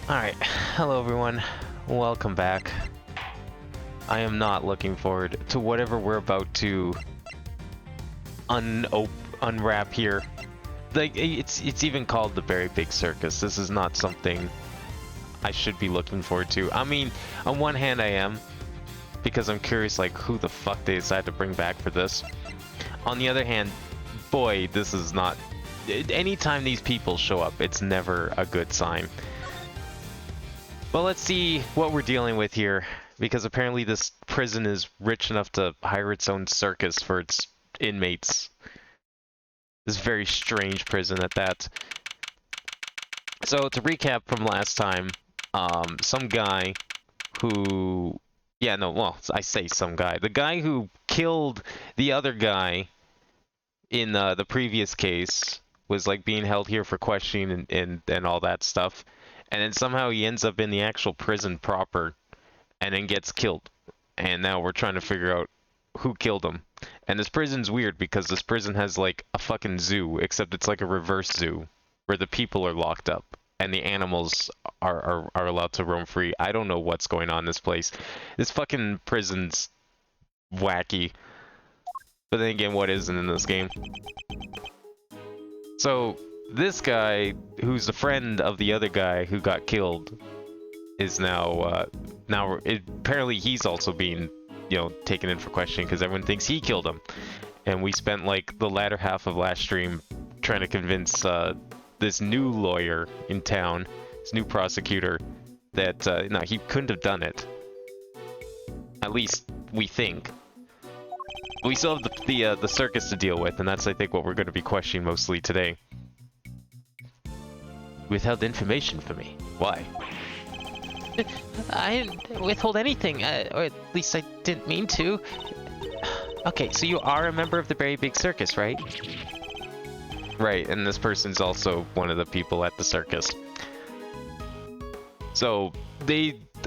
Alright, hello everyone. Welcome back. I am not looking forward to whatever we're about to unwrap here. Like, it's even called the Very Big Circus. This is not something I should be looking forward to. I mean, on one hand I am, because I'm curious like who the fuck they decided to bring back for this. On the other hand, boy, this is not... Anytime these people show up, it's never a good sign. Well, let's see what we're dealing with here, because apparently this prison is rich enough to hire its own circus for its inmates. This very strange prison at that. So, to recap from last time, some guy who... Yeah, no, well, I say some guy. The guy who killed the other guy in the previous case was, like, being held here for questioning and all that stuff. And then somehow he ends up in the actual prison proper, and then gets killed. And now we're trying to figure out who killed him. And this prison's weird, because this prison has, like, a fucking zoo, except it's like a reverse zoo, where the people are locked up, and the animals are allowed to roam free. I don't know what's going on in this place. This fucking prison's wacky. But then again, what isn't in this game? So... this guy, who's a friend of the other guy who got killed, is now apparently he's also being, you know, taken in for questioning because everyone thinks he killed him. And we spent like the latter half of last stream trying to convince this new lawyer in town, this new prosecutor, that no, he couldn't have done it. At least we think. We still have the circus to deal with, and that's I think what we're going to be questioning mostly today. Withheld information for me. Why? I didn't withhold anything, or at least I didn't mean to. Okay, so you are a member of the Very Big Circus, right? Right, and this person's also one of the people at the circus. So,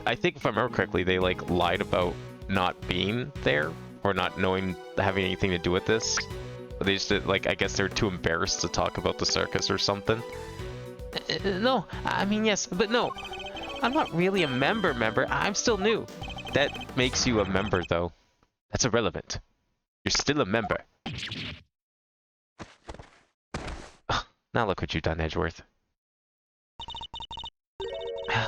I think if I remember correctly, they like lied about not being there, or not knowing, having anything to do with this. They just did, like, I guess they're too embarrassed to talk about the circus or something. No, I mean, yes, but no. I'm not really a member. I'm still new. That makes you a member, though. That's irrelevant. You're still a member. Now look what you've done, Edgeworth.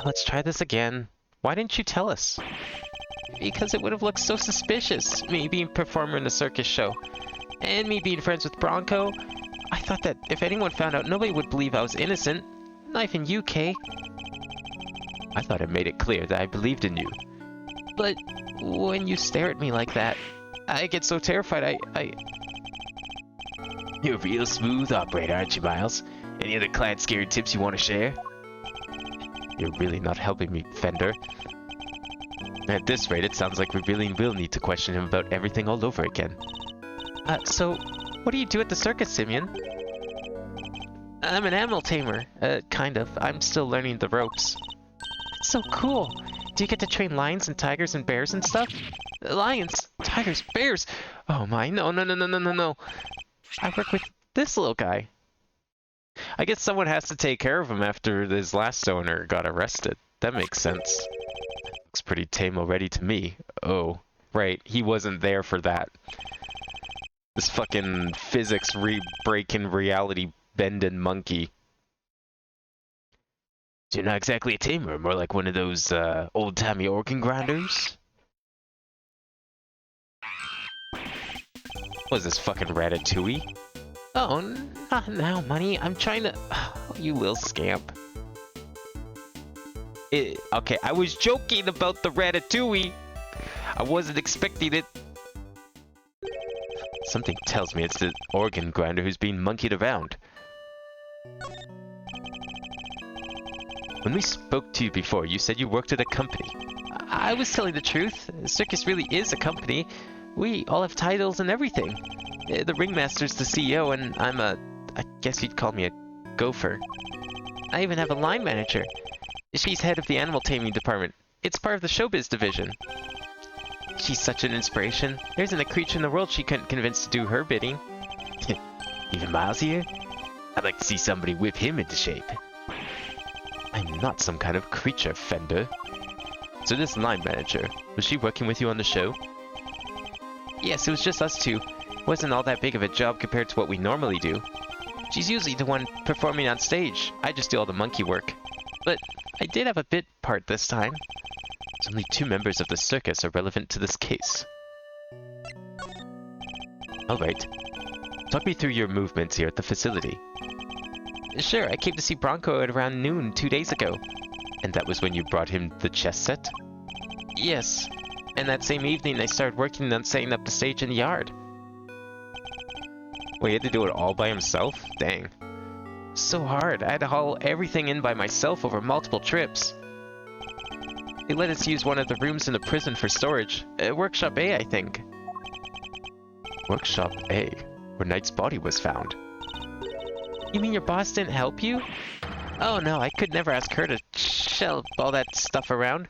Let's try this again. Why didn't you tell us? Because it would have looked so suspicious, me being a performer in the circus show. And me being friends with Bronco. I thought that if anyone found out, nobody would believe I was innocent. Not even you, Kay. I thought I made it clear that I believed in you. But when you stare at me like that, I get so terrified, You're a real smooth operator, aren't you, Miles? Any other client scared tips you want to share? You're really not helping me, Fender. At this rate, it sounds like we really will need to question him about everything all over again. So, what do you do at the circus, Simeon? I'm an animal tamer, kind of. I'm still learning the ropes. It's so cool. Do you get to train lions and tigers and bears and stuff? Lions, tigers, bears! Oh my, no. I work with this little guy. I guess someone has to take care of him after his last owner got arrested. That makes sense. Looks pretty tame already to me. Oh, right, he wasn't there for that. This fucking physics breaking reality bending monkey. So you're not exactly a tamer, more like one of those old-timey organ grinders? What is this, fucking Ratatouille? Oh, not now, money. I'm trying to... Oh, you little scamp. Okay, I was joking about the Ratatouille. I wasn't expecting it. Something tells me it's the organ grinder who's being monkeyed around. When we spoke to you before, you said you worked at a company. I was telling the truth. The circus really is a company. We all have titles and everything. The ringmaster's the CEO, and I guess you'd call me a gopher. I even have a line manager. She's head of the animal taming department. It's part of the showbiz division. She's such an inspiration. There isn't a creature in the world she couldn't convince to do her bidding. Even Miles here? I'd like to see somebody whip him into shape. I'm not some kind of creature, Fender. So this line manager, was she working with you on the show? Yes, it was just us two. It wasn't all that big of a job compared to what we normally do. She's usually the one performing on stage. I just do all the monkey work. But I did have a bit part this time. As only 2 members of the circus are relevant to this case. Alright. Talk me through your movements here at the facility. Sure, I came to see Bronco at around noon 2 days ago. And that was when you brought him the chess set? Yes. And that same evening I started working on setting up the stage in the yard. Wait, he had to do it all by himself? Dang. So hard. I had to haul everything in by myself over multiple trips. They let us use one of the rooms in the prison for storage. Workshop A, I think. Workshop A? Where Knight's body was found. You mean your boss didn't help you? Oh no, I could never ask her to shelve all that stuff around.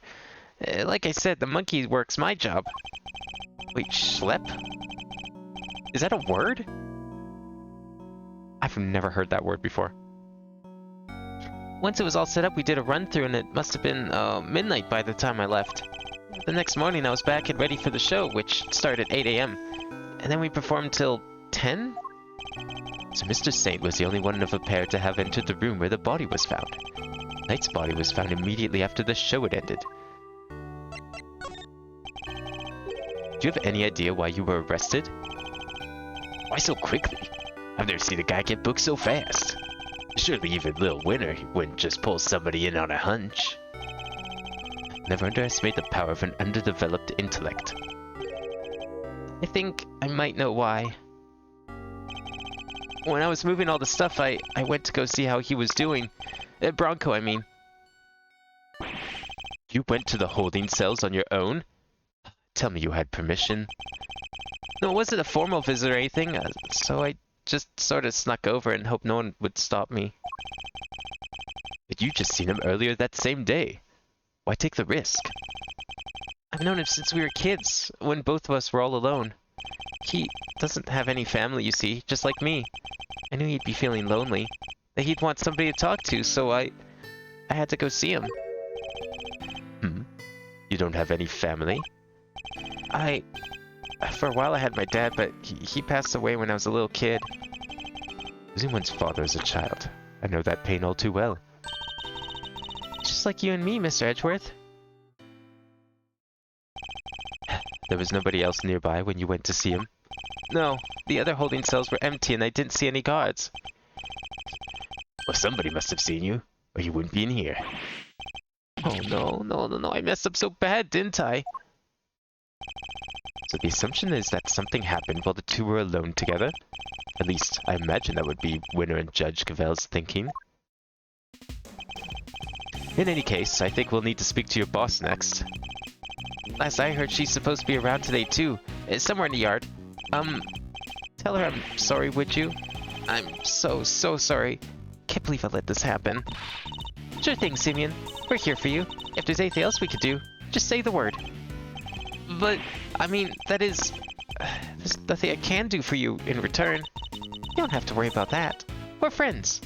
Like I said, the monkey work's my job. Wait, schlep? Is that a word? I've never heard that word before. Once it was all set up, we did a run-through and it must have been midnight by the time I left. The next morning I was back and ready for the show, which started at 8 AM. And then we performed till 10? So Mr. Saint was the only one of a pair to have entered the room where the body was found. Knight's body was found immediately after the show had ended. Do you have any idea why you were arrested? Why so quickly? I've never seen a guy get booked so fast. Surely even Lil Winner wouldn't just pull somebody in on a hunch. Never underestimate the power of an underdeveloped intellect. I think I might know why. When I was moving all the stuff, I went to go see how he was doing. Bronco, I mean. You went to the holding cells on your own? Tell me you had permission. No, it wasn't a formal visit or anything, so I just sort of snuck over and hoped no one would stop me. But you just seen him earlier that same day. Why take the risk? I've known him since we were kids, when both of us were all alone. He doesn't have any family, you see, just like me. I knew he'd be feeling lonely, that he'd want somebody to talk to, so I had to go see him. You don't have any family? For a while I had my dad, but he passed away when I was a little kid. Losing one's father as a child. I know that pain all too well. Just like you and me, Mr. Edgeworth. There was nobody else nearby when you went to see him? No, the other holding cells were empty and I didn't see any guards. Well, somebody must have seen you, or you wouldn't be in here. Oh no, I messed up so bad, didn't I? So the assumption is that something happened while the two were alone together? At least, I imagine that would be Winner and Judge Cavell's thinking. In any case, I think we'll need to speak to your boss next. Last I heard, she's supposed to be around today too. Somewhere in the yard. Tell her I'm sorry, would you? I'm so sorry. Can't believe I let this happen. Sure thing, Simeon. We're here for you. If there's anything else we could do, just say the word. But, I mean, there's nothing I can do for you in return. You don't have to worry about that. We're friends.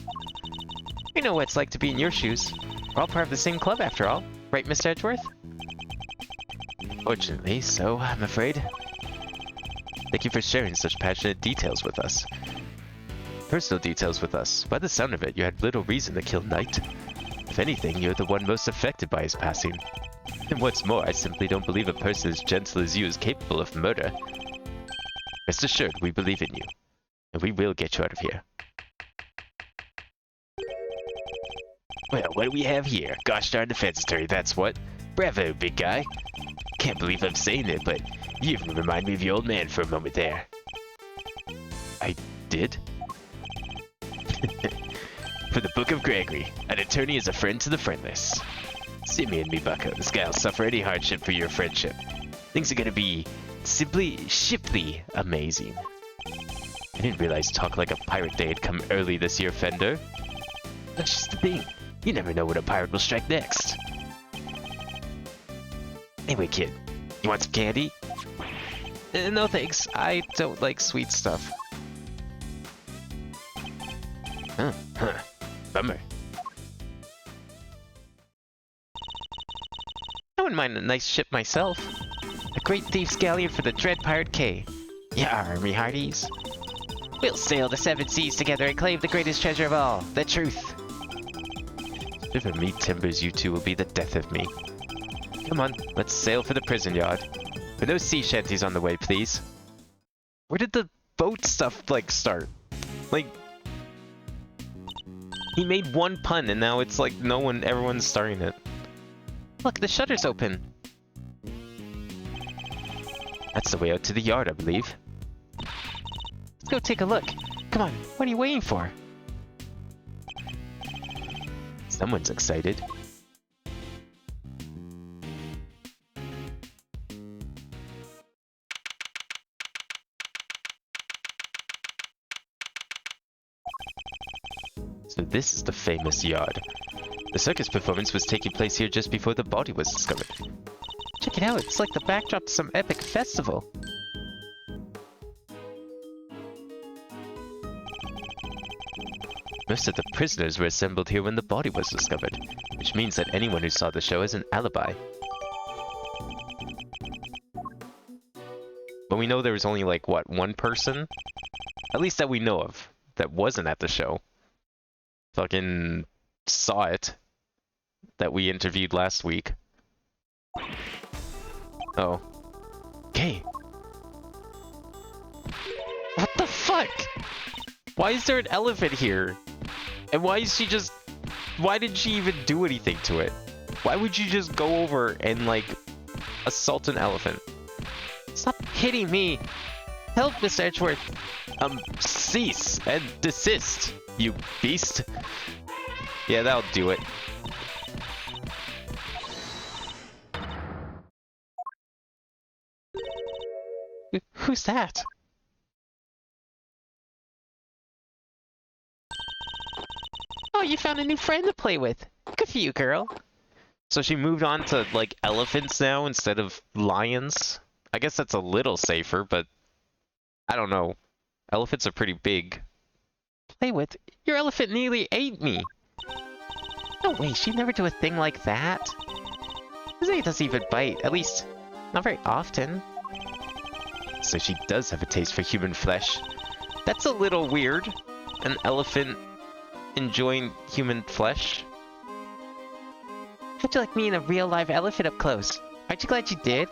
We know what it's like to be in your shoes. We're all part of the same club after all. Right, Mr. Edgeworth? Fortunately, so, I'm afraid. Thank you for sharing such passionate details with us. Personal details with us. By the sound of it, you had little reason to kill Knight. If anything, you're the one most affected by his passing. And what's more, I simply don't believe a person as gentle as you is capable of murder. Rest assured, we believe in you. And we will get you out of here. Well, what do we have here? Gosh darn defense attorney, that's what. Bravo, big guy. Can't believe I'm saying it, but you even remind me of your old man for a moment there. I did? For the Book of Gregory, an attorney is a friend to the friendless. Simeon, me bucko, this guy'll suffer any hardship for your friendship. Things are gonna be simply, shiply amazing. I didn't realize Talk Like a Pirate Day had come early this year, Fender. That's just the thing. You never know when a pirate will strike next. Anyway, kid, you want some candy? No thanks, I don't like sweet stuff. Bummer. wouldn't mind a nice ship myself. A great thief's galleon for the dread pirate K. Yar, me hearties. We'll sail the seven seas together and claim the greatest treasure of all, the truth. If it meet timbers, you two will be the death of me. Come on, let's sail for the prison yard. With no sea shanties on the way, please. Where did the boat stuff, like, start? Like, he made one pun and now it's like everyone's starting it. Look, the shutter's open. That's the way out to the yard, I believe. Let's go take a look. Come on, what are you waiting for? Someone's excited. So this is the famous yard. The circus performance was taking place here just before the body was discovered. Check it out, it's like the backdrop to some epic festival. Most of the prisoners were assembled here when the body was discovered, which means that anyone who saw the show has an alibi. But we know there was only like, what, one person? At least that we know of, that wasn't at the show. Fucking saw it. That we interviewed last week. Oh. Okay. What the fuck? Why is there an elephant here? And why is she just... Why did she even do anything to it? Why would you just go over and, like, assault an elephant? Stop hitting me! Help, Mr. Edgeworth! Cease and desist, you beast! Yeah, that'll do it. Who's that? Oh, you found a new friend to play with. Good for you, girl. So she moved on to, like, elephants now instead of lions? I guess that's a little safer, but... I don't know. Elephants are pretty big. Play with? Your elephant nearly ate me! No way, she'd never do a thing like that. Zay doesn't even bite, at least not very often. So she does have a taste for human flesh. That's a little weird. An elephant enjoying human flesh. How'd you like meeting a real live elephant up close? Aren't you glad you did?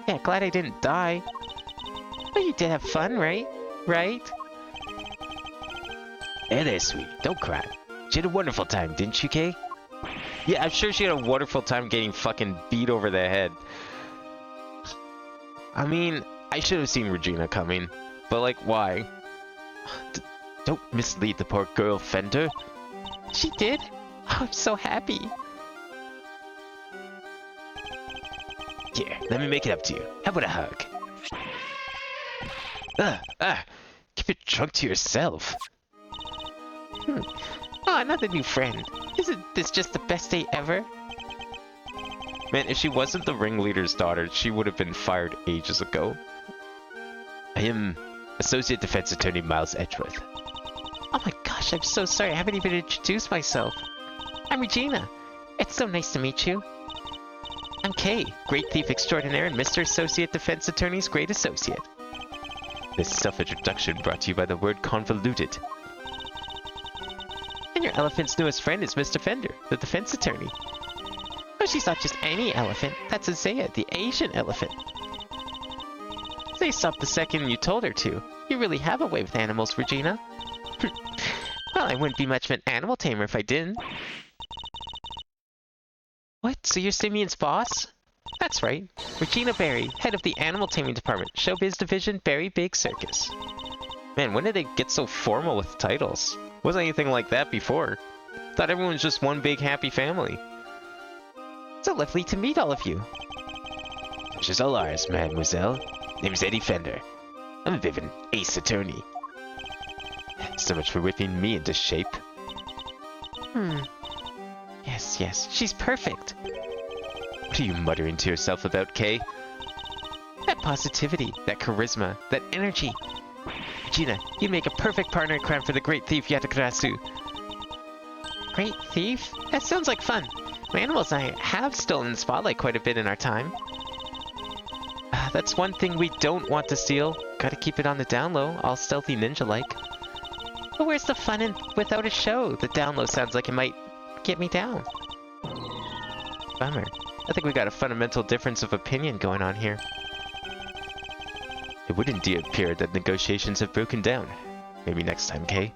Yeah, glad I didn't die. But you did have fun, right? Right? Hey there, sweet. Don't cry. She had a wonderful time, didn't you, Kay? Yeah, I'm sure she had a wonderful time getting fucking beat over the head. I mean, I should have seen Regina coming. But, like, why? Don't mislead the poor girl, Fender. She did? Oh, I'm so happy. Here, let me make it up to you. How about a hug? Keep your trunk to yourself. Oh, another new friend. Isn't this just the best day ever? Man, if she wasn't the ringleader's daughter, she would have been fired ages ago. I am Associate Defense Attorney Miles Edgeworth. Oh my gosh, I'm so sorry. I haven't even introduced myself. I'm Regina. It's so nice to meet you. I'm Kay, Great Thief Extraordinaire and Mr. Associate Defense Attorney's Great Associate. This self-introduction brought to you by the word convoluted. And your elephant's newest friend is Mr. Fender, the defense attorney. Oh, she's not just any elephant. That's Azaya, the Asian elephant. Zay stopped the second you told her to. You really have a way with animals, Regina. Well, I wouldn't be much of an animal tamer if I didn't. What? So you're Simeon's boss? That's right. Regina Berry, head of the Animal Taming Department, Showbiz Division, Berry Big Circus. Man, when did they get so formal with titles? Wasn't anything like that before. Thought everyone was just one big happy family. So lovely to meet all of you. Pleasure's all ours, mademoiselle. Name's Eddie Fender. I'm a bit of an ace attorney. So much for whipping me into shape. Yes, she's perfect. What are you muttering to yourself about, Kay? That positivity, that charisma, that energy. Regina, you make a perfect partner in crime for the Great Thief Yatagarasu. Great Thief? That sounds like fun. Animals and I have stolen the spotlight quite a bit in our time. That's one thing we don't want to steal. Gotta keep it on the down low, all stealthy ninja-like. But where's the fun in without a show? The down low sounds like it might get me down. Bummer. I think we got a fundamental difference of opinion going on here. It would indeed appear that negotiations have broken down. Maybe next time, Kay?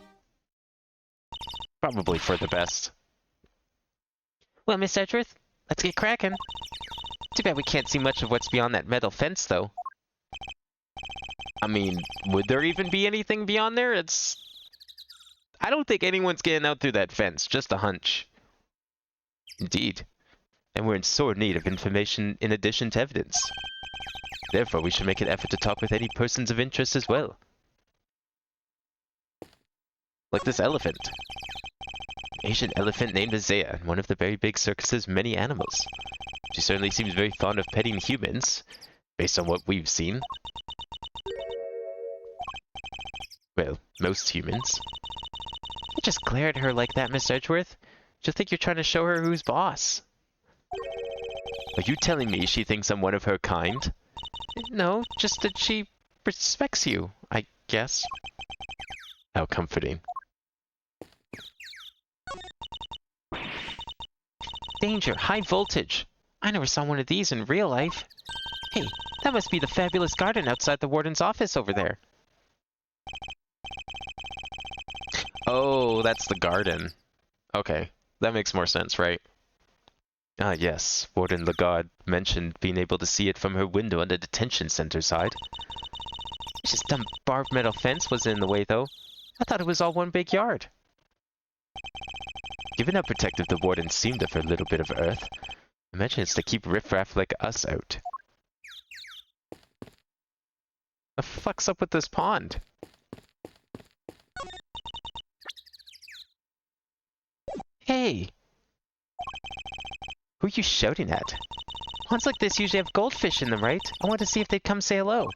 Probably for the best. Well, Miss Edgeworth, let's get cracking. Too bad we can't see much of what's beyond that metal fence, though. I mean, would there even be anything beyond there? I don't think anyone's getting out through that fence. Just a hunch. Indeed. And we're in sore need of information in addition to evidence. Therefore, we should make an effort to talk with any persons of interest as well. Like this elephant. An Asian elephant named Isaiah, one of the very big circus's many animals. She certainly seems very fond of petting humans, based on what we've seen. Well, most humans. You just glare at her like that, Miss Edgeworth. Do you think you're trying to show her who's boss? Are you telling me she thinks I'm one of her kind? No, just that she respects you, I guess. How comforting. Danger, high voltage. I never saw one of these in real life. Hey, that must be the fabulous garden outside the warden's office over there. Oh, that's the garden. Okay, that makes more sense, right? Ah, yes. Warden Lagarde mentioned being able to see it from her window on the detention center side. It's just dumb barbed metal fence was in the way, though. I thought it was all one big yard. Given how protective the warden seemed of her little bit of earth, I imagine it's to keep riffraff like us out. The fuck's up with this pond? Hey! Who are you shouting at? Ponds like this usually have goldfish in them, right? I want to see if they'd come say hello.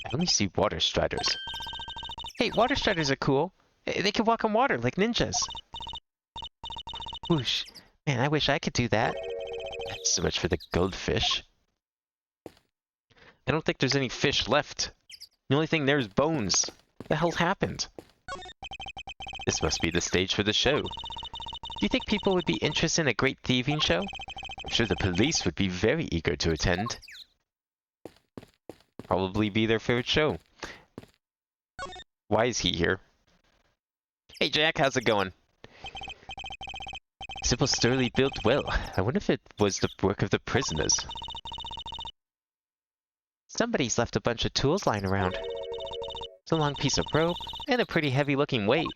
I only see water striders. Hey, water striders are cool. They can walk on water like ninjas. Whoosh. Man, I wish I could do that. So much for the goldfish. I don't think there's any fish left. The only thing there is bones. What the hell happened? This must be the stage for the show. Do you think people would be interested in a great thieving show? I'm sure the police would be very eager to attend. Probably be their favorite show. Why is he here? Hey Jack, how's it going? Simple, sturdily built well. I wonder if it was the work of the prisoners. Somebody's left a bunch of tools lying around. It's a long piece of rope and a pretty heavy looking weight.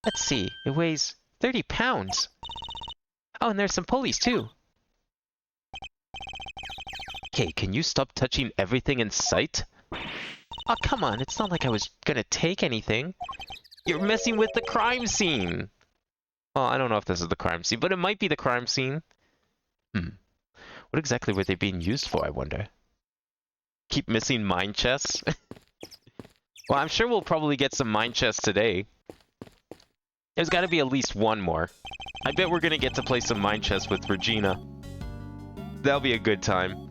Let's see, it weighs 30 pounds. Oh, and there's some pulleys too. Okay, can you stop touching everything in sight? Oh, come on, it's not like I was gonna take anything. You're messing with the crime scene. Well, I don't know if this is the crime scene, but it might be the crime scene. What exactly were they being used for, I wonder? Keep missing mine chests? Well, I'm sure we'll probably get some mine chests today. There's got to be at least one more. I bet we're going to get to play some mine chests with Regina. That'll be a good time.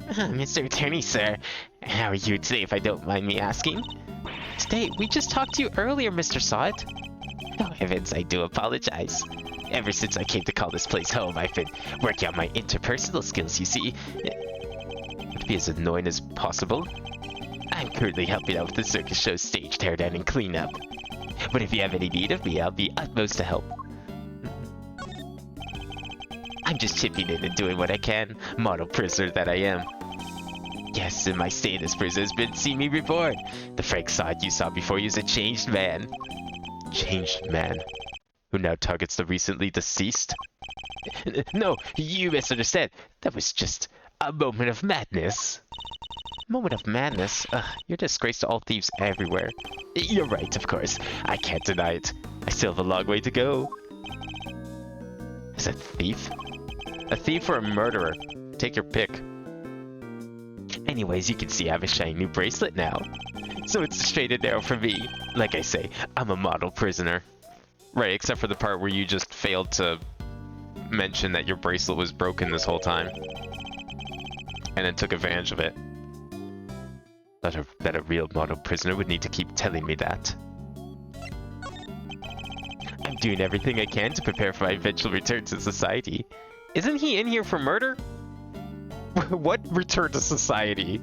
Mr. Attorney, sir. How are you today, if I don't mind me asking? Today, we just talked to you earlier, Mr. Sod. Oh, heavens, I do apologize. Ever since I came to call this place home, I've been working on my interpersonal skills, you see. To be as annoying as possible. I'm currently helping out with the circus show stage teardown and cleanup. But if you have any need of me, I'll be utmost to help. I'm just chipping in and doing what I can, model prisoner that I am. Yes, and my stay in this prison has been see me reborn. The Frank Sod you saw before you is a changed man. Changed man? Who now targets the recently deceased? No, you misunderstand. That was just a moment of madness. Moment of madness? Ugh, you're a disgrace to all thieves everywhere. You're right, of course. I can't deny it. I still have a long way to go. Is that a thief? A thief or a murderer? Take your pick. Anyways, you can see I have a shiny new bracelet now. So it's straight and narrow for me. Like I say, I'm a model prisoner. Right, except for the part where you just failed to mention that your bracelet was broken this whole time. And then took advantage of it. That a real model prisoner would need to keep telling me that. I'm doing everything I can to prepare for my eventual return to society. Isn't he in here for murder? What return to society?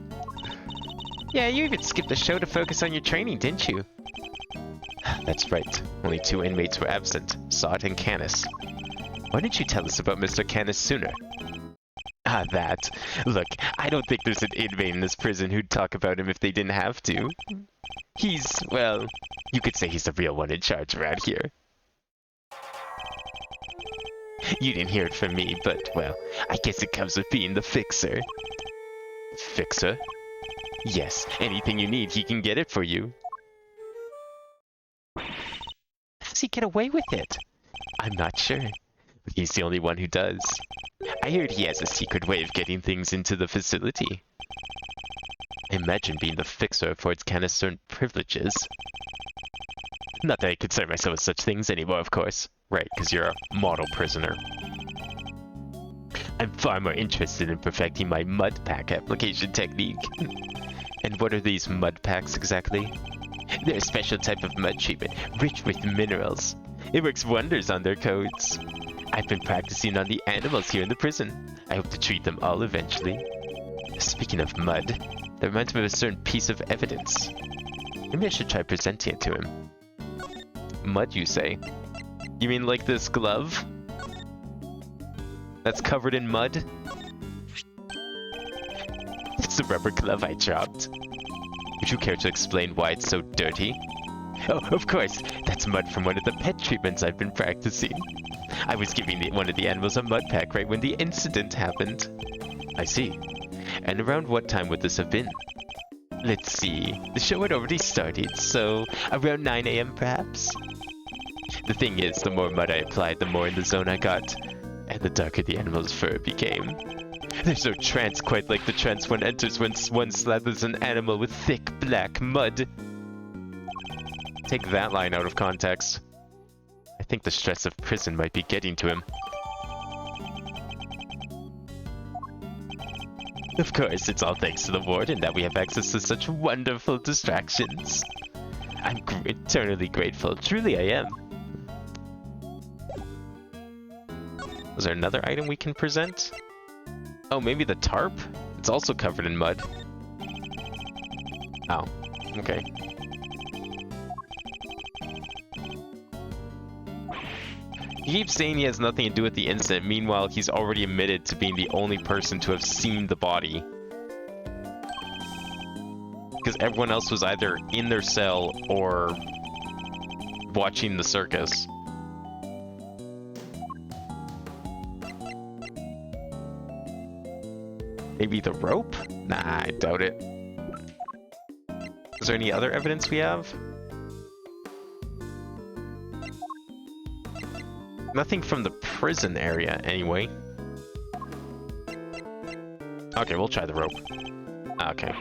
Yeah, you even skipped the show to focus on your training, didn't you? That's right. Only 2 inmates were absent, Sot and Canis. Why didn't you tell us about Mr. Canis sooner? Ah, that. Look, I don't think there's an inmate in this prison who'd talk about him if they didn't have to. He's, well, you could say he's the real one in charge around here. You didn't hear it from me, but, well, I guess it comes with being the fixer. Fixer? Yes, anything you need, he can get it for you. How does he get away with it? I'm not sure, but he's the only one who does. I heard he has a secret way of getting things into the facility. Imagine being the fixer affords Canis certain privileges. Not that I concern myself with such things anymore, of course. Right, because you're a model prisoner. I'm far more interested in perfecting my mud pack application technique. And what are these mud packs exactly? They're a special type of mud treatment, rich with minerals. It works wonders on their coats. I've been practicing on the animals here in the prison. I hope to treat them all eventually. Speaking of mud, that reminds me of a certain piece of evidence. Maybe I should try presenting it to him. Mud, you say? You mean like this glove? That's covered in mud? It's a rubber glove I dropped. Would you care to explain why it's so dirty? Oh, of course! That's mud from one of the pet treatments I've been practicing. I was giving one of the animals a mud pack right when the incident happened. I see. And around what time would this have been? Let's see. The show had already started, so around 9 AM perhaps? The thing is, the more mud I applied, the more in the zone I got. And the darker the animal's fur became. There's no trance quite like the trance one enters when one slathers an animal with thick black mud. Take that line out of context. I think the stress of prison might be getting to him. Of course, it's all thanks to the warden that we have access to such wonderful distractions. I'm eternally grateful, truly I am. Is there another item we can present? Oh, maybe the tarp? It's also covered in mud. Oh, okay. He keeps saying he has nothing to do with the incident, meanwhile he's already admitted to being the only person to have seen the body. Because everyone else was either in their cell or watching the circus. Maybe the rope? Nah, I doubt it. Is there any other evidence we have? Nothing from the prison area, anyway. Okay, we'll try the rope. Okay.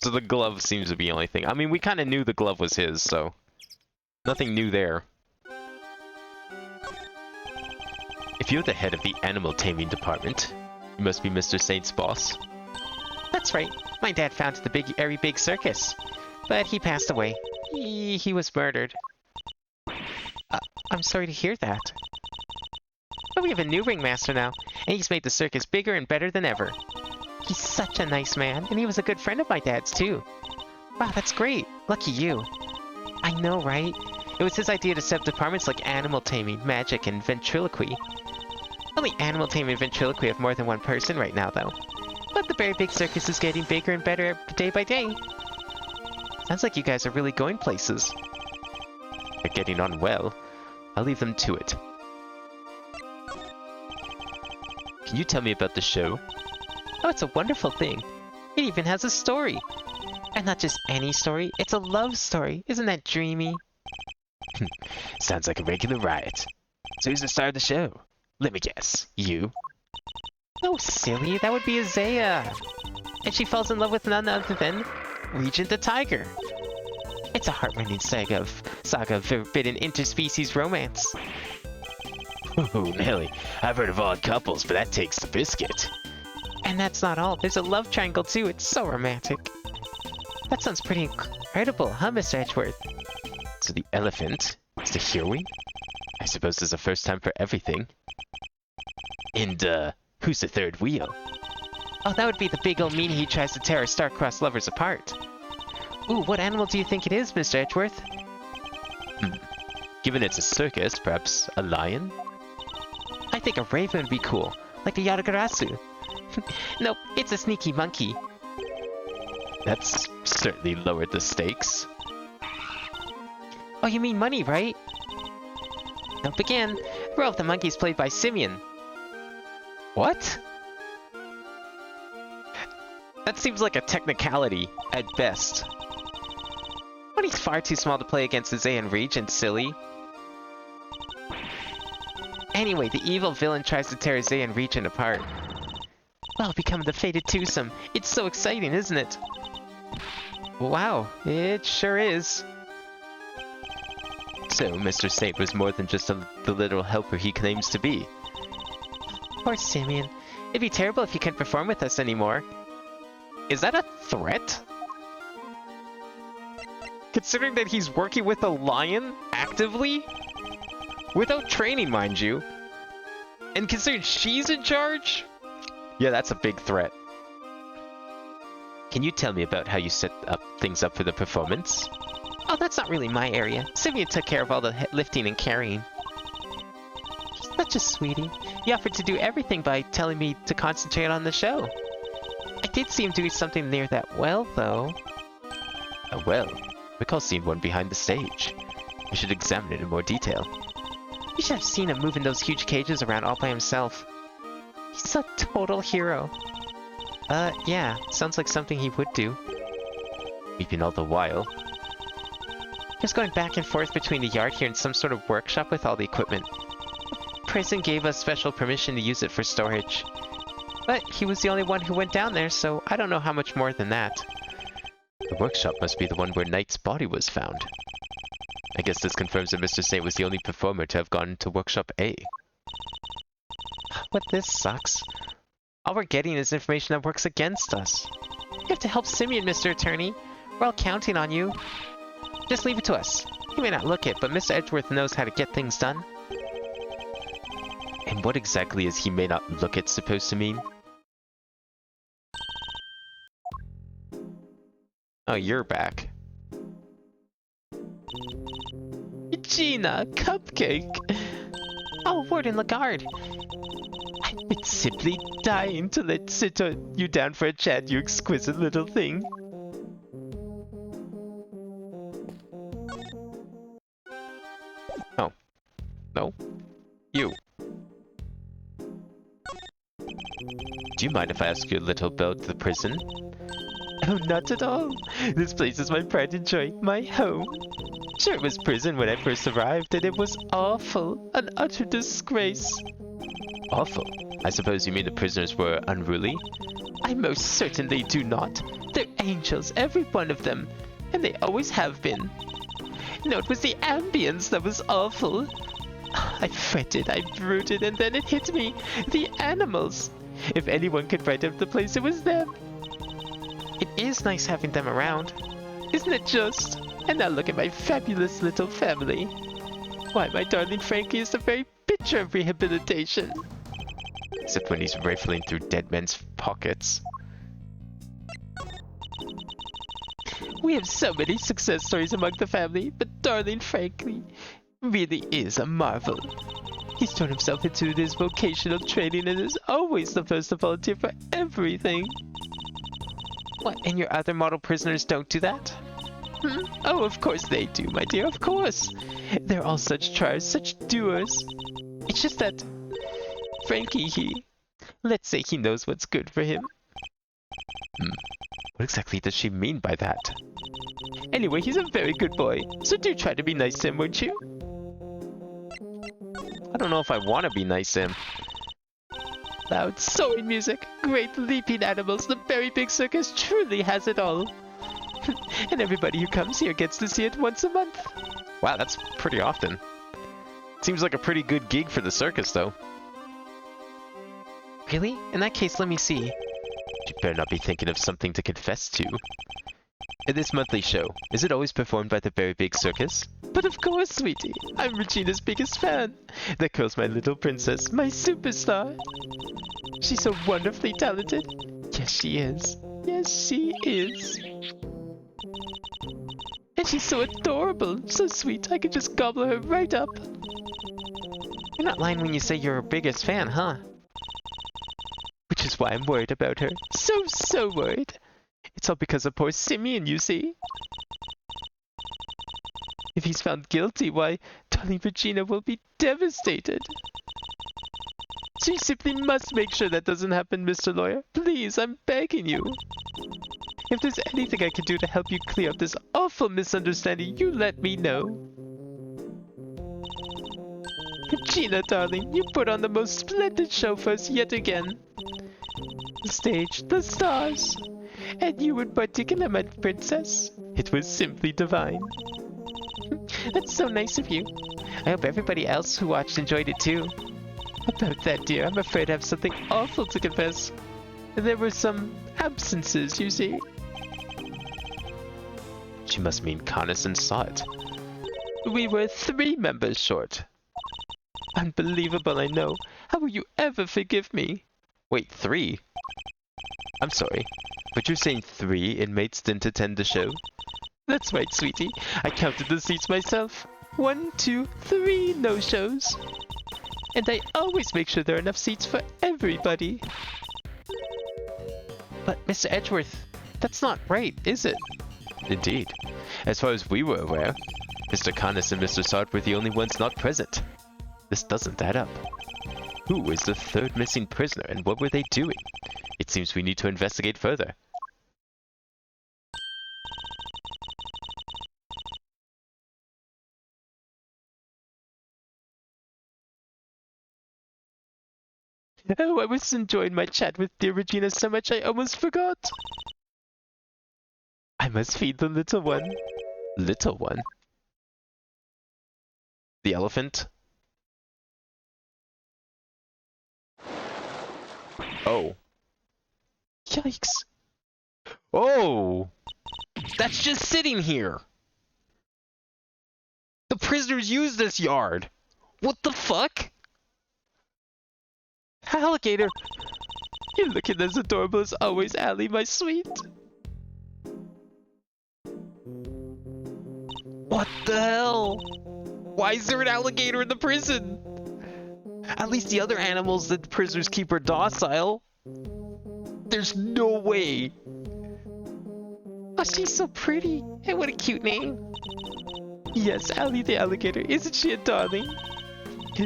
So the glove seems to be the only thing. I mean, we kind of knew the glove was his, so... nothing new there. If you're the head of the animal taming department, you must be Mr. Saint's boss. That's right. My dad founded the very big circus. But he passed away. He was murdered. I'm sorry to hear that. But we have a new ringmaster now, and he's made the circus bigger and better than ever. He's such a nice man, and he was a good friend of my dad's, too. Wow, that's great. Lucky you. I know, right? It was his idea to set up departments like animal taming, magic, and ventriloquy. Only animal taming and ventriloquy have more than one person right now, though. But the very big circus is getting bigger and better day by day. Sounds like you guys are really going places. They're getting on well. I'll leave them to it. Can you tell me about the show? Oh, it's a wonderful thing. It even has a story. And not just any story, it's a love story. Isn't that dreamy? Sounds like a regular riot. So who's the star of the show? Let me guess. You? Oh, silly. That would be Isaiah. And she falls in love with none other than Regent the Tiger. It's a heart-rending saga of forbidden interspecies romance. Ooh, Nelly, I've heard of odd couples, but that takes the biscuit. And that's not all. There's a love triangle too. It's so romantic. That sounds pretty incredible, huh, Mr. Edgeworth? So the elephant is the heroine? I suppose there's a first time for everything. And, who's the third wheel? Oh, that would be the big old meanie who tries to tear our star-crossed lovers apart. Ooh, what animal do you think it is, Mr. Edgeworth? Given it's a circus, perhaps a lion? I think a raven would be cool, like a Yatagarasu. Nope, it's a sneaky monkey. That's certainly lowered the stakes. Oh, you mean money, right? Nope again. The role of the monkey is played by Simeon. What? That seems like a technicality, at best. Money's far too small to play against the Zayan Regent, silly. Anyway, the evil villain tries to tear Zayan Regent apart. Well, become the fated twosome. It's so exciting, isn't it? Wow, it sure is. So, Mr. Saint was more than just the literal helper he claims to be. Poor Simeon. It'd be terrible if he couldn't perform with us anymore. Is that a threat? Considering that he's working with a lion, actively? Without training, mind you. And considering she's in charge? Yeah, that's a big threat. Can you tell me about how you set things up for the performance? Oh, that's not really my area. Simeon took care of all the lifting and carrying. Such a sweetie. He offered to do everything by telling me to concentrate on the show. I did see him doing something near that well, though. A well? Recall seeing one behind the stage. We should examine it in more detail. You should have seen him moving those huge cages around all by himself. He's a total hero. Yeah, sounds like something he would do. Weeping all the while. Just going back and forth between the yard here and some sort of workshop with all the equipment. Prison gave us special permission to use it for storage. But he was the only one who went down there, so I don't know how much more than that. The workshop must be the one where Knight's body was found. I guess this confirms that Mr. Saint was the only performer to have gone to Workshop A. But this sucks. All we're getting is information that works against us. You have to help Simeon, Mr. Attorney. We're all counting on you. Just leave it to us. He may not look it, but Mr. Edgeworth knows how to get things done. And what exactly is he may not look it supposed to mean? Oh, you're back. Gina, cupcake! Oh, Warden Lagarde! I've been simply dying to sit you down for a chat, you exquisite little thing. Oh. No. You. Do you mind if I ask you a little about the prison? Oh, not at all. This place is my pride and joy, my home. Sure, it was prison when I first arrived, and it was awful. An utter disgrace. Awful? I suppose you mean the prisoners were unruly? I most certainly do not. They're angels, every one of them. And they always have been. No, it was the ambience that was awful. I fretted, I brooded, and then it hit me. The animals. If anyone could brighten up the place, it was them. It is nice having them around. Isn't it just? And now look at my fabulous little family. Why, my darling Frankie is the very picture of rehabilitation. Except when he's rifling through dead men's pockets. We have so many success stories among the family, but darling Frankie really is a marvel. He's turned himself into his vocational training and is always the first to volunteer for everything. What, and your other model prisoners don't do that? Oh, of course they do, my dear, of course. They're all such tryers, such doers. It's just that Frankie, let's say he knows what's good for him. What exactly does she mean by that? Anyway, he's a very good boy, so do try to be nice to him, won't you? I don't know if I want to be nice to him. Loud soaring music, great leaping animals, the very big circus truly has it all. And everybody who comes here gets to see it once a month. Wow, that's pretty often. Seems like a pretty good gig for the circus, though. Really? In that case, let me see. You better not be thinking of something to confess to. In this monthly show, is it always performed by the Very Big Circus? But of course, sweetie. I'm Regina's biggest fan. That girl's my little princess, my superstar. She's so wonderfully talented. Yes, she is. Yes, she is. And she's so adorable, so sweet, I could just gobble her right up. You're not lying when you say you're her biggest fan, huh? Which is why I'm worried about her. So worried. It's all because of poor Simeon, you see. If he's found guilty, why, darling Regina will be devastated. So you simply must make sure that doesn't happen, Mr. Lawyer. Please, I'm begging you. If there's anything I can do to help you clear up this awful misunderstanding, you let me know. Regina, darling, you put on the most splendid show for us yet again. The stage, the stars, and you in particular, my princess. It was simply divine. That's so nice of you. I hope everybody else who watched enjoyed it too. About that, dear, I'm afraid I have something awful to confess. There were some absences, you see. She must mean Connison saw it. We were 3 members short. Unbelievable, I know. How will you ever forgive me? Wait, 3? I'm sorry, but you're saying 3 inmates didn't attend the show? That's right, sweetie. I counted the seats myself. 1, 2, 3 no-shows. And I always make sure there are enough seats for everybody. But, Mr. Edgeworth, that's not right, is it? Indeed. As far as we were aware, Mr. Connison and Mr. Sart were the only ones not present. This doesn't add up. Who is the 3rd missing prisoner, and what were they doing? It seems we need to investigate further. Oh, I was enjoying my chat with dear Regina so much I almost forgot. I must feed the little one. Little one? The elephant? Oh. Yikes. Oh! That's just sitting here! The prisoners use this yard! What the fuck? Alligator! You're looking as adorable as always, Allie, my sweet. What the hell? Why is there an alligator in the prison? At least the other animals that the prisoners keep are docile. There's no way. Oh, she's so pretty. And what a cute name. Yes, Allie the alligator. Isn't she a darling?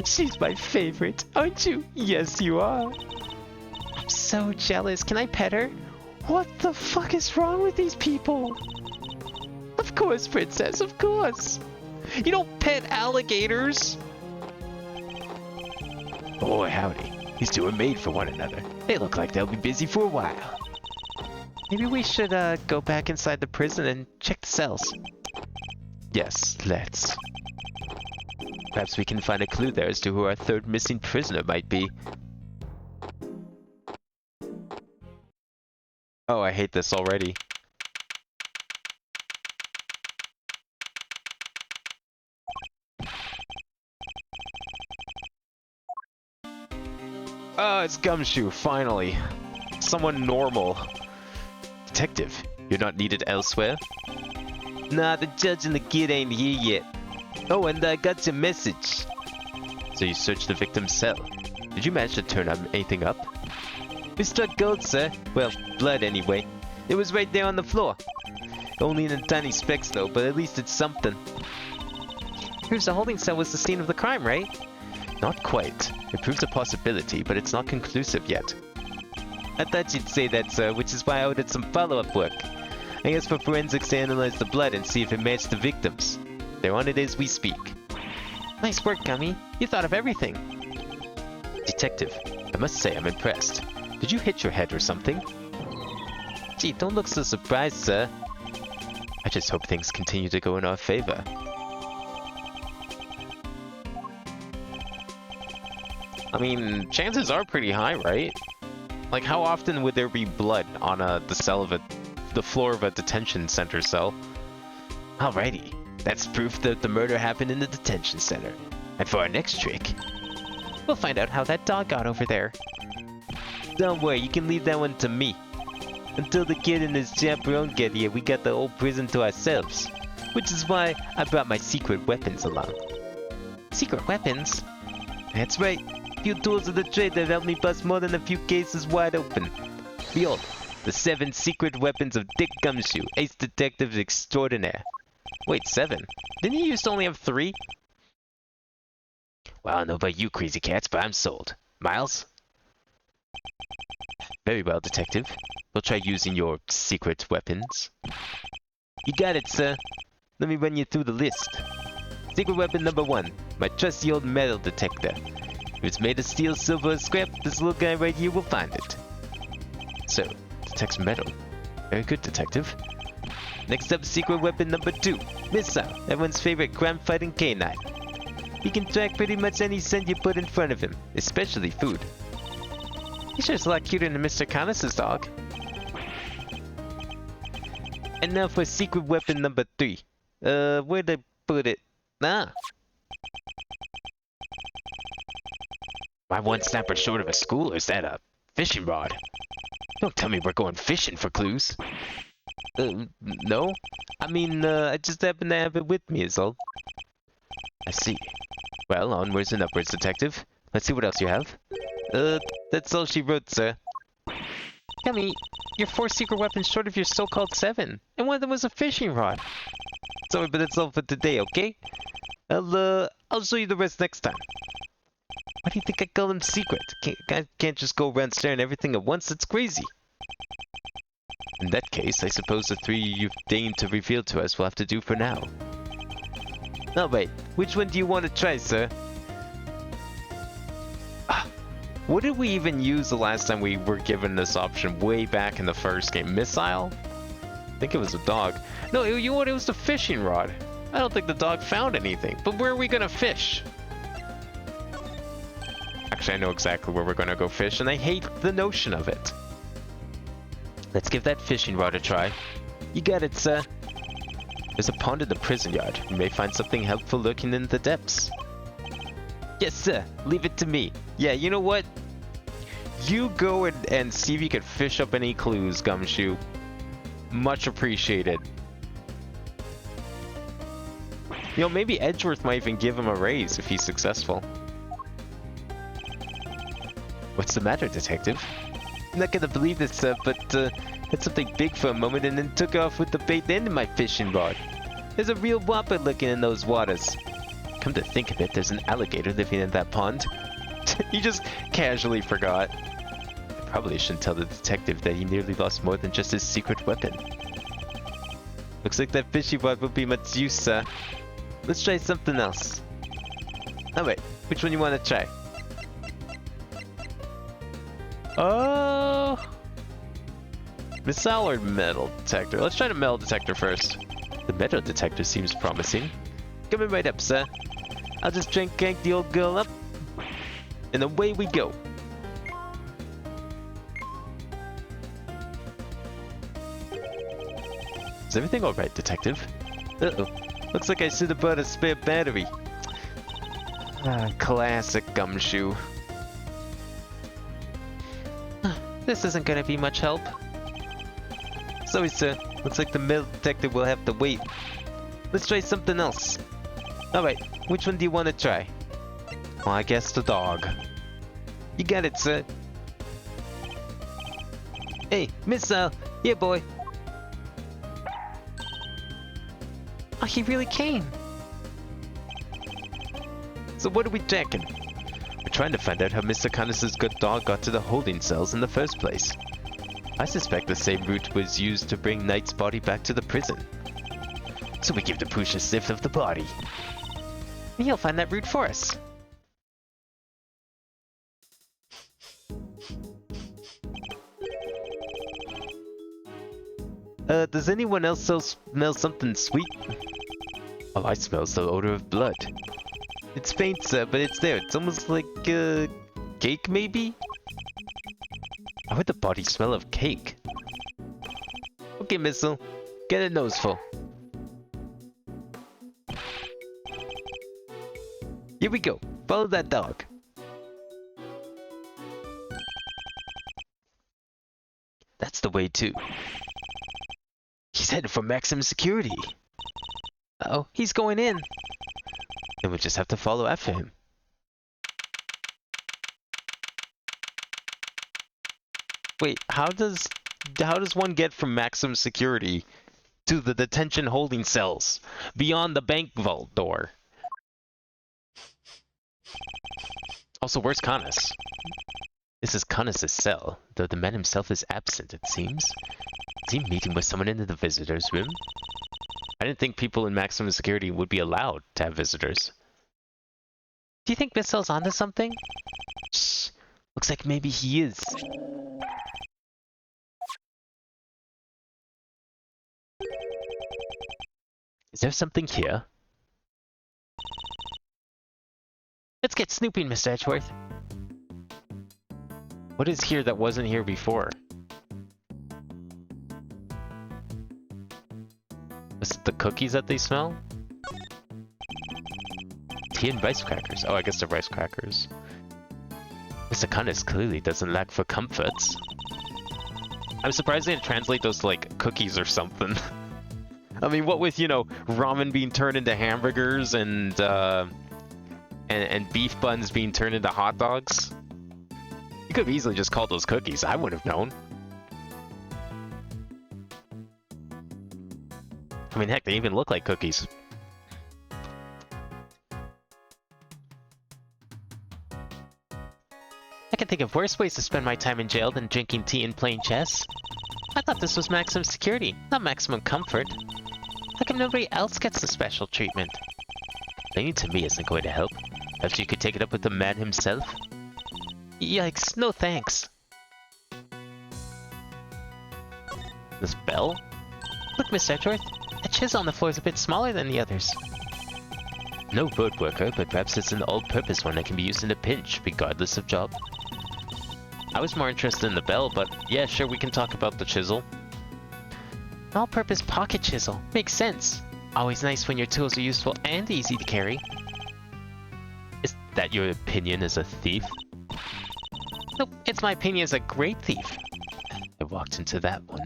She's my favorite, aren't you? Yes, you are. I'm so jealous. Can I pet her? What the fuck is wrong with these people? Of course, princess, of course. You don't pet alligators. Boy, howdy. These two are made for one another. They look like they'll be busy for a while. Maybe we should go back inside the prison and check the cells. Yes, let's. Perhaps we can find a clue there as to who our 3rd missing prisoner might be. Oh, I hate this already. Oh, it's Gumshoe, finally. Someone normal. Detective, you're not needed elsewhere? Nah, the judge and the kid ain't here yet. Oh, and I got your message. So you searched the victim's cell. Did you manage to turn up anything up? We struck gold, sir. Well, blood anyway. It was right there on the floor. Only in tiny specks though, but at least it's something. Proves the holding cell was the scene of the crime, right? Not quite. It proves a possibility, but it's not conclusive yet. I thought you'd say that, sir, which is why I ordered some follow-up work. I guess for forensics to analyze the blood and see if it matched the victims. They're on it as we speak. Nice work, Gummy. You thought of everything. Detective, I must say I'm impressed. Did you hit your head or something? Gee, don't look so surprised, sir. just hope things continue to go in our favor. I mean, chances are pretty high, right? Like, how often would there be blood on the floor of a detention center cell? Alrighty, that's proof that the murder happened in the detention center. And for our next trick, we'll find out how that dog got over there. Don't worry, you can leave that one to me. Until the kid and his chaperone get here, we got the whole prison to ourselves. Which is why I brought my secret weapons along. Secret weapons? That's right. Few tools of the trade that helped me bust more than a few cases wide open. Behold, the 7 secret weapons of Dick Gumshoe, ace detective extraordinaire. Wait, 7? Didn't you used to only have 3? Well, I don't know about you crazy cats, but I'm sold. Miles? Very well, detective. We'll try using your secret weapons. You got it, sir. Let me run you through the list. Secret weapon number 1, my trusty old metal detector. If it's made of steel, silver, or scrap, this little guy right here will find it. So, detects metal. Very good, detective. Next up, secret weapon number 2, missile, everyone's favorite crime-fighting canine. He can track pretty much any scent you put in front of him, especially food. He sure is a lot cuter than Mr. Connors' dog. And now for secret weapon number 3. Where'd I put it? Ah! My one snapper short of a school, or is that a fishing rod? Don't tell me we're going fishing for clues. No? I mean, I just happen to have it with me is all. I see. Well, onwards and upwards, detective. Let's see what else you have. That's all she wrote, sir. Yummy, you're 4 secret weapons short of your so-called 7, and one of them was a fishing rod. Sorry, but that's all for today, okay? I'll show you the rest next time. Why do you think I call them secret? I can't just go around staring at everything at once, that's crazy. In that case, I suppose the 3 you've deigned to reveal to us will have to do for now. Oh wait, which one do you want to try, sir? What did we even use the last time we were given this option way back in the first game? Missile? I think it was a dog. No, you know what? It was the fishing rod. I don't think the dog found anything. But where are we gonna fish? Actually, I know exactly where we're gonna go fish, and I hate the notion of it. Let's give that fishing rod a try. You got it, sir. There's a pond in the prison yard. You may find something helpful lurking in the depths. Yes, sir. Leave it to me. Yeah, you know what? You go and see if you can fish up any clues, Gumshoe. Much appreciated. You know, maybe Edgeworth might even give him a raise if he's successful. What's the matter, detective? I'm not gonna believe this, sir, but had something big for a moment and then took off with the bait end of my fishing rod. There's a real whopper looking in those waters. Come to think of it, there's an alligator living in that pond. He just casually forgot. I probably shouldn't tell the detective that he nearly lost more than just his secret weapon. Looks like that fishing rod will be much use, sir. Let's try something else. Oh wait, which one you want to try? Missile or metal detector? Let's try the metal detector first. The metal detector seems promising. Coming right up, sir. I'll just crank the old girl up, and away we go. Is everything alright, detective? Uh-oh. Looks like I should have brought a spare battery. Classic Gumshoe. This isn't gonna be much help. Sorry, sir. Looks like the metal detector will have to wait. Let's try something else. Alright, which one do you want to try? Well, I guess the dog. You got it, sir. Hey, Missile! Here, boy! Oh, he really came! So what are we checking? We're trying to find out how Mr. Connors' good dog got to the holding cells in the first place. I suspect the same route was used to bring Knight's body back to the prison. So we give the pooch a sniff of the body. And he'll find that route for us. Does anyone else smell something sweet? Oh, I smell the odor of blood. It's faint, sir, but it's there. It's almost like, cake, maybe? How would the body smell of cake? Okay, Missile. Get a noseful. Here we go. Follow that dog. That's the way, too. He's headed for maximum security. Uh-oh, he's going in. Then we'll just have to follow after him. Wait, how does one get from maximum security to the detention holding cells beyond the bank vault door? Also, where's Canis? This is Canis' cell, though the man himself is absent, it seems. Is he meeting with someone in the visitor's room? I didn't think people in maximum security would be allowed to have visitors. Do you think Missel's onto something? Shh. Looks like maybe he is. Is there something here? Let's get snooping, Mr. Edgeworth. What is here that wasn't here before? Is it the cookies that they smell? Tea and rice crackers. Oh, I guess they're rice crackers. Mr. Canis clearly doesn't lack for comforts. I'm surprised they didn't translate those to, like, cookies or something. I mean, what with, you know, ramen being turned into hamburgers and beef buns being turned into hot dogs? You could have easily just called those cookies. I would have known. I mean, heck, they even look like cookies. I can think of worse ways to spend my time in jail than drinking tea and playing chess. I thought this was maximum security, not maximum comfort. How come nobody else gets the special treatment? Complaining to me isn't going to help. Perhaps you could take it up with the man himself? Yikes, no thanks. This bell? Look, Miss Edgeworth, the chisel on the floor is a bit smaller than the others. No woodworker, but perhaps it's an all-purpose one that can be used in a pinch, regardless of job. I was more interested in the bell, but yeah, sure, we can talk about the chisel. An all-purpose pocket chisel. Makes sense. Always nice when your tools are useful and easy to carry. Is that your opinion as a thief? Nope, it's my opinion as a great thief. I walked into that one.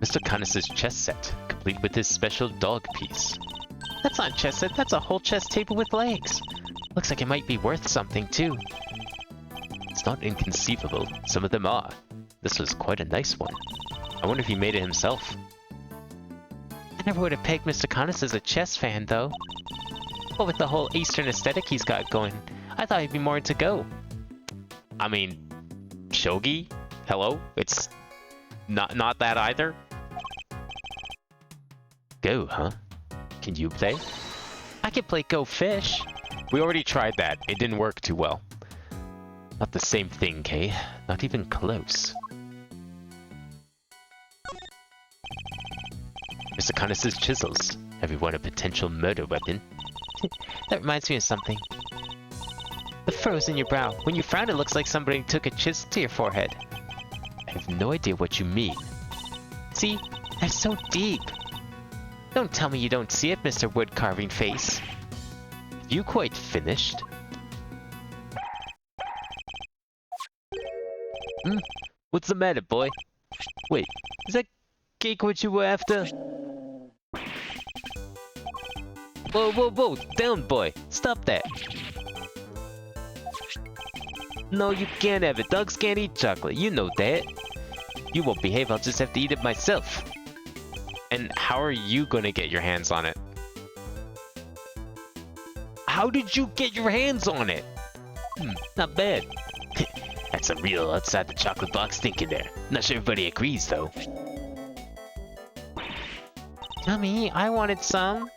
Mr. Canis' chess set, complete with his special dog piece. That's not a chess set, that's a whole chess table with legs. Looks like it might be worth something too. It's not inconceivable, some of them are. This was quite a nice one. I wonder if he made it himself. I never would have pegged Mr. Canis as a chess fan though. But with the whole Eastern aesthetic he's got going, I thought he'd be more into Go. I mean, shogi? Hello? It's not that either? Go, huh? Can you play? I can play Go Fish. We already tried that. It didn't work too well. Not the same thing, Kay. Not even close. Mr. Canis' chisels. Everyone a potential murder weapon. That reminds me of something. The furrows in your brow. When you frown, it looks like somebody took a chisel to your forehead. I have no idea what you mean. See? They're so deep. Don't tell me you don't see it, Mr. Wood Carving Face. You quite finished? What's the matter, boy? Wait, is that cake what you were after? Whoa, whoa, whoa! Down, boy! Stop that! No, you can't have it. Dogs can't eat chocolate. You know that. You won't behave, I'll just have to eat it myself. And how are you gonna get your hands on it? How did you get your hands on it? Not bad. That's a real outside the chocolate box thinking there. Not sure everybody agrees, though. Yummy, I wanted some.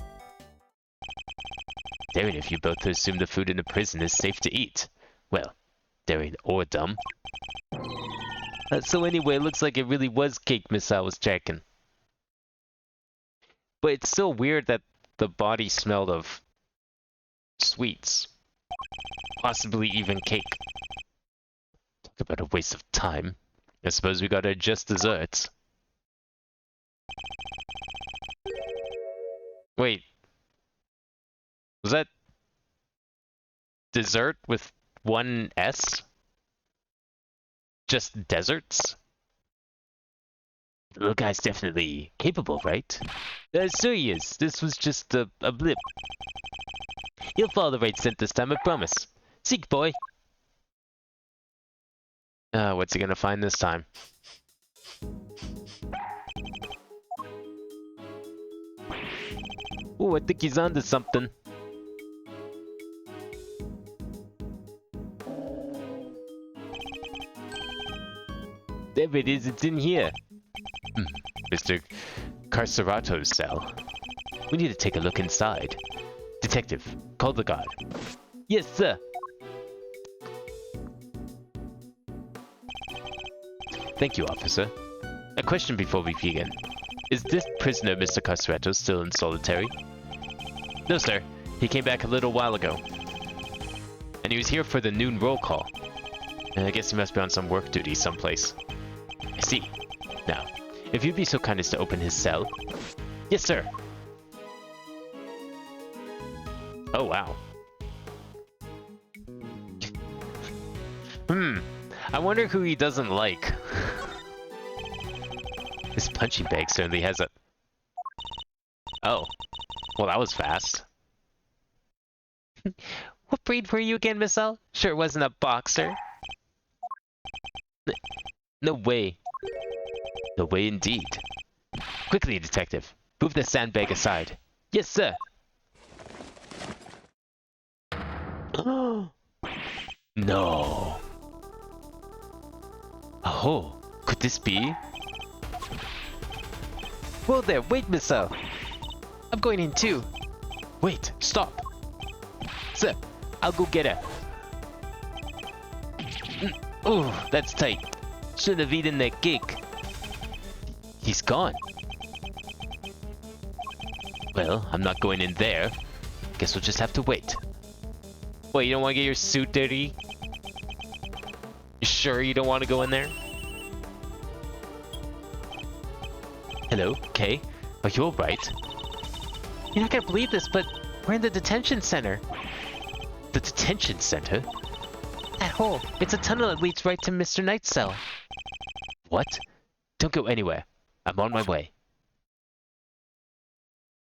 Darn if you both assume the food in the prison is safe to eat. Well, daring or dumb. So anyway, it looks like it really was cake Missile was checking. But it's still weird that the body smelled of sweets. Possibly even cake. Talk about a waste of time. I suppose we gotta adjust desserts. Wait. Was that dessert with one S? Just deserts? The little guy's definitely capable, right? So he is. This was just a blip. You'll follow the right scent this time, I promise. Seek, boy. What's he gonna find this time? Ooh, I think he's onto something. There it is, it's in here. Mr. Carcerato's cell. We need to take a look inside. Detective, call the guard. Yes, sir. Thank you, officer. A question before we begin. Is this prisoner, Mr. Carcerato, still in solitary? No, sir. He came back a little while ago. And he was here for the noon roll call. I guess he must be on some work duty someplace. I see. Now, if you'd be so kind as to open his cell. Yes, sir. Oh, wow. I wonder who he doesn't like. This punching bag certainly has a... Oh. Well, that was fast. What breed were you again, Miss L? Sure it wasn't a boxer. No way. No way indeed. Quickly, detective. Move the sandbag aside. Yes, sir. No. Oh, could this be? Whoa there, wait, Miss L. I'm going in too. Wait, stop. Sir, I'll go get her. Oh, that's tight. Should have eaten that cake. He's gone. Well, I'm not going in there. Guess we'll just have to wait. What, you don't want to get your suit dirty? You sure you don't want to go in there? Hello, Kay? Are you alright? You're not gonna believe this, but we're in the detention center. The detention center? That hole. It's a tunnel that leads right to Mr. Knight's cell. What? Don't go anywhere. I'm on my way.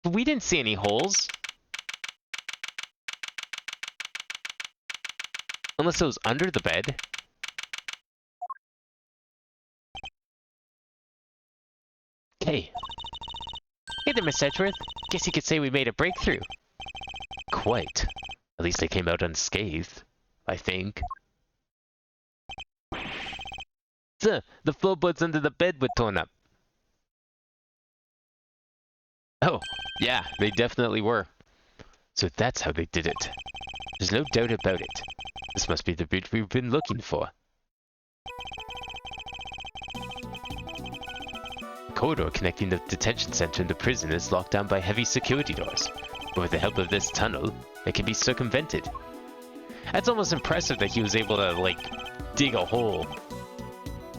But we didn't see any holes. Unless it was under the bed. Okay. Hey there, Miss Edgeworth. Guess you could say we made a breakthrough. Quite. At least I came out unscathed, I think. Sir, the floorboards under the bed were torn up. Oh, yeah, they definitely were. So that's how they did it. There's no doubt about it. This must be the bridge we've been looking for. The corridor connecting the detention center and the prison is locked down by heavy security doors. But with the help of this tunnel, it can be circumvented. That's almost impressive that he was able to, like, dig a hole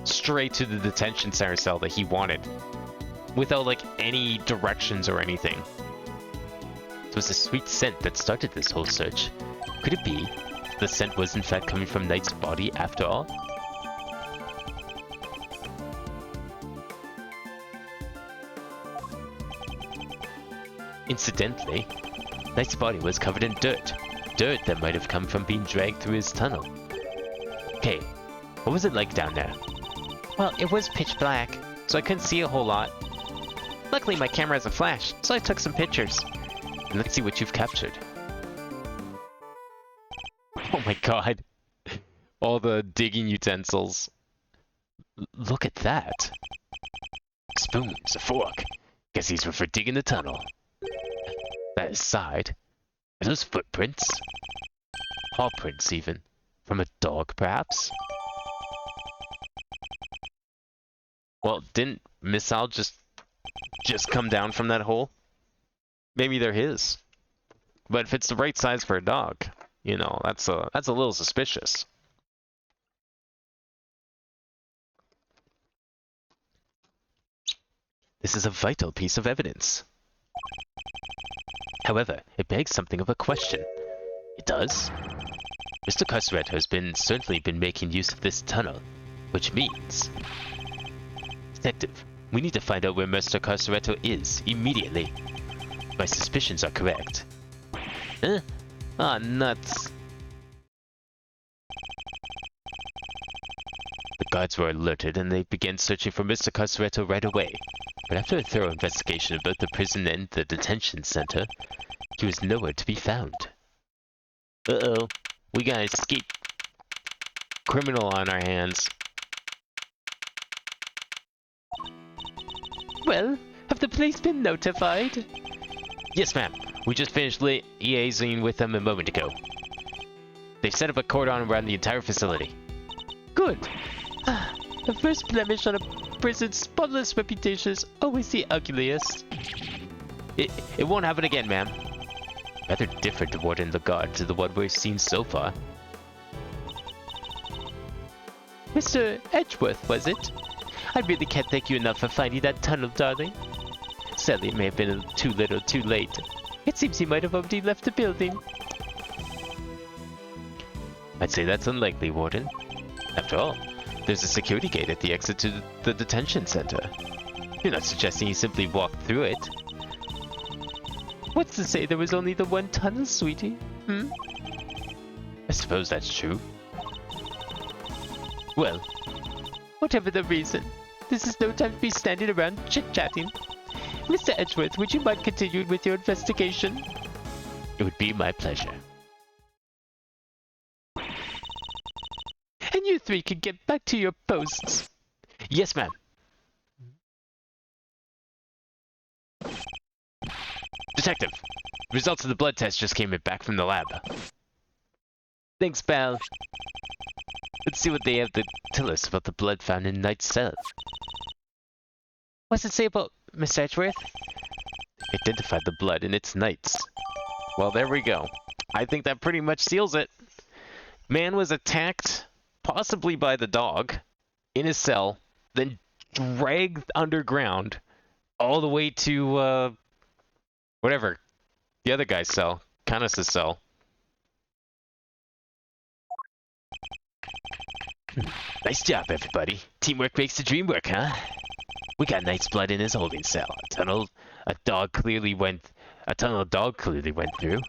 straight to the detention center cell that he wanted. Without, like, any directions or anything. It was a sweet scent that started this whole search. Could it be the scent was in fact coming from Knight's body after all? Incidentally, Knight's body was covered in dirt. Dirt that might have come from being dragged through his tunnel. Okay, what was it like down there? Well, it was pitch black, so I couldn't see a whole lot. Luckily my camera has a flash, so I took some pictures. And let's see what you've captured. Oh my god. All the digging utensils. Look at that. Spoons, a fork. Guess these were for digging the tunnel. That aside, are those footprints? Paw prints even. From a dog, perhaps? Well, didn't missile just come down from that hole? Maybe they're his. But if it's the right size for a dog, you know, that's a little suspicious. This is a vital piece of evidence. However, it begs something of a question. It does? Mr. Carceretto has certainly been making use of this tunnel, which means... Detective, we need to find out where Mr. Carceretto is, immediately. My suspicions are correct. Huh? Ah, nuts. The guards were alerted and they began searching for Mr. Carceretto right away. But after a thorough investigation of both the prison and the detention center, he was nowhere to be found. Uh-oh. We got an escape criminal on our hands. Well, have the police been notified? Yes, ma'am. We just finished liaising with them a moment ago. They've set up a cordon around the entire facility. Good. The first blemish on a prison's spotless reputation is always the ugliest. It won't happen again, ma'am. Rather different toward in regard to the one we've seen so far. Mr. Edgeworth, was it? I really can't thank you enough for finding that tunnel, darling. Sadly, it may have been too little too late. It seems he might have already left the building. I'd say that's unlikely, Warden. After all, there's a security gate at the exit to the detention center. You're not suggesting he simply walked through it? What's to say there was only the one tunnel, sweetie? I suppose that's true. Well, whatever the reason, this is no time to be standing around chit-chatting. Mr. Edgeworth, would you mind continuing with your investigation? It would be my pleasure. And you three can get back to your posts. Yes, ma'am. Detective, results of the blood test just came back from the lab. Thanks, pal. Let's see what they have to tell us about the blood found in Knight's cell. What's it say about Miss Edgeworth? Identified the blood and it's Knight's. Well, there we go. I think that pretty much seals it. Man was attacked, possibly by the dog, in his cell, then dragged underground all the way to, whatever, the other guy's cell, Canis' cell. Nice job, everybody. Teamwork makes the dream work, huh? We got Knight's blood in his holding cell. A tunnel a dog clearly went through.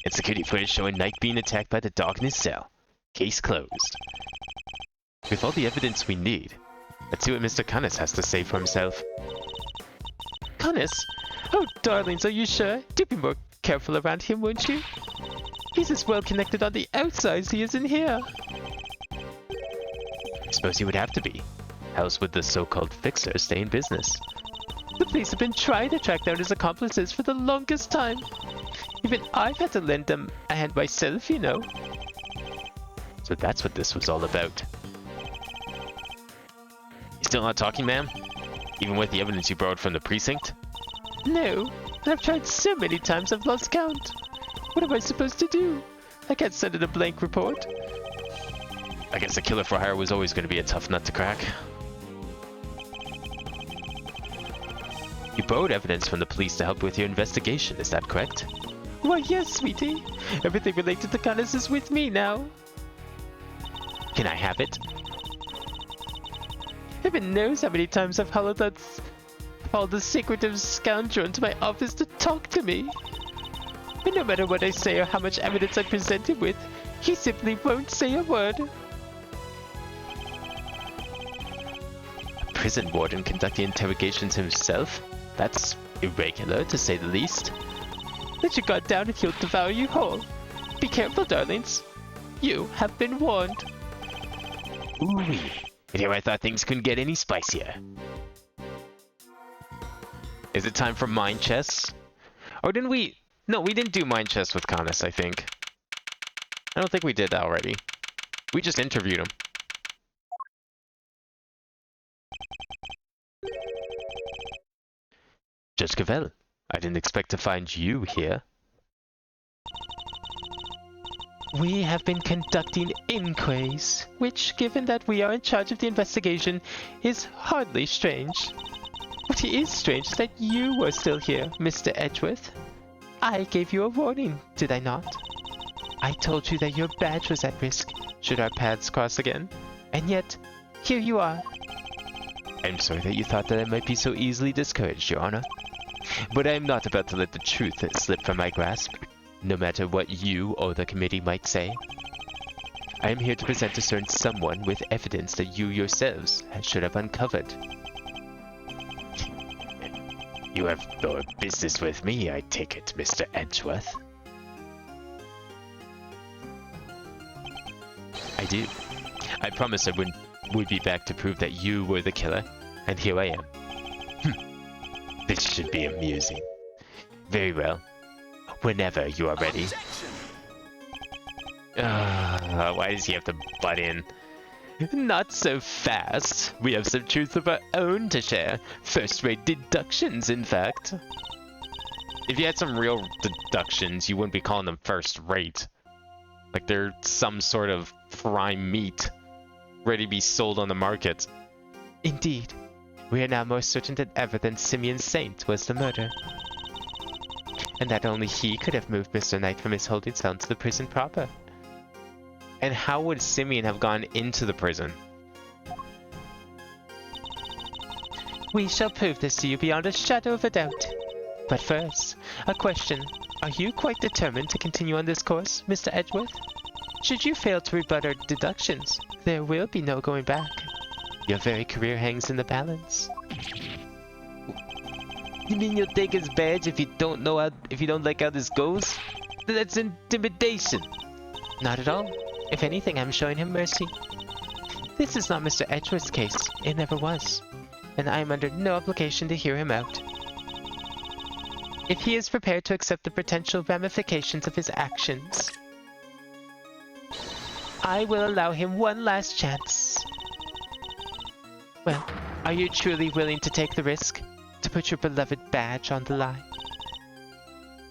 And security footage showing Knight being attacked by the dog in his cell. Case closed. With all the evidence we need, let's see what Mr. Canis has to say for himself. Canis? Oh, darlings, are you sure? Do be more careful around him, won't you? He's as well connected on the outside as he is in here. I suppose he would have to be. How else would the so-called fixer stay in business? The police have been trying to track down his accomplices for the longest time. Even I've had to lend them a hand myself, you know. So that's what this was all about. You still not talking, ma'am? Even with the evidence you borrowed from the precinct? No, and I've tried so many times I've lost count. What am I supposed to do? I can't send it a blank report. I guess a killer for hire was always going to be a tough nut to crack. You borrowed evidence from the police to help with your investigation, is that correct? Why, yes, sweetie. Everything related to Canis is with me now. Can I have it? Heaven knows how many times I've called the secretive scoundrel into my office to talk to me. And no matter what I say or how much evidence I present him with, he simply won't say a word. A prison warden conducting interrogations himself? That's irregular, to say the least. Let your guard down and he'll devour you whole. Be careful, darlings. You have been warned. Ooh-wee. And here I thought things couldn't get any spicier. Is it time for mind chess? Or didn't we... No, we didn't do mind chess with Canis, I think. I don't think we did that already. We just interviewed him. Judge Cavell, I didn't expect to find you here. We have been conducting inquiries, which, given that we are in charge of the investigation, is hardly strange. What is strange is that you were still here, Mr. Edgeworth. I gave you a warning, did I not? I told you that your badge was at risk, should our paths cross again. And yet, here you are. I'm sorry that you thought that I might be so easily discouraged, Your Honor. But I am not about to let the truth slip from my grasp, no matter what you or the committee might say. I am here to present a certain someone with evidence that you yourselves should have uncovered. You have no business with me, I take it, Mr. Edgeworth. I do. I promised I would be back to prove that you were the killer, and here I am. This should be amusing. Very well. Whenever you are ready. Why does he have to butt in? Not so fast. We have some truth of our own to share. First-rate deductions, in fact. If you had some real deductions, you wouldn't be calling them first-rate. Like they're some sort of prime meat, ready to be sold on the market. Indeed. We are now more certain than ever that Simeon Saint was the murderer. And that only he could have moved Mr. Knight from his holding cell to the prison proper. And how would Simeon have gone into the prison? We shall prove this to you beyond a shadow of a doubt. But first, a question. Are you quite determined to continue on this course, Mr. Edgeworth? Should you fail to rebut our deductions, there will be no going back. Your very career hangs in the balance. You mean you'll take his badge if you don't like how this goes? That's intimidation. Not at all. If anything, I'm showing him mercy. This is not Mr. Edgeworth's case. It never was. And I am under no obligation to hear him out. If he is prepared to accept the potential ramifications of his actions, I will allow him one last chance. Well, are you truly willing to take the risk to put your beloved badge on the line?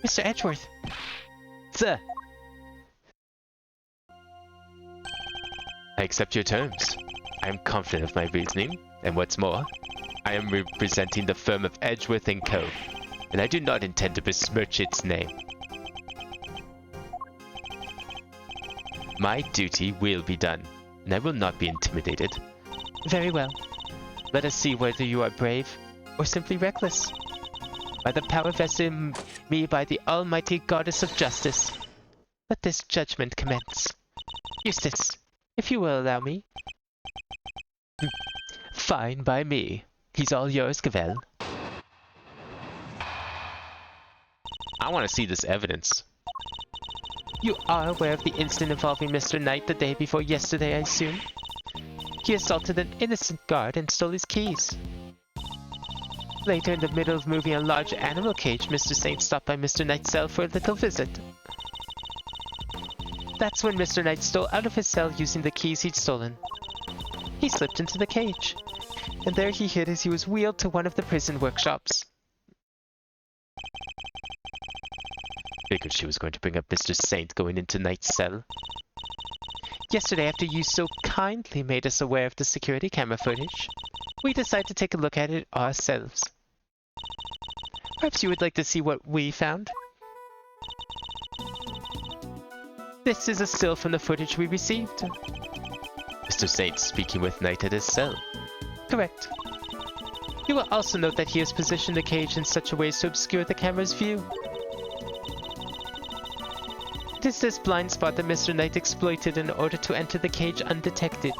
Mr. Edgeworth! Sir! I accept your terms. I am confident of my reasoning, and what's more, I am representing the firm of Edgeworth & Co., and I do not intend to besmirch its name. My duty will be done, and I will not be intimidated. Very well. Let us see whether you are brave or simply reckless. By the power vested in me by the almighty goddess of justice, let this judgment commence. Eustace, if you will allow me. Fine by me. He's all yours, Cavell. I want to see this evidence. You are aware of the incident involving Mr. Knight the day before yesterday, I assume? He assaulted an innocent guard and stole his keys. Later, in the middle of moving a large animal cage, Mr. Saint stopped by Mr. Knight's cell for a little visit. That's when Mr. Knight stole out of his cell using the keys he'd stolen. He slipped into the cage, and there he hid as he was wheeled to one of the prison workshops. Figured she was going to bring up Mr. Saint going into Knight's cell. Yesterday, after you so kindly made us aware of the security camera footage, we decided to take a look at it ourselves. Perhaps you would like to see what we found? This is a still from the footage we received. Mr. Saint speaking with Knight at his cell. Correct. You will also note that he has positioned the cage in such a way as to obscure the camera's view. It is this blind spot that Mr. Knight exploited in order to enter the cage undetected.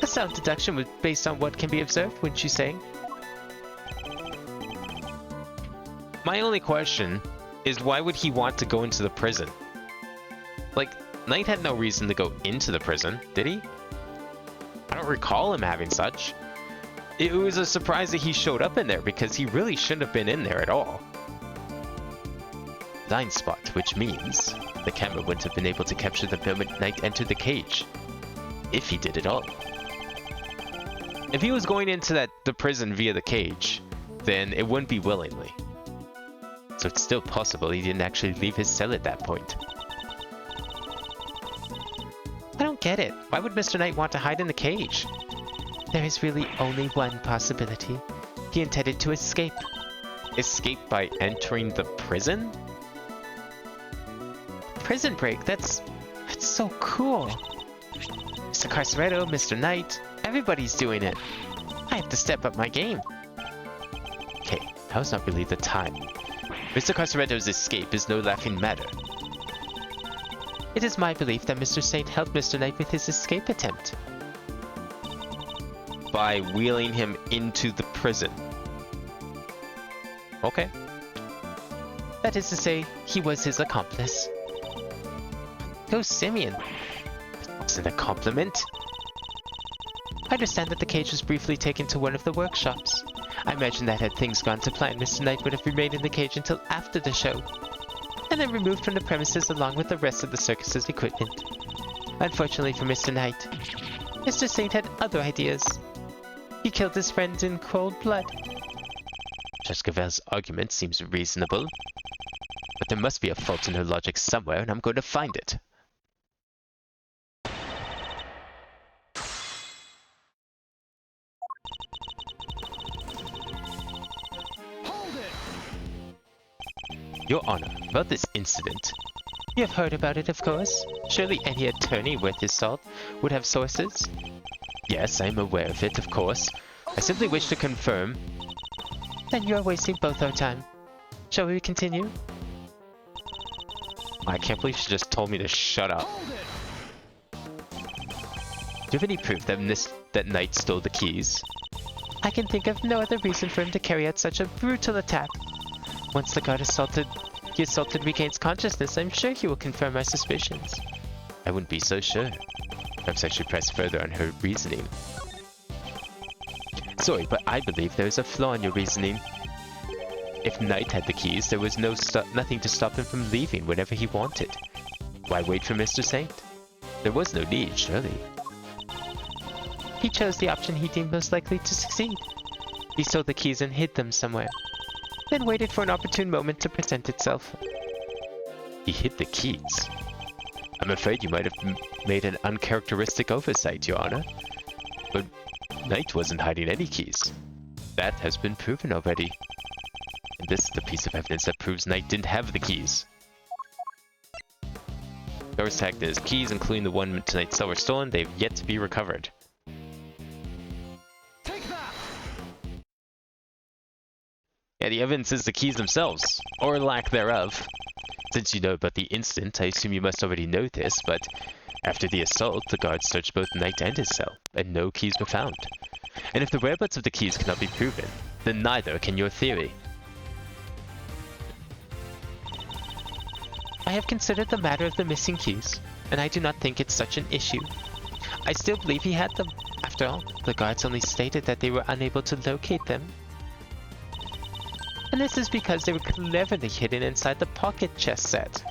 A sound deduction was based on what can be observed, wouldn't you say? My only question is why would he want to go into the prison? Like, Knight had no reason to go into the prison, did he? I don't recall him having such. It was a surprise that he showed up in there because he really shouldn't have been in there at all. blind spot, which means the camera wouldn't have been able to capture the moment Knight entered the cage. If he did at all. If he was going into the prison via the cage, then it wouldn't be willingly. So it's still possible he didn't actually leave his cell at that point. I don't get it. Why would Mr. Knight want to hide in the cage? There is really only one possibility. He intended to escape. Escape by entering the prison? Prison break, that's so cool. Mr. Carceretto, Mr. Knight, everybody's doing it. I have to step up my game. Okay, now's not really the time. Mr. Carceretto's escape is no laughing matter. It is my belief that Mr. Saint helped Mr. Knight with his escape attempt. By wheeling him into the prison. Okay. That is to say, he was his accomplice. Go Simeon. That wasn't a compliment. I understand that the cage was briefly taken to one of the workshops. I imagine that had things gone to plan, Mr. Knight would have remained in the cage until after the show, and then removed from the premises along with the rest of the circus's equipment. Unfortunately for Mr. Knight, Mr. Saint had other ideas. He killed his friend in cold blood. Judge Gavel's argument seems reasonable, but there must be a fault in her logic somewhere, and I'm going to find it. Your Honor, about this incident. You have heard about it, of course. Surely any attorney worth his salt would have sources. Yes, I am aware of it, of course. I simply wish to confirm. Then you are wasting both our time. Shall we continue? I can't believe she just told me to shut up. Do you have any proof that Knight stole the keys? I can think of no other reason for him to carry out such a brutal attack. Once the guard assaulted regains consciousness, I'm sure he will confirm my suspicions. I wouldn't be so sure. Perhaps I should press further on her reasoning. Sorry, but I believe there is a flaw in your reasoning. If Knight had the keys, there was nothing to stop him from leaving whenever he wanted. Why wait for Mr. Saint? There was no need, surely. He chose the option he deemed most likely to succeed. He stole the keys and hid them somewhere, then waited for an opportune moment to present itself. He hid the keys? I'm afraid you might have made an uncharacteristic oversight, Your Honor. But Knight wasn't hiding any keys. That has been proven already. And this is the piece of evidence that proves Knight didn't have the keys. Guards tagged his keys, including the one tonight's cell, were stolen. They have yet to be recovered. Take that! Yeah, the evidence is the keys themselves, or lack thereof. Since you know about the incident, I assume you must already know this, but after the assault, the guards searched both Knight and his cell, and no keys were found. And if the whereabouts of the keys cannot be proven, then neither can your theory. I have considered the matter of the missing keys, and I do not think it's such an issue. I still believe he had them. After all, the guards only stated that they were unable to locate them. And this is because they were cleverly hidden inside the pocket chess set.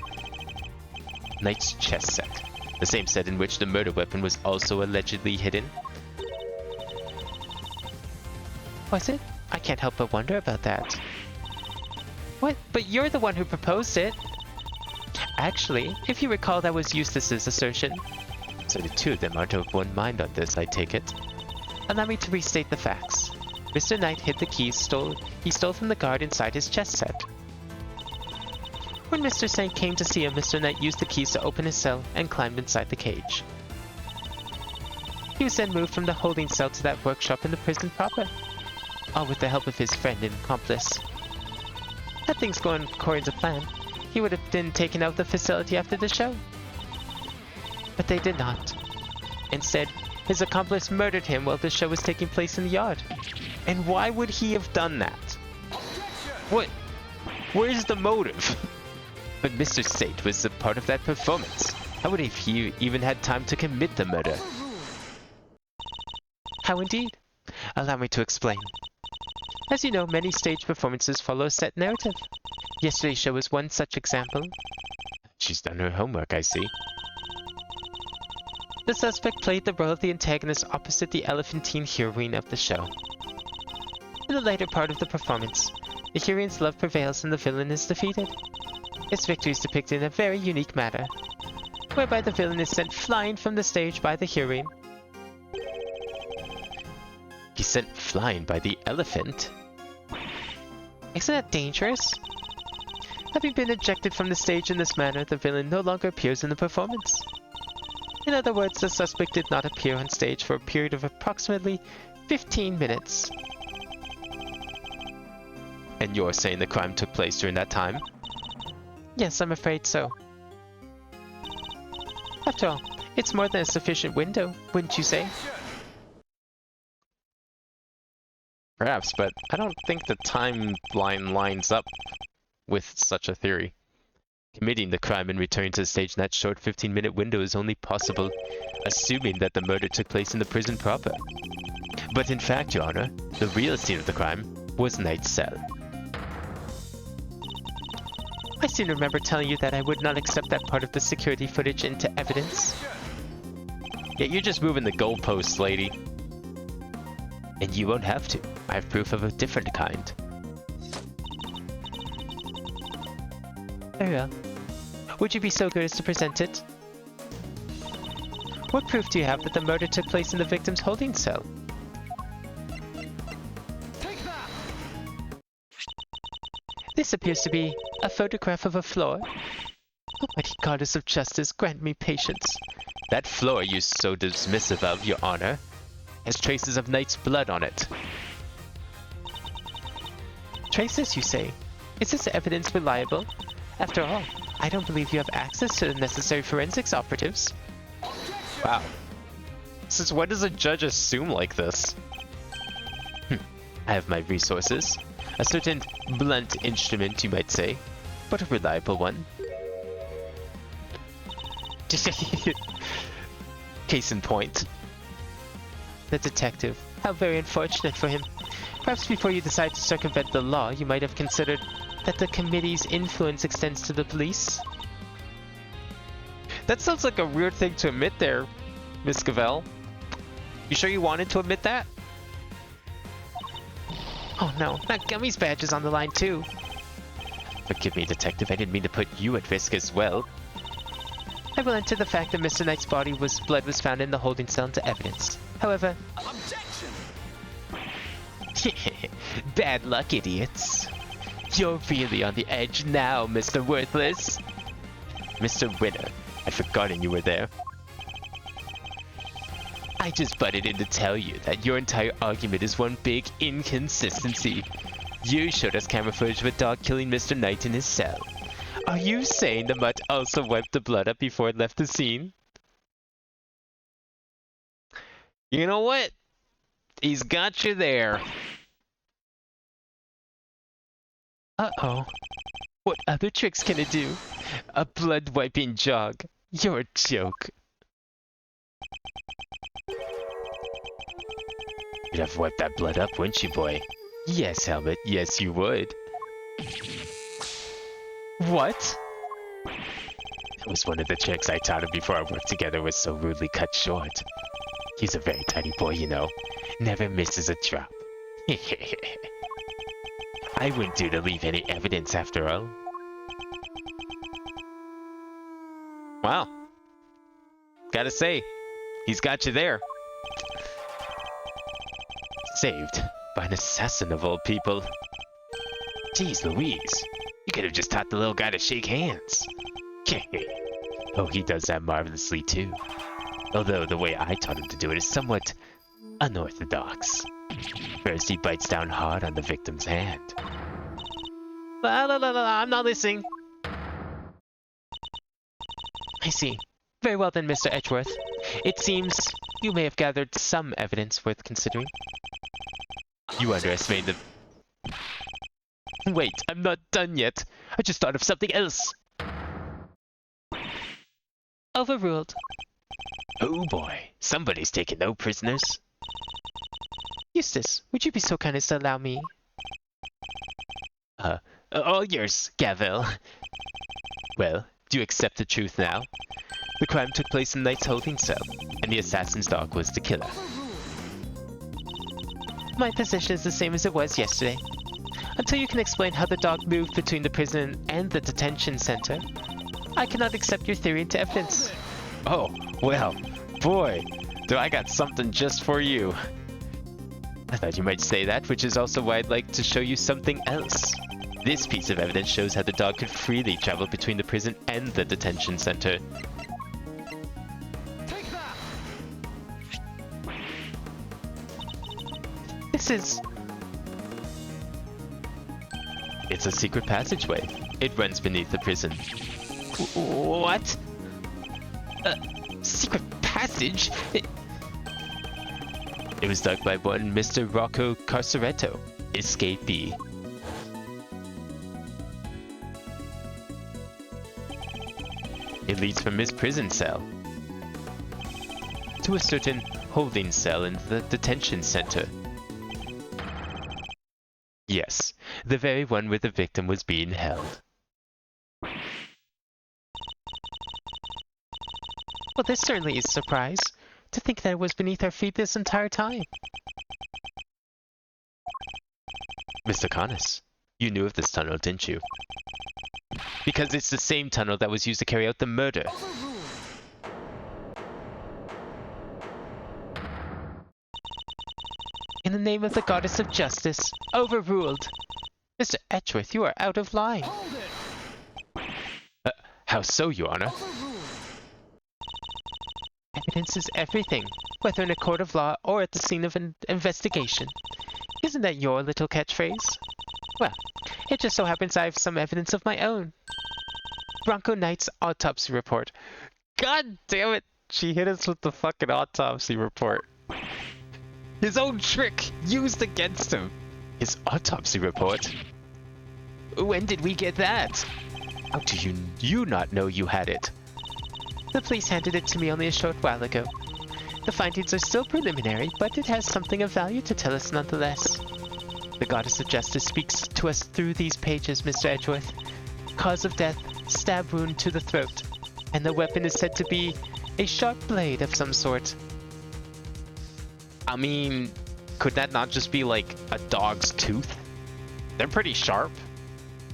Knight's chess set. The same set in which the murder weapon was also allegedly hidden. Was it? I can't help but wonder about that. What? But you're the one who proposed it! Actually, if you recall, that was Eustace's assertion. So the two of them aren't of one mind on this, I take it. Allow me to restate the facts. Mr. Knight hid the keys he stole from the guard inside his chess set. When Mr. Saint came to see him, Mr. Knight used the keys to open his cell and climbed inside the cage. He was then moved from the holding cell to that workshop in the prison proper, all with the help of his friend and accomplice. Had things gone according to plan, he would have been taken out of the facility after the show. But they did not. Instead, his accomplice murdered him while the show was taking place in the yard. And why would he have done that? What? Where's the motive? But Mr. Saint was a part of that performance. How would he even had time to commit the murder? How indeed? Allow me to explain. As you know, many stage performances follow a set narrative. Yesterday's show was one such example. She's done her homework, I see. The suspect played the role of the antagonist opposite the elephantine heroine of the show. In the later part of the performance, the heroine's love prevails and the villain is defeated. Its victory is depicted in a very unique manner, whereby the villain is sent flying from the stage by the heroine. He's sent flying by the elephant? Isn't that dangerous? Having been ejected from the stage in this manner, the villain no longer appears in the performance. In other words, the suspect did not appear on stage for a period of approximately 15 minutes. And you're saying the crime took place during that time? Yes, I'm afraid so. After all, it's more than a sufficient window, wouldn't you say? Perhaps, but I don't think the timeline lines up with such a theory. Committing the crime and returning to the stage in that short 15-minute window is only possible, assuming that the murder took place in the prison proper. But in fact, Your Honor, the real scene of the crime was Knight's cell. I seem to remember telling you that I would not accept that part of the security footage into evidence. Yeah, you're just moving the goalposts, lady. And you won't have to. I have proof of a different kind. Very well. Would you be so good as to present it? What proof do you have that the murder took place in the victim's holding cell? This appears to be a photograph of a floor. Almighty Goddess of Justice, grant me patience. That floor you're so dismissive of, Your Honor, has traces of Knight's blood on it. Traces, you say? Is this evidence reliable? After all, I don't believe you have access to the necessary forensics operatives. Wow. Since when does a judge assume like this? I have my resources. A certain blunt instrument, you might say, but a reliable one. Case in point. The detective. How very unfortunate for him. Perhaps before you decide to circumvent the law, you might have considered that the committee's influence extends to the police. That sounds like a weird thing to admit there, Miss Cavell. You sure you wanted to admit that? Oh no, that Gummy's badge is on the line too. Forgive me, Detective, I didn't mean to put you at risk as well. I will enter the fact that Mr. Knight's blood was found in the holding cell into evidence. However... Objection! Bad luck, idiots. You're really on the edge now, Mr. Worthless. Mr. Winner, I'd forgotten you were there. I just butted in to tell you that your entire argument is one big inconsistency. You showed us camera footage of a dog killing Mr. Knight in his cell. Are you saying the mutt also wiped the blood up before it left the scene? You know what? He's got you there. Uh-oh. What other tricks can it do? A blood-wiping jog. You're a joke. You'd have wiped that blood up, wouldn't you, boy? Yes, Helmet. Yes, you would. What? That was one of the tricks I taught him before our work together was so rudely cut short. He's a very tiny boy, you know. Never misses a drop. I wouldn't do to leave any evidence after all. Wow. Gotta say, he's got you there. Saved by an assassin of all people. Jeez Louise, you could have just taught the little guy to shake hands. Oh, he does that marvelously too. Although the way I taught him to do it is somewhat unorthodox. First he bites down hard on the victim's hand. La la la la, I'm not listening. I see. Very well then, Mr. Edgeworth. It seems you may have gathered some evidence worth considering. You underestimate the... Wait, I'm not done yet. I just thought of something else. Overruled. Oh boy, somebody's taking no prisoners. Eustace, would you be so kind as to allow me? All yours, Gavel. Well, do you accept the truth now? The crime took place in Knight's holding cell, and the assassin's dog was the killer. My position is the same as it was yesterday. Until you can explain how the dog moved between the prison and the detention center, I cannot accept your theory into evidence. Oh, well, boy, do I got something just for you. I thought you might say that, which is also why I'd like to show you something else. This piece of evidence shows how the dog could freely travel between the prison and the detention center. Take that! This is... It's a secret passageway. It runs beneath the prison. What? Secret passage? It was dug by one Mr. Rocco Carceretto, escapee. It leads from his prison cell to a certain holding cell in the detention center. Yes, the very one where the victim was being held. Well, this certainly is a surprise. To think that it was beneath our feet this entire time. Mr. Connors, you knew of this tunnel, didn't you? Because it's the same tunnel that was used to carry out the murder. In the name of the goddess of justice, overruled. Mr. Edgeworth, you are out of line. How so, Your Honor? Evidence is everything, whether in a court of law or at the scene of an investigation. Isn't that your little catchphrase? Well, it just so happens I have some evidence of my own. Bronco Knight's autopsy report. God damn it! She hit us with the fucking autopsy report. His own trick used against him. His autopsy report? When did we get that? How do you not know you had it? The police handed it to me only a short while ago. The findings are still preliminary, but it has something of value to tell us nonetheless. The goddess of justice speaks to us through these pages, Mr. Edgeworth. Cause of death, stab wound to the throat, and the weapon is said to be a sharp blade of some sort. I mean, could that not just be like a dog's tooth? They're pretty sharp.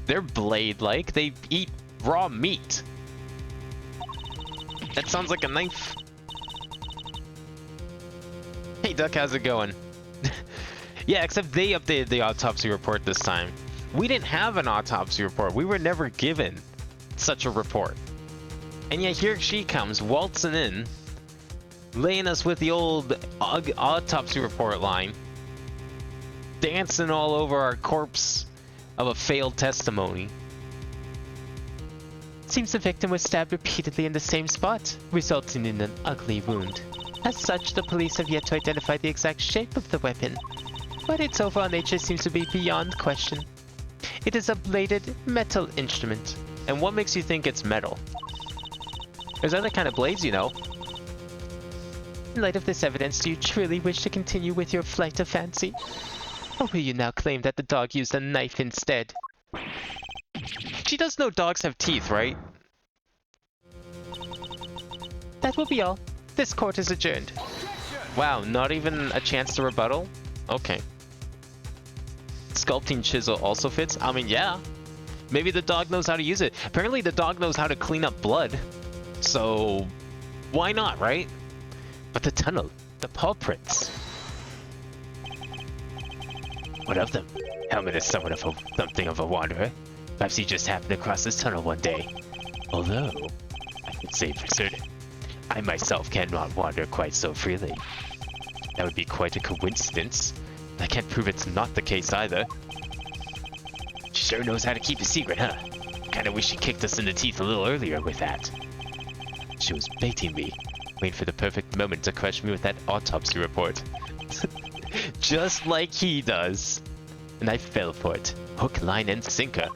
They're blade-like. They eat raw meat. That sounds like a knife. Hey Duck, how's it going? Yeah, except they updated the autopsy report this time. We didn't have an autopsy report. We were never given such a report. And yet here she comes, waltzing in, laying us with the old autopsy report line, dancing all over our corpse of a failed testimony. Seems the victim was stabbed repeatedly in the same spot, resulting in an ugly wound. As such, the police have yet to identify the exact shape of the weapon, but its overall nature seems to be beyond question. It is a bladed metal instrument. And what makes you think it's metal? There's other kind of blades, you know. In light of this evidence, do you truly wish to continue with your flight of fancy? Or will you now claim that the dog used a knife instead? She does know dogs have teeth, right? That will be all. This court is adjourned. Wow, not even a chance to rebuttal? Okay. Sculpting chisel also fits? I mean, yeah. Maybe the dog knows how to use it. Apparently the dog knows how to clean up blood. So, why not, right? But the tunnel, the paw prints. What of them? Helmet is something of a wanderer. Perhaps he just happened across this tunnel one day. Although, I can say for certain, I myself cannot wander quite so freely. That would be quite a coincidence. I can't prove it's not the case either. She sure knows how to keep a secret, huh? Kinda wish she kicked us in the teeth a little earlier with that. She was baiting me, waiting for the perfect moment to crush me with that autopsy report. Just like he does. And I fell for it. Hook, line, and sinker.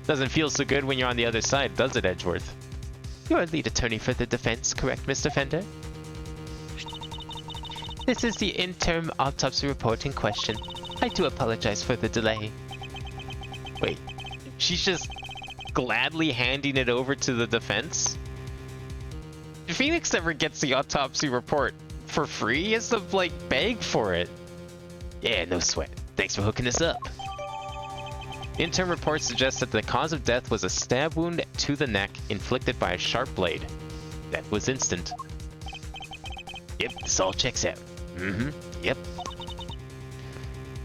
Doesn't feel so good when you're on the other side, does it, Edgeworth? You're a lead attorney for the defense, correct, Mr. Fender? This is the interim autopsy report in question. I do apologize for the delay. Wait, she's just gladly handing it over to the defense? If Phoenix ever gets the autopsy report for free, he has to, like, beg for it. Yeah, no sweat. Thanks for hooking us up. Interim report suggests that the cause of death was a stab wound to the neck inflicted by a sharp blade. Death was instant. Yep, this all checks out. Yep.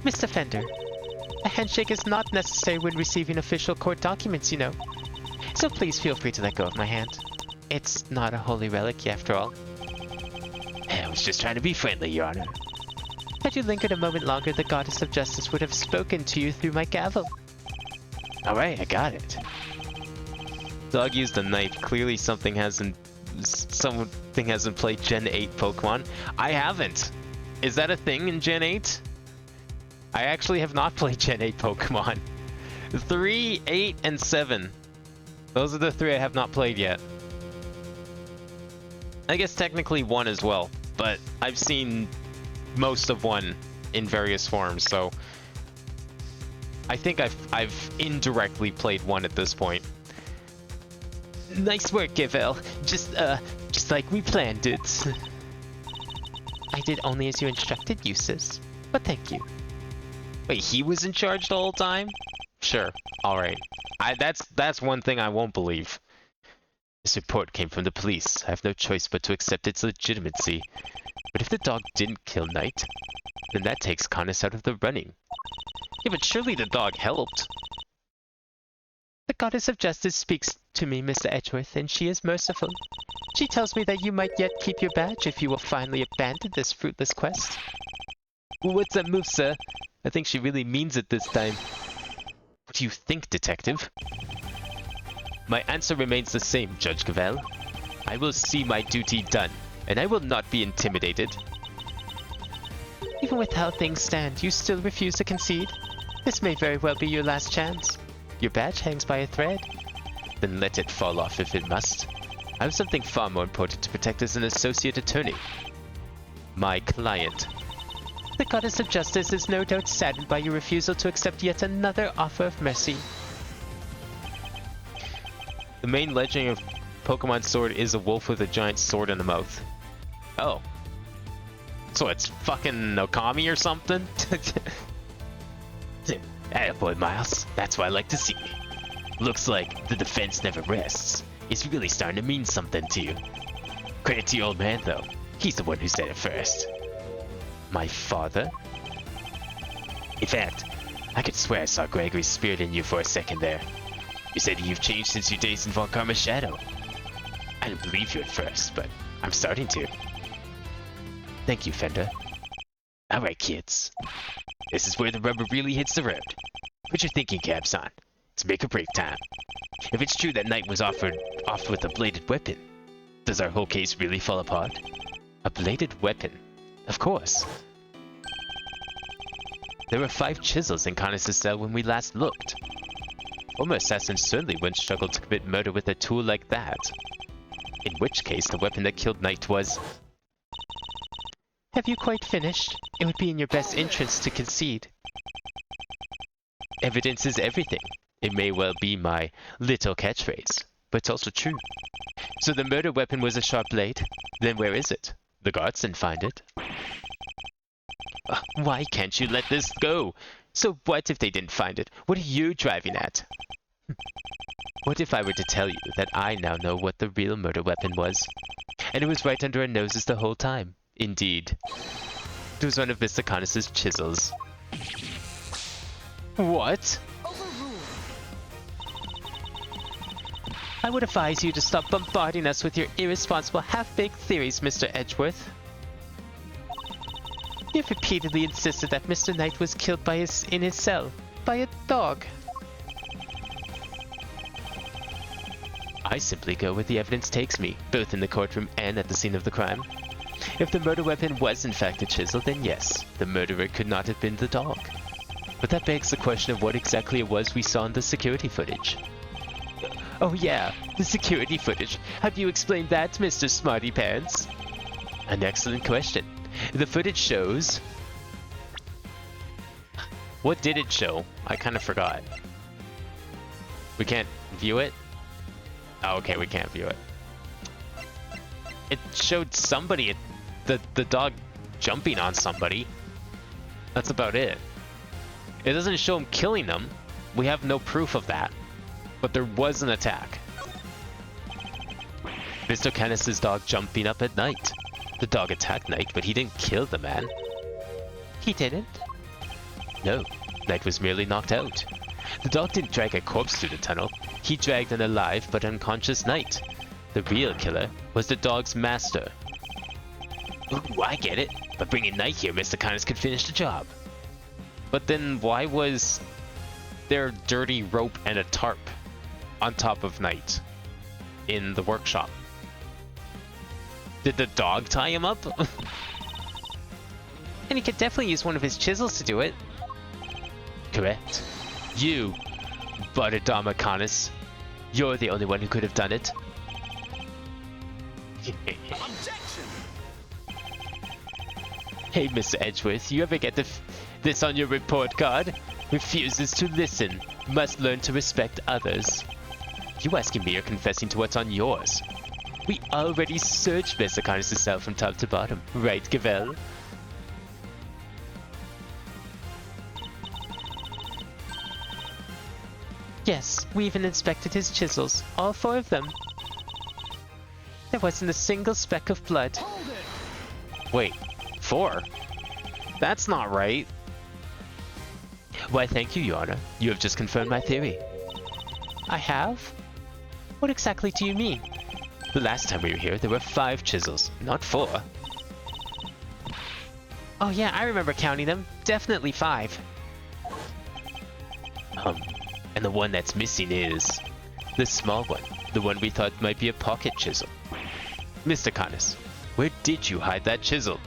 Mr. Fender, a handshake is not necessary when receiving official court documents, you know. So please feel free to let go of my hand. It's not a holy relic, after all. I was just trying to be friendly, Your Honor. Had you lingered a moment longer, the goddess of justice would have spoken to you through my gavel. Alright, I got it. Dog used a knife. Clearly something hasn't played Gen 8 Pokemon. I haven't. Is that a thing in Gen 8? I actually have not played Gen 8 Pokemon. 3, 8, and 7. Those are the 3 I have not played yet. I guess technically 1 as well, but I've seen most of 1 in various forms, so I think I've indirectly played 1 at this point. Nice work, Gavel. Just like we planned it. I did only as you instructed, Eustace, but thank you. Wait, he was in charge the whole time? Sure, alright. That's one thing I won't believe. This report came from the police. I have no choice but to accept its legitimacy. But if the dog didn't kill Knight, then that takes Connors out of the running. Yeah, but surely the dog helped. The goddess of justice speaks to me, Mr. Edgeworth, and she is merciful. She tells me that you might yet keep your badge if you will finally abandon this fruitless quest. Well, what's that move, sir? I think she really means it this time. What do you think, detective? My answer remains the same, Judge Cavell. I will see my duty done, and I will not be intimidated. Even with how things stand, you still refuse to concede? This may very well be your last chance. Your badge hangs by a thread. Then let it fall off if it must. I have something far more important to protect as an associate attorney. My client. The goddess of justice is no doubt saddened by your refusal to accept yet another offer of mercy. The main legend of Pokemon Sword is a wolf with a giant sword in the mouth. Oh. So it's fucking Okami or something? Attaboy, Miles. That's what I like to see. Looks like the defense never rests. It's really starting to mean something to you. Credit to your old man, though. He's the one who said it first. My father? In fact, I could swear I saw Gregory's spirit in you for a second there. You said you've changed since your days in Von Karma's shadow. I didn't believe you at first, but I'm starting to. Thank you, Fender. Alright, kids. This is where the rubber really hits the road. Put your thinking caps on. It's make or break time. If it's true that Knight was off with a bladed weapon, does our whole case really fall apart? A bladed weapon? Of course. There were 5 chisels in Connors' cell when we last looked. Former assassins certainly wouldn't struggle to commit murder with a tool like that. In which case, the weapon that killed Knight was... Have you quite finished? It would be in your best interest to concede. Evidence is everything. It may well be my little catchphrase, but it's also true. So the murder weapon was a sharp blade? Then where is it? The guards didn't find it. Why can't you let this go? So what if they didn't find it? What are you driving at? What if I were to tell you that I now know what the real murder weapon was? And it was right under our noses the whole time. Indeed. It was one of Mr. Connors' chisels. What? I would advise you to stop bombarding us with your irresponsible half-baked theories, Mr. Edgeworth. You've repeatedly insisted that Mr. Knight was killed in his cell by a dog. I simply go where the evidence takes me, both in the courtroom and at the scene of the crime. If the murder weapon was in fact a chisel, then yes, the murderer could not have been the dog. But that begs the question of what exactly it was we saw in the security footage. Oh yeah, the security footage. Have you explained that, Mr. Smarty Pants? An excellent question. The footage shows... What did it show? I kind of forgot. We can't view it? Oh, okay, we can't view it. It showed somebody, the dog jumping on somebody. That's about it. It doesn't show him killing them. We have no proof of that. But there was an attack. Mr. Canis's dog jumping up at night. The dog attacked Knight, but he didn't kill the man. He didn't? No, Knight was merely knocked out. The dog didn't drag a corpse through the tunnel. He dragged an alive but unconscious Knight. The real killer was the dog's master. Ooh, I get it. By bringing Knight here, Mr. Canis could finish the job. But then why was there dirty rope and a tarp on top of Knight in the workshop? Did the dog tie him up? And he could definitely use one of his chisels to do it. Correct. You, Bartadama Canis. You're the only one who could have done it. Hey, Mr. Edgeworth, you ever get this on your report card? Refuses to listen. Must learn to respect others. You asking me or confessing to what's on yours? We already searched Mr. Canis' cell from top to bottom. Right, Gavel? Yes, we even inspected his chisels. All 4 of them. There wasn't a single speck of blood. Wait, 4? That's not right. Why, thank you, Your Honor. You have just confirmed my theory. I have? What exactly do you mean? The last time we were here, there were 5 chisels, not 4. Oh yeah, I remember counting them. Definitely 5. And the one that's missing is the small one, the one we thought might be a pocket chisel. Mr. Canis, where did you hide that chisel?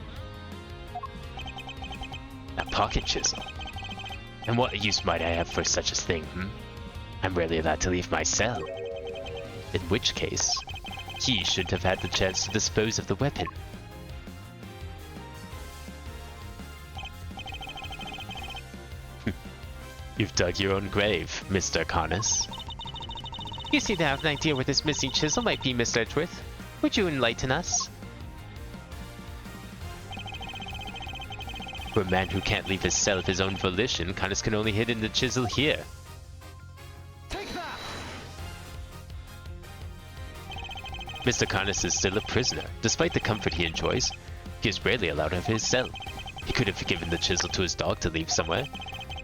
A pocket chisel? And what use might I have for such a thing, I'm rarely allowed to leave my cell. In which case, he should have had the chance to dispose of the weapon. You've dug your own grave, Mr. Canis. You seem to have an idea where this missing chisel might be, Mr. Edgeworth. Would you enlighten us? For a man who can't leave his cell of his own volition, Canis can only hide in the chisel here. Take that! Mr. Canis is still a prisoner, despite the comfort he enjoys. He is rarely allowed out of his cell. He could have given the chisel to his dog to leave somewhere,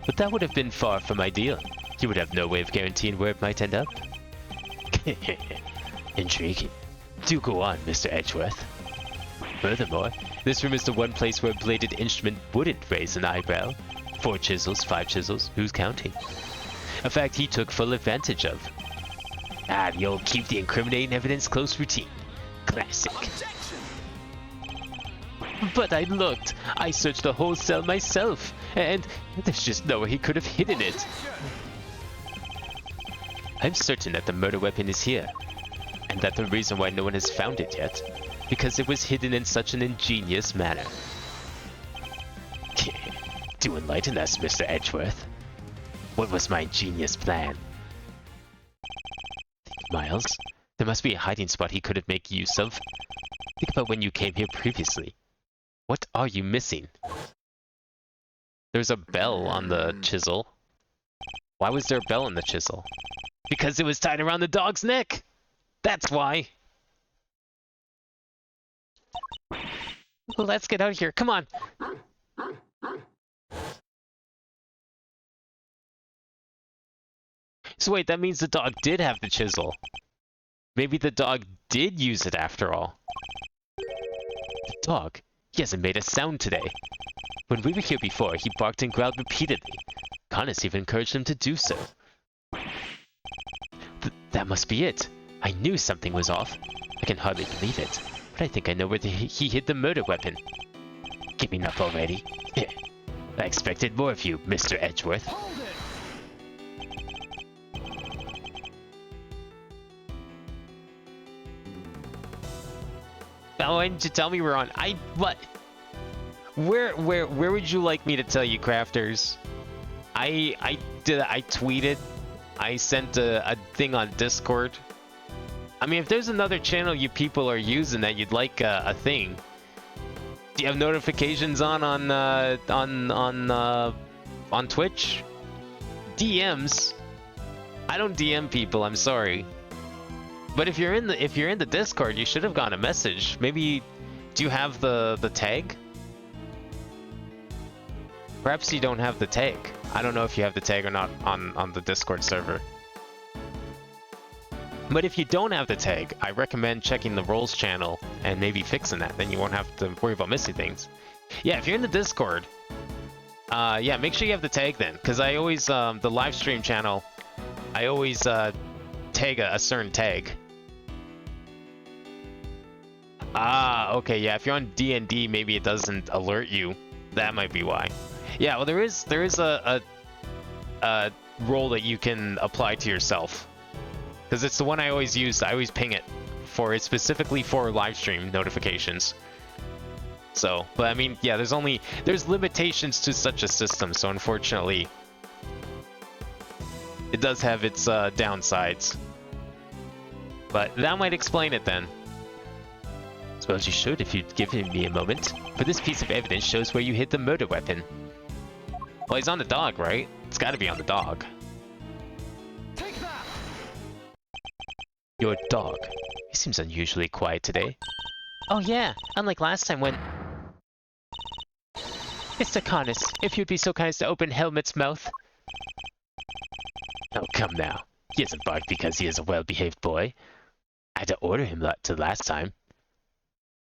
but that would have been far from ideal. He would have no way of guaranteeing where it might end up. Intriguing. Do go on, Mr. Edgeworth. Furthermore, this room is the one place where a bladed instrument wouldn't raise an eyebrow. 4 chisels, 5 chisels, who's counting? A fact he took full advantage of. Ah, the old keep the incriminating evidence close routine. Classic. Objection! But I looked. I searched the whole cell myself, and there's just nowhere he could have hidden it. I'm certain that the murder weapon is here, and that the reason why no one has found it yet, because it was hidden in such an ingenious manner. Do enlighten us, Mr. Edgeworth. What was my ingenious plan? Miles, there must be a hiding spot he could have made use of. Think about when you came here previously. What are you missing? There's a bell on the chisel. Why was there a bell on the chisel? Because it was tied around the dog's neck! That's why! Let's get out of here. Come on. So wait, that means the dog did have the chisel. Maybe the dog did use it after all. The dog? He hasn't made a sound today. When we were here before, he barked and growled repeatedly. Canis even encouraged him to do so. That must be it. I knew something was off. I can hardly believe it, but I think I know where he hid the murder weapon. Giving up already? I expected more of you, Mr. Edgeworth. Hold it! Now, why didn't you tell me we're on? What? Where would you like me to tell you, crafters? I tweeted, I sent a thing on Discord. I mean, if there's another channel you people are using that you'd like a thing, do you have notifications on Twitch? DMs? I don't DM people. I'm sorry. But if you're in the Discord, you should have gotten a message. Maybe, do you have the tag? Perhaps you don't have the tag. I don't know if you have the tag or not on the Discord server. But if you don't have the tag, I recommend checking the roles channel and maybe fixing that. Then you won't have to worry about missing things. Yeah, if you're in the Discord, yeah, make sure you have the tag then, because I always the live stream channel, I always tag a certain tag. Ah, okay, yeah. If you're on D&D, maybe it doesn't alert you. That might be why. Yeah, well, there is a role that you can apply to yourself. Because it's the one I always use. I always ping it for it specifically for live stream notifications. So, but I mean, yeah, there's limitations to such a system. So unfortunately, it does have its downsides. But that might explain it then. Suppose you should if you'd given me a moment. For this piece of evidence shows where you hid the murder weapon. Well, he's on the dog, right? It's got to be on the dog. Your dog. He seems unusually quiet today. Oh yeah, unlike last time when... Mr. Carnus, if you'd be so kind as to open Helmet's mouth. Oh, come now. He hasn't barked because he is a well-behaved boy. I had to order him to last time.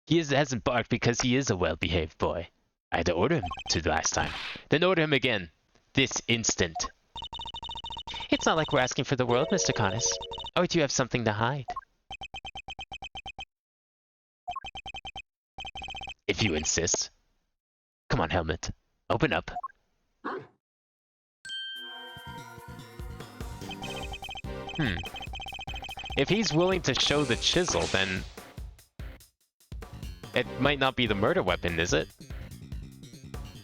Hasn't barked because he is a well-behaved boy. I had to order him to last time. Then order him again. This instant. It's not like we're asking for the world, Mr. Carnus. Or do you have something to hide? If you insist. Come on, Helmet. Open up. If he's willing to show the chisel, then it might not be the murder weapon, is it?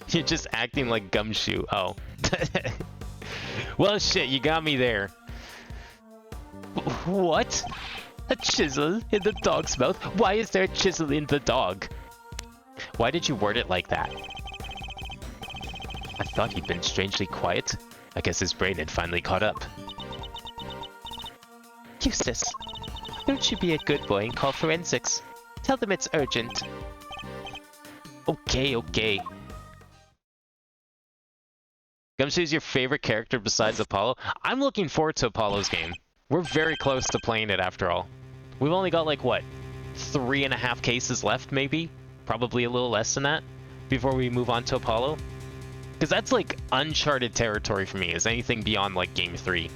You're just acting like Gumshoe. Oh. Well, shit, you got me there. What? A chisel in the dog's mouth? Why is there a chisel in the dog? Why did you word it like that? I thought he'd been strangely quiet. I guess his brain had finally caught up. Eustace, don't you be a good boy and call forensics. Tell them it's urgent. Okay, okay. Gumshoe's your favorite character besides Apollo? I'm looking forward to Apollo's game. We're very close to playing it after all. We've only got like, what, 3.5 cases left maybe? Probably a little less than that before we move on to Apollo. Because that's like uncharted territory for me, is anything beyond like game 3.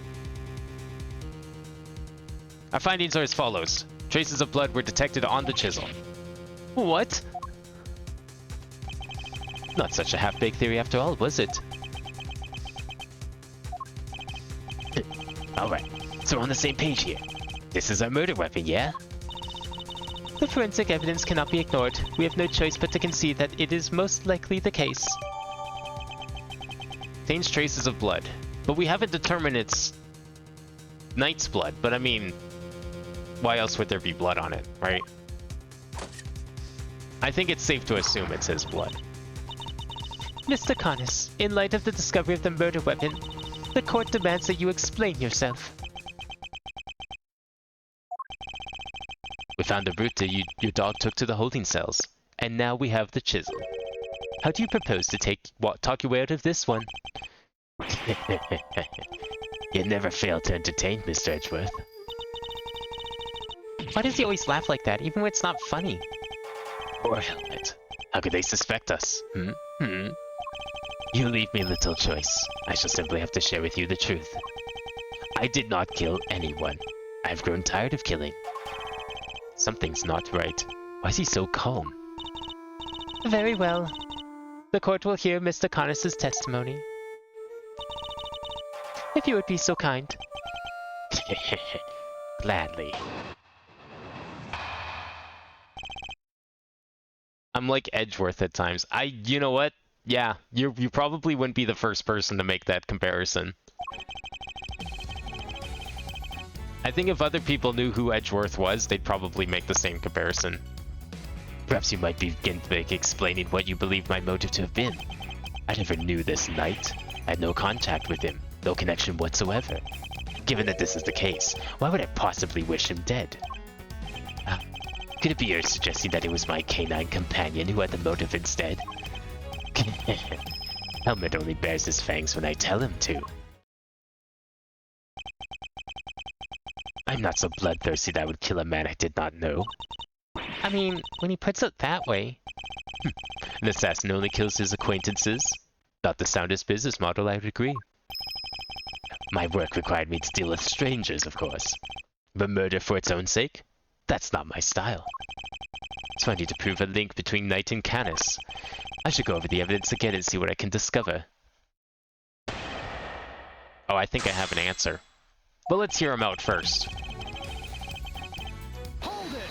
Our findings are as follows. Traces of blood were detected on the chisel. What? Not such a half-baked theory after all, was it? Alright, so we're on the same page here. This is our murder weapon, yeah? The forensic evidence cannot be ignored. We have no choice but to concede that it is most likely the case. Contains traces of blood, but we haven't determined it's Knight's blood, but I mean, why else would there be blood on it, right? I think it's safe to assume it's his blood. Mr. Carnus, in light of the discovery of the murder weapon, the court demands that you explain yourself. We found the route that your dog took to the holding cells, and now we have the chisel. How do you propose to talk your way out of this one? You never fail to entertain, Mr. Edgeworth. Why does he always laugh like that, even when it's not funny? Poor Helmet. How could they suspect us? You leave me little choice. I shall simply have to share with you the truth. I did not kill anyone. I've grown tired of killing. Something's not right. Why is he so calm? Very well. The court will hear Mr. Carnus's testimony. If you would be so kind. Gladly. I'm like Edgeworth at times. You know what? Yeah, you probably wouldn't be the first person to make that comparison. I think if other people knew who Edgeworth was, they'd probably make the same comparison. Perhaps you might begin by explaining what you believe my motive to have been. I never knew this knight. I had no contact with him, no connection whatsoever. Given that this is the case, why would I possibly wish him dead? Could it be you're suggesting that it was my canine companion who had the motive instead? Helmet only bears his fangs when I tell him to. I'm not so bloodthirsty that I would kill a man I did not know. I mean, when he puts it that way. An assassin only kills his acquaintances. Not the soundest business model, I would agree. My work required me to deal with strangers, of course. But murder for its own sake? That's not my style. So I need to prove a link between Knight and Canis. I should go over the evidence again and see what I can discover. Oh, I think I have an answer. But let's hear him out first. Hold it!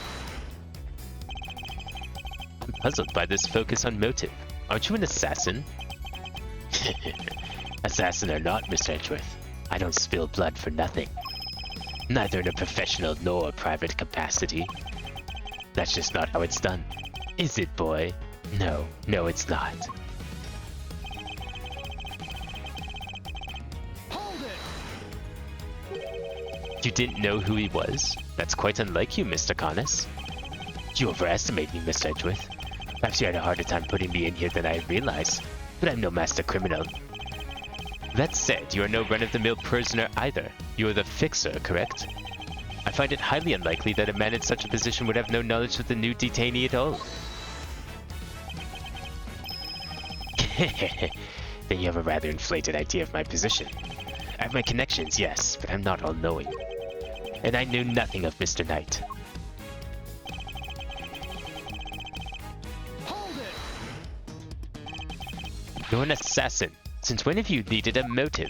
I'm puzzled by this focus on motive. Aren't you an assassin? Assassin or not, Mr. Edgeworth, I don't spill blood for nothing. Neither in a professional nor a private capacity. That's just not how it's done. Is it, boy? No, it's not. Hold it! You didn't know who he was? That's quite unlike you, Mr. Canis. You overestimate me, Mr. Edgeworth. Perhaps you had a harder time putting me in here than I realized, but I'm no master criminal. That said, you are no run-of-the-mill prisoner either. You are the fixer, correct? I find it highly unlikely that a man in such a position would have no knowledge of the new detainee at all. Then you have a rather inflated idea of my position. I have my connections, yes, but I'm not all-knowing. And I knew nothing of Mr. Knight. Hold it! You're an assassin. Since when have you needed a motive?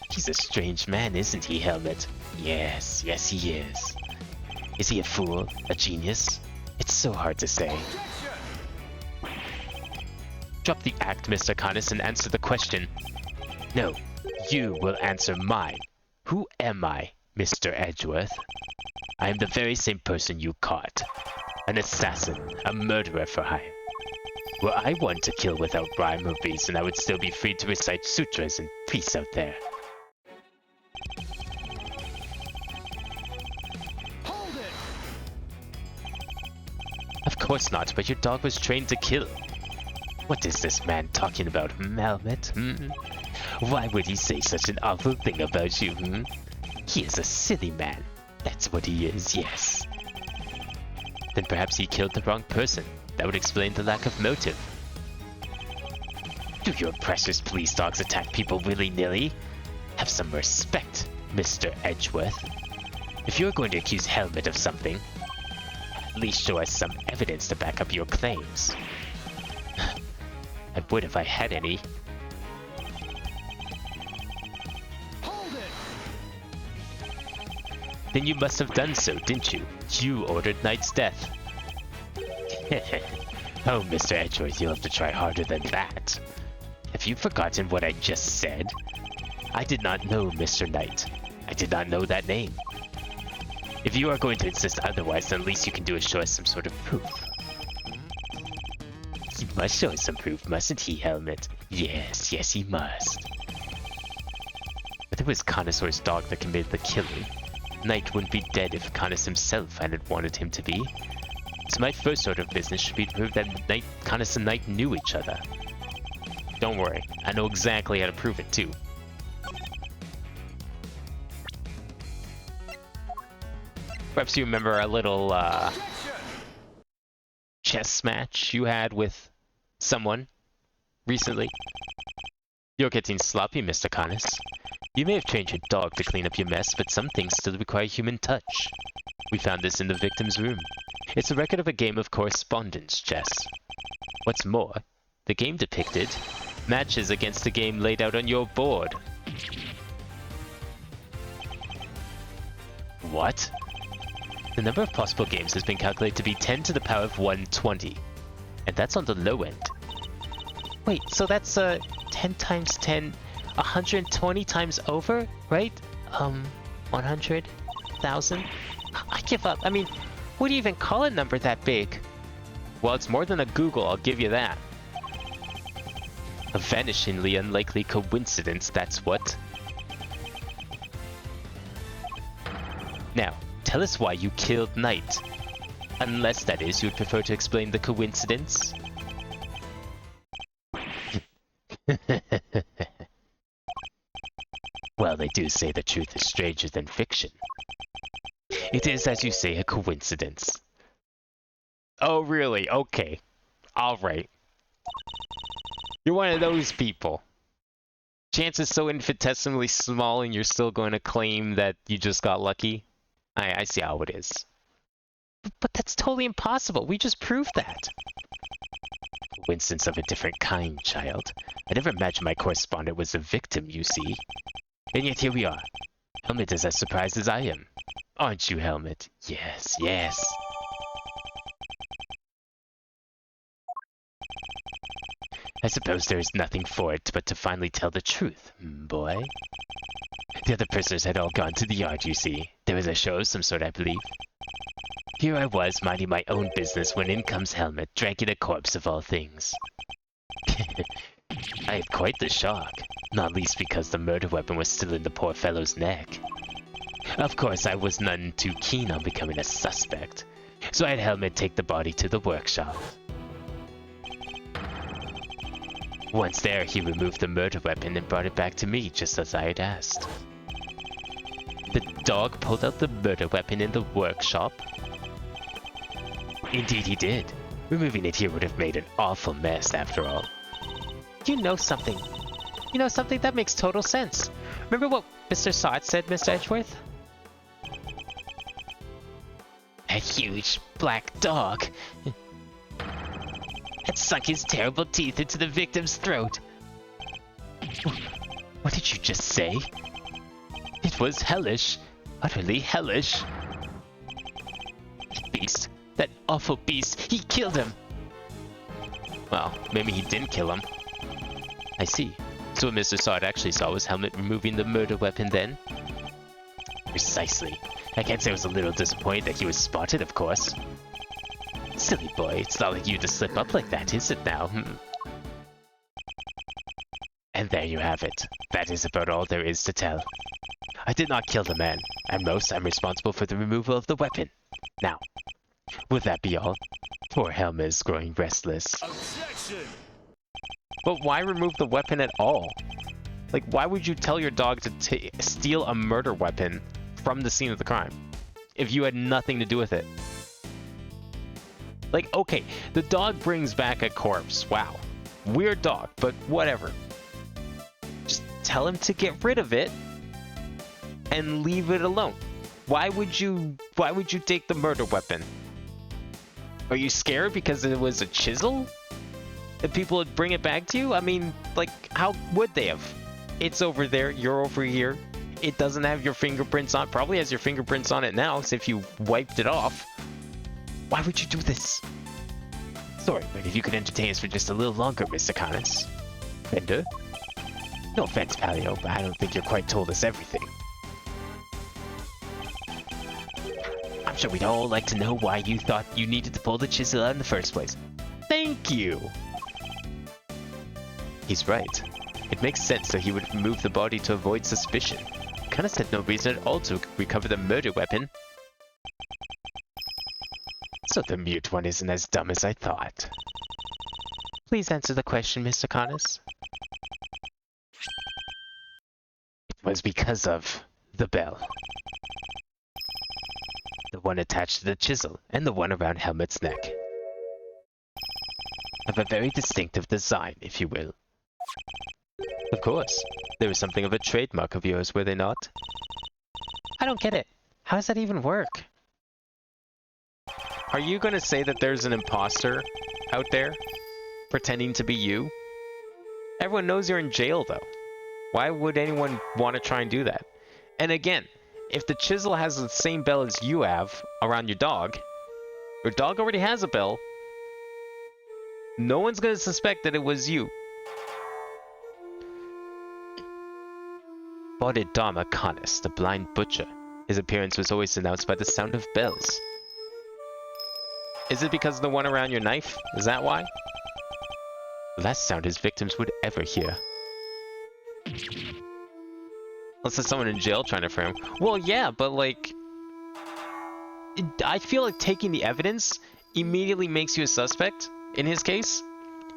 He's a strange man, isn't he, Helmet? Yes, he is. Is he a fool? A genius? It's so hard to say. Objection! Drop the act, Mr. Canis, and answer the question. No, you will answer mine. Who am I, Mr. Edgeworth? I am the very same person you caught. An assassin, a murderer for hire. Were I one to kill without rhyme or reason, I would still be free to recite sutras and peace out there. Hold it! Of course not, but your dog was trained to kill. What is this man talking about, Helmet? Why would he say such an awful thing about you, He is a silly man. That's what he is, yes. Then perhaps he killed the wrong person. That would explain the lack of motive. Do your precious police dogs attack people willy-nilly? Have some respect, Mr. Edgeworth. If you're going to accuse Helmet of something, at least show us some evidence to back up your claims. I would if I had any. Hold it! Then you must have done so, didn't you? You ordered Knight's death. Oh, Mr. Edgeworth, you'll have to try harder than that. Have you forgotten what I just said? I did not know Mr. Knight. I did not know that name. If you are going to insist otherwise, then at least you can do is show us some sort of proof. He must show us some proof, mustn't he, Helmet? Yes, he must. If it was Connoisseur's dog that committed the killing, Knight wouldn't be dead if Canis himself hadn't wanted him to be. So my first order of business should be to prove that Canis and Knight knew each other. Don't worry, I know exactly how to prove it too. Perhaps you remember a little chess match you had with someone recently? You're getting sloppy, Mr. Canis. You may have trained your dog to clean up your mess, but some things still require human touch. We found this in the victim's room. It's a record of a game of correspondence chess. What's more, the game depicted matches against the game laid out on your board. What? The number of possible games has been calculated to be 10 to the power of 120. And that's on the low end. Wait, so that's 10 times 10, 120 times over, right? 100,000? I give up. I mean, what do you even call a number that big? Well, it's more than a Google, I'll give you that. A vanishingly unlikely coincidence, that's what. Now, tell us why you killed Knight. Unless, that is, you'd prefer to explain the coincidence. Well, they do say the truth is stranger than fiction. It is, as you say, a coincidence. Oh, really? Okay. Alright. You're one of those people. Chance is so infinitesimally small and you're still going to claim that you just got lucky? I see how it is. But that's totally impossible. We just proved that. Coincidence of a different kind, child. I never imagined my correspondent was a victim, you see. And yet here we are. Helmet is as surprised as I am. Aren't you, Helmet? Yes, yes. I suppose there is nothing for it but to finally tell the truth, boy. The other prisoners had all gone to the yard, you see. There was a show of some sort, I believe. Here I was, minding my own business, when in comes Helmet, dragging a corpse of all things. I had quite the shock, not least because the murder weapon was still in the poor fellow's neck. Of course, I was none too keen on becoming a suspect, so I had Helmet take the body to the workshop. Once there, he removed the murder weapon and brought it back to me, just as I had asked. The dog pulled out the murder weapon in the workshop? Indeed he did. Removing it here would have made an awful mess, after all. You know something. You know something that makes total sense. Remember what Mr. Sott said, Mr. Edgeworth? A huge black dog had sunk his terrible teeth into the victim's throat. What did you just say? It was hellish. Utterly hellish. Beast. That awful beast. He killed him. Well, maybe he didn't kill him. I see. So what Mr. Sott actually saw was Helmet removing the murder weapon then? Precisely. I can't say I was a little disappointed that he was spotted, of course. Silly boy, it's not like you to slip up like that, is it now? And there you have it. That is about all there is to tell. I did not kill the man. At most, I'm responsible for the removal of the weapon. Now, will that be all? Poor Helmet is growing restless. Objection! But why remove the weapon at all? Like, why would you tell your dog to steal a murder weapon from the scene of the crime if you had nothing to do with it? Like, okay, the dog brings back a corpse. Wow. Weird dog, but whatever. Just tell him to get rid of it and leave it alone. Why would you take the murder weapon? Are you scared because it was a chisel? That people would bring it back to you? I mean, like, how would they have? It's over there, you're over here. It doesn't have your fingerprints on, probably has your fingerprints on it now, as if you wiped it off. Why would you do this? Sorry, but if you could entertain us for just a little longer, Mr. Connors. Bender? No offense, Palio, but I don't think you're quite told us everything. I'm sure we'd all like to know why you thought you needed to pull the chisel out in the first place. Thank you! He's right. It makes sense that he would remove the body to avoid suspicion. Connors had no reason at all to recover the murder weapon. So the mute one isn't as dumb as I thought. Please answer the question, Mr. Connors. It was because of the bell. The one attached to the chisel, and the one around Helmet's neck. Of a very distinctive design, if you will. Of course. There was something of a trademark of yours, were they not? I don't get it. How does that even work? Are you going to say that there's an imposter out there pretending to be you? Everyone knows you're in jail, though. Why would anyone want to try and do that? And again, if the chisel has the same bell as you have around your dog already has a bell, no one's going to suspect that it was you. Spotted Dharma Kanis, the blind butcher. His appearance was always announced by the sound of bells. Is it because of the one around your knife? Is that why? The last sound his victims would ever hear. Unless there's someone in jail trying to frame him. Well, yeah, but like... I feel like taking the evidence immediately makes you a suspect, in his case.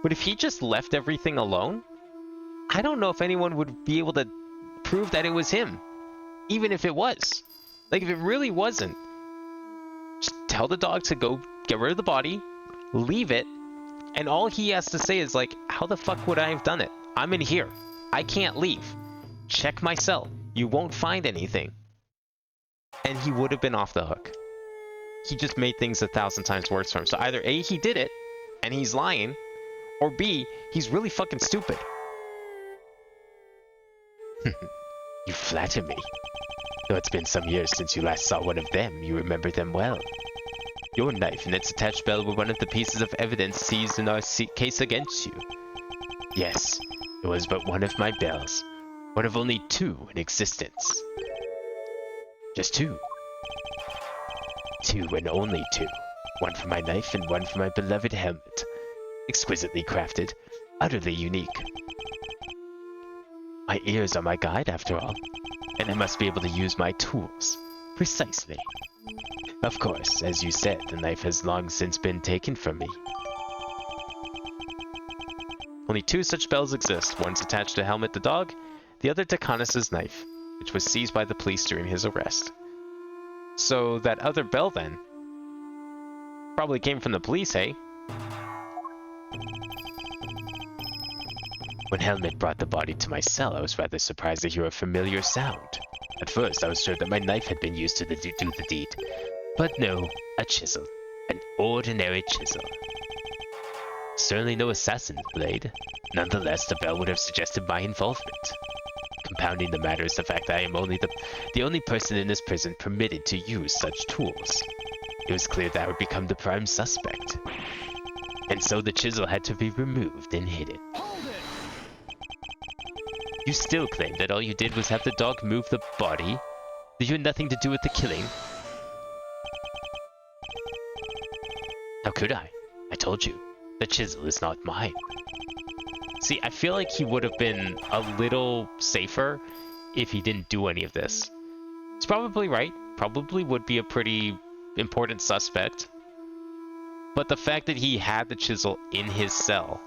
But if he just left everything alone, I don't know if anyone would be able to prove that it was him. Even if it was. Like, if it really wasn't, just tell the dog to go get rid of the body, leave it, and all he has to say is like, how the fuck would I have done it? I'm in here. I can't leave. Check my cell. You won't find anything. And he would have been off the hook. He just made things 1,000 times worse for him. So either A, he did it, and he's lying, or B, he's really fucking stupid. You flatter me. Though it's been some years since you last saw one of them, you remember them well. Your knife and its attached bell were one of the pieces of evidence seized in our case against you. Yes, it was but one of my bells. One of only 2 in existence. Just 2. 2 and only 2. One for my knife and one for my beloved helmet. Exquisitely crafted, utterly unique. My ears are my guide, after all, and I must be able to use my tools. Precisely. Of course, as you said, the knife has long since been taken from me. Only 2 such bells exist. One's attached to Helmet the dog, the other to Kanis' knife, which was seized by the police during his arrest. So that other bell then probably came from the police, hey? When Helmet brought the body to my cell, I was rather surprised to hear a familiar sound. At first, I was sure that my knife had been used to do the deed. But no, a chisel. An ordinary chisel. Certainly no assassin's blade. Nonetheless, the bell would have suggested my involvement. Compounding the matter is the fact that I am only the only person in this prison permitted to use such tools. It was clear that I would become the prime suspect. And so the chisel had to be removed and hidden. Hold it! You still claim that all you did was have the dog move the body? That you had nothing to do with the killing? How could I? I told you, the chisel is not mine. See, I feel like he would have been a little safer if he didn't do any of this. He's probably right. Probably would be a pretty important suspect. But the fact that he had the chisel in his cell,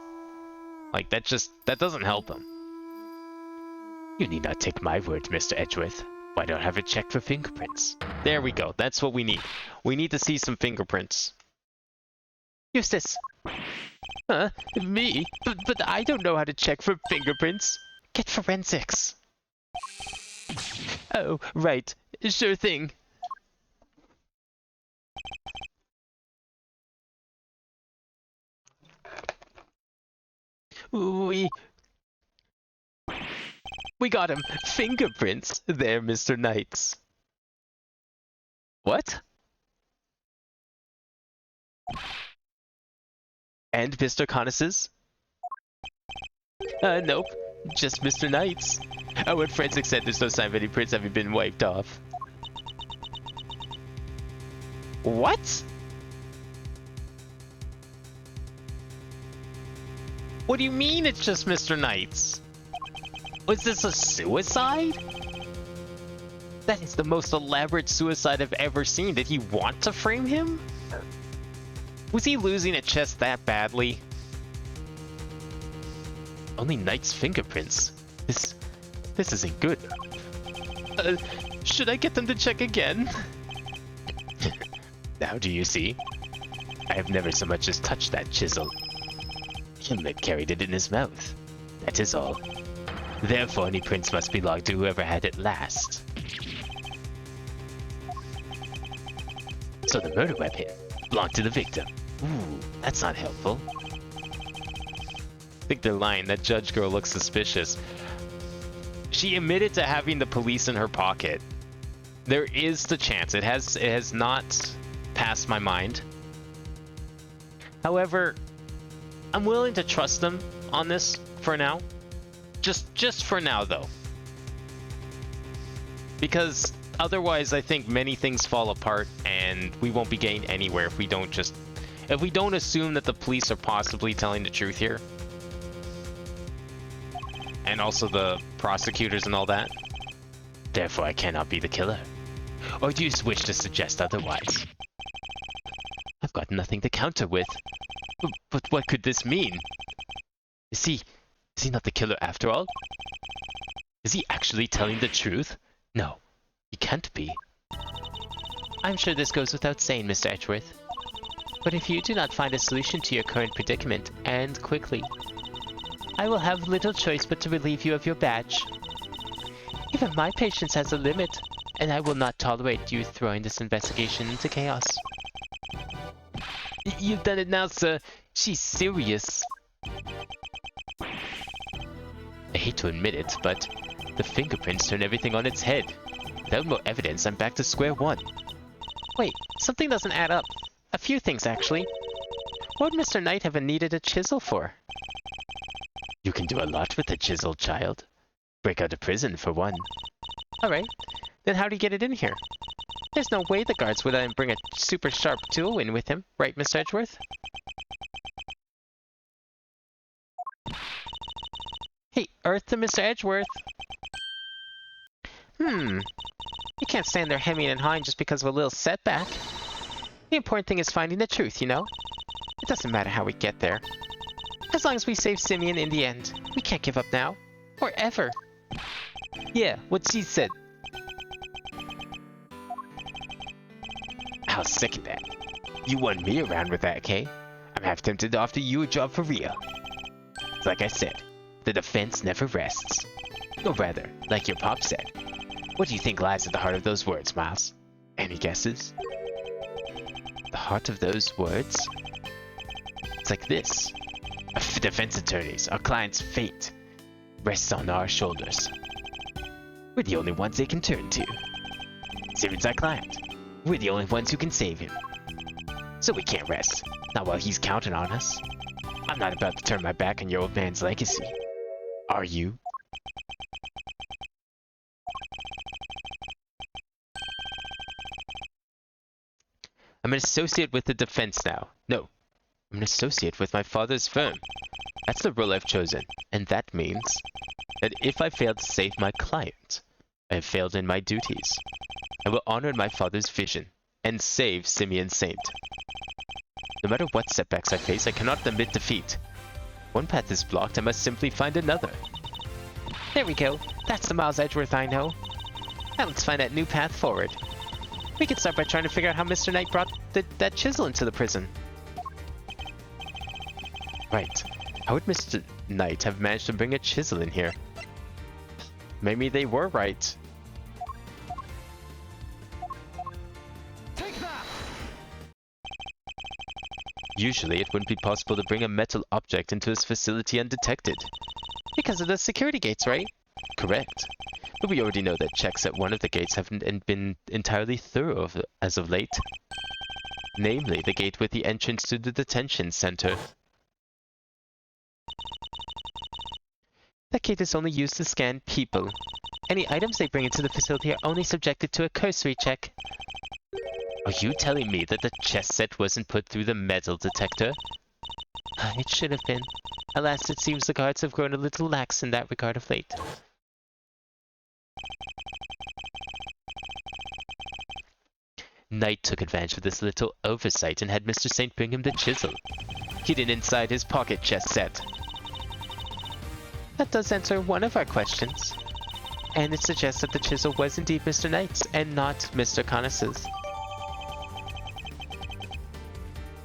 like, that doesn't help him. You need not take my word, Mr. Edgeworth. Why don't I have it checked for fingerprints? There we go. That's what we need. We need to see some fingerprints. Eustace! Huh? Me? But I don't know how to check for fingerprints. Get forensics. Oh, right. Sure thing. We got him. Fingerprints. There, Mr. Knights. What? And Mr. Kanis's? Nope. Just Mr. Knight's. Oh, and forensics said there's no sign of any prints having been wiped off. What? What do you mean it's just Mr. Knight's? Was this a suicide? That is the most elaborate suicide I've ever seen. Did he want to frame him? Was he losing at chess that badly? Only Knight's fingerprints. This isn't good. Should I get them to check again? Now do you see? I have never so much as touched that chisel. Helmet carried it in his mouth. That is all. Therefore, any prints must belong to whoever had it last. So the murder weapon belonged to the victim. Ooh, that's not helpful. I think they're lying. That judge girl looks suspicious. She admitted to having the police in her pocket. There is the chance. It has not passed my mind. However, I'm willing to trust them on this for now. Just for now, though. Because otherwise I think many things fall apart and we won't be getting anywhere if we don't assume that the police are possibly telling the truth here. And also the prosecutors and all that. Therefore, I cannot be the killer. Or do you wish to suggest otherwise? I've got nothing to counter with. But what could this mean? Is he not the killer after all? Is he actually telling the truth? No, he can't be. I'm sure this goes without saying, Mr. Edgeworth. But if you do not find a solution to your current predicament, and quickly, I will have little choice but to relieve you of your badge. Even my patience has a limit, and I will not tolerate you throwing this investigation into chaos. You've done it now, sir. She's serious. I hate to admit it, but the fingerprints turn everything on its head. Without more evidence, I'm back to square one. Wait, something doesn't add up. A few things, actually. What would Mr. Knight have needed a chisel for? You can do a lot with a chisel, child. Break out of prison, for one. Alright, then how do you get it in here? There's no way the guards would let him bring a super sharp tool in with him, right, Mr. Edgeworth? Hey, Earth to Mr. Edgeworth! You can't stand there hemming and hawing just because of a little setback. The important thing is finding the truth, you know? It doesn't matter how we get there. As long as we save Simeon in the end. We can't give up now. Or ever. Yeah, what she said. How sick of that. You want me around with that, Kay? I'm half tempted to offer you a job for real. Like I said, the defense never rests. Or rather, like your pop said. What do you think lies at the heart of those words, Miles? Any guesses? The heart of those words? It's like this. Defense attorneys, our client's fate rests on our shoulders. We're the only ones they can turn to. Simon's our client. We're the only ones who can save him. So we can't rest, not while he's counting on us. I'm not about to turn my back on your old man's legacy. Are you? I'm an associate with the defense now. No, I'm an associate with my father's firm. That's the role I've chosen, and that means that if I fail to save my client, I have failed in my duties. I will honor my father's vision and save Simeon Saint. No matter what setbacks I face, I cannot admit defeat. One path is blocked, I must simply find another. There we go. That's the Miles Edgeworth I know. Now let's find that new path forward. We can start by trying to figure out how Mr. Knight brought that chisel into the prison. Right. How would Mr. Knight have managed to bring a chisel in here? Maybe they were right. Take that! Usually, it wouldn't be possible to bring a metal object into this facility undetected. Because of the security gates, right? Correct. But we already know that checks at one of the gates haven't been entirely thorough as of late. Namely, the gate with the entrance to the detention center. That gate is only used to scan people. Any items they bring into the facility are only subjected to a cursory check. Are you telling me that the chess set wasn't put through the metal detector? It should have been. Alas, it seems the guards have grown a little lax in that regard of late. Knight took advantage of this little oversight and had Mr. Saint bring him the chisel, hidden inside his pocket chess set. That does answer one of our questions. And it suggests that the chisel was indeed Mr. Knight's and not Mr. Conness's.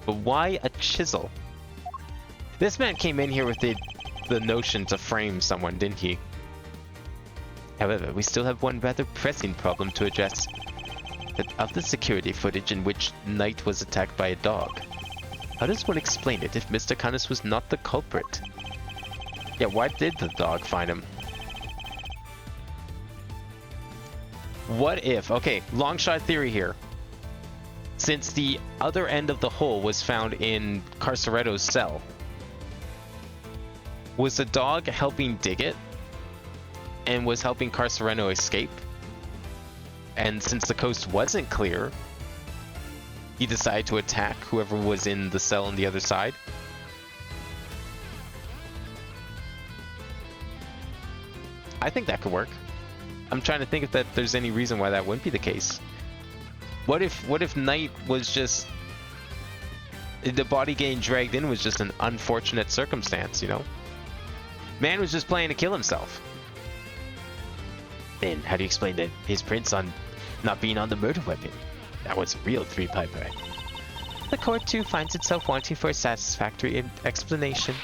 But why a chisel? This man came in here with the notion to frame someone, didn't he? However, we still have one rather pressing problem to address. That of the security footage in which Knight was attacked by a dog, how does one explain it if Mr. Conness was not the culprit? Yeah, why did the dog find him? What if, okay, long shot theory here. Since the other end of the hole was found in Carceretto's cell, was the dog helping dig it? And was helping Carceretto escape? and since the coast wasn't clear, he decided to attack whoever was in the cell on the other side. I think that could work. I'm trying to think if there's any reason why that wouldn't be the case. What if Knight was just... the body getting dragged in was just an unfortunate circumstance, you know? Man was just planning to kill himself. Then, how do you explain that his prints on not being on the murder weapon? That was a real three-piper. The court too finds itself wanting for a satisfactory explanation.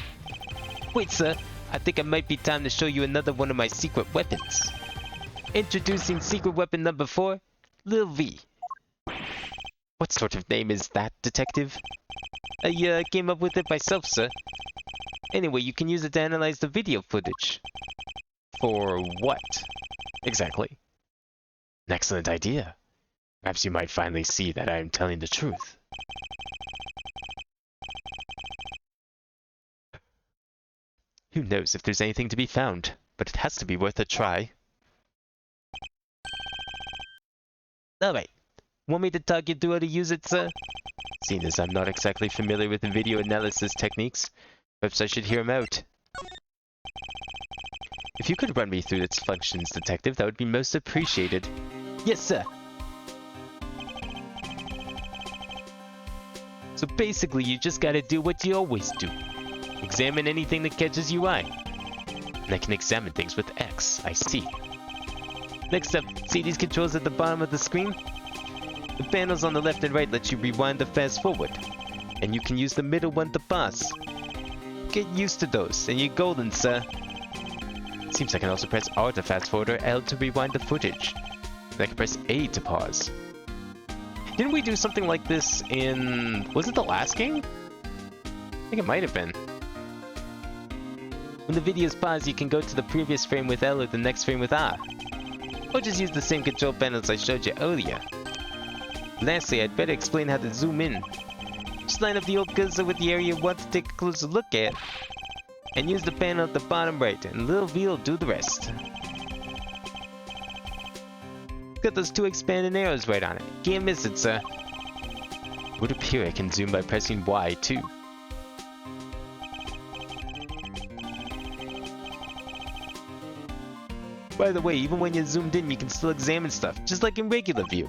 Wait, sir. I think it might be time to show you another one of my secret weapons. Introducing secret weapon number 4, Lil V. What sort of name is that, detective? I came up with it myself, sir. Anyway, you can use it to analyze the video footage. For what? Exactly. An excellent idea. Perhaps you might finally see that I am telling the truth. Who knows if there's anything to be found, but it has to be worth a try. Alright. Want me to talk you through how to use it, sir? Seeing as I'm not exactly familiar with the video analysis techniques, perhaps I should hear him out. If you could run me through its functions, detective, that would be most appreciated. Yes, sir. So basically, you just gotta do what you always do. Examine anything that catches your eye. And I can examine things with X, I see. Next up, see these controls at the bottom of the screen? The panels on the left and right let you rewind or fast forward. And you can use the middle one to pause. Get used to those, and you're golden, sir. Seems I can also press R to fast forward or L to rewind the footage. And I can press A to pause. Didn't we do something like this in... was it the last game? I think it might have been. When the video's paused, you can go to the previous frame with L or the next frame with R. Or just use the same control panels I showed you earlier. Lastly, I'd better explain how to zoom in. Just line up the old cursor with the area you want to take a closer look at. And use the panel at the bottom right, and Lil V will do the rest. Got those 2 expanding arrows right on it. Can't miss it, sir. It would appear I can zoom by pressing Y too. By the way, even when you're zoomed in, you can still examine stuff, just like in regular view.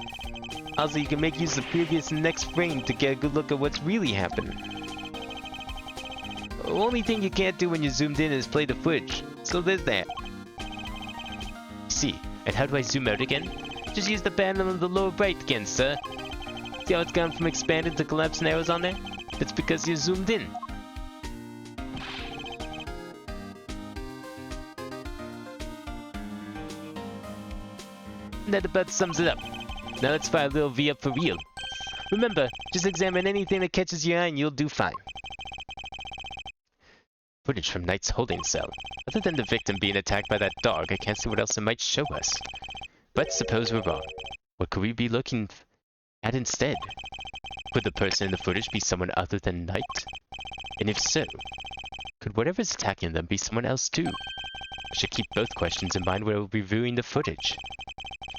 Also, you can make use of the previous and next frame to get a good look at what's really happening. The only thing you can't do when you're zoomed in is play the footage, so there's that. See, and how do I zoom out again? Just use the panel on the lower right again, sir. See how it's gone from expanded to collapsing arrows on there? That's because you're zoomed in. That about sums it up. Now let's fire Lil V up for real. Remember, just examine anything that catches your eye and you'll do fine. Footage from Knight's holding cell. Other than the victim being attacked by that dog, I can't see what else it might show us. But suppose we're wrong. What could we be looking at instead? Could the person in the footage be someone other than Knight? And if so, could whatever's attacking them be someone else too? I should keep both questions in mind when we're reviewing the footage.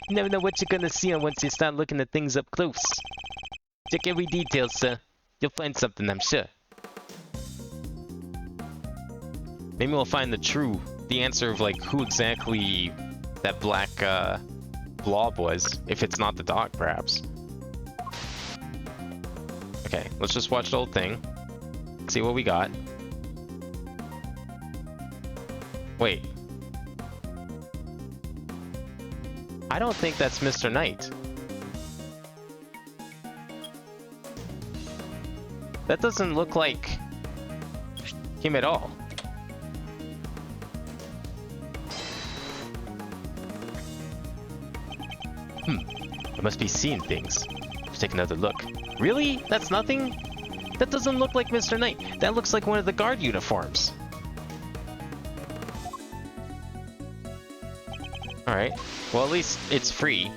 You never know what you're gonna see once you start looking at things up close. Check every detail, sir. You'll find something, I'm sure. Maybe we'll find the answer of like who exactly that black blob was, if it's not the dog, perhaps. Okay, let's just watch the whole thing. See what we got. Wait. I don't think that's Mr. Knight. That doesn't look like him at all. I must be seeing things. Let's take another look. Really? That's nothing? That doesn't look like Mr. Knight. That looks like one of the guard uniforms. Alright. Well, at least it's free.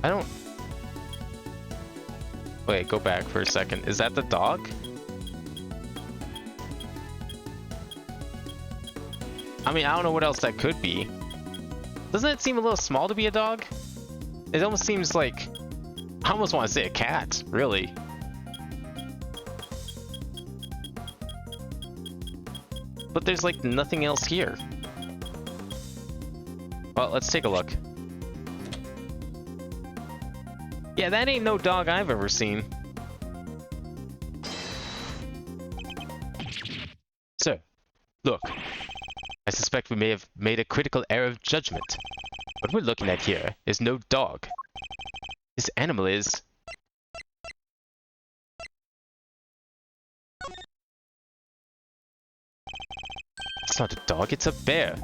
I don't... Wait, go back for a second. Is that the dog? I mean, I don't know what else that could be. Doesn't it seem a little small to be a dog? It almost seems like... I almost want to say a cat, really. But there's like nothing else here. Well, let's take a look. Yeah, that ain't no dog I've ever seen. Sir, look. I suspect we may have made a critical error of judgment. What we're looking at here is no dog. This animal is... It's not a dog, it's a bear.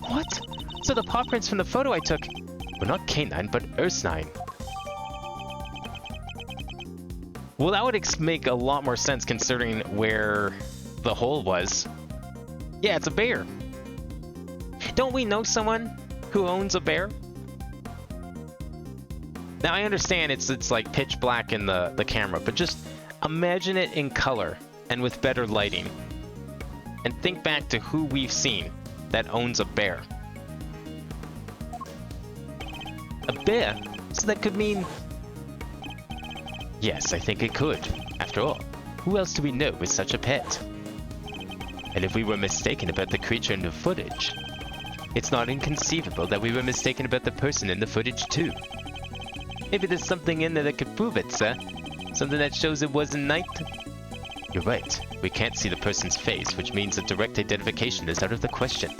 What? So the paw prints from the photo I took were not canine, but ursine. Well, that would make a lot more sense considering where the hole was. Yeah, it's a bear. Don't we know someone who owns a bear? Now, I understand it's like pitch black in the camera, but just imagine it in color and with better lighting. And think back to who we've seen that owns a bear. A bear? So that could mean... Yes, I think it could. After all, who else do we know with such a pet? And if we were mistaken about the creature in the footage, it's not inconceivable that we were mistaken about the person in the footage too. Maybe there's something in there that could prove it, sir. Something that shows it wasn't night. You're right. We can't see the person's face, which means that direct identification is out of the question.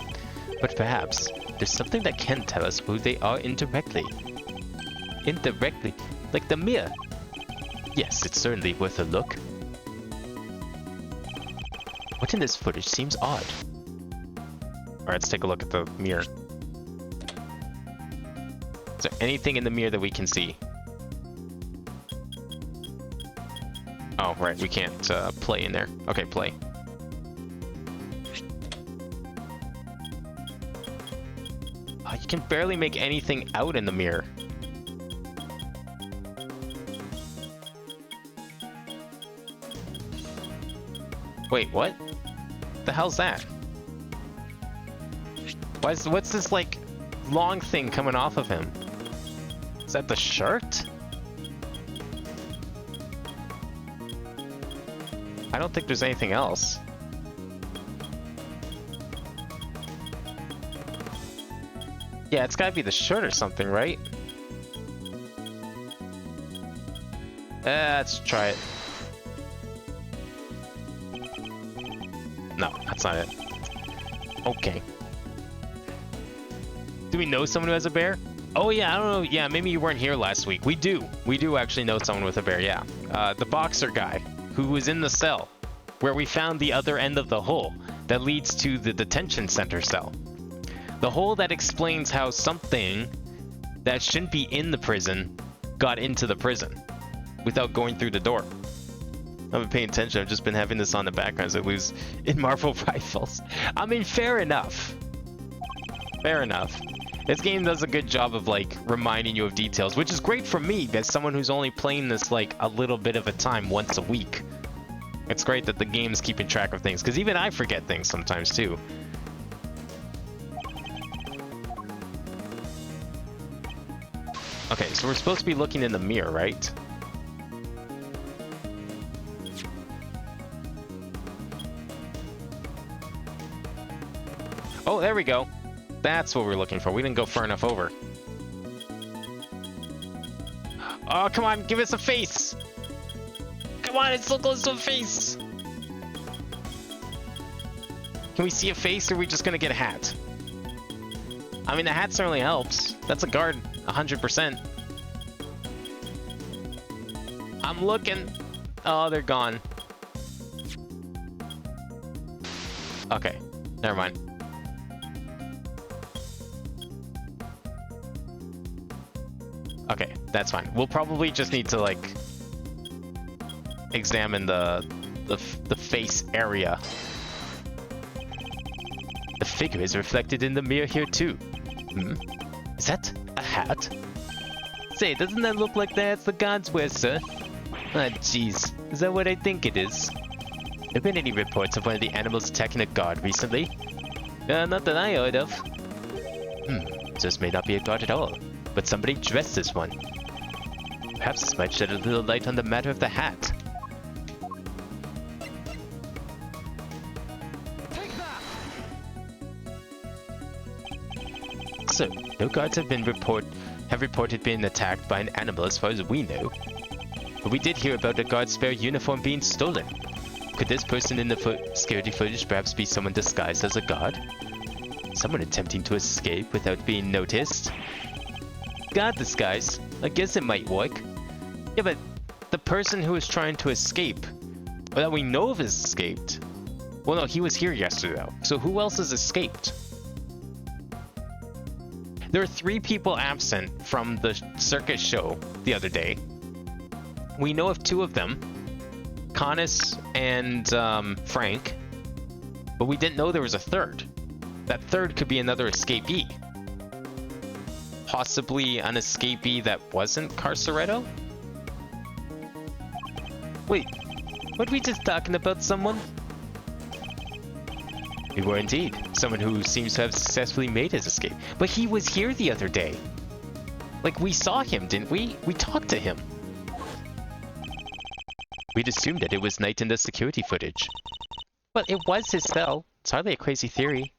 But perhaps there's something that can tell us who they are indirectly. Indirectly? Like the mirror? Yes, it's certainly worth a look. What in this footage seems odd? Alright, let's take a look at the mirror. Is there anything in the mirror that we can see? Oh, right, we can't play in there. Okay, play. Oh, you can barely make anything out in the mirror. Wait, what? The hell's that? What's this, like, long thing coming off of him? Is that the shirt? I don't think there's anything else. Yeah, it's gotta be the shirt or something, right? Let's try it. No, that's not it. Okay. Do we know someone who has a bear? Oh yeah, I don't know. Yeah, maybe you weren't here last week. We do. We do actually know someone with a bear, yeah. The boxer guy who was in the cell where we found the other end of the hole that leads to the detention center cell. The hole that explains how something that shouldn't be in the prison got into the prison without going through the door. I haven't been paying attention. I've just been having this on the background as I lose in Marvel Rifles. I mean, fair enough. Fair enough. This game does a good job of, like, reminding you of details, which is great for me as someone who's only playing this, like, a little bit of a time once a week. It's great that the game's keeping track of things, because even I forget things sometimes, too. Okay, so we're supposed to be looking in the mirror, right? Oh, there we go. That's what we're looking for. We didn't go far enough over. Oh, come on, give us a face! Come on, it's so close to a face! Can we see a face, or are we just gonna get a hat? I mean, the hat certainly helps. That's a guard, 100%. I'm looking. Oh, they're gone. Okay, never mind. Okay, that's fine. We'll probably just need to, like, examine the face area. The figure is reflected in the mirror here too. Hmm? Is that a hat? Say, doesn't that look like that's the gods wear, sir? Ah, jeez. Is that what I think it is? Have been any reports of one of the animals attacking a guard recently? Not that I heard of. This may not be a guard at all, but somebody dressed as one. Perhaps this might shed a little light on the matter of the hat. Take that! So, no guards have reported being attacked by an animal as far as we know. But we did hear about a guard's spare uniform being stolen. Could this person in the security footage perhaps be someone disguised as a guard? Someone attempting to escape without being noticed? Guard disguise? I guess it might work. Yeah, but the person who is trying to escape, or that we know of has escaped. Well, no, he was here yesterday though. So who else has escaped? There are 3 people absent from the circus show the other day. We know of 2 of them, Connus and Frank, but we didn't know there was a 3rd. That 3rd could be another escapee. Possibly an escapee that wasn't Carceretto? Wait, weren't we just talking about someone? We were indeed. Someone who seems to have successfully made his escape. But he was here the other day. Like, we saw him, didn't we? We talked to him. We'd assumed that it was Knight in the security footage. Well, it was his cell. It's hardly a crazy theory.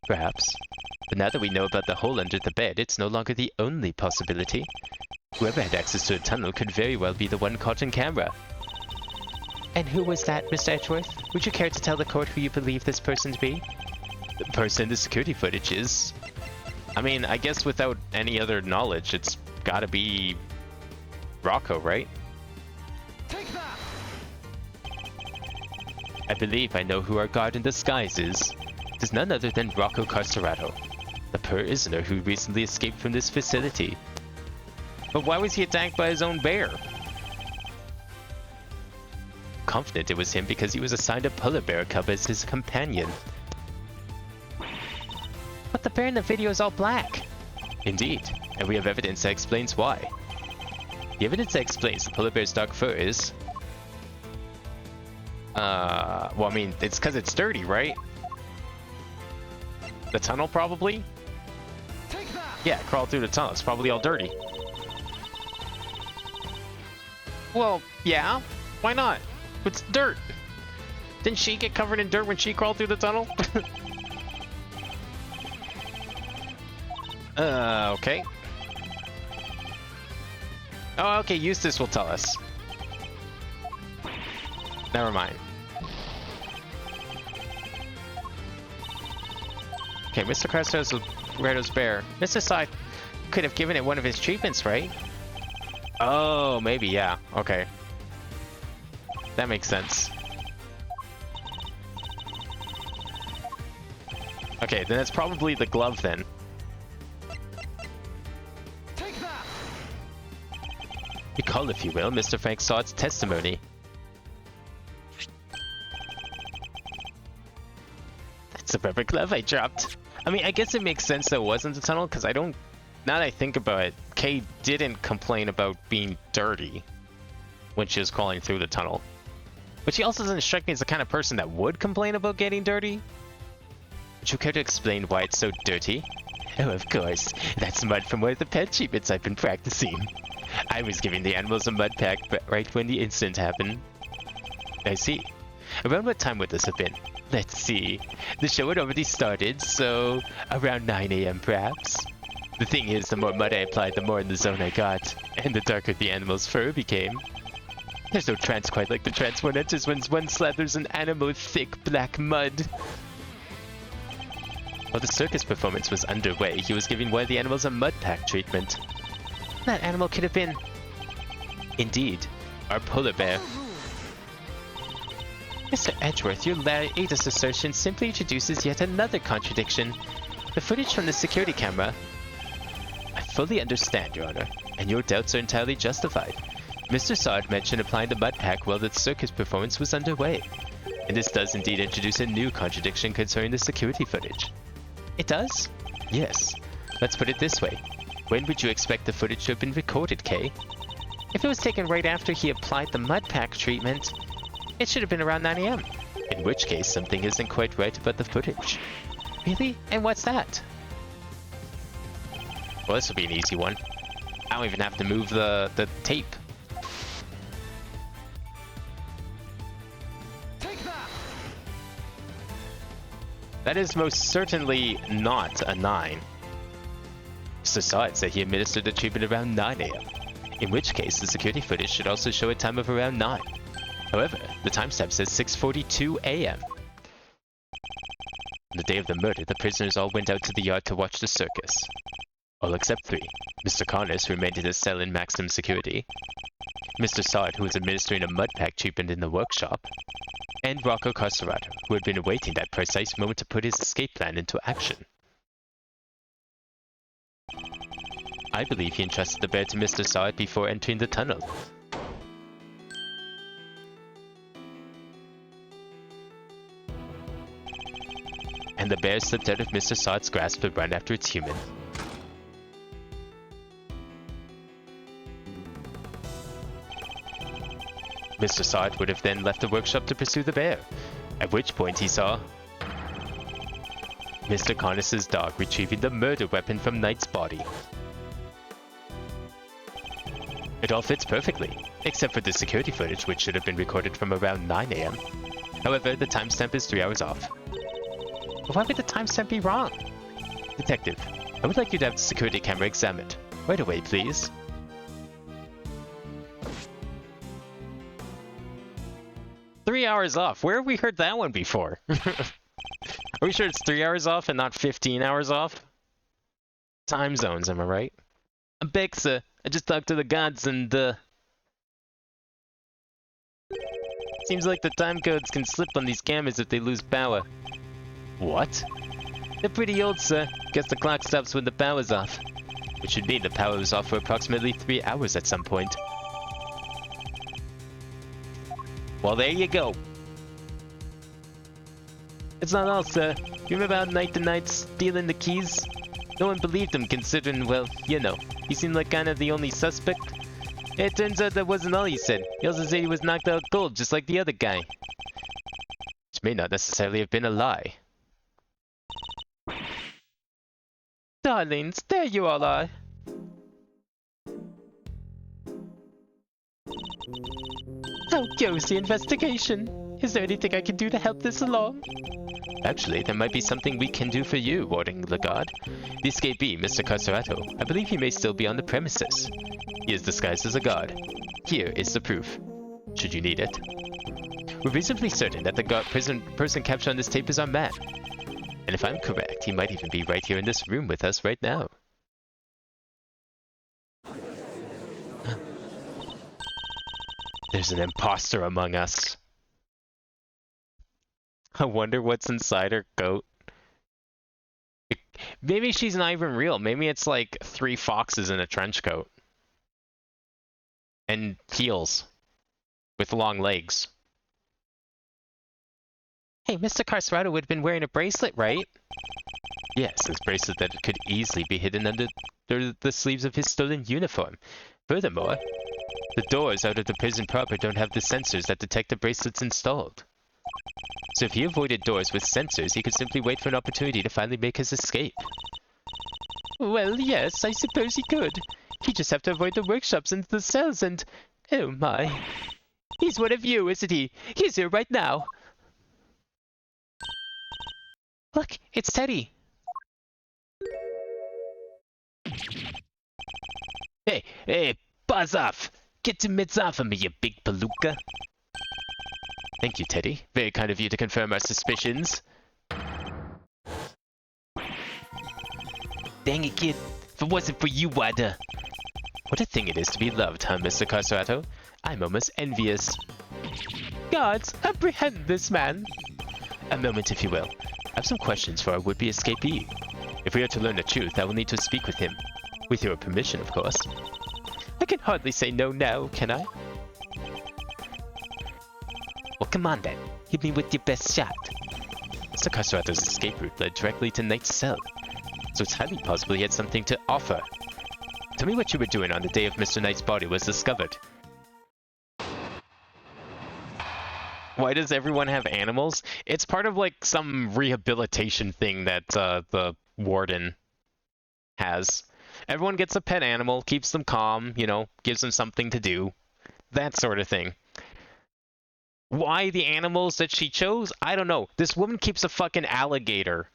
Perhaps. But now that we know about the hole under the bed, it's no longer the only possibility. Whoever had access to a tunnel could very well be the one caught on camera. And who was that, Mr. Edgeworth? Would you care to tell the court who you believe this person to be? The person in the security footage is... I mean, I guess without any other knowledge, it's gotta be... Rocco, right? Take that! I believe I know who our guard in disguise is. It is none other than Rocco Carcerato, the prisoner who recently escaped from this facility. But why was he attacked by his own bear? Confident it was him because he was assigned a polar bear cub as his companion. But the bear in the video is all black. Indeed, and we have evidence that explains why. The evidence that explains the polar bear's dark fur is... well, I mean, it's because it's dirty, right? The tunnel, probably? Take that! Yeah, crawl through the tunnel. It's probably all dirty. Well, yeah. Why not? It's dirt. Didn't she get covered in dirt when she crawled through the tunnel? Okay. Oh, okay, Eustace will tell us. Never mind. Okay, Mr. Carceretto's bear. Mr. Side could have given it one of his treatments, right? Oh, maybe, yeah. Okay. That makes sense. Okay, then it's probably the glove then. Take that! Recall, if you will, Mr. Frank Sod's testimony. That's a rubber glove I dropped. I mean, I guess it makes sense that it wasn't the tunnel, because I don't... Now that I think about it, Kay didn't complain about being dirty when she was crawling through the tunnel. But she also doesn't strike me as the kind of person that would complain about getting dirty. Would you care to explain why it's so dirty? Oh, of course. That's mud from one of the pet treatments I've been practicing. I was giving the animals a mud pack right when the incident happened. I see. Around what time would this have been? Let's see. The show had already started, so around 9 AM perhaps. The thing is, the more mud I applied, the more in the zone I got, and the darker the animal's fur became. There's no trance quite like the trance one enters when one slathers an animal with thick black mud. While the circus performance was underway, he was giving one of the animals a mud pack treatment. That animal could have been... Indeed, our polar bear. Mr. Edgeworth, your latest assertion simply introduces yet another contradiction. The footage from the security camera... I fully understand, Your Honor, and your doubts are entirely justified. Mr. Sard mentioned applying the mud pack while the circus performance was underway. And this does indeed introduce a new contradiction concerning the security footage. It does? Yes. Let's put it this way. When would you expect the footage to have been recorded, Kay? If it was taken right after he applied the mud pack treatment, it should have been around 9 AM. In which case, something isn't quite right about the footage. Really? And what's that? Well, this will be an easy one. I don't even have to move the tape. Take that! That is most certainly not a 9. Mr. Sod said he administered the treatment around 9 AM, in which case the security footage should also show a time of around 9. However, the timestamp says 6:42 AM. On the day of the murder, the prisoners all went out to the yard to watch the circus. All except 3. Mr. Connors, who remained in his cell in maximum security, Mr. Sod, who was administering a mud pack treatment in the workshop, and Rocco Carcerato, who had been awaiting that precise moment to put his escape plan into action. I believe he entrusted the bear to Mr. Sod before entering the tunnel. And the bear slipped out of Mr. Sod's grasp to run after its human. Mr. Sod would have then left the workshop to pursue the bear, at which point he saw Mr. Connors' dog retrieving the murder weapon from Knight's body. It all fits perfectly, except for the security footage, which should have been recorded from around 9 AM. However, the timestamp is 3 hours off. But why would the timestamp be wrong? Detective, I would like you to have the security camera examined. Right away, please. Three hours off. Where have we heard that one before? Are we sure it's 3 hours off and not 15 hours off? Time zones, am I right? I'm back, sir. I just talked to the gods and, seems like the time codes can slip on these cameras if they lose power. What? They're pretty old, sir. Guess the clock stops when the power's off. Which should mean the power was off for approximately 3 hours at some point. Well, there you go. It's not all, sir. You remember how Knight the Knight stealing the keys? No one believed him considering, well, you know, he seemed like kind of the only suspect. It turns out that wasn't all he said. He also said he was knocked out cold, just like the other guy. Which may not necessarily have been a lie. Darlings, there you all are. How goes the investigation? Is there anything I can do to help this along? Actually, there might be something we can do for you, Warden Lagarde. The escapee, Mr. Carcerato, I believe he may still be on the premises. He is disguised as a guard. Here is the proof, should you need it. We're reasonably certain that the person captured on this tape is our man. And if I'm correct, he might even be right here in this room with us right now. There's an imposter among us. I wonder what's inside her coat. Maybe she's not even real. Maybe it's like 3 foxes in a trench coat. And heels. With long legs. Hey, Mr. Carcerato would have been wearing a bracelet, right? Yes, this bracelet that could easily be hidden under the sleeves of his stolen uniform. Furthermore, the doors out of the prison proper don't have the sensors that detect the bracelets installed. So if he avoided doors with sensors, he could simply wait for an opportunity to finally make his escape. Well, yes, I suppose he could. He'd just have to avoid the workshops and the cells and... Oh my. He's one of you, isn't he? He's here right now. Look, it's Teddy. Hey, buzz off! Get your mitts off of me, you big palooka! Thank you, Teddy. Very kind of you to confirm our suspicions. Dang it, kid. If it wasn't for you, I'd, What a thing it is to be loved, huh, Mr. Carcerato? I'm almost envious. Guards, apprehend this man. A moment, if you will. I have some questions for our would-be escapee. If we are to learn the truth, I will need to speak with him. With your permission, of course. I can hardly say no now, can I? Well, come on then. Hit me with your best shot. Mr. Carcerato's escape route led directly to Knight's cell, so it's highly possible he had something to offer. Tell me what you were doing on the day of Mr. Knight's body was discovered. Why does everyone have animals? It's part of like some rehabilitation thing that the warden has. Everyone gets a pet animal, keeps them calm, you know, gives them something to do. That sort of thing. Why the animals that she chose? I don't know. This woman keeps a fucking alligator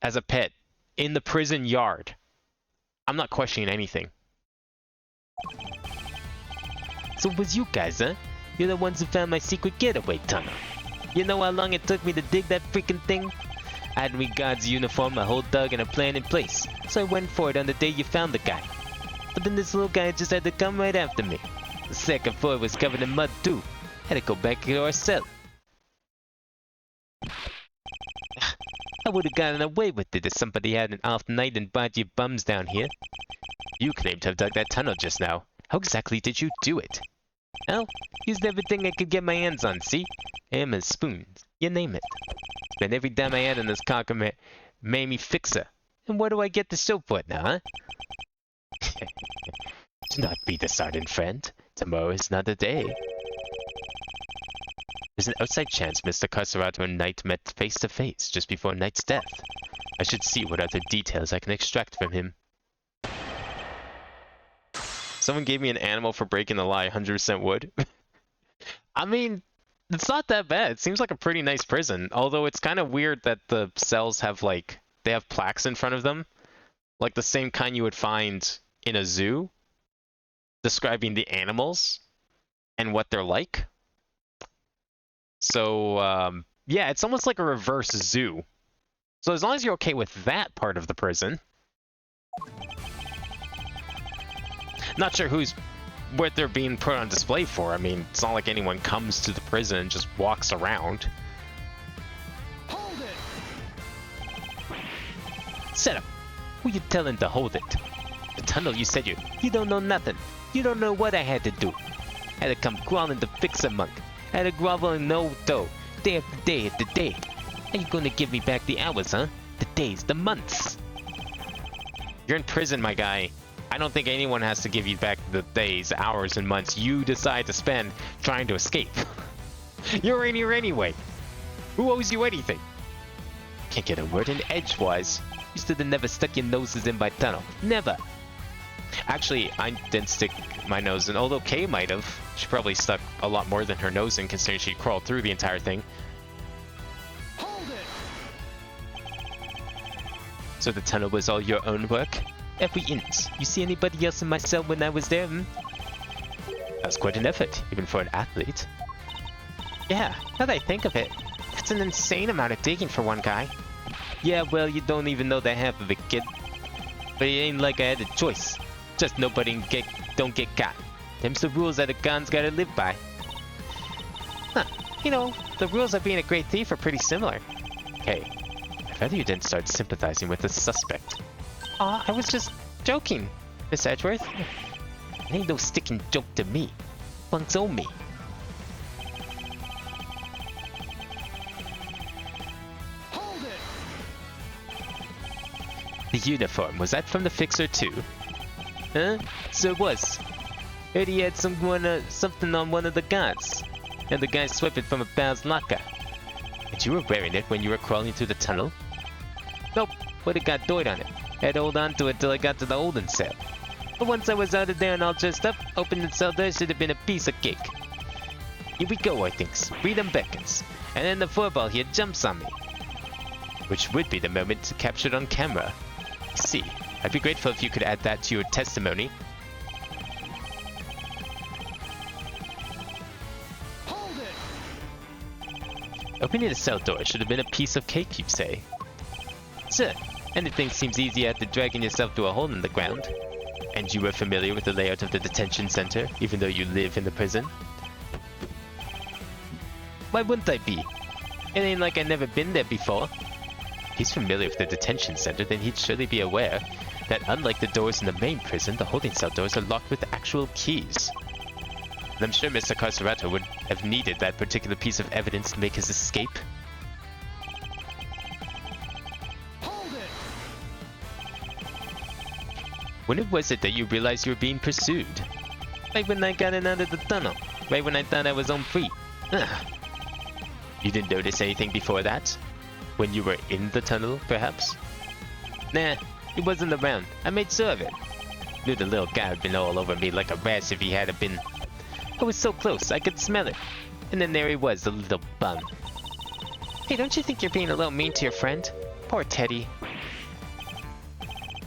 as a pet in the prison yard. I'm not questioning anything. So it was you guys, huh? You're the ones who found my secret getaway tunnel. You know how long it took me to dig that freaking thing? I had me guard's uniform, a whole dug, and a plan in place. So I went for it on the day you found the guy. But then this little guy just had to come right after me. The second floor was covered in mud too. Had to go back to our cell. I would have gotten away with it if somebody had an off night and brought you bums down here. You claim to have dug that tunnel just now. How exactly did you do it? Well, used everything I could get my hands on, see? Hammers, spoons, you name it. Spent every dime I had on this cocker made me fixer. And what do I get to show for it now, huh? Do not be disheartened, friend. Tomorrow is not a day. There's an outside chance Mr. Carcerato and Knight met face to face just before Knight's death. I should see what other details I can extract from him. Someone gave me an animal for breaking the lie, 100% wood. I mean, it's not that bad. It seems like a pretty nice prison. Although it's kind of weird that the cells have like, they have plaques in front of them. Like the same kind you would find in a zoo. Describing the animals and what they're like. So, yeah, it's almost like a reverse zoo. So as long as you're okay with that part of the prison. Not sure what they're being put on display for. I mean, it's not like anyone comes to the prison and just walks around. Hold it! Shut up! Who you telling to hold it? The tunnel you said you don't know nothing. You don't know what I had to do. Had to come crawling to fix a monk. Had to grovel in no dough. Day after day after day. Are you gonna give me back the hours, huh? The days, the months. You're in prison, my guy. I don't think anyone has to give you back the days, hours, and months you decide to spend trying to escape. You're in here anyway. Who owes you anything? Can't get a word in edgewise. You stood and never stuck your noses in my tunnel. Never. Actually, I didn't stick my nose in, although Kay might have. She probably stuck a lot more than her nose in, considering she crawled through the entire thing. Hold it! So the tunnel was all your own work? Every inch. You see anybody else in my cell when I was there? That was quite an effort, even for an athlete. Yeah, now that I think of it, that's an insane amount of digging for one guy. Yeah, well, you don't even know the half of it, kid. But it ain't like I had a choice. Just nobody don't get caught. Them's the rules that a gun's gotta live by. Huh. You know, the rules of being a great thief are pretty similar. Hey, I'd rather you didn't start sympathizing with the suspect. Aw, I was just joking, Miss Edgeworth. It ain't no sticking joke to me. Punk's owe me. Hold it! The uniform, was that from the fixer too? Huh? So it was. Heard he had something on one of the guards. And the guy swept it from a pal's locker. And you were wearing it when you were crawling through the tunnel? Nope, but it got dirt on it. Had to hold on to it till I got to the holding cell. But once I was out of there and all dressed up, opening the cell door should have been a piece of cake. Here we go, I thinks. Freedom beckons. And then the furball here jumps on me. Which would be the moment captured on camera. See, I'd be grateful if you could add that to your testimony. Hold it! Opening the cell door should have been a piece of cake, you say? Sure. Anything seems easier after dragging yourself through a hole in the ground. And you were familiar with the layout of the detention center, even though you live in the prison? Why wouldn't I be? It ain't like I've never been there before. If he's familiar with the detention center, then he'd surely be aware that unlike the doors in the main prison, the holding cell doors are locked with actual keys. And I'm sure Mr. Carcerato would have needed that particular piece of evidence to make his escape. When was it that you realized you were being pursued? Right when I got in out of the tunnel. Right when I thought I was on free. Ugh. You didn't notice anything before that? When you were in the tunnel, perhaps? Nah, he wasn't around. I made sure of it. Knew the little guy had been all over me like a rash if he had been. I was so close, I could smell it. And then there he was, the little bum. Hey, don't you think you're being a little mean to your friend? Poor Teddy.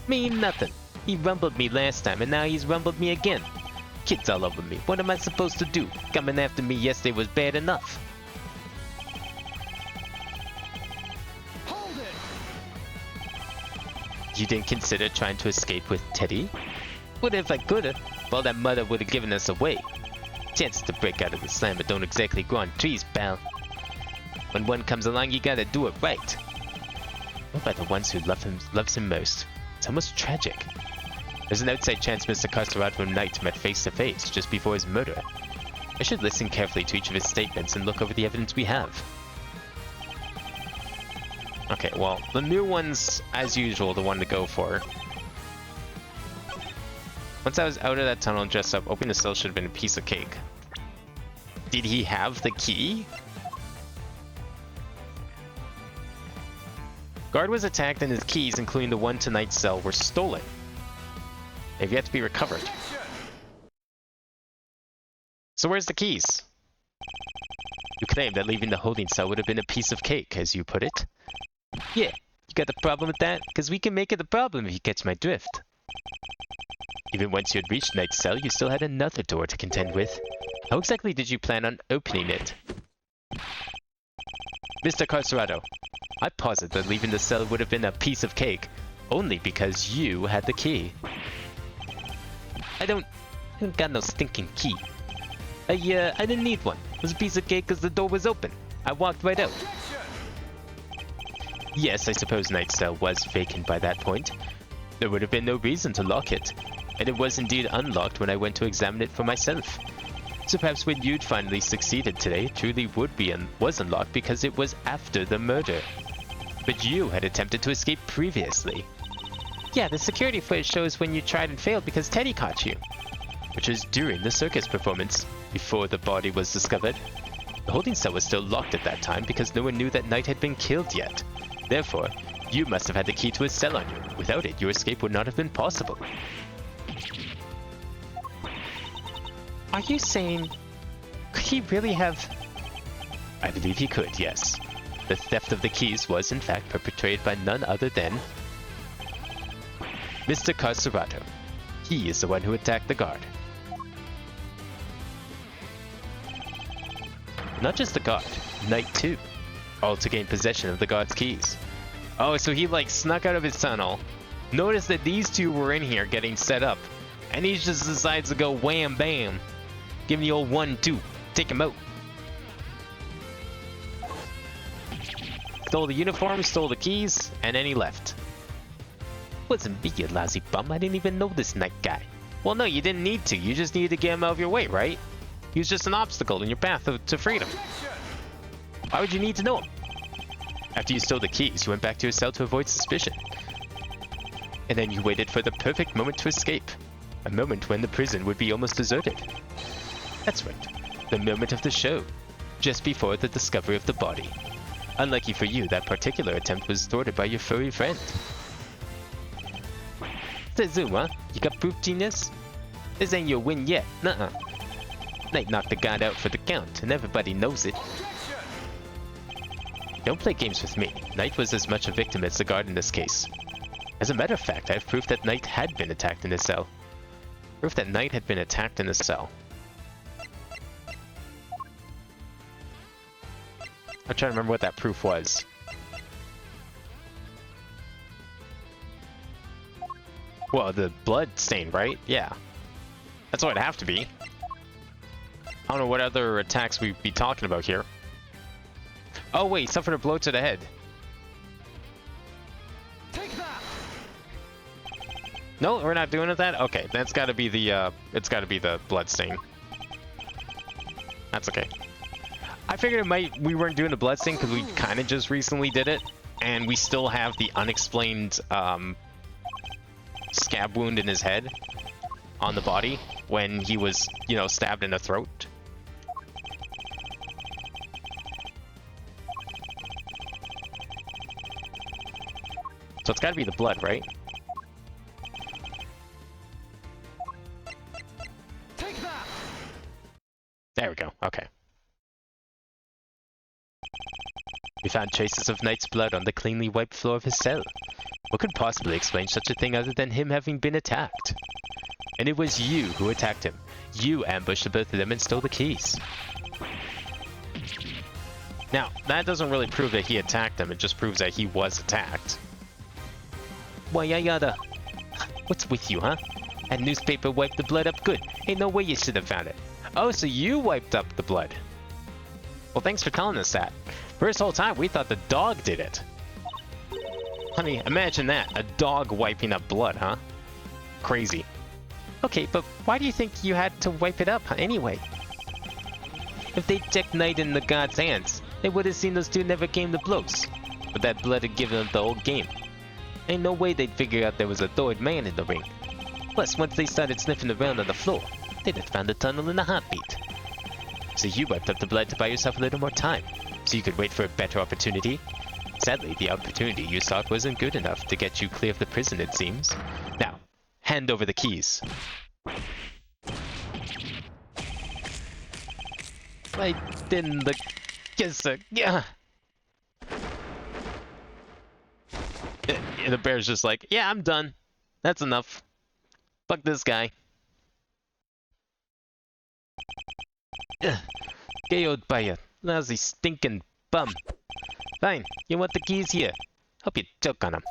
Mean nothing. He rumbled me last time, and now he's rumbled me again. Kids all over me. What am I supposed to do? Coming after me yesterday was bad enough. Hold it! You didn't consider trying to escape with Teddy? What if I could've? Well, that mother would've given us away. Chances to break out of the slammer don't exactly grow on trees, pal. When one comes along, you gotta do it right. What about the ones who loves him most? It's almost tragic. There's an outside chance Mr. Carcerado and Knight met face to face just before his murder. I should listen carefully to each of his statements and look over the evidence we have. Okay, well, the new one's, as usual, the one to go for. Once I was out of that tunnel and dressed up, opening the cell should have been a piece of cake. Did he have the key? Guard was attacked and his keys, including the one to Knight's cell, were stolen. They've yet to be recovered. So where's the keys? You claimed that leaving the holding cell would have been a piece of cake, as you put it. Yeah, you got a problem with that? Because we can make it a problem if you catch my drift. Even once you had reached Knight's cell, you still had another door to contend with. How exactly did you plan on opening it? Mr. Carcerado, I posit that leaving the cell would have been a piece of cake, only because you had the key. I don't got no stinking key. I didn't need one. It was a piece of cake because the door was open. I walked right out. Yes, I suppose Knight's cell was vacant by that point. There would have been no reason to lock it, and it was indeed unlocked when I went to examine it for myself. So perhaps when you'd finally succeeded today, it truly was unlocked because it was after the murder. But you had attempted to escape previously. Yeah, the security footage shows when you tried and failed because Teddy caught you. Which was during the circus performance, before the body was discovered. The holding cell was still locked at that time because no one knew that Knight had been killed yet. Therefore, you must have had the key to his cell on you. Without it, your escape would not have been possible. Are you saying... could he really have... I believe he could, yes. The theft of the keys was in fact perpetrated by none other than... Mr. Carcerado. He is the one who attacked the guard. Not just the guard, Knight too. All to gain possession of the guard's keys. Oh, so he like snuck out of his tunnel, noticed that these two were in here getting set up, and he just decides to go wham bam. Give him the old 1-2. Take him out. Stole the uniform, stole the keys, and then he left. Wasn't me, you lousy bum. I didn't even know this Knight guy. Well, no, you didn't need to. You just needed to get him out of your way, right? He was just an obstacle in your path to freedom. Why would you need to know him? After you stole the keys, you went back to your cell to avoid suspicion. And then you waited for the perfect moment to escape. A moment when the prison would be almost deserted. That's right. The moment of the show. Just before the discovery of the body. Unlucky for you, that particular attempt was thwarted by your furry friend. Tezu, huh? You got proof, genius? This ain't your win yet. Nuh-uh. Knight knocked the guard out for the count, and everybody knows it. Don't play games with me. Knight was as much a victim as the guard in this case. As a matter of fact, I have proof that Knight had been attacked in his cell. Proof that Knight had been attacked in his cell. I'm trying to remember what that proof was. Well, the blood stain, right? Yeah. That's what it'd have to be. I don't know what other attacks we'd be talking about here. Oh wait, suffered a blow to the head. Take that! No, we're not doing it that? Okay, that's gotta be the, it's gotta be the blood stain. That's okay. I figured we weren't doing the blood stain because we kind of just recently did it. And we still have the unexplained, scab wound in his head on the body when he was, you know, stabbed in the throat. So it's gotta be the blood, right? Take that! There we go, okay. We found traces of Knight's blood on the cleanly wiped floor of his cell. What could possibly explain such a thing other than him having been attacked? And it was you who attacked him. You ambushed the both of them and stole the keys. Now, that doesn't really prove that he attacked them, it just proves that he was attacked. Why, yada. What's with you, huh? That newspaper wiped the blood up good. Ain't no way you should have found it. Oh, so you wiped up the blood. Well, thanks for telling us that. For this whole time, we thought the dog did it. Honey, imagine that. A dog wiping up blood, huh? Crazy. Okay, but why do you think you had to wipe it up anyway? If they'd checked Knight in the god's hands, they would have seen those two never came to blows. But that blood had given them the whole game. Ain't no way they'd figure out there was a third man in the ring. Plus, once they started sniffing around on the floor, they'd have found the tunnel in a heartbeat. So you wiped up the blood to buy yourself a little more time, so you could wait for a better opportunity. Sadly, the opportunity you sought wasn't good enough to get you clear of the prison, it seems. Now, hand over the keys. Right in the kisser. Yeah. The bear's just like, yeah, I'm done. That's enough. Fuck this guy. KO'd by a lousy stinking bum. Fine, you want the keys here. Hope you choke on them.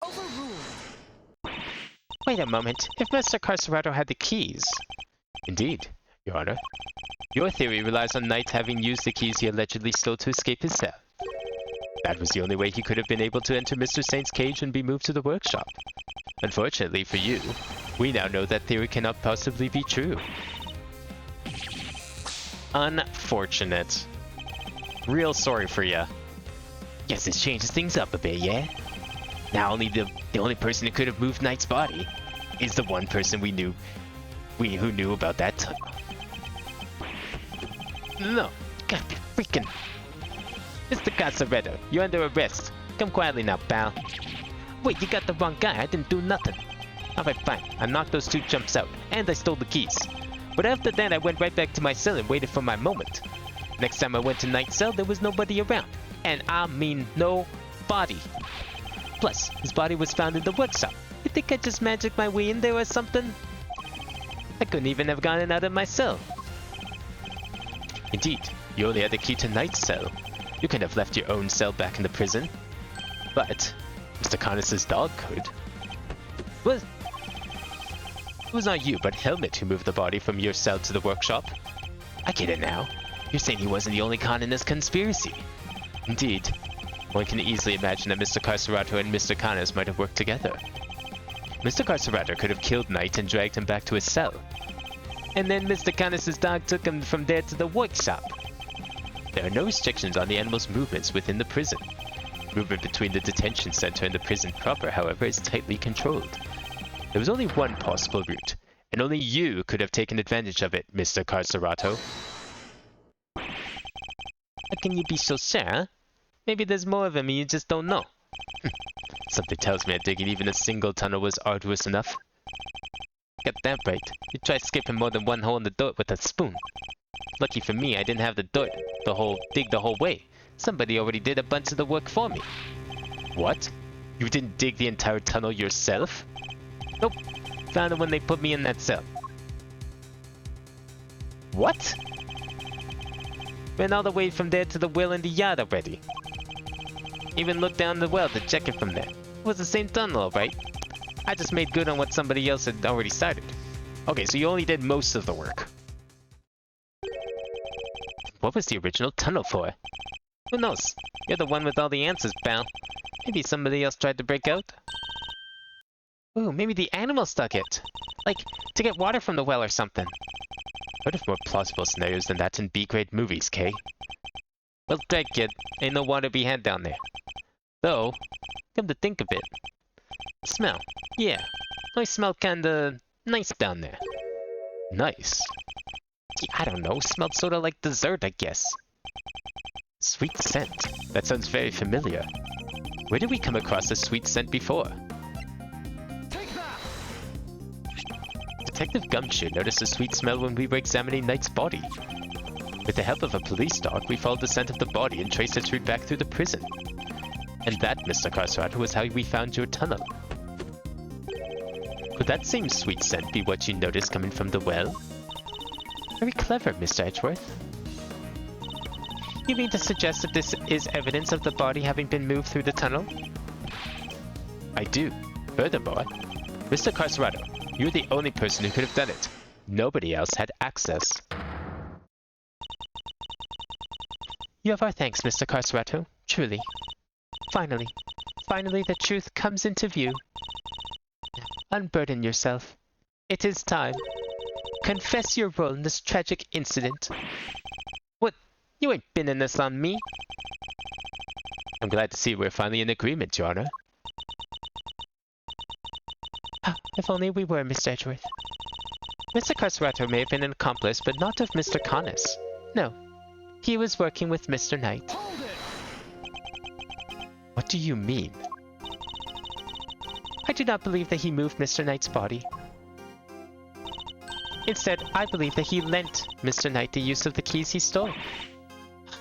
Overruled. Wait a moment. If Mr. Carcerato had the keys... Indeed, Your Honor. Your theory relies on Knight having used the keys he allegedly stole to escape his cell. That was the only way he could have been able to enter Mr. Saint's cage and be moved to the workshop. Unfortunately for you, we now know that theory cannot possibly be true. Unfortunate. Real sorry for ya. Guess this changes things up a bit, yeah? Now only the only person who could have moved Knight's body is the one person who knew about that tunnel. No. God, freaking... Mr. Casaretto, you're under arrest. Come quietly now, pal. Wait, you got the wrong guy. I didn't do nothing. Alright, fine. I knocked those two chumps out, and I stole the keys. But after that, I went right back to my cell and waited for my moment. Next time I went to Knight's cell, there was nobody around. And I mean no body. Plus, his body was found in the workshop. You think I just magicked my way in there or something? I couldn't even have gotten out of my cell. Indeed, you only had the key to Knight's cell. You could have left your own cell back in the prison. But Mr. Carnus's dog could. It was not you, but Helmet who moved the body from your cell to the workshop. I get it now. You're saying he wasn't the only con in this conspiracy. Indeed. One can easily imagine that Mr. Carcerato and Mr. Carnus might have worked together. Mr. Carcerato could have killed Knight and dragged him back to his cell. And then Mr. Carnus's dog took him from there to the workshop. There are no restrictions on the animal's movements within the prison. Movement between the detention center and the prison proper, however, is tightly controlled. There was only one possible route, and only you could have taken advantage of it, Mr. Carcerato. How can you be so sure, huh? Maybe there's more of him and you just don't know. Something tells me that digging even a single tunnel was arduous enough. Got that right. You tried skipping more than one hole in the dirt with a spoon. Lucky for me, I didn't have the dirt, dig the whole way. Somebody already did a bunch of the work for me. What? You didn't dig the entire tunnel yourself? Nope. Found it when they put me in that cell. What? Ran all the way from there to the well in the yard already. Even looked down the well to check it from there. It was the same tunnel, right? I just made good on what somebody else had already started. Okay, so you only did most of the work. What was the original tunnel for? Who knows? You're the one with all the answers, pal. Maybe somebody else tried to break out? Ooh, maybe the animal stuck it. Like, to get water from the well or something. What if more plausible scenarios than that in B-grade movies, Kay? Well, that kid, ain't no water to be had down there. Though, come to think of it, smell. Yeah, I smell kinda nice down there. Nice? Yeah, I don't know, smelled sorta like dessert, I guess. Sweet scent? That sounds very familiar. Where did we come across a sweet scent before? Take that! Detective Gumshoe noticed a sweet smell when we were examining Knight's body. With the help of a police dog, we followed the scent of the body and traced its route back through the prison. And that, Mr. Carcerado, was how we found your tunnel. Could that same sweet scent be what you noticed coming from the well? Very clever, Mr. Edgeworth. You mean to suggest that this is evidence of the body having been moved through the tunnel? I do. Furthermore, Mr. Carcerado, you're the only person who could have done it. Nobody else had access. You have our thanks, Mr. Carcerado. Truly. Finally the truth comes into view. Unburden yourself. It is time. Confess your role in this tragic incident. What? You ain't pinning this on me. I'm glad to see we're finally in agreement, Your Honor. Ah, if only we were, Mr. Edgeworth. Mr. Carcerado may have been an accomplice, but not of Mr. Connus. No. He was working with Mr. Knight. Hold it! What do you mean? I do not believe that he moved Mr. Knight's body. Instead, I believe that he lent Mr. Knight the use of the keys he stole.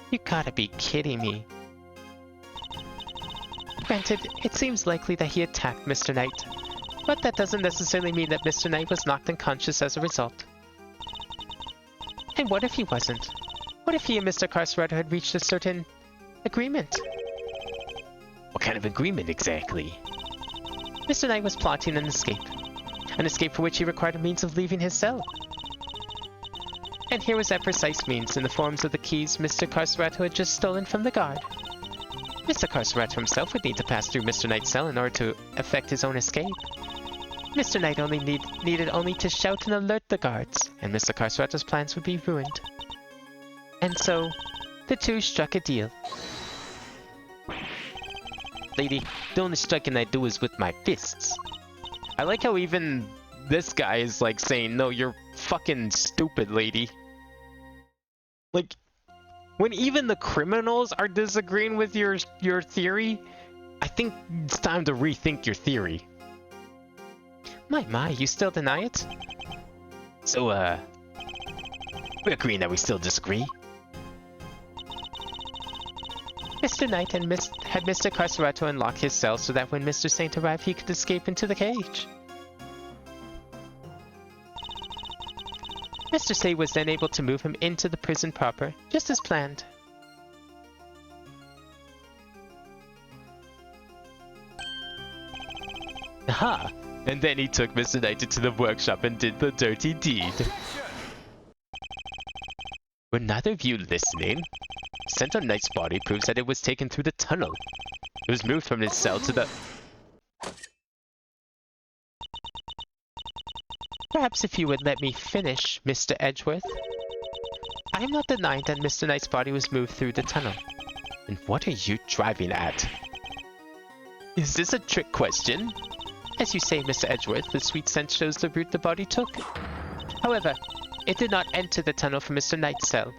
You gotta be kidding me. Granted, it seems likely that he attacked Mr. Knight, but that doesn't necessarily mean that Mr. Knight was knocked unconscious as a result. And what if he wasn't? What if he and Mr. Carcerado had reached a certain agreement? What kind of agreement exactly? Mr. Knight was plotting an escape for which he required a means of leaving his cell. And here was that precise means in the forms of the keys Mr. Carcerado had just stolen from the guard. Mr. Carcerado himself would need to pass through Mr. Knight's cell in order to effect his own escape. Mr. Knight needed only to shout and alert the guards, and Mr. Carcerado's plans would be ruined. And so, the two struck a deal. Lady, the only striking I do is with my fists. I like how even this guy is like saying, no, you're fucking stupid, lady. Like, when even the criminals are disagreeing with your theory, I think it's time to rethink your theory. My, you still deny it? So, we're agreeing that we still disagree? Mr. Knight had Mr. Carcerado unlock his cell so that when Mr. Saint arrived he could escape into the cage. Mr. Saint was then able to move him into the prison proper, just as planned. Aha! And then he took Mr. Knight into the workshop and did the dirty deed. Were neither of you listening? Scent on Knight's body proves that it was taken through the tunnel. It was moved from his cell to the... Perhaps if you would let me finish, Mr. Edgeworth. I am not denying that Mr. Knight's body was moved through the tunnel. And what are you driving at? Is this a trick question? As you say, Mr. Edgeworth, the sweet scent shows the route the body took. However, it did not enter the tunnel from Mr. Knight's cell.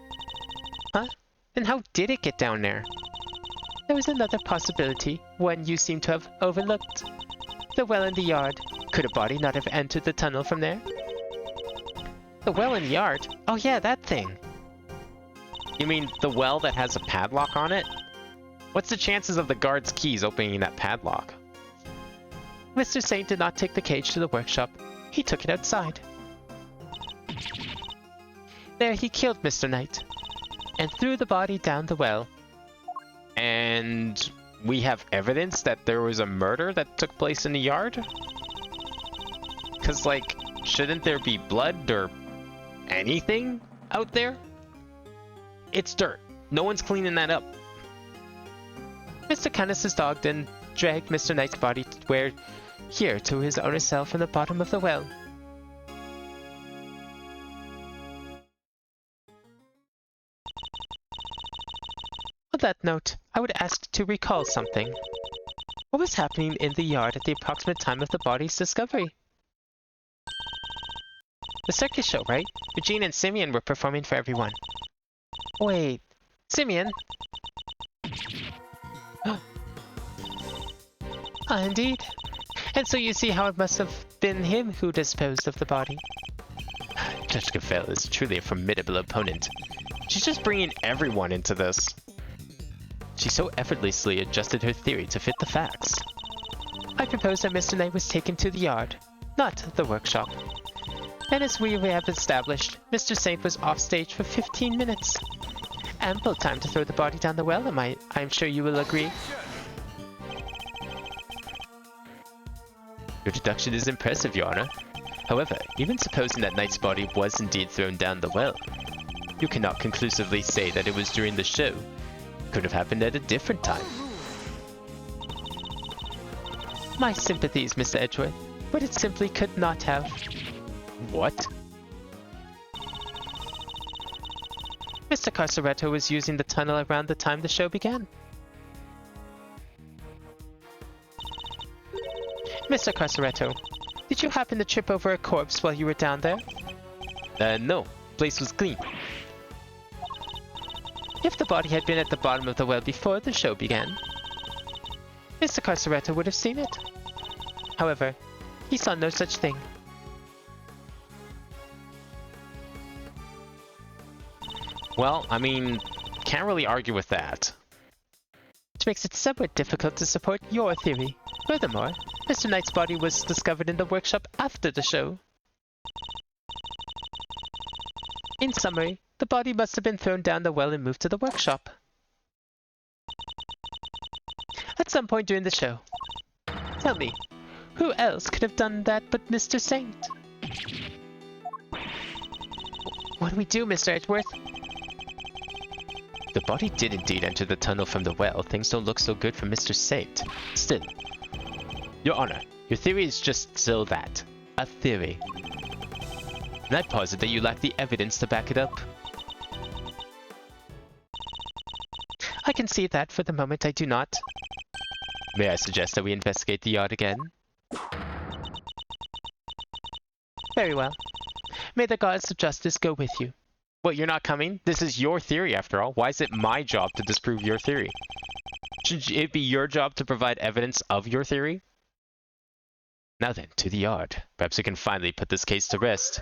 Huh? Then how did it get down there? There was another possibility, one you seem to have overlooked. The well in the yard. Could a body not have entered the tunnel from there? The well in the yard? Oh yeah, that thing. You mean the well that has a padlock on it? What's the chances of the guard's keys opening that padlock? Mr. Saint did not take the cage to the workshop. He took it outside. There he killed Mr. Knight and threw the body down the well. And we have evidence that there was a murder that took place in the yard? Because, like, shouldn't there be blood or anything out there? It's dirt. No one's cleaning that up. Mr. Connus' dog then dragged Mr. Knight's body to his owner's cell from the bottom of the well. On that note, I would ask to recall something. What was happening in the yard at the approximate time of the body's discovery? The circus show, right? Regina and Simeon were performing for everyone. Wait, Simeon? Indeed. And so you see how it must have been him who disposed of the body. Judge Gavel is truly a formidable opponent. She's just bringing everyone into this. She so effortlessly adjusted her theory to fit the facts. I propose that Mr. Knight was taken to the yard, not the workshop. And as we have established, Mr. Saint was off stage for 15 minutes. Ample time to throw the body down the well, I'm sure you will agree. Your deduction is impressive, Your Honor. However, even supposing that Knight's body was indeed thrown down the well, you cannot conclusively say that it was during the show. It could have happened at a different time. My sympathies, Mr. Edgeworth, but it simply could not have. What? Mr. Carceretto was using the tunnel around the time the show began. Mr. Carceretto, did you happen to trip over a corpse while you were down there? No. Place was clean. If the body had been at the bottom of the well before the show began, Mr. Carceretto would have seen it. However, he saw no such thing. Well, I mean, can't really argue with that. Which makes it somewhat difficult to support your theory. Furthermore, Mr. Knight's body was discovered in the workshop after the show. In summary, the body must have been thrown down the well and moved to the workshop. At some point during the show. Tell me, who else could have done that but Mr. Saint? What do we do, Mr. Edgeworth? The body did indeed enter the tunnel from the well. Things don't look so good for Mr. Saint. Still, Your Honor, your theory is just still that. A theory. And I posit that you lack the evidence to back it up. I can see that for the moment I do not. May I suggest that we investigate the yard again? Very well. May the gods of justice go with you. What, you're not coming? This is your theory after all. Why is it my job to disprove your theory? Shouldn't it be your job to provide evidence of your theory? Now then, to the yard. Perhaps we can finally put this case to rest.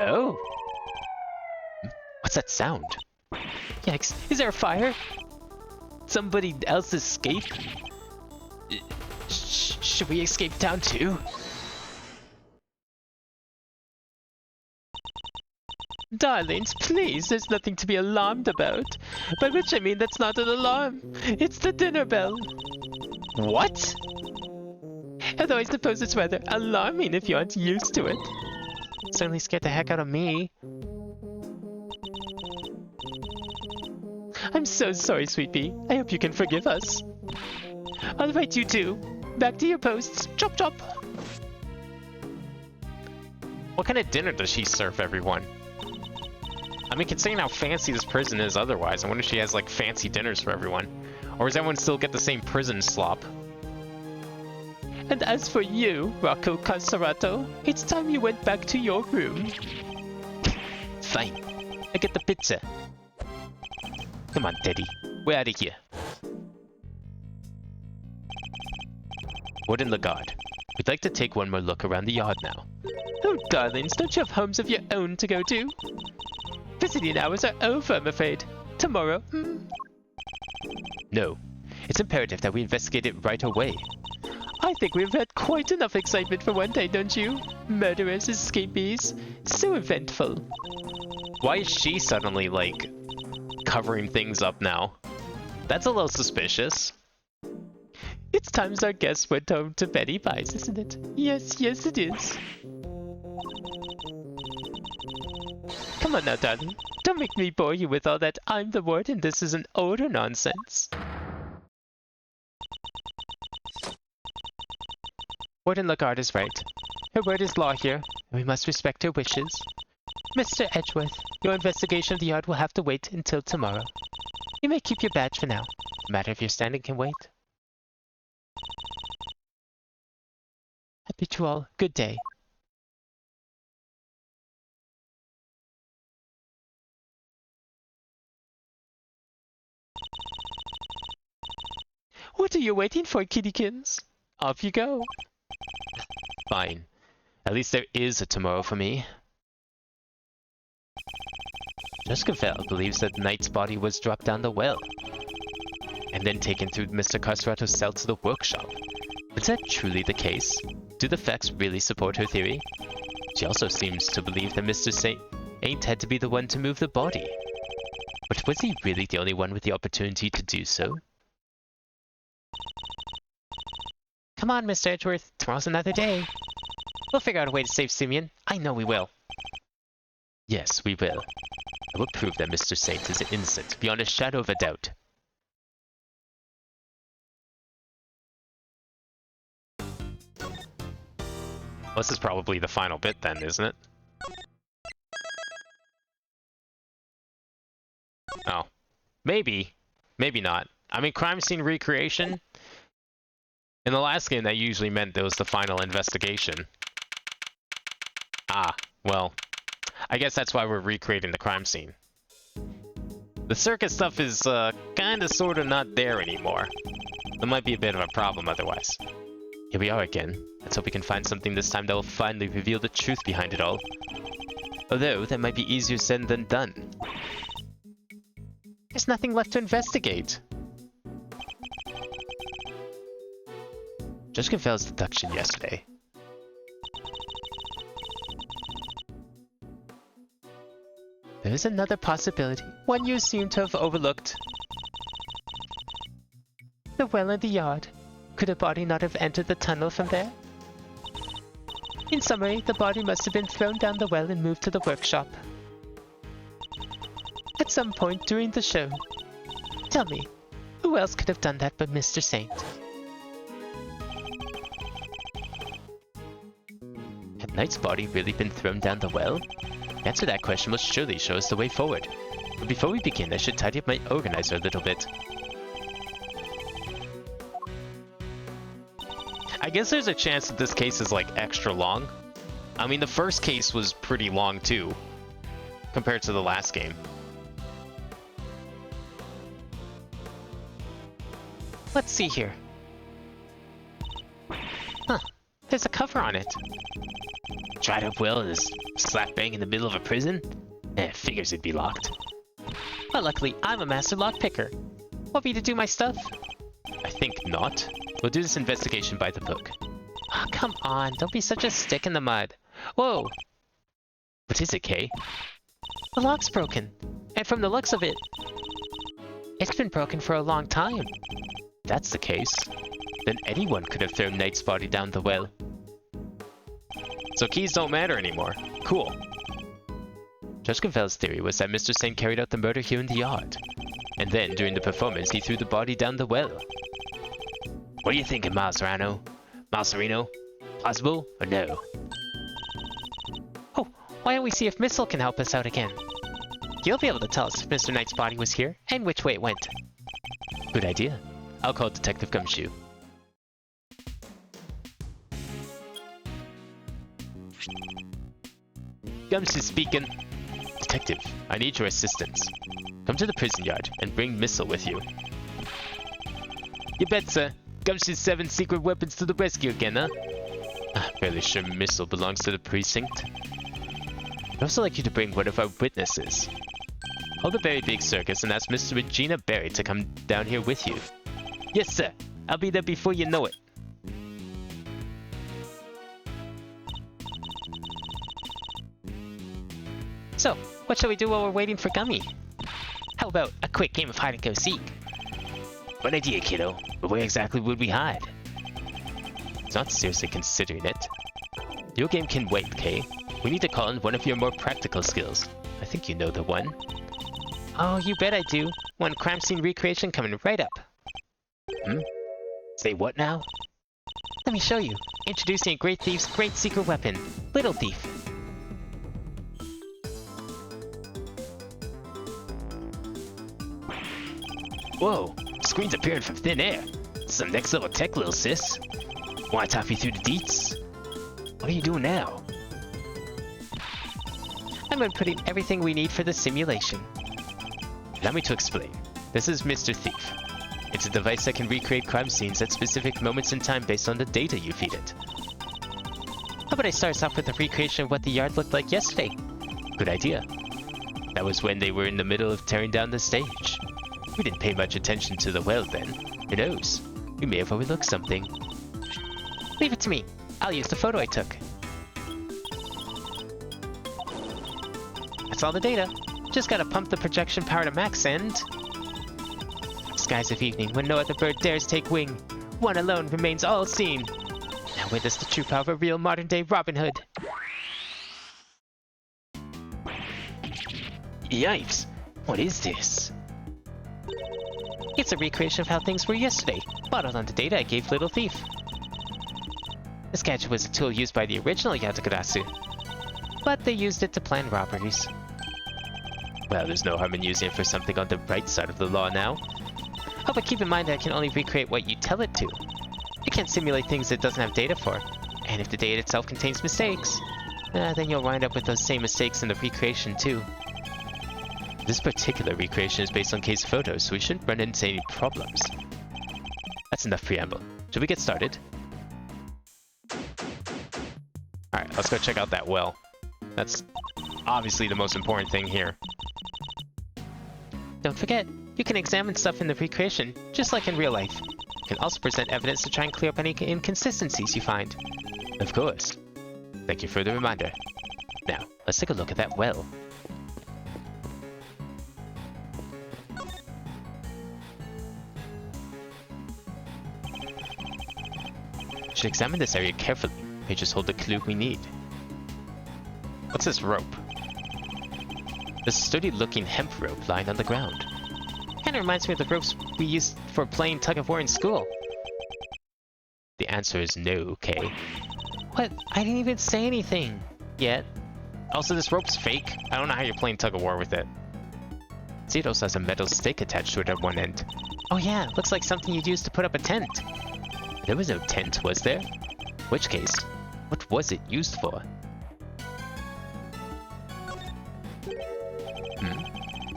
Oh! What's that sound? Yikes, is there a fire? Somebody else escape? Should we escape down too? Darlings, please, there's nothing to be alarmed about. By which I mean that's not an alarm. It's the dinner bell. What? Although I suppose it's rather alarming if you aren't used to it. Certainly scared the heck out of me. I'm so sorry, sweet pea. I hope you can forgive us. Alright, you two. Back to your posts. Chop chop! What kind of dinner does she serve everyone? I mean, considering how fancy this prison is otherwise, I wonder if she has, like, fancy dinners for everyone. Or does everyone still get the same prison slop? And as for you, Rocco Carcerato, it's time you went back to your room. Fine. I get the pizza. Come on, Teddy. We're out of here. Warden Lagarde, we'd like to take one more look around the yard now. Oh, darlings, don't you have homes of your own to go to? Visiting hours are over, I'm afraid. Tomorrow, No. It's imperative that we investigate it right away. I think we've had quite enough excitement for one day, don't you? Murderers, escapees. So eventful. Why is she suddenly, like, covering things up now? That's a little suspicious. It's times our guests went home to Betty Pies, isn't it? Yes, yes it is. Come on now, darling. Don't make me bore you with all that I'm the warden, this is an order nonsense. Warden Lagarde is right. Her word is law here, and we must respect her wishes. Mr. Edgeworth, your investigation of the yard will have to wait until tomorrow. You may keep your badge for now. The matter of your standing can wait. I bid you all good day. What are you waiting for, kittykins? Off you go. Fine. At least there is a tomorrow for me. Juscavel believes that Knight's body was dropped down the well, and then taken through Mr. Carcerato's cell to the workshop. Is that truly the case? Do the facts really support her theory? She also seems to believe that Mr. Saint ain't had to be the one to move the body. But was he really the only one with the opportunity to do so? Come on, Mr. Edgeworth. Tomorrow's another day. We'll figure out a way to save Simeon. I know we will. Yes, we will. I will prove that Mr. Saint is innocent beyond a shadow of a doubt. This is probably the final bit then, isn't it? Oh. Maybe. Maybe not. I mean, crime scene recreation? In the last game, that usually meant there was the final investigation. Ah, well. I guess that's why we're recreating the crime scene. The circus stuff is, kinda sorta not there anymore. There might be a bit of a problem otherwise. Here we are again. Let's hope we can find something this time that will finally reveal the truth behind it all. Although, that might be easier said than done. There's nothing left to investigate. Judge Cavel's deduction yesterday. There is another possibility, one you seem to have overlooked. The well in the yard. Could a body not have entered the tunnel from there? In summary, the body must have been thrown down the well and moved to the workshop. At some point during the show. Tell me, who else could have done that but Mr. Saint? Had Knight's body really been thrown down the well? The answer to that question must surely show us the way forward. But before we begin, I should tidy up my organizer a little bit. I guess there's a chance that this case is like extra long. I mean, the first case was pretty long too, compared to the last game. Let's see here. Huh, there's a cover on it. Dried up well is slap bang in the middle of a prison? Figures it'd be locked. Well, luckily, I'm a master lockpicker. Want me to do my stuff? I think not. We'll do this investigation by the book. Oh, come on, don't be such a stick in the mud. Whoa! What is it, Kay? The lock's broken. And from the looks of it, it's been broken for a long time. If that's the case, then anyone could have thrown Knight's body down the well. So keys don't matter anymore. Cool. Judge Cavel's theory was that Mr. Saint carried out the murder here in the yard. And then, during the performance, he threw the body down the well. What are you thinking, Malserino? Plausible or no? Oh, why don't we see if Missile can help us out again? He'll be able to tell us if Mr. Knight's body was here and which way it went. Good idea. I'll call Detective Gumshoe. Gumshoe speaking. Detective, I need your assistance. Come to the prison yard and bring Missile with you. You bet, sir. Gumshoe's 7 secret weapons to the rescue again, huh? Fairly sure Missile belongs to the precinct. I'd also like you to bring one of our witnesses. Call the Very Big Circus and ask Mr. Regina Berry to come down here with you. Yes, sir. I'll be there before you know it. So, what shall we do while we're waiting for Gummy? How about a quick game of hide and go seek? Good idea, kiddo. But where exactly would we hide? It's not seriously considering it. Your game can wait, Kay. We need to call in one of your more practical skills. I think you know the one. Oh, you bet I do. One crime scene recreation coming right up. Say what now? Let me show you. Introducing a great thief's great secret weapon, Little Thief. Whoa, screen's appearing from thin air. Some next level tech, little sis. Wanna talk me through the deets? What are you doing now? I'm inputting everything we need for the simulation. Allow me to explain. This is Mr. Thief. It's a device that can recreate crime scenes at specific moments in time based on the data you feed it. How about I start off with a recreation of what the yard looked like yesterday? Good idea. That was when they were in the middle of tearing down the stage. We didn't pay much attention to the well then. Who knows? We may have overlooked something. Leave it to me. I'll use the photo I took. That's all the data. Just gotta pump the projection power to max and... Skies of evening, when no other bird dares take wing. One alone remains all seen. Now witness the true power of a real modern-day Robin Hood. Yikes! What is this? It's a recreation of how things were yesterday, bottled onto data I gave Little Thief. This gadget was a tool used by the original Yatagarasu, but they used it to plan robberies. Well, there's no harm in using it for something on the right side of the law now. Oh, but keep in mind that it can only recreate what you tell it to. It can't simulate things it doesn't have data for. And if the data itself contains mistakes, then you'll wind up with those same mistakes in the recreation too. This particular recreation is based on case photos, so we shouldn't run into any problems. That's enough preamble. Should we get started? Alright, let's go check out that well. That's obviously the most important thing here. Don't forget, you can examine stuff in the recreation, just like in real life. You can also present evidence to try and clear up any inconsistencies you find. Of course. Thank you for the reminder. Now, let's take a look at that well. We should examine this area carefully. We just hold the clue we need. What's this rope? There's a sturdy-looking hemp rope lying on the ground. Kinda reminds me of the ropes we used for playing tug-of-war in school. The answer is no, Kay. What? I didn't even say anything yet. Also, this rope's fake. I don't know how you're playing tug-of-war with it. See, it also has a metal stake attached to it at one end. Oh yeah, looks like something you'd use to put up a tent. There was no tent, was there? In which case, what was it used for?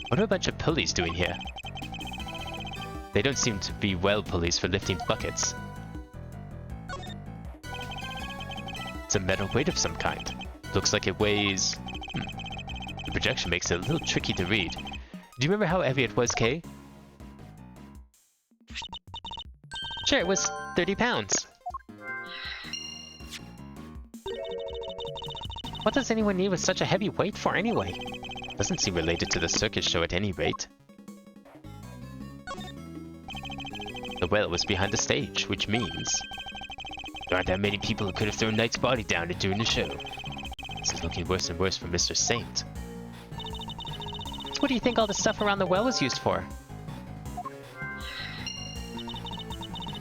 What are a bunch of pulleys doing here? They don't seem to be well pulleys for lifting buckets. It's a metal weight of some kind. Looks like it weighs... The projection makes it a little tricky to read. Do you remember how heavy it was, Kay? Sure, it was 30 pounds. What does anyone need with such a heavy weight for anyway? Doesn't seem related to the circus show at any rate. The well was behind the stage, which means there aren't that many people who could have thrown Knight's body down it during the show. This is looking worse and worse for Mr. Saint. So what do you think all the stuff around the well was used for?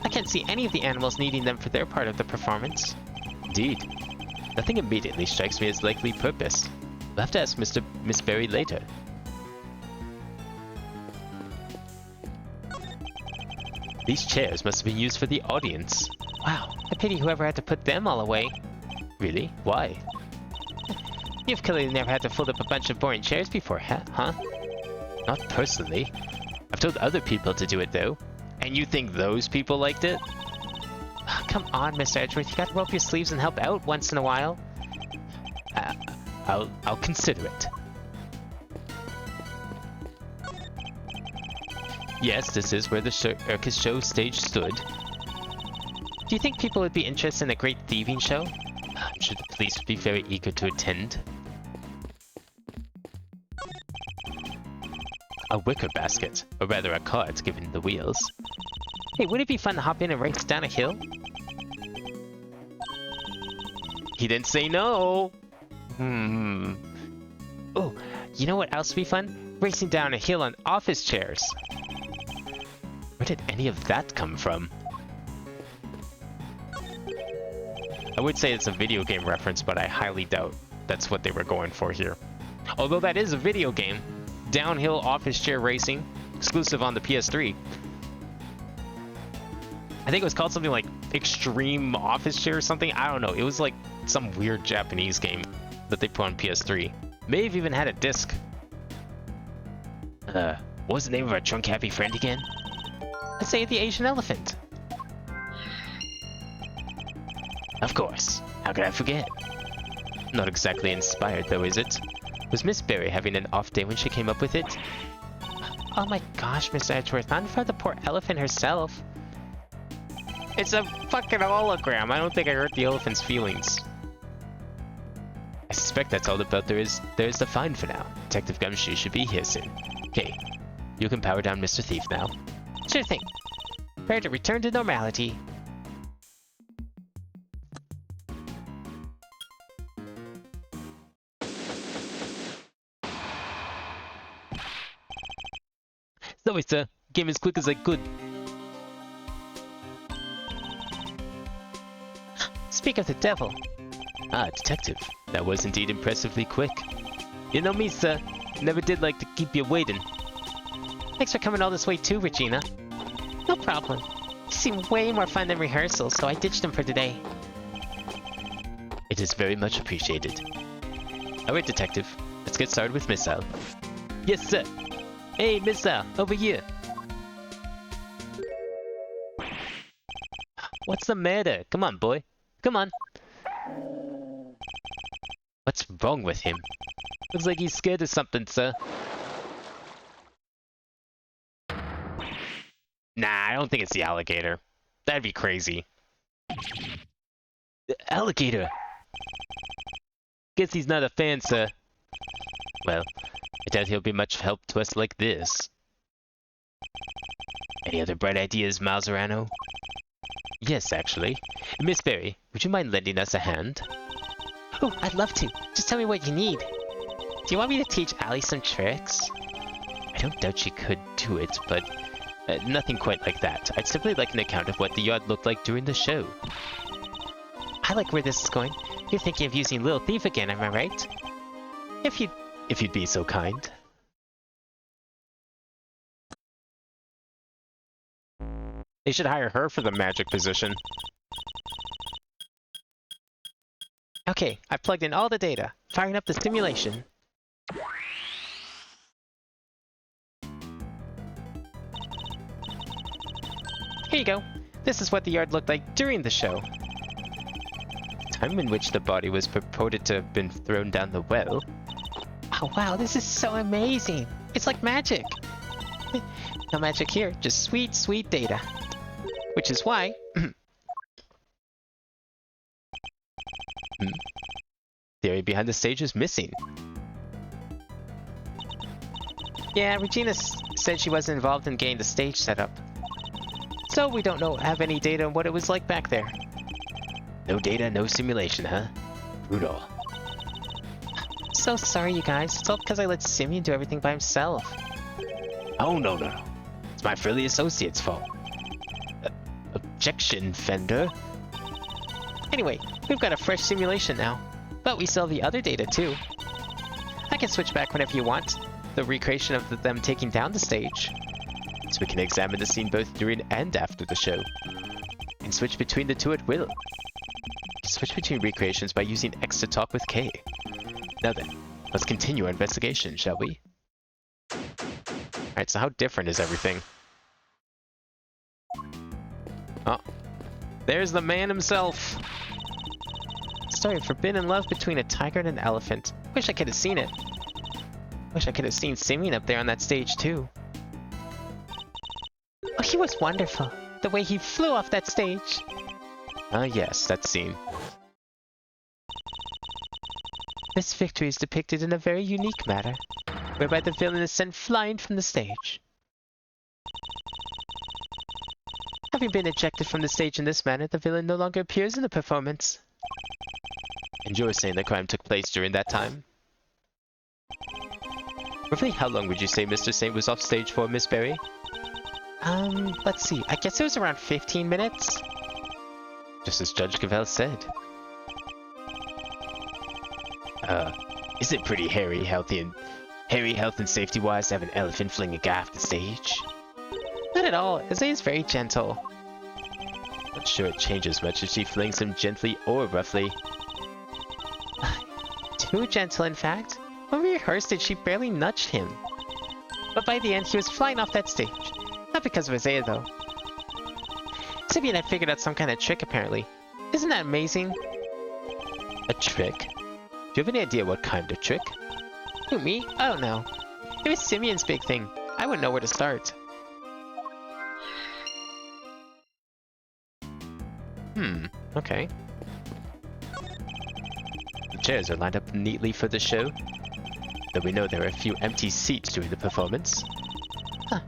I can't see any of the animals needing them for their part of the performance. Indeed. Nothing immediately strikes me as likely purpose. We'll have to ask Miss Berry later. These chairs must have been used for the audience. Wow, I pity whoever had to put them all away. Really? Why? You've clearly never had to fold up a bunch of boring chairs before, huh? Not personally. I've told other people to do it though. And you think those people liked it? Come on, Mr. Edgeworth, you gotta roll up your sleeves and help out once in a while. I'll consider it. Yes, this is where the circus show stage stood. Do you think people would be interested in a great thieving show? I'm sure the police would be very eager to attend. A wicker basket, or rather a cart given the wheels. Hey, would it be fun to hop in and race down a hill? He didn't say no! Oh, you know what else would be fun? Racing down a hill on office chairs. Where did any of that come from? I would say it's a video game reference, but I highly doubt that's what they were going for here. Although that is a video game. Downhill office chair racing, exclusive on the PS3. I think it was called something like Extreme Office Chair or something. I don't know. It was like some weird Japanese game that they put on PS3. May have even had a disc. What was the name of our drunk happy friend again? Say the Asian elephant. Of course. How could I forget? Not exactly inspired though, is it? Was Miss Berry having an off day when she came up with it? Oh my gosh, Miss Edgeworth, not in front of the poor elephant herself. It's a fucking hologram. I don't think I hurt the elephant's feelings. I suspect that's all the belt there is to find for now. Detective Gumshoe should be here soon. Okay, you can power down Mr. Thief now. Sure thing. Prepare to return to normality. Sorry, sir. Came as quick as I could. Speak of the devil. Ah, detective. That was indeed impressively quick. You know me, sir. Never did like to keep you waiting. Thanks for coming all this way too, Regina. No problem. You seem way more fun than rehearsal, so I ditched them for today. It is very much appreciated. Alright, detective. Let's get started with Miss Al. Yes, sir. Hey, Miss Al, over here. What's the matter? Come on, boy. Come on. What's wrong with him? Looks like he's scared of something, sir. Nah, I don't think it's the alligator. That'd be crazy. The alligator! Guess he's not a fan, sir. Well, I doubt he'll be much help to us like this. Any other bright ideas, Malzerano? Yes, actually. Miss Berry, would you mind lending us a hand? Oh, I'd love to. Just tell me what you need. Do you want me to teach Allie some tricks? I don't doubt she could do it, but nothing quite like that. I'd simply like an account of what the yard looked like during the show. I like where this is going. You're thinking of using Little Thief again, am I right? If you'd be so kind. They should hire her for the magic position. Okay, I've plugged in all the data. Firing up the simulation. Here you go. This is what the yard looked like during the show. Time in which the body was purported to have been thrown down the well. Oh wow, this is so amazing! It's like magic! No magic here, just sweet, sweet data. Which is why... The area behind the stage is missing. Yeah, Regina said she wasn't involved in getting the stage set up. So we don't have any data on what it was like back there. No data, no simulation, huh? Brutal. So sorry, you guys. It's all because I let Simeon do everything by himself. Oh, no. It's my frilly associate's fault. Objection, Fender. Anyway, we've got a fresh simulation now. But we still have the other data, too. I can switch back whenever you want. The recreation of them taking down the stage. So we can examine the scene both during and after the show. And switch between the two at will. Switch between recreations by using X to talk with K. Now then, let's continue our investigation, shall we? Alright, so how different is everything? Oh, there's the man himself! Story of forbidden love between a tiger and an elephant. Wish I could have seen it. Wish I could have seen Simeon up there on that stage too. Oh, he was wonderful. The way he flew off that stage. Ah yes, that scene. This victory is depicted in a very unique manner, whereby the villain is sent flying from the stage. Having been ejected from the stage in this manner, the villain no longer appears in the performance. And you're saying the crime took place during that time? Roughly how long would you say Mr. Saint was off stage for, Miss Berry? Let's see. I guess it was around 15 minutes. Just as Judge Cavell said. Is it pretty hairy, health and safety-wise to have an elephant fling a guy off the stage? Not at all. Isaiah is very gentle. Not sure it changes much if she flings him gently or roughly. Too gentle, in fact. When we rehearsed it, she barely nudged him. But by the end, he was flying off that stage. Not because of Isaiah, though. Simeon had figured out some kind of trick, apparently. Isn't that amazing? A trick? Do you have any idea what kind of trick? Who, me? I don't know. It was Simeon's big thing. I wouldn't know where to start. Okay. The chairs are lined up neatly for the show, though we know there are a few empty seats during the performance. Huh.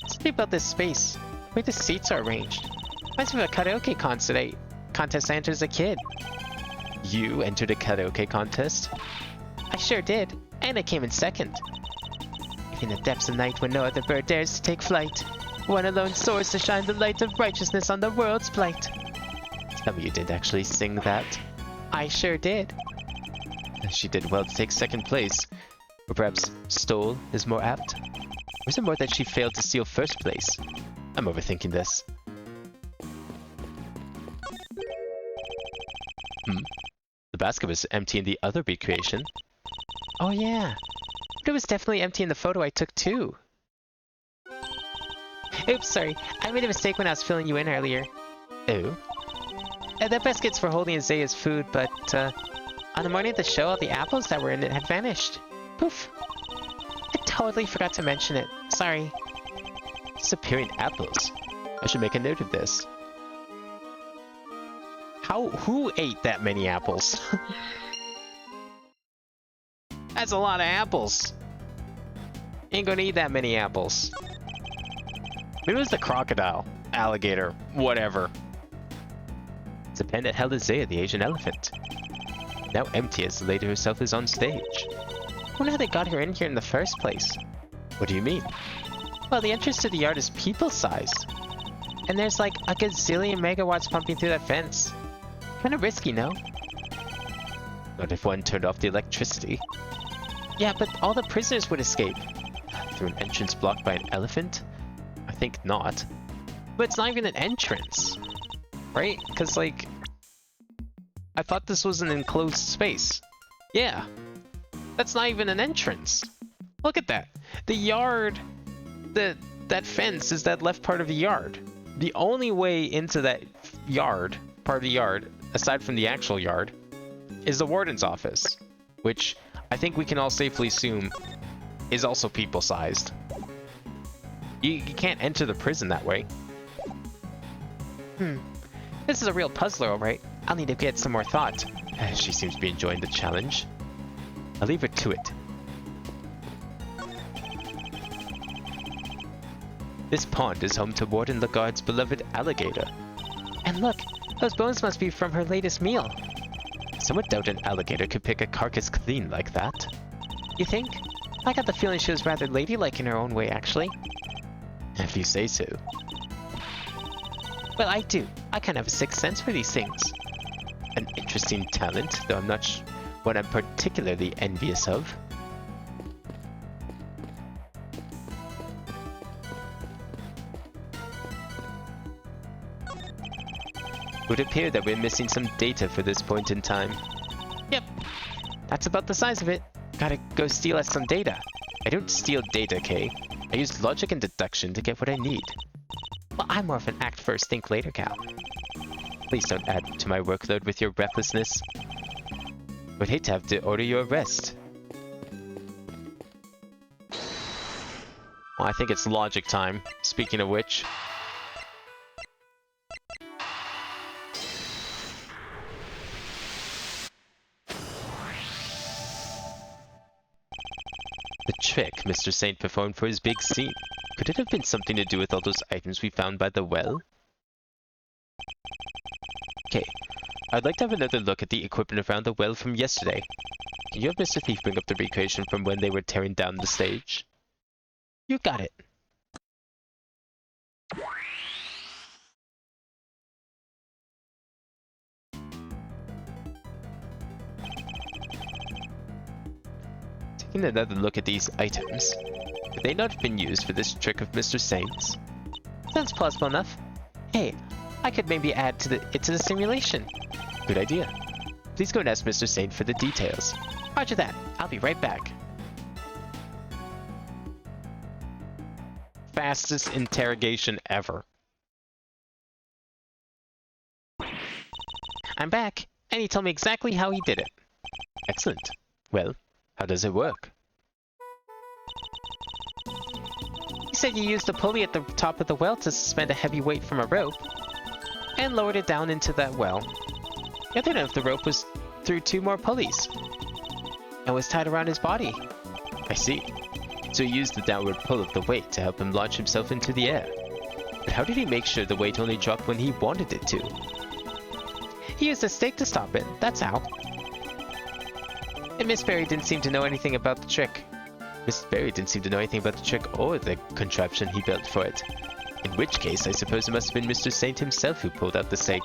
Something about this space. The way the seats are arranged. Reminds me of a karaoke contest I entered as a kid. You entered a karaoke contest? I sure did, and I came in second. In the depths of night when no other bird dares to take flight, one alone soars to shine the light of righteousness on the world's plight. Tell me you didn't actually sing that. I sure did. She did well to take second place. Or perhaps stole is more apt? Or is it more that she failed to steal first place? I'm overthinking this. The basket was empty in the other recreation. Oh yeah. But it was definitely empty in the photo I took too. Oops, sorry. I made a mistake when I was filling you in earlier. Oh? That basket's for holding Isaiah's food, but on the morning of the show, all the apples that were in it had vanished. Poof. I totally forgot to mention it. Sorry. Disappearing apples. I should make a note of this. Who ate that many apples? That's a lot of apples. Ain't gonna eat that many apples. Maybe it was the crocodile, alligator, whatever. It's a pen that held Isaiah the Asian elephant. Now empty as the lady herself is on stage. I wonder how they got her in here in the first place. What do you mean? Well, the entrance to the yard is people-sized. And there's like a gazillion megawatts pumping through that fence. Kinda risky, no? Not if one turned off the electricity. Yeah, but all the prisoners would escape. Through an entrance blocked by an elephant? I think not. But it's not even an entrance. Right? Because, like, I thought this was an enclosed space. Yeah. That's not even an entrance. Look at that. The yard, that fence is that left part of the yard. The only way into that yard, part of the yard, aside from the actual yard, is the warden's office. Which I think we can all safely assume is also people-sized. You can't enter the prison that way. This is a real puzzler, alright. I'll need to get some more thought. She seems to be enjoying the challenge. I'll leave her to it. This pond is home to Warden Lagarde's beloved alligator. And look, those bones must be from her latest meal. Somewhat doubt an alligator could pick a carcass clean like that. You think? I got the feeling she was rather ladylike in her own way, actually. If you say so. Well, I do. I kind of have a sixth sense for these things. An interesting talent, though I'm not what I'm particularly envious of. It would appear that we're missing some data for this point in time. Yep. That's about the size of it. Gotta go steal us some data. I don't steal data, Kay. I use logic and deduction to get what I need. Well, I'm more of an act first, think later gal. Please don't add to my workload with your recklessness. I would hate to have to order your arrest. Well, I think it's logic time, speaking of which. The trick Mr. Saint performed for his big scene. Could it have been something to do with all those items we found by the well? Okay, I'd like to have another look at the equipment around the well from yesterday. Can you have Mr. Thief bring up the recreation from when they were tearing down the stage? You got it. Taking another look at these items, could they not have been used for this trick of Mr. Saint's? Sounds plausible enough. Hey, I could maybe add it to the simulation. Good idea. Please go and ask Mr. Saint for the details. Roger that. I'll be right back. Fastest interrogation ever. I'm back, and he told me exactly how he did it. Excellent. Well, how does it work? He said you used a pulley at the top of the well to suspend a heavy weight from a rope, and lowered it down into that well. The other end of the rope was through 2 more pulleys, and was tied around his body. I see. So he used the downward pull of the weight to help him launch himself into the air. But how did he make sure the weight only dropped when he wanted it to? He used a stake to stop it, that's how. And Miss Berry didn't seem to know anything about the trick. Mr. Berry didn't seem to know anything about the trick or the contraption he built for it. In which case, I suppose it must have been Mr. Saint himself who pulled out the stake.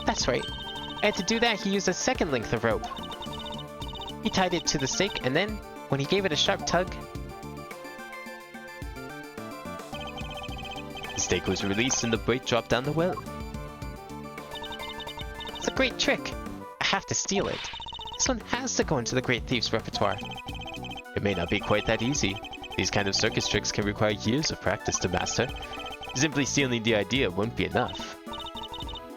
That's right. And to do that, he used a second length of rope. He tied it to the stake, and then, when he gave it a sharp tug, the stake was released and the weight dropped down the well. it's a great trick. I have to steal it. This one has to go into the Great Thief's repertoire. It may not be quite that easy. These kind of circus tricks can require years of practice to master. Simply stealing the idea won't be enough.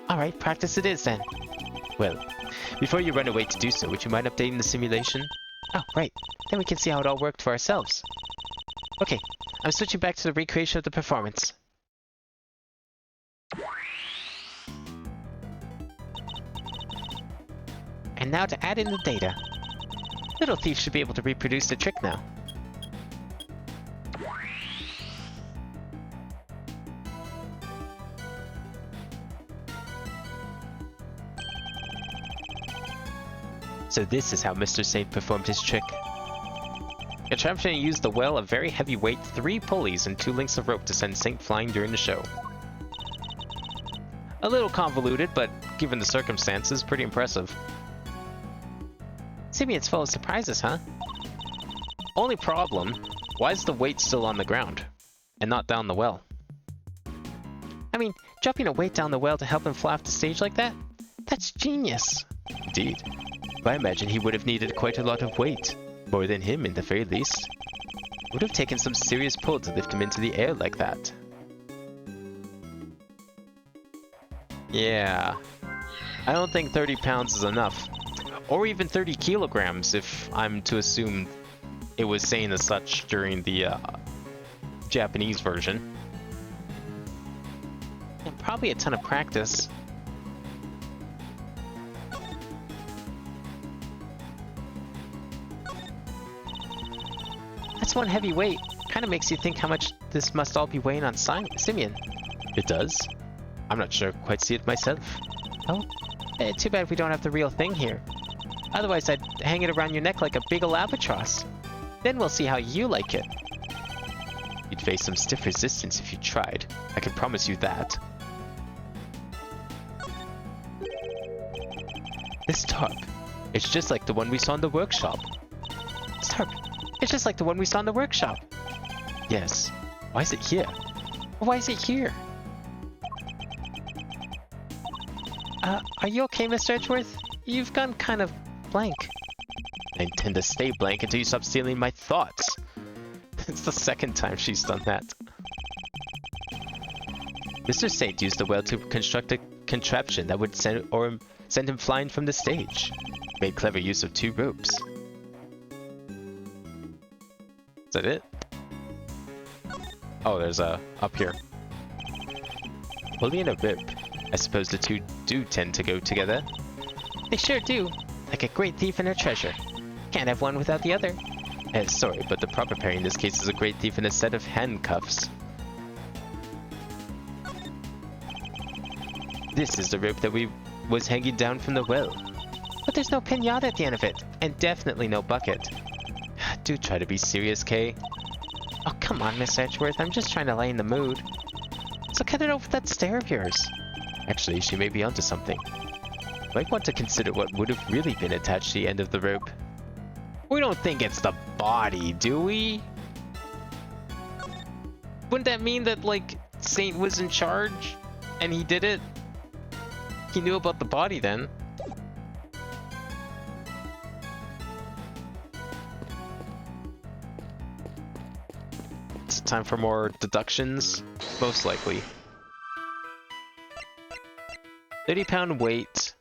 Alright, practice it is then. Well, before you run away to do so, would you mind updating the simulation? Oh, right. Then we can see how it all worked for ourselves. Okay, I'm switching back to the recreation of the performance. And now to add in the data. Little Thief should be able to reproduce the trick now. So this is how Mr. Saint performed his trick. Contraption used the well of very heavy weight, 3 pulleys, and 2 lengths of rope to send Saint flying during the show. A little convoluted, but given the circumstances, pretty impressive. Simeon's full of surprises, huh? Only problem, why is the weight still on the ground, and not down the well? I mean, dropping a weight down the well to help him fly off the stage like that? That's genius! Indeed. But I imagine he would have needed quite a lot of weight. More than him, in the very least. It would have taken some serious pull to lift him into the air like that. Yeah. I don't think 30 pounds is enough. Or even 30 kilograms, if I'm to assume it was saying as such during the Japanese version. And probably a ton of practice. That's one heavy weight. Kind of makes you think how much this must all be weighing on Simeon. It does? I'm not sure quite see it myself. Oh, too bad we don't have the real thing here. Otherwise I'd hang it around your neck like a big ol' albatross. Then we'll see how you like it. You'd face some stiff resistance if you tried. I can promise you that. This tarp. It's just like the one we saw in the workshop. This tarp. It's just like the one we saw in the workshop. Yes. Why is it here? Why is it here? Are you okay, Mr. Edgeworth? You've gone kind of blank. I intend to stay blank until you stop stealing my thoughts. It's the second time she's done that. Mr. Saint used the well to construct a contraption that would send him flying from the stage. Made clever use of 2 ropes. Is that it? Oh, there's a up here. Pulley and a rope. I suppose the 2 do tend to go together. They sure do. Like a great thief and a treasure. Can't have one without the other. Sorry, but the proper pairing in this case is a great thief and a set of handcuffs. This is the rope that was hanging down from the well. But there's no pinata at the end of it, and definitely no bucket. Do try to be serious, Kay. Oh, come on, Miss Edgeworth. I'm just trying to lighten the mood. So cut it off with that stare of yours. Actually, she may be onto something. Might want to consider what would have really been attached to the end of the rope. We don't think it's the body, do we? Wouldn't that mean that, like, Saint was in charge and he did it? He knew about the body then. It's time for more deductions, most likely. 30-pound weight,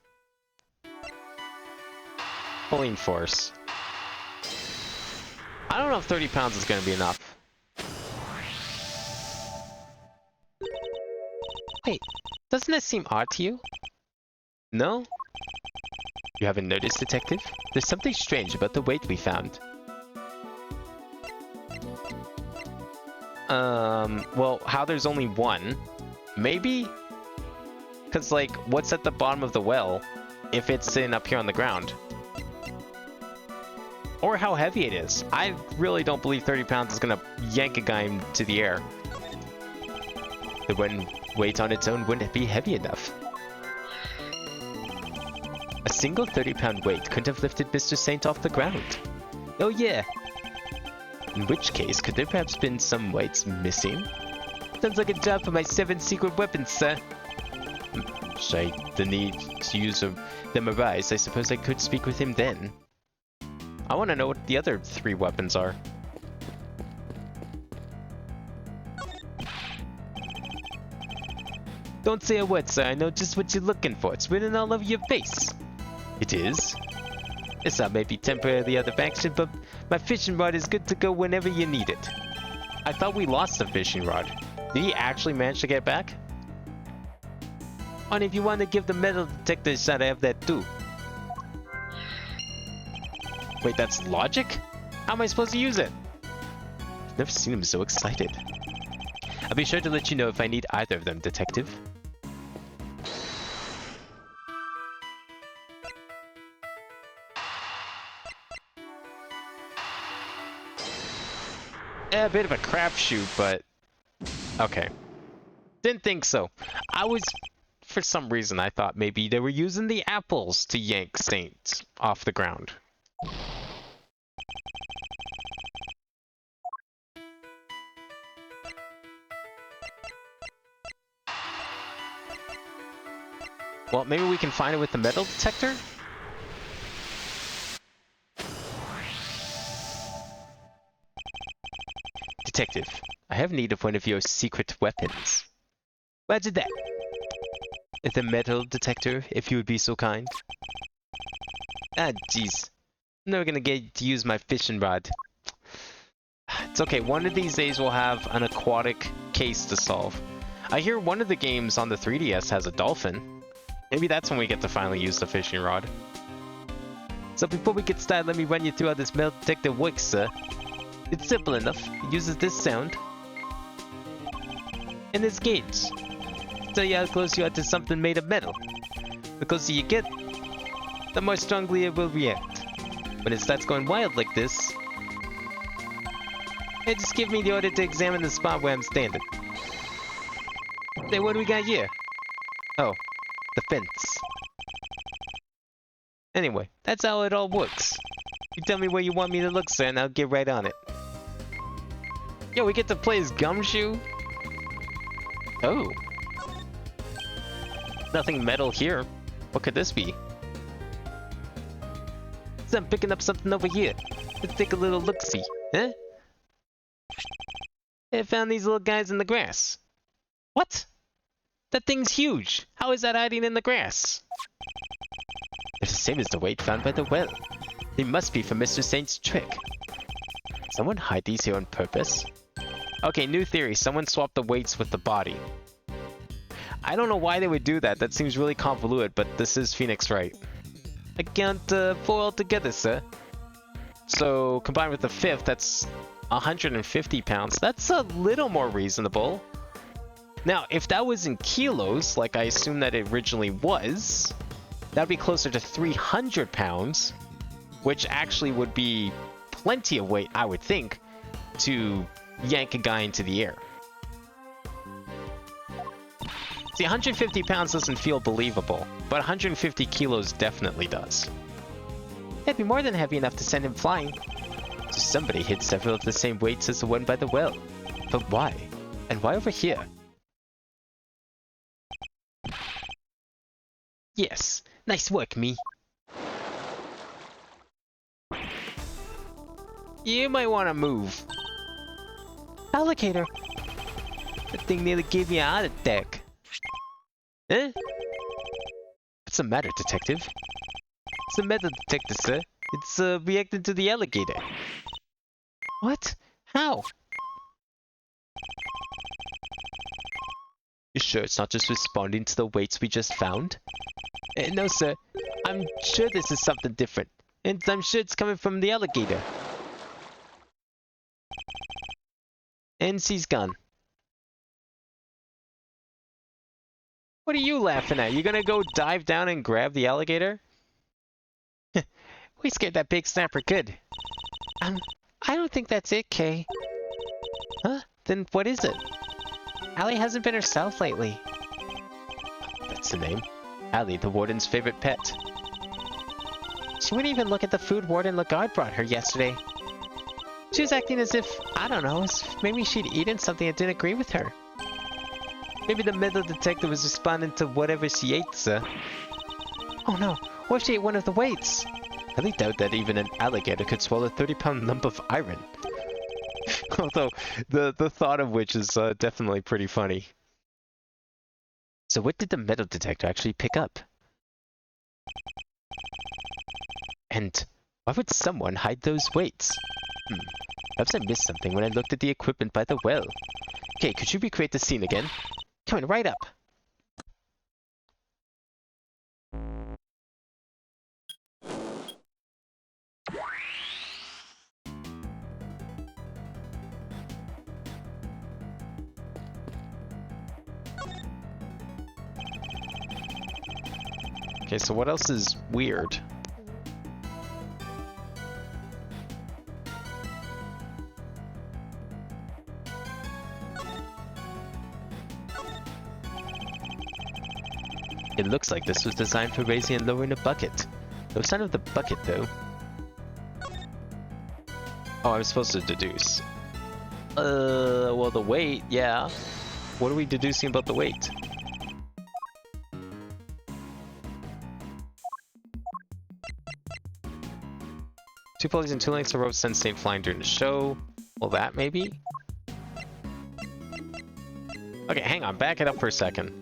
Pulling force. I don't know if 30 pounds is going to be enough. Wait, doesn't that seem odd to you? No? You haven't noticed, Detective? There's something strange about the weight we found. Well, how there's only one? Maybe? Because, like, what's at the bottom of the well if it's sitting up here on the ground? Or how heavy it is. I really don't believe 30 pounds is going to yank a guy into the air. The one weight on its own wouldn't be heavy enough. A single 30-pound weight couldn't have lifted Mr. Saint off the ground. Oh yeah. In which case, could there perhaps been some weights missing? Sounds like a job for my 7 secret weapons, sir. Should the need to use them arise, I suppose I could speak with him then. I want to know what the other 3 weapons are. Don't say a word, sir. I know just what you're looking for. It's written all over your face. It is? Yes, I may be temporarily out of action, but my fishing rod is good to go whenever you need it. I thought we lost the fishing rod. Did he actually manage to get back? And if you want to give the metal detector a shot, I have that too. Wait, that's logic? How am I supposed to use it? I've never seen him so excited. I'll be sure to let you know if I need either of them, Detective. A bit of a crapshoot, but okay. Didn't think so. For some reason, I thought maybe they were using the apples to yank Saint off the ground. Well, maybe we can find it with the metal detector? Detective, I have need of one of your secret weapons. Roger that. The metal detector, if you would be so kind. Ah, jeez. I'm never gonna get to use my fishing rod. It's okay, one of these days we'll have an aquatic case to solve. I hear one of the games on the 3DS has a dolphin. Maybe that's when we get to finally use the fishing rod. So before we get started, let me run you through how this metal detector works, sir. It's simple enough. It uses this sound and this gauge to tell you how close you are to something made of metal. The closer you get, the more strongly it will react. When it starts going wild like this, just give me the order to examine the spot where I'm standing. Then what do we got here? Oh, the fence. Anyway, that's how it all works. You tell me where you want me to look, sir, and I'll get right on it. Yo, we get to play as Gumshoe? Oh. Nothing metal here. What could this be? So I'm picking up something over here. Let's take a little look-see, huh? I found these little guys in the grass. What? That thing's huge. How is that hiding in the grass? It's the same as the weight found by the well. They must be from Mr. Saint's trick. Someone hide these here on purpose? Okay, new theory. Someone swapped the weights with the body. I don't know why they would do that. That seems really convoluted, but this is Phoenix Wright. I count 4 altogether, sir. So, combined with the 5th, that's 150 pounds. That's a little more reasonable. Now, if that was in kilos, like I assume that it originally was, that'd be closer to 300 pounds, which actually would be plenty of weight, I would think, to yank a guy into the air. See, 150 pounds doesn't feel believable, but 150 kilos definitely does. That'd be more than heavy enough to send him flying. So somebody hid several of the same weights as the one by the well. But why? And why over here? Yes, nice work, me. You might want to move. Alligator! That thing nearly gave me a heart attack. Huh? What's the matter, detective? It's a metal detector, sir. It's reacting to the alligator. What? How? You sure it's not just responding to the weights we just found? No, sir. I'm sure this is something different. And I'm sure it's coming from the alligator. And she's gone. What are you laughing at? You gonna go dive down and grab the alligator? We scared that big snapper good. I don't think that's it, Kay. Huh? Then what is it? Allie hasn't been herself lately. That's the name. Allie, the warden's favorite pet. She wouldn't even look at the food Warden Lagarde brought her yesterday. She was acting as if, I don't know, maybe she'd eaten something that didn't agree with her. Maybe the metal detector was responding to whatever she ate, sir. Oh no, what if she ate one of the weights? I highly doubt that even an alligator could swallow a 30-pound lump of iron. Although, the thought of which is definitely pretty funny. So what did the metal detector actually pick up? And why would someone hide those weights? Perhaps I missed something when I looked at the equipment by the well. Okay, could you recreate the scene again? Coming right up. Okay, so what else is weird? It looks like this was designed for raising and lowering a bucket. No sign of the bucket, though. Oh, I was supposed to deduce. Well, the weight, yeah. What are we deducing about the weight? Two pulleys and 2 lengths of rope send Saint flying during the show. Well, that maybe? Okay, hang on. Back it up for a second.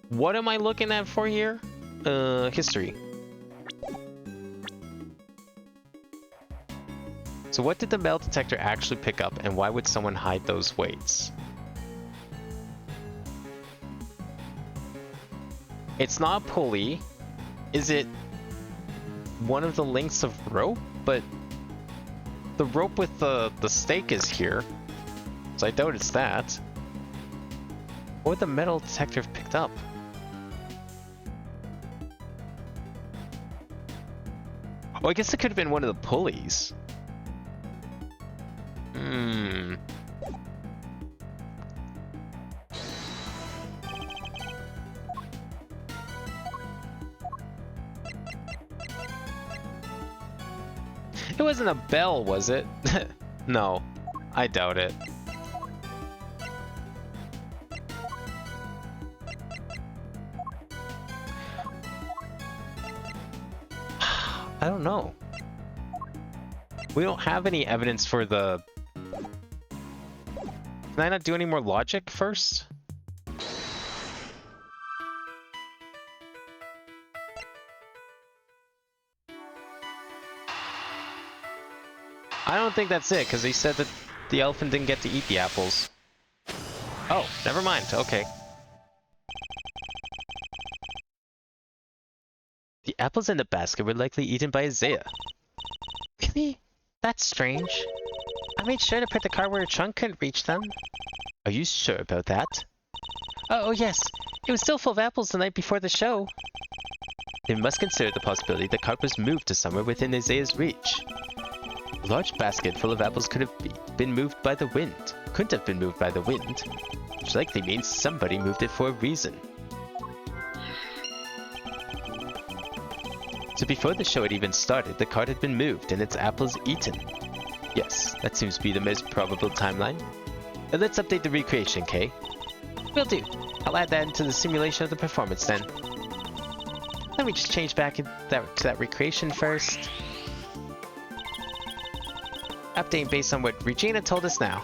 What am I looking at for here? History. So what did the metal detector actually pick up, and why would someone hide those weights? It's not a pulley. Is it one of the lengths of rope? But the rope with the stake is here, so I doubt it's that. What would the metal detector have picked up? Oh, I guess it could have been one of the pulleys. It wasn't a bell, was it? No, I doubt it. I don't know. We don't have any evidence for the... Can I not do any more logic first? I don't think that's it, because he said that the elephant didn't get to eat the apples. Oh, never mind. Okay. The apples in the basket were likely eaten by Isaiah. Really? That's strange. I made sure to put the car where a trunk couldn't reach them. Are you sure about that? Oh, yes. It was still full of apples the night before the show. We must consider the possibility the cart was moved to somewhere within Isaiah's reach. A large basket full of apples could have been moved by the wind. Couldn't have been moved by the wind. Which likely means somebody moved it for a reason. So before the show had even started, the cart had been moved and its apples eaten. Yes, that seems to be the most probable timeline. Let's update the recreation, Kay. Will do. I'll add that into the simulation of the performance then. Let me just change back to that recreation first. Updating based on what Regina told us now.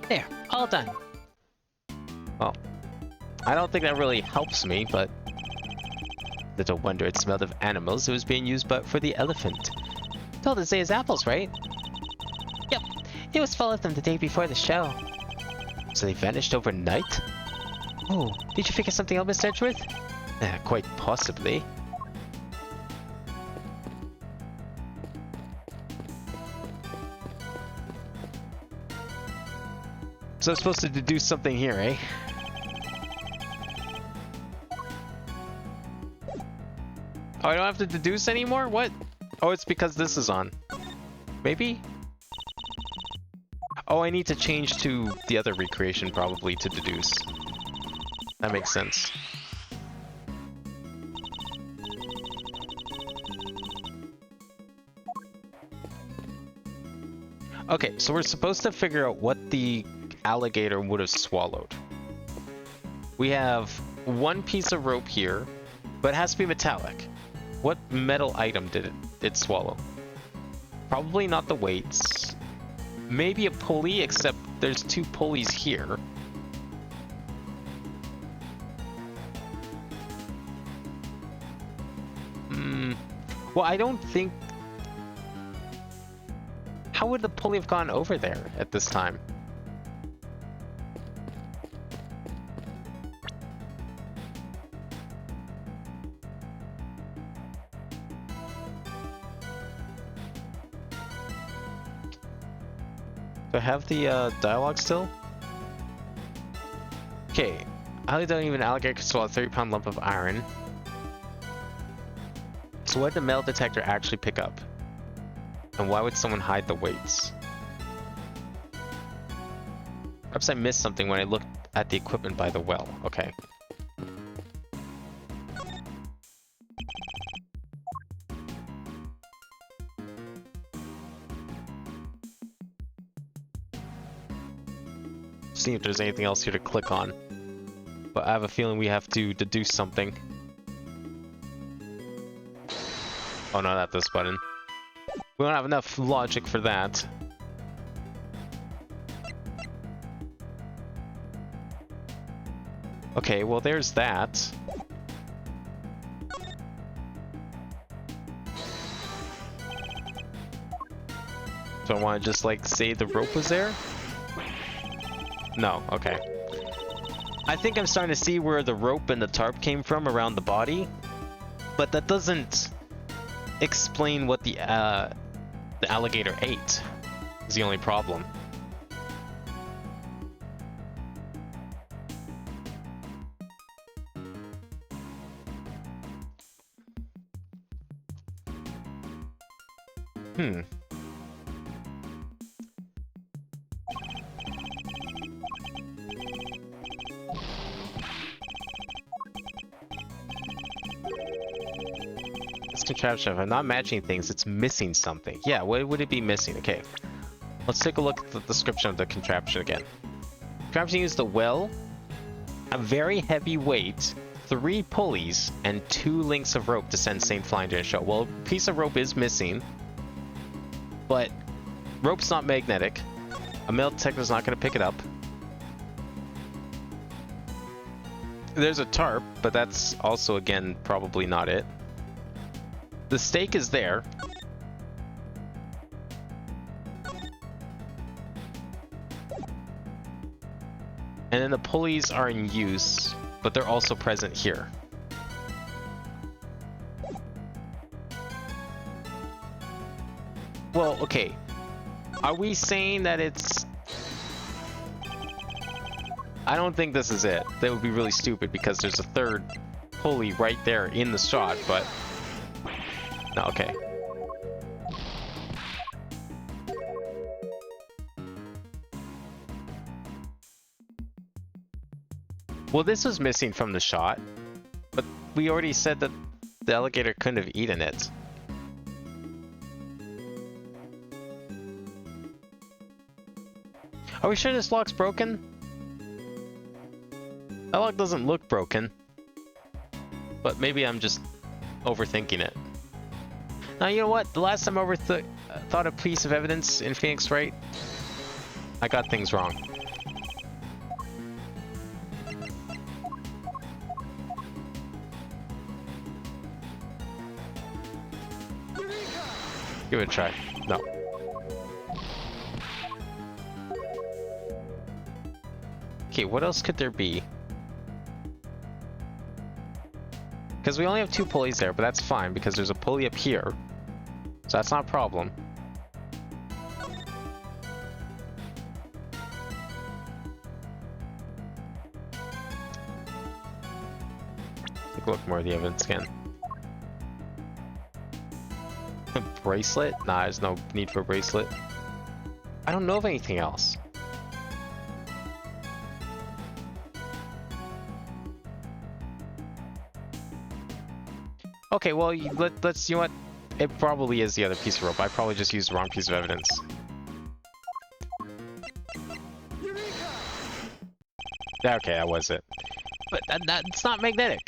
There, all done. Well, I don't think that really helps me, but... Little wonder it smelled of animals. It was being used but for the elephant. Told to say his apples, right? Yep. It was full of them the day before the show. So they vanished overnight? Oh, did you figure something out, Mr. Edgeworth? Quite possibly. So I'm supposed to deduce something here, eh? Oh, I don't have to deduce anymore? What? Oh, it's because this is on. Maybe? Oh, I need to change to the other recreation probably to deduce. That makes sense. Okay, so we're supposed to figure out what the alligator would have swallowed. We have one piece of rope here, but it has to be metallic. What metal item did it swallow? Probably not the weights. Maybe a pulley, except there's two pulleys here. Well, I don't think... How would the pulley have gone over there at this time? Do I have the dialogue still? Okay. Highly don't even alligator could swallow a 30-pound lump of iron. So what did the metal detector actually pick up? And why would someone hide the weights? Perhaps I missed something when I looked at the equipment by the well. Okay. See if there's anything else here to click on. But I have a feeling we have to deduce something. Oh no, not this button. We don't have enough logic for that. Okay, well there's that. So I want to just like say the rope was there? No, okay. I think I'm starting to see where the rope and the tarp came from around the body, but that doesn't explain what the alligator ate. Is the only problem. Contraption. If I'm not matching things, it's missing something. Yeah, what would it be missing? Okay. Let's take a look at the description of the contraption again. Contraption uses the well, a very heavy weight, 3 pulleys, and 2 links of rope to send Saint flying to a show. Well, a piece of rope is missing, but rope's not magnetic. A metal detector's not going to pick it up. There's a tarp, but that's also, again, probably not it. The stake is there. And then the pulleys are in use, but they're also present here. Well, okay. Are we saying that it's... I don't think this is it. That would be really stupid because there's a third pulley right there in the shot, but... No, okay. Well, this was missing from the shot, but we already said that the alligator couldn't have eaten it. Are we sure this lock's broken? That lock doesn't look broken, but maybe I'm just overthinking it. Now, you know what? The last time I thought a piece of evidence in Phoenix Wright, I got things wrong. Give it a try. No. Okay, what else could there be? Because we only have 2 pulleys there, but that's fine because there's a pulley up here. So that's not a problem. Take a look more at the evidence again. A bracelet? Nah, there's no need for a bracelet. I don't know of anything else. Okay, well, let's, you know what? It probably is the other piece of rope. I probably just used the wrong piece of evidence. Yeah, okay, that was it. But that's not magnetic.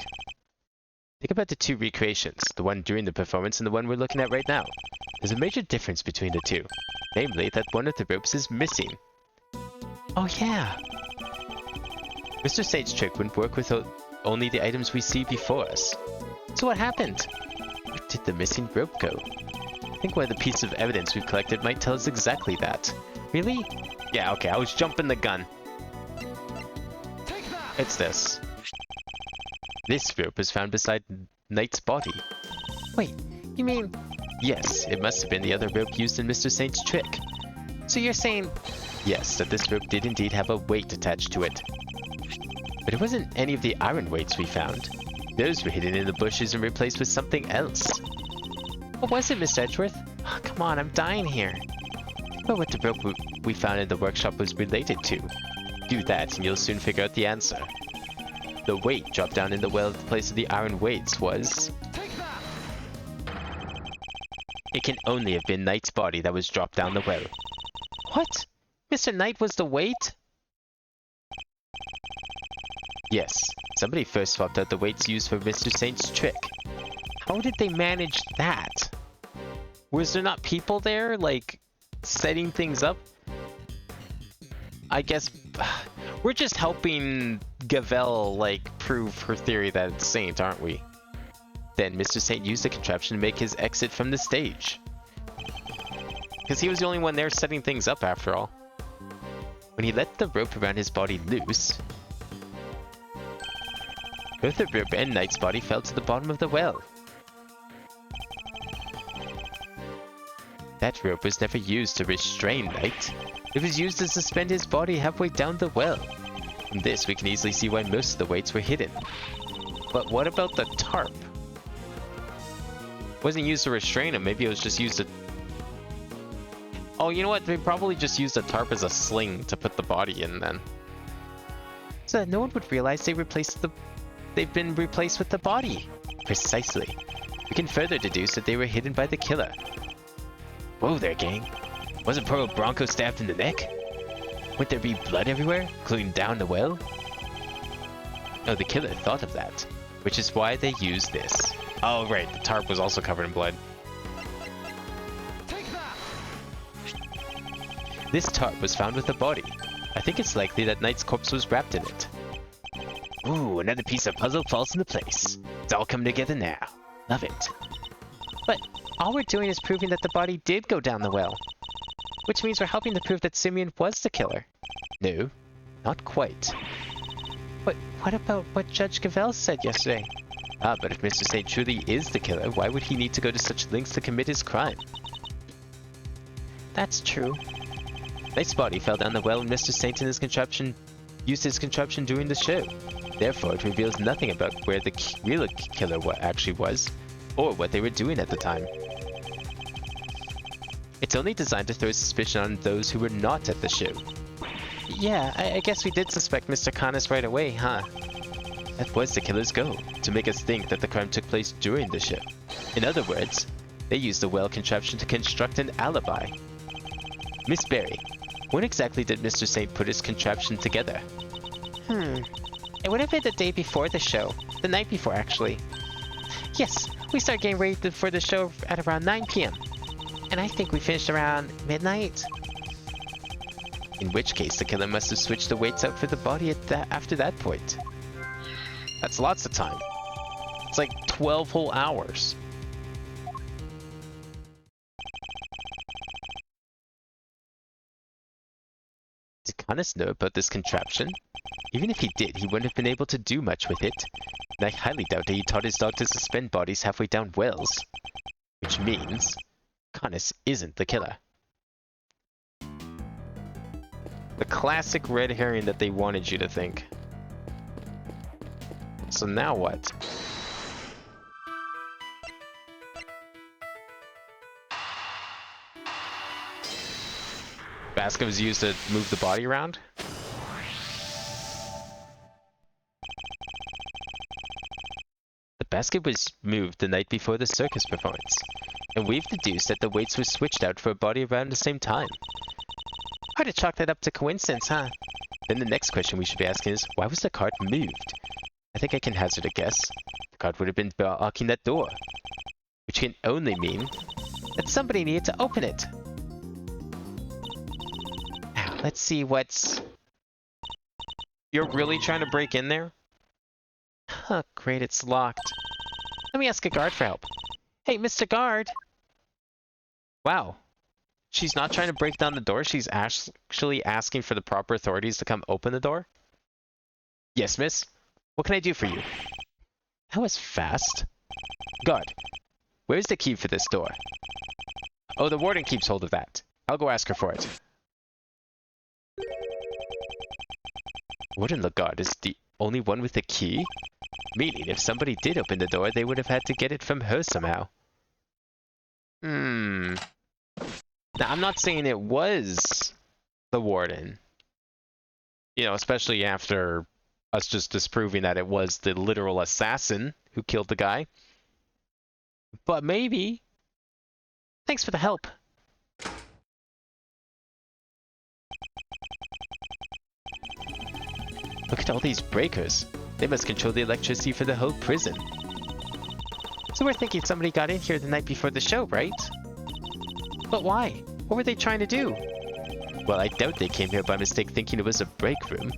Think about the 2 recreations, the one during the performance and the one we're looking at right now. There's a major difference between the 2. Namely, that one of the ropes is missing. Oh yeah! Mr. Sage's trick wouldn't work with only the items we see before us. So what happened? Where did the missing rope go? I think one of the pieces of evidence we've collected might tell us exactly that. Really? Yeah, okay, I was jumping the gun. It's this. This rope was found beside Knight's body. Wait, you mean... Yes, it must have been the other rope used in Mr. Saint's trick. So you're saying... Yes, that this rope did indeed have a weight attached to it. But it wasn't any of the iron weights we found. Those were hidden in the bushes and replaced with something else. What was it, Mr. Edgeworth? Oh, come on, I'm dying here. Think about what the rope we found in the workshop was related to. Do that and you'll soon figure out the answer. The weight dropped down in the well in place of the iron weights was... It can only have been Knight's body that was dropped down the well. What? Mr. Knight was the weight? Yes, somebody first swapped out the weights used for Mr. Saint's trick. How did they manage that? Was there not people there, like, setting things up? I guess we're just helping Gavel, like, prove her theory that it's Saint, aren't we? Then Mr. Saint used the contraption to make his exit from the stage. Because he was the only one there setting things up, after all. When he let the rope around his body loose, both the rope and Knight's body fell to the bottom of the well. That rope was never used to restrain Knight. It was used to suspend his body halfway down the well. From this, we can easily see why most of the weights were hidden. But what about the tarp? It wasn't used to restrain him, maybe it was just used to... Oh, you know what? They probably just used a tarp as a sling to put the body in then. So that no one would realize they've been replaced with the body. Precisely. We can further deduce that they were hidden by the killer. Whoa there, gang. Wasn't poor old Bronco stabbed in the neck? Would there be blood everywhere, including down the well? Oh, the killer thought of that, which is why they used this. Oh, right, the tarp was also covered in blood. Take that! This tarp was found with the body. I think it's likely that Knight's corpse was wrapped in it. Ooh, another piece of puzzle falls into place. It's all coming together now. Love it. But all we're doing is proving that the body did go down the well. Which means we're helping to prove that Simeon was the killer. No, not quite. But what about what Judge Gavel said yesterday? Ah, but if Mr. Saint truly is the killer, why would he need to go to such lengths to commit his crime? That's true. Knight's body fell down the well and Mr. Saint and his contraption used his contraption during the show. Therefore, it reveals nothing about where the real killer actually was, or what they were doing at the time. It's only designed to throw suspicion on those who were not at the show. Yeah, I guess we did suspect Mr. Canis right away, huh? That was the killer's goal, to make us think that the crime took place during the show. In other words, they used the well contraption to construct an alibi. Miss Berry, when exactly did Mr. Saint put his contraption together? It would have been the day before the show. The night before, actually. Yes, we started getting ready for the show at around 9 p.m. And I think we finished around midnight. In which case, the killer must have switched the weights out for the body after that point. That's lots of time. It's like 12 whole hours. Canis know about this contraption? Even if he did, he wouldn't have been able to do much with it. And I highly doubt that he taught his dog to suspend bodies halfway down wells. Which means Canis isn't the killer. The classic red herring that they wanted you to think. So now what? Basket was used to move the body around? The basket was moved the night before the circus performance, and we've deduced that the weights were switched out for a body around the same time. Hard to chalk that up to coincidence, huh? Then the next question we should be asking is, why was the cart moved? I think I can hazard a guess. The cart would have been blocking that door, which can only mean that somebody needed to open it. Now, let's see what's... You're really trying to break in there? Huh, great, it's locked. Let me ask a guard for help. Hey, Mr. Guard! Wow. She's not trying to break down the door, she's actually asking for the proper authorities to come open the door? Yes, miss? What can I do for you? That was fast. Guard, where's the key for this door? Oh, the warden keeps hold of that. I'll go ask her for it. Warden Lagarde is the only one with the key? Meaning, if somebody did open the door, they would have had to get it from her somehow. Now, I'm not saying it was the warden. You know, especially after us just disproving that it was the literal assassin who killed the guy. But maybe. Thanks for the help. Look at all these breakers. They must control the electricity for the whole prison. So we're thinking somebody got in here the night before the show, right? But why? What were they trying to do? Well, I doubt they came here by mistake thinking it was a break room.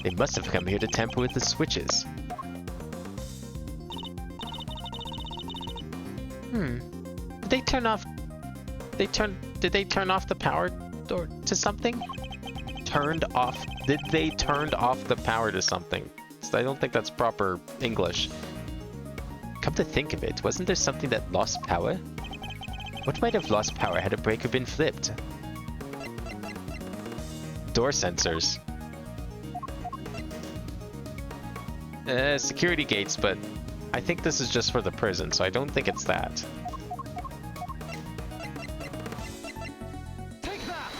They must have come here to tamper with the switches. Did they turn off... Did they turn off the power or to something? Turned off... Did they turn off the power to something? I don't think that's proper English. Come to think of it, wasn't there something that lost power? What might have lost power had a breaker been flipped? Door sensors. Security gates, but I think this is just for the prison, so I don't think it's that. Take that!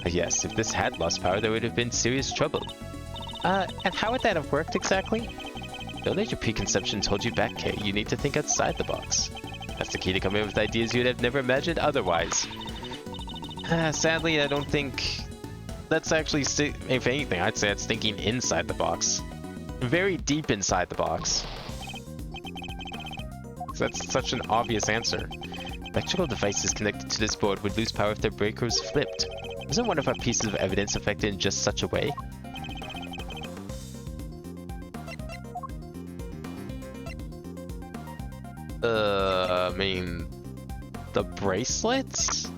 Yes, if this had lost power, there would have been serious trouble. And how would that have worked exactly? Don't let your preconceptions hold you back, Kay. You need to think outside the box. That's the key to coming up with ideas you'd have never imagined otherwise. Sadly, I don't think... That's actually... If anything, I'd say it's thinking inside the box. Very deep inside the box. That's such an obvious answer. Electrical devices connected to this board would lose power if their breaker was flipped. Wasn't one of our pieces of evidence affected in just such a way? I mean... The bracelets?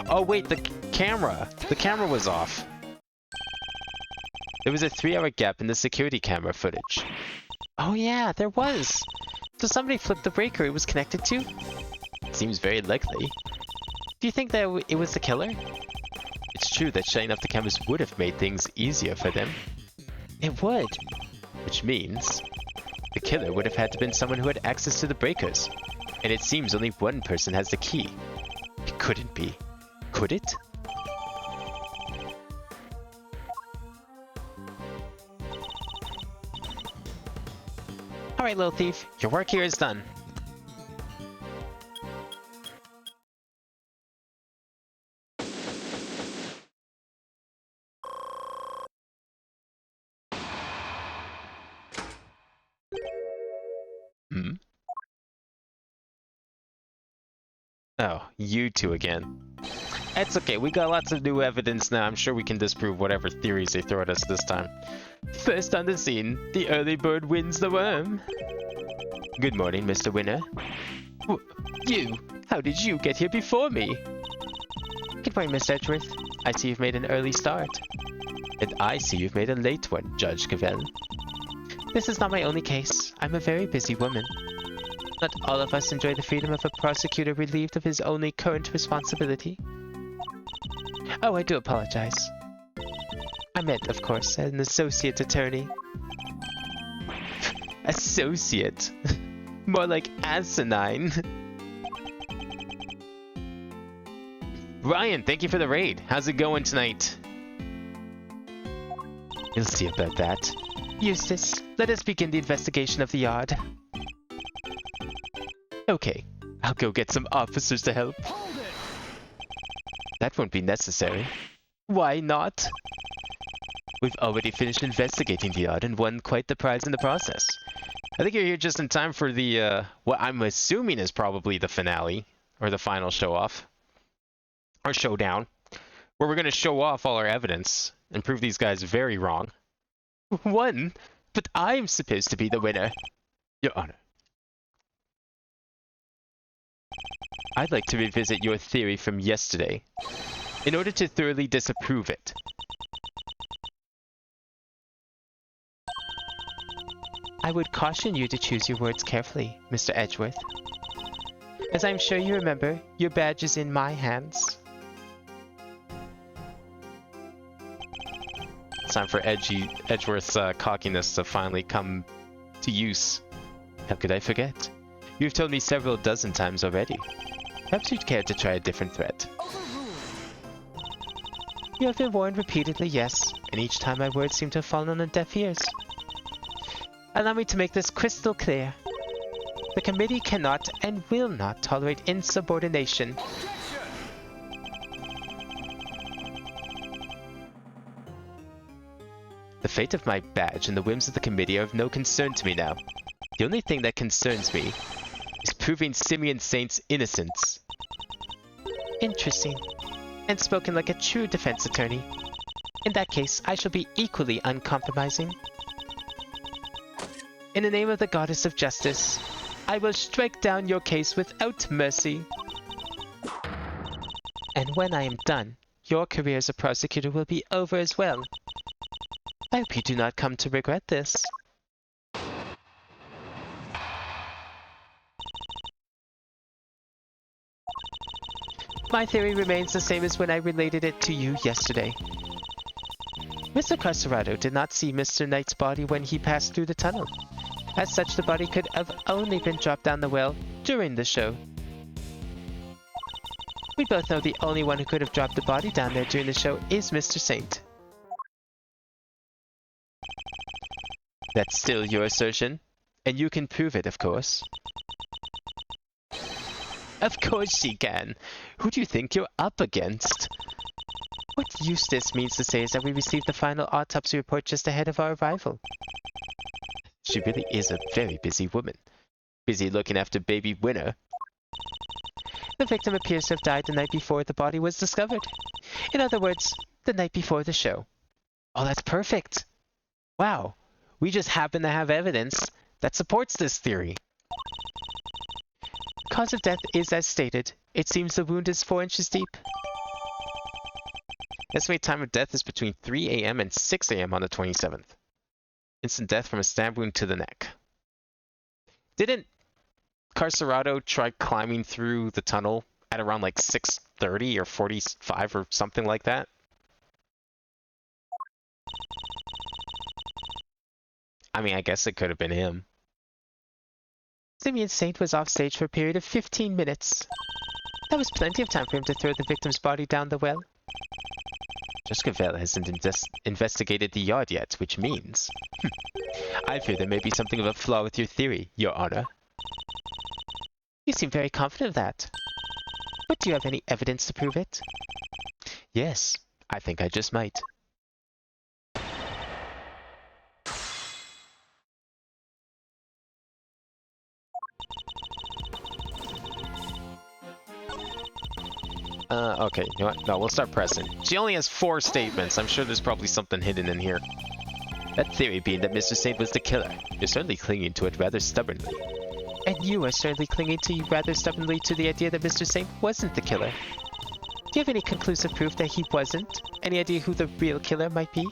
Oh wait, the camera! The camera was off. There was a 3-hour gap in the security camera footage. Oh yeah, there was! So somebody flipped the breaker it was connected to? It seems very likely. Do you think that it was the killer? It's true that shutting off the cameras would have made things easier for them. It would. Which means... the killer would have had to have been someone who had access to the breakers. And it seems only one person has the key. It couldn't be. Could it? Alright, little thief. Your work here is done. Oh, you two again. It's okay, we got lots of new evidence now. I'm sure we can disprove whatever theories they throw at us this time. First on the scene, the early bird wins the worm. Good morning, Mr. Winner. You! How did you get here before me? Good morning, Miss Edgeworth. I see you've made an early start. And I see you've made a late one, Judge Cavell. This is not my only case. I'm a very busy woman. Not all of us enjoy the freedom of a prosecutor relieved of his only current responsibility. Oh, I do apologize. I meant, of course, an associate attorney. Associate? More like asinine. Ryan, thank you for the raid. How's it going tonight? You'll see about that. Eustace, let us begin the investigation of the yard. Okay, I'll go get some officers to help. Hold it! That won't be necessary. Why not? We've already finished investigating the yard and won quite the prize in the process. I think you're here just in time for the, what I'm assuming is probably the finale, or the final show-off, or showdown, where we're going to show off all our evidence and prove these guys very wrong. Won? But I'm supposed to be the winner. Your Honor. I'd like to revisit your theory from yesterday, in order to thoroughly disapprove it. I would caution you to choose your words carefully, Mr. Edgeworth. As I'm sure you remember, your badge is in my hands. It's time for Edgeworth's cockiness to finally come to use. How could I forget? You've told me several dozen times already. Perhaps you'd care to try a different threat. You have been warned repeatedly, yes, and each time my words seem to have fallen on deaf ears. Allow me to make this crystal clear. The committee cannot and will not tolerate insubordination. The fate of my badge and the whims of the committee are of no concern to me now. The only thing that concerns me is proving Simeon Saint's innocence. Interesting. And spoken like a true defense attorney. In that case, I shall be equally uncompromising. In the name of the goddess of justice, I will strike down your case without mercy. And when I am done, your career as a prosecutor will be over as well. I hope you do not come to regret this. My theory remains the same as when I related it to you yesterday. Mr. Carcerado did not see Mr. Knight's body when he passed through the tunnel. As such, the body could have only been dropped down the well during the show. We both know the only one who could have dropped the body down there during the show is Mr. Saint. That's still your assertion? And you can prove it, of course. Of course she can. Who do you think you're up against? What Eustace means to say is that we received the final autopsy report just ahead of our arrival. She really is a very busy woman. Busy looking after baby Winner. The victim appears to have died the night before the body was discovered. In other words, the night before the show. Oh, that's perfect. Wow. We just happen to have evidence that supports this theory. Cause of death is as stated. It seems the wound is 4 inches deep. Estimated time of death is between 3 a.m. and 6 a.m. on the 27th. Instant death from a stab wound to the neck. Didn't Carcerado try climbing through the tunnel at around like 6:30 or 45 or something like that? I mean, I guess it could have been him. Simeon Saint was off stage for a period of 15 minutes. That was plenty of time for him to throw the victim's body down the well. Judge Cavell hasn't investigated the yard yet, which means... I fear there may be something of a flaw with your theory, Your Honor. You seem very confident of that. But do you have any evidence to prove it? Yes, I think I just might. Okay, you know what? No, we'll start pressing. She only has 4 statements. I'm sure there's probably something hidden in here. That theory being that Mr. Saint was the killer. You're certainly clinging to it rather stubbornly. And you are certainly clinging rather stubbornly to the idea that Mr. Saint wasn't the killer. Do you have any conclusive proof that he wasn't? Any idea who the real killer might be?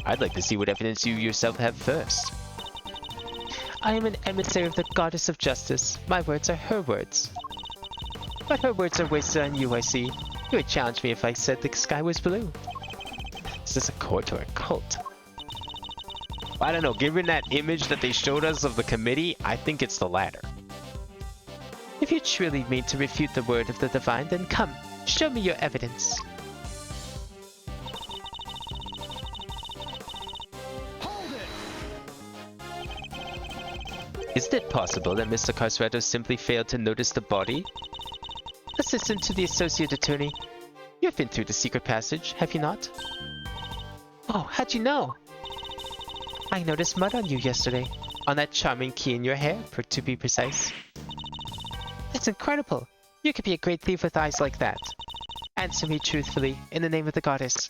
I'd like to see what evidence you yourself have first. I am an emissary of the goddess of justice. My words are her words. But her words are wasted on you, I see. You would challenge me if I said the sky was blue. Is this a court or a cult? I don't know, given that image that they showed us of the committee, I think it's the latter. If you truly mean to refute the word of the divine, then come, show me your evidence. Hold it! Isn't it possible that Mr. Carceretto simply failed to notice the body? Assistant to the Associate Attorney, you've been through the secret passage, have you not? Oh, how'd you know? I noticed mud on you yesterday. On that charming key in your hair, to be precise. That's incredible. You could be a great thief with eyes like that. Answer me truthfully, in the name of the goddess.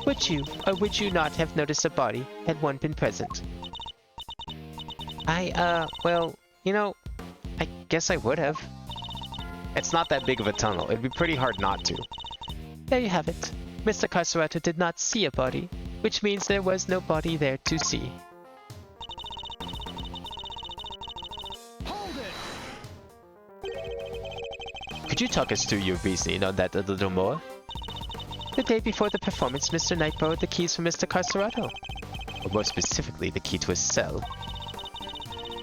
Would you, or would you not have noticed a body had one been present? Well, you know, I guess I would have. It's not that big of a tunnel. It'd be pretty hard not to. There you have it. Mr. Carceretto did not see a body, which means there was no body there to see. Hold it! Could you talk us through your reasoning on that a little more? The day before the performance, Mr. Knight borrowed the keys from Mr. Carceretto. Or more specifically, the key to his cell.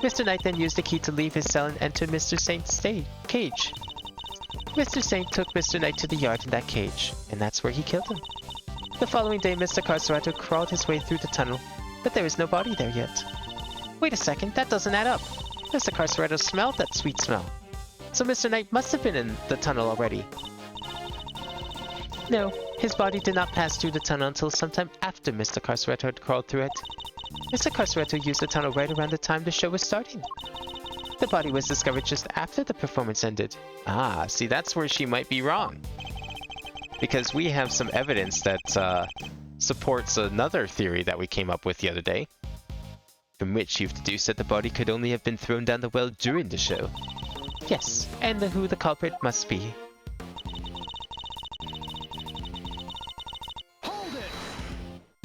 Mr. Knight then used the key to leave his cell and enter Mr. Saint's cage. Mr. Saint took Mr. Knight to the yard in that cage, and that's where he killed him. The following day, Mr. Carceretto crawled his way through the tunnel, but there was no body there yet. Wait a second, that doesn't add up. Mr. Carceretto smelled that sweet smell. So Mr. Knight must have been in the tunnel already. No, his body did not pass through the tunnel until sometime after Mr. Carceretto had crawled through it. Mr. Carceretto used the tunnel right around the time the show was starting. The body was discovered just after the performance ended. Ah, see, that's where she might be wrong. Because we have some evidence that supports another theory that we came up with the other day. From which you've deduced that the body could only have been thrown down the well during the show. Yes, and who the culprit must be. Hold it!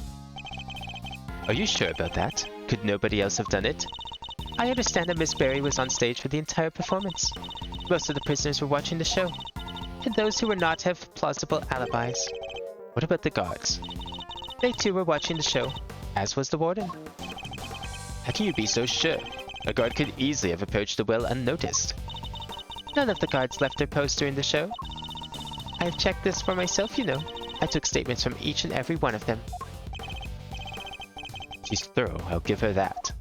Are you sure about that? Could nobody else have done it? I understand that Miss Berry was on stage for the entire performance. Most of the prisoners were watching the show, and those who were not have plausible alibis. What about the guards? They too were watching the show, as was the warden. How can you be so sure? A guard could easily have approached the well unnoticed. None of the guards left their post during the show. I have checked this for myself, you know. I took statements from each and every one of them. She's thorough, I'll give her that.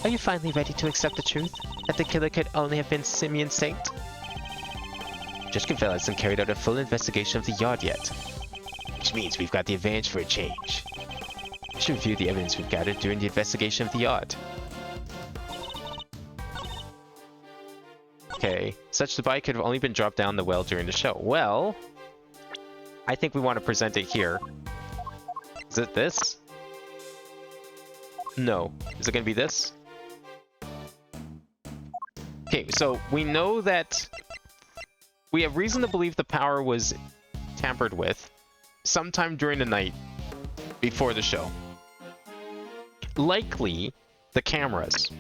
Are you finally ready to accept the truth? That the killer could only have been Simeon Saint? Judge Cavell hasn't carried out a full investigation of the yard yet. Which means we've got the advantage for a change. We should review the evidence we've gathered during the investigation of the yard. Okay, such the body could have only been dropped down the well during the show. Well, I think we want to present it here. Is it this? No. Is it going to be this? Okay, so we know that we have reason to believe the power was tampered with sometime during the night before the show. Likely the cameras,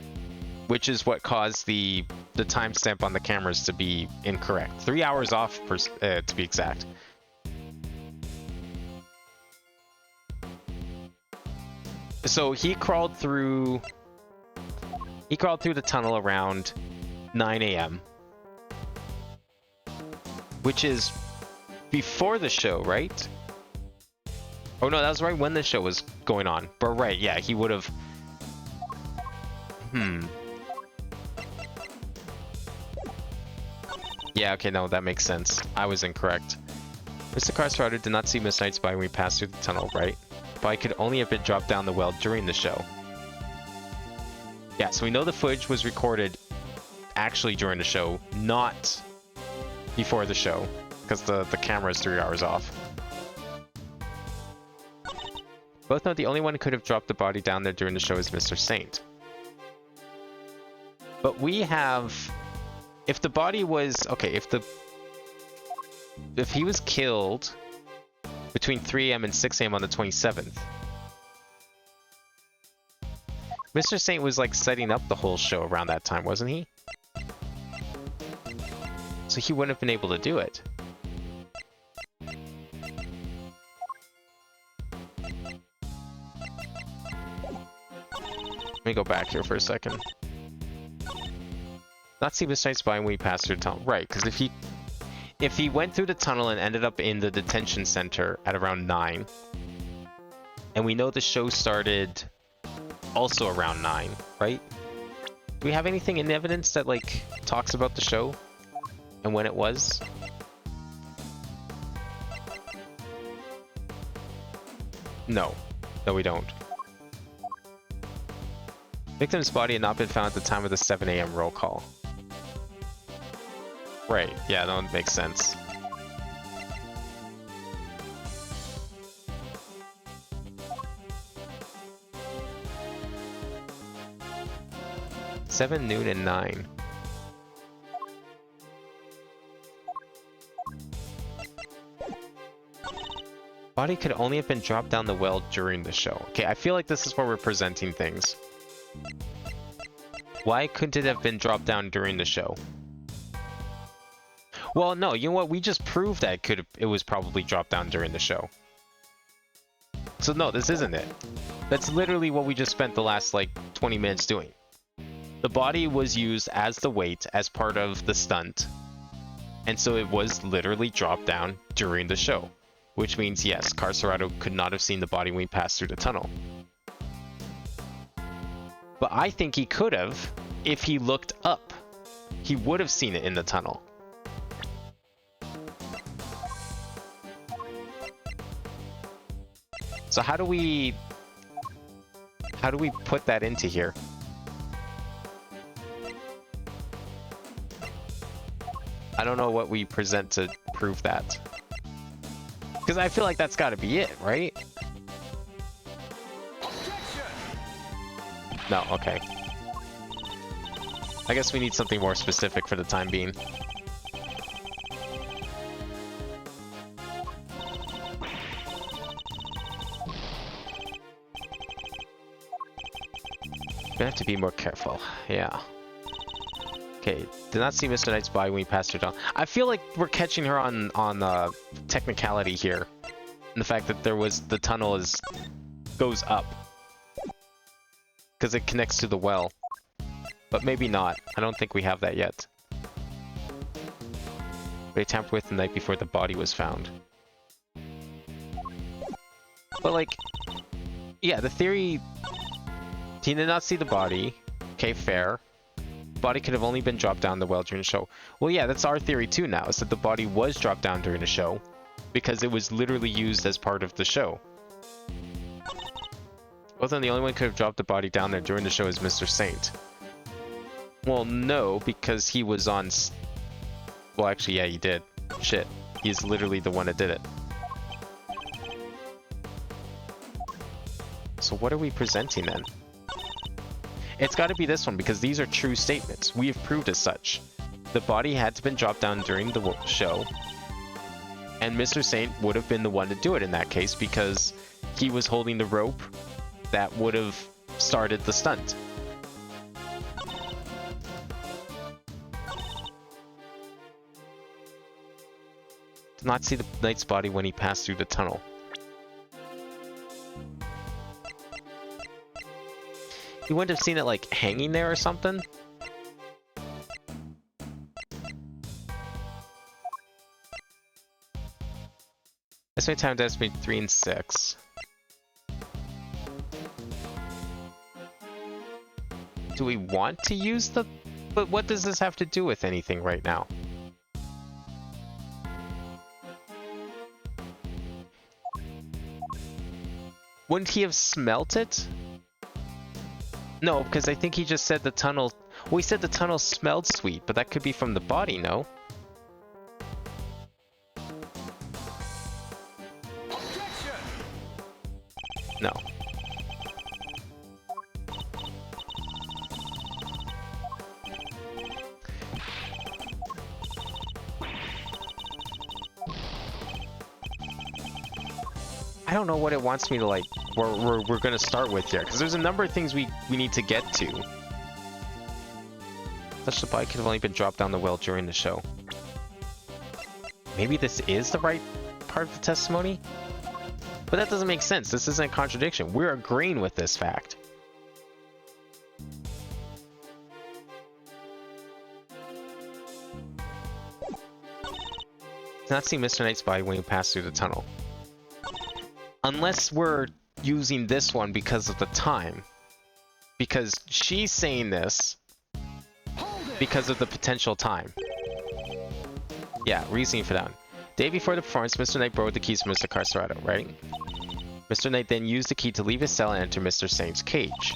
which is what caused the timestamp on the cameras to be incorrect. 3 hours off, to be exact. So he crawled through the tunnel around 9 a.m. which is before the show, right? Oh no, that was right when the show was going on. But right, yeah, he would have... Yeah, okay, no, that makes sense. I was incorrect. Mr. Carceretto did not see Miss Knight's body when we passed through the tunnel, right? The body could only have been dropped down the well during the show. Yeah, so we know the footage was recorded actually during the show, not before the show, because the camera is 3 hours off. Both know the only one who could have dropped the body down there during the show is Mr. Saint. But we have... If the body was... Okay, if the if he was killed between 3 a.m. and 6 a.m. on the 27th, Mr. Saint was like setting up the whole show around that time, wasn't he? So he wouldn't have been able to do it. Let me go back here for a second. Not see Mr. Knight's body when he passed through the tunnel. Right, because if he went through the tunnel and ended up in the detention center at around 9, and we know the show started also around 9, right? Do we have anything in evidence that like talks about the show and when it was? No, we don't. Victim's body had not been found at the time of the 7 a.m. roll call. Right, yeah, that makes sense. Seven, noon, and 9. Body could only have been dropped down the well during the show. Okay, I feel like this is where we're presenting things. Why couldn't it have been dropped down during the show? Well, no, you know what? We just proved that it was probably dropped down during the show. So no, this isn't it. That's literally what we just spent the last, like, 20 minutes doing. The body was used as the weight, as part of the stunt. And so it was literally dropped down during the show. Which means, yes, Carcerado could not have seen the body when he passed through the tunnel. But I think he could have if he looked up. He would have seen it in the tunnel. So how do we put that into here? I don't know what we present to prove that. Because I feel like that's got to be it, right? No, okay. I guess we need something more specific for the time being. Gonna have to be more careful. Yeah. Okay. Did not see Mr. Knight's body when he passed her down. I feel like we're catching her on technicality here, and the fact that the tunnel goes up because it connects to the well, but maybe not. I don't think we have that yet. They tampered with the night before the body was found. But like, yeah, the theory. He did not see the body. Okay, fair. Body could have only been dropped down the well during the show. Well, yeah, that's our theory too now, is that the body was dropped down during the show because it was literally used as part of the show. Well, then the only one who could have dropped the body down there during the show is Mr. Saint. Well, no, because he was on... Well, actually, yeah, he did. Shit. He's literally the one that did it. So what are we presenting then? It's got to be this one, because these are true statements. We have proved as such. The body had to been dropped down during the show, and Mr. Saint would have been the one to do it in that case, because he was holding the rope that would have started the stunt. Did not see the knight's body when he passed through the tunnel. He wouldn't have seen it, like, hanging there or something? Estimate time to estimate 3 and 6. Do we want to use the... But what does this have to do with anything right now? Wouldn't he have smelt it? No, because I think he just said the tunnel... Well, he said the tunnel smelled sweet, but that could be from the body, no? No. don't know what it wants me to like. We're gonna start with here because there's a number of things we need to get to. Such the body could have only been dropped down the well during the show. Maybe this is the right part of the testimony, but that doesn't make sense. This isn't a contradiction. We're agreeing with this fact. Did not see Mr. Knight's body when he passed through the tunnel. Unless we're using this one because of the time. Because she's saying this because of the potential time. Yeah, reasoning for that one. Day before the performance, Mr. Knight borrowed the keys from Mr. Carcerado, right? Mr. Knight then used the key to leave his cell and enter Mr. Saint's cage.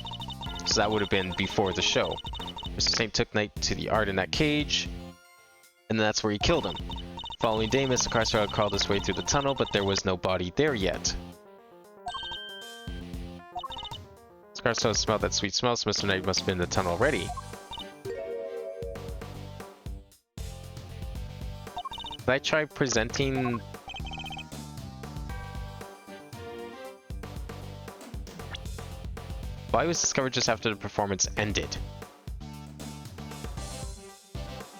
So that would have been before the show. Mr. Saint took Knight to the art in that cage, and that's where he killed him. Following day, Mr. Carcerado crawled his way through the tunnel, but there was no body there yet. Mr. Carcerado smelled that sweet smell, so Mr. Knight must have been in the tunnel already. Did I try presenting... Body was discovered just after the performance ended.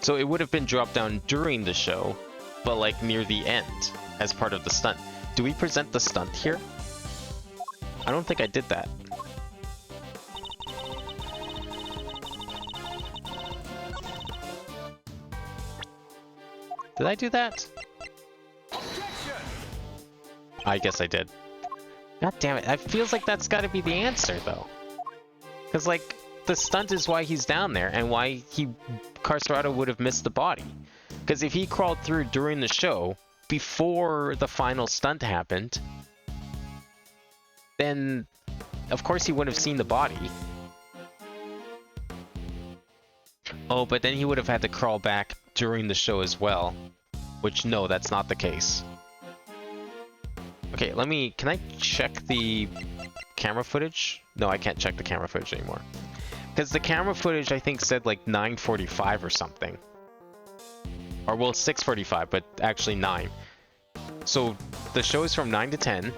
So it would have been dropped down during the show, but like near the end, as part of the stunt. Do we present the stunt here? I don't think I did that. Did I do that? I guess I did. God damn it, it feels like that's gotta be the answer though. Cause like, the stunt is why he's down there and why Carcerado would have missed the body. Because if he crawled through during the show, before the final stunt happened, then of course he wouldn't have seen the body. Oh, but then he would have had to crawl back during the show as well. Which, no, that's not the case. Okay, can I check the camera footage? No, I can't check the camera footage anymore. Because the camera footage, I think, said like 9:45 or something. Or, well, 6:45, but actually 9. So, the show is from 9 to 10.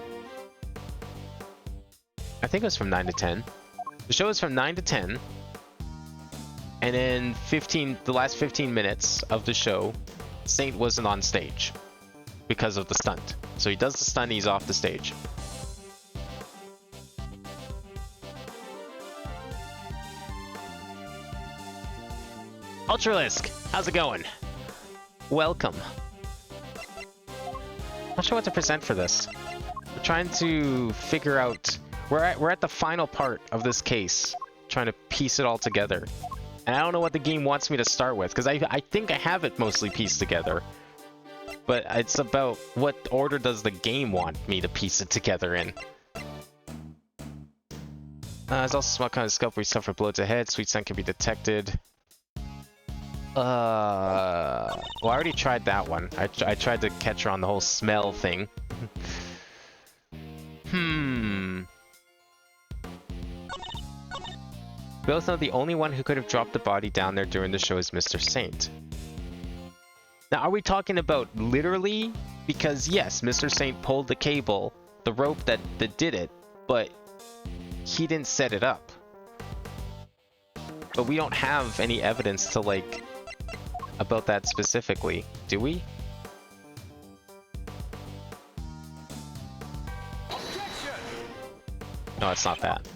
I think it was from 9 to 10. The show is from 9 to 10. And then the last 15 minutes of the show, Saint wasn't on stage because of the stunt. So he does the stunt, he's off the stage. Ultralisk, how's it going? Welcome. Not sure what to present for this. We're trying to figure out... We're at the final part of this case, trying to piece it all together. And I don't know what the game wants me to start with, because I think I have it mostly pieced together. But it's about what order does the game want me to piece it together in. There's also a small kind of scope where you suffer blow to the head, sweet scent can be detected. Well, I already tried that one. I tried to catch her on the whole smell thing. We both know the only one who could have dropped the body down there during the show is Mr. Saint. Now, are we talking about literally? Because yes, Mr. Saint pulled the cable, the rope that did it, but he didn't set it up. But we don't have any evidence to like, about that specifically, do we? No, it's not that.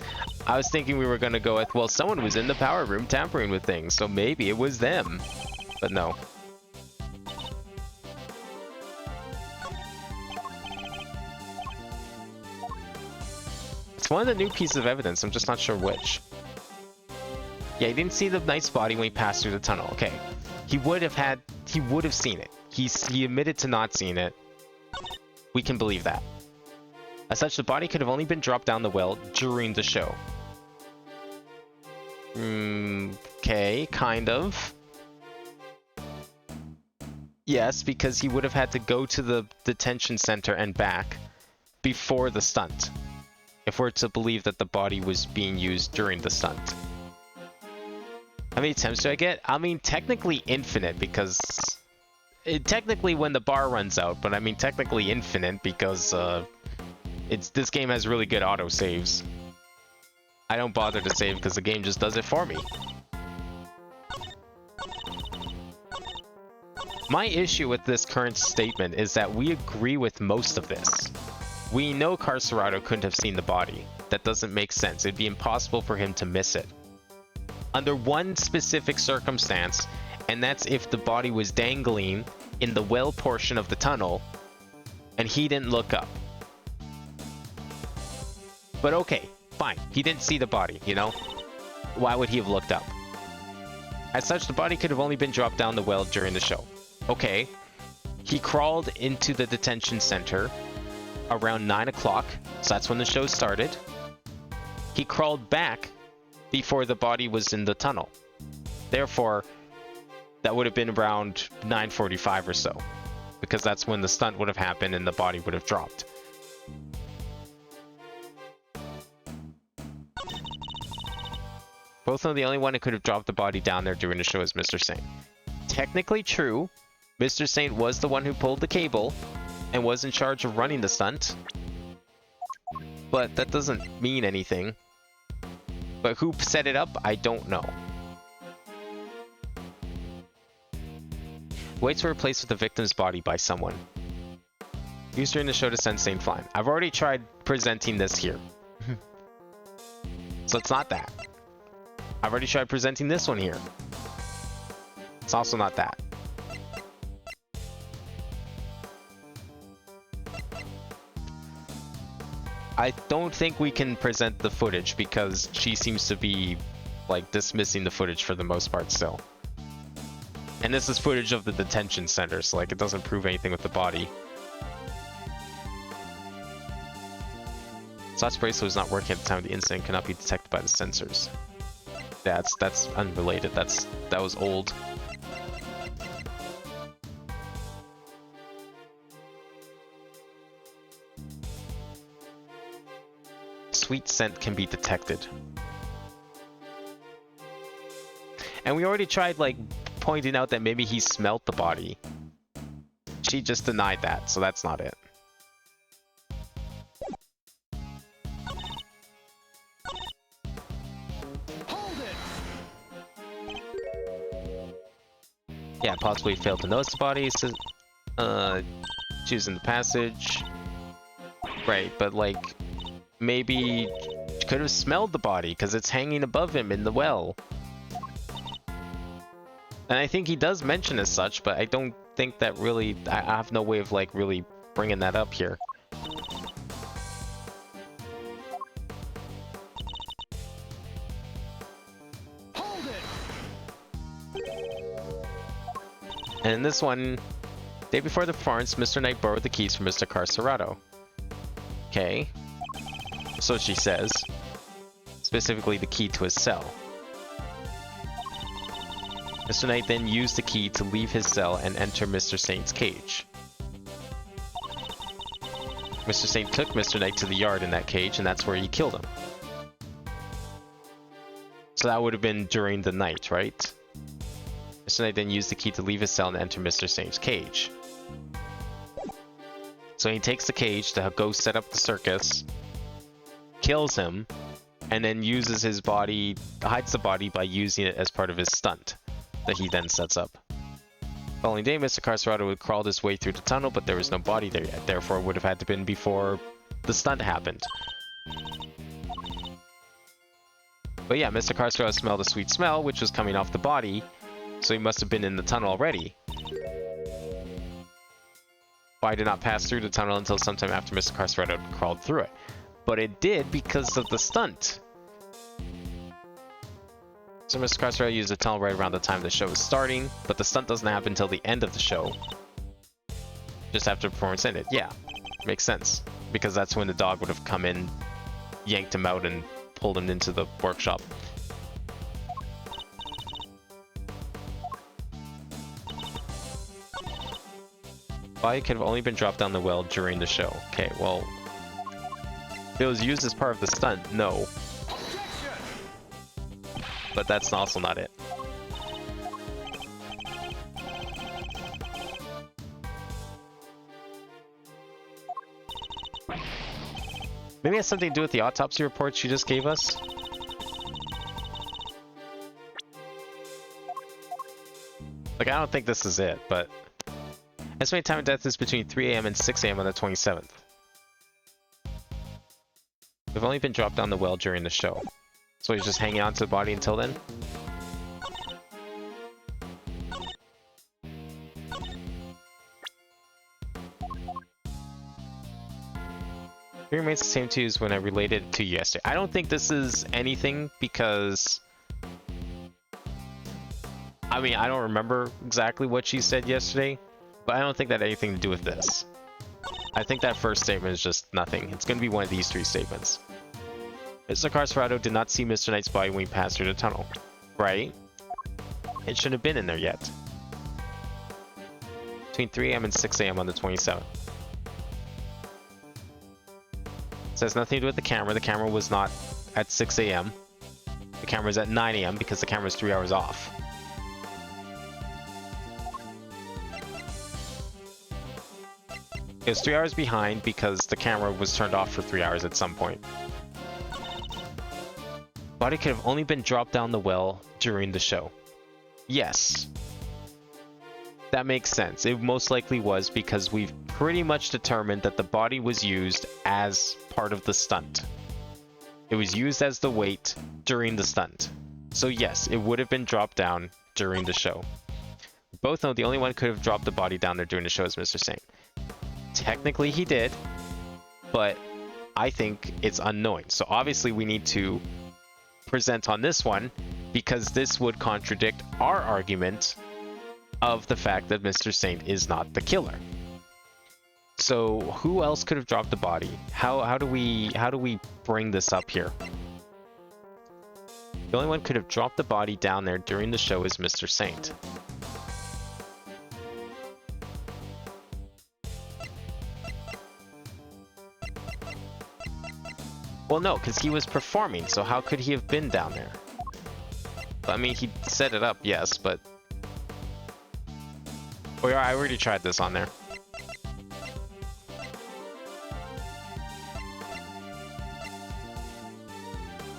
I was thinking we were gonna go with, well, someone was in the power room tampering with things, so maybe it was them. But no. It's one of the new pieces of evidence, I'm just not sure which. Yeah, he didn't see the Knight's body when he passed through the tunnel. Okay. He would have seen it. He admitted to not seeing it. We can believe that. As such, the body could have only been dropped down the well during the show. Okay, kind of. Yes, because he would have had to go to the detention center and back before the stunt. If we're to believe that the body was being used during the stunt. How many attempts do I get? I mean, technically infinite because... technically when the bar runs out, but I mean technically infinite because This game has really good auto saves. I don't bother to save because the game just does it for me. My issue with this current statement is that we agree with most of this. We know Carcerado couldn't have seen the body. That doesn't make sense. It'd be impossible for him to miss it. Under one specific circumstance, and that's if the body was dangling in the well portion of the tunnel and he didn't look up. But okay, fine. He didn't see the body, you know? Why would he have looked up? As such, the body could have only been dropped down the well during the show. Okay. He crawled into the detention center around 9 o'clock, so that's when the show started. He crawled back before the body was in the tunnel. Therefore, that would have been around 9:45 or so, because that's when the stunt would have happened and the body would have dropped. Both know the only one who could have dropped the body down there during the show is Mr. Saint. Technically true, Mr. Saint was the one who pulled the cable and was in charge of running the stunt, but that doesn't mean anything. But who set it up, I don't know. Weights were replaced with the victim's body by someone. Used during the show to send Saint flying. I've already tried presenting this here. So it's not that. I've already tried presenting this one here. It's also not that. I don't think we can present the footage because she seems to be like dismissing the footage for the most part still. And this is footage of the detention center, so like it doesn't prove anything with the body. Such bracelet was not working at the time of the incident, cannot be detected by the sensors. Yeah, that's unrelated. That was old. Sweet scent can be detected. And we already tried like pointing out that maybe he smelt the body. She just denied that, so that's not it. Yeah, possibly failed to notice the body, so, choosing the passage. Right, but like, maybe could have smelled the body because it's hanging above him in the well. And I think he does mention as such, but I don't think that really, I have no way of like really bringing that up here. And in this one, day before the performance, Mr. Knight borrowed the keys from Mr. Carcerado. Okay. So she says. Specifically the key to his cell. Mr. Knight then used the key to leave his cell and enter Mr. Saint's cage. Mr. Saint took Mr. Knight to the yard in that cage, and that's where he killed him. So that would have been during the night, right? Mr. Knight then used the key to leave his cell and enter Mr. Saint's cage. So he takes the cage to go set up the circus, kills him, and then uses his body, hides the body by using it as part of his stunt that he then sets up. The following day, Mr. Carcerado had crawled his way through the tunnel, but there was no body there yet. Therefore, it would have had to been before the stunt happened. But yeah, Mr. Carcerado smelled a sweet smell, which was coming off the body, so he must have been in the tunnel already. Why did not pass through the tunnel until sometime after Mr. Carcerado crawled through it? But it did because of the stunt. So Mr. Carcerado used the tunnel right around the time the show was starting, but the stunt doesn't happen until the end of the show. Just after the performance ended. Yeah, makes sense. Because that's when the dog would have come in, yanked him out, and pulled him into the workshop. Body could have only been dropped down the well during the show. Okay, well, if it was used as part of the stunt, no. But that's also not it. Maybe it has something to do with the autopsy report she just gave us. Like, I don't think this is it, but... Estimated time of death is between 3 a.m. and 6 a.m. on the 27th. We've only been dropped down the well during the show. So he's just hanging on to the body until then? It remains the same to you as when I related it to you yesterday. I don't think this is anything because... I mean, I don't remember exactly what she said yesterday, but I don't think that had anything to do with this. I think that first statement is just nothing. It's going to be one of these three statements. Mr. Carcerado did not see Mr. Knight's body when he passed through the tunnel. Right? It shouldn't have been in there yet. Between 3 a.m. and 6 a.m. on the 27th. It has nothing to do with the camera. The camera was not at 6 a.m. The camera is at 9 a.m. because the camera is 3 hours off. It was 3 hours behind because the camera was turned off for 3 hours at some point. Body could have only been dropped down the well during the show. Yes. That makes sense. It most likely was because we've pretty much determined that the body was used as part of the stunt. It was used as the weight during the stunt. So yes, it would have been dropped down during the show. Both know the only one who could have dropped the body down there during the show is Mr. Saint. Technically he did, but I think it's unknowing. So obviously we need to present on this one because this would contradict our argument of the fact that Mr. Saint is not the killer. So who else could have dropped the body? How do we bring this up here? The only one who could have dropped the body down there during the show is Mr. Saint. Well, no, because he was performing, so how could he have been down there? I mean, he set it up, yes, but... Oh yeah, I already tried this on there.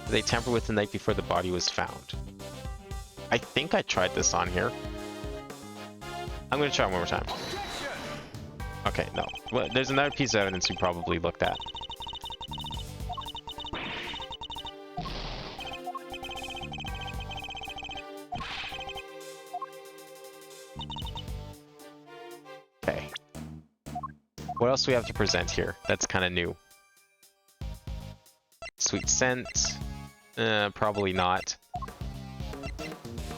They tampered with the night before the body was found. I think I tried this on here. I'm gonna try one more time. Okay, no. Well, there's another piece of evidence we probably looked at. Okay. What else do we have to present here? That's kind of new. Sweet scent. Probably not.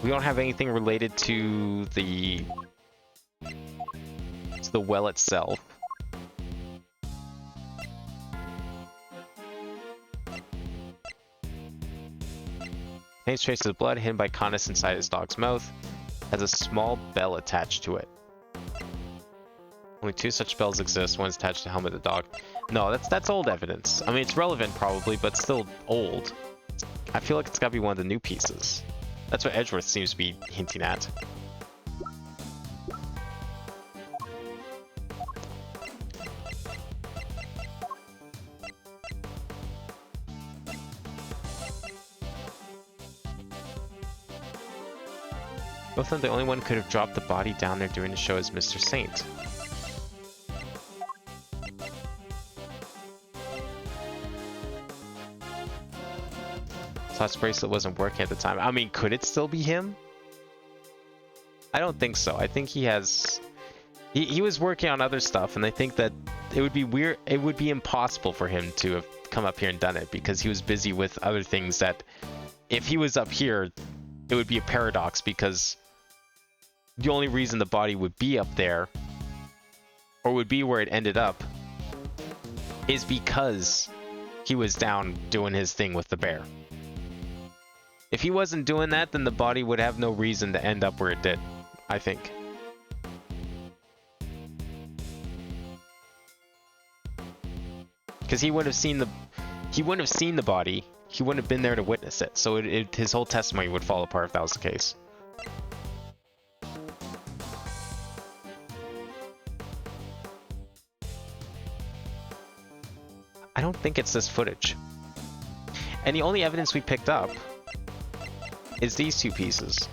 We don't have anything related to the well itself. Contains traces of blood hidden by Conus inside his dog's mouth. Has a small bell attached to it. Only 2 such bells exist. One is attached to the helmet of the dog. No, that's old evidence. I mean, it's relevant probably, but still old. I feel like it's gotta be one of the new pieces. That's what Edgeworth seems to be hinting at. Both of them, the only one who could have dropped the body down there during the show is Mr. Saint. Plus bracelet wasn't working at the time. I mean, could it still be him? I don't think so. I think he has... He was working on other stuff, and I think that it would be weird... It would be impossible for him to have come up here and done it, because he was busy with other things that... If he was up here, it would be a paradox, because the only reason the body would be up there, or would be where it ended up, is because he was down doing his thing with the bear. If he wasn't doing that, then the body would have no reason to end up where it did, I think. Because he wouldn't have seen the body. He wouldn't have been there to witness it. So his whole testimony would fall apart if that was the case. I don't think it's this footage. And the only evidence we picked up is these two pieces.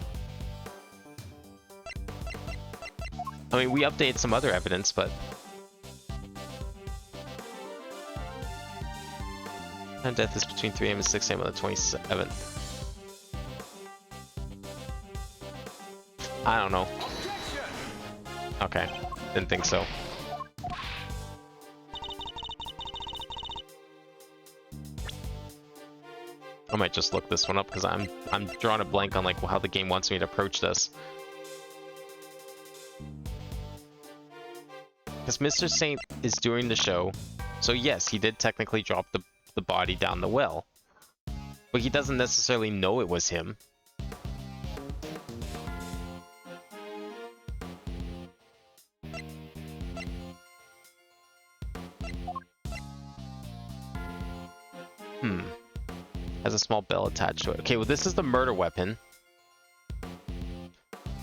I mean, we updated some other evidence, but... Time of death is between 3 a.m. and 6 a.m. on the 27th. I don't know. Okay, didn't think so. I might just look this one up because I'm drawing a blank on like how the game wants me to approach this. Because Mr. Saint is during the show, so yes, he did technically drop the body down the well, but he doesn't necessarily know it was him. Has a small bell attached to it. Okay, well this is the murder weapon.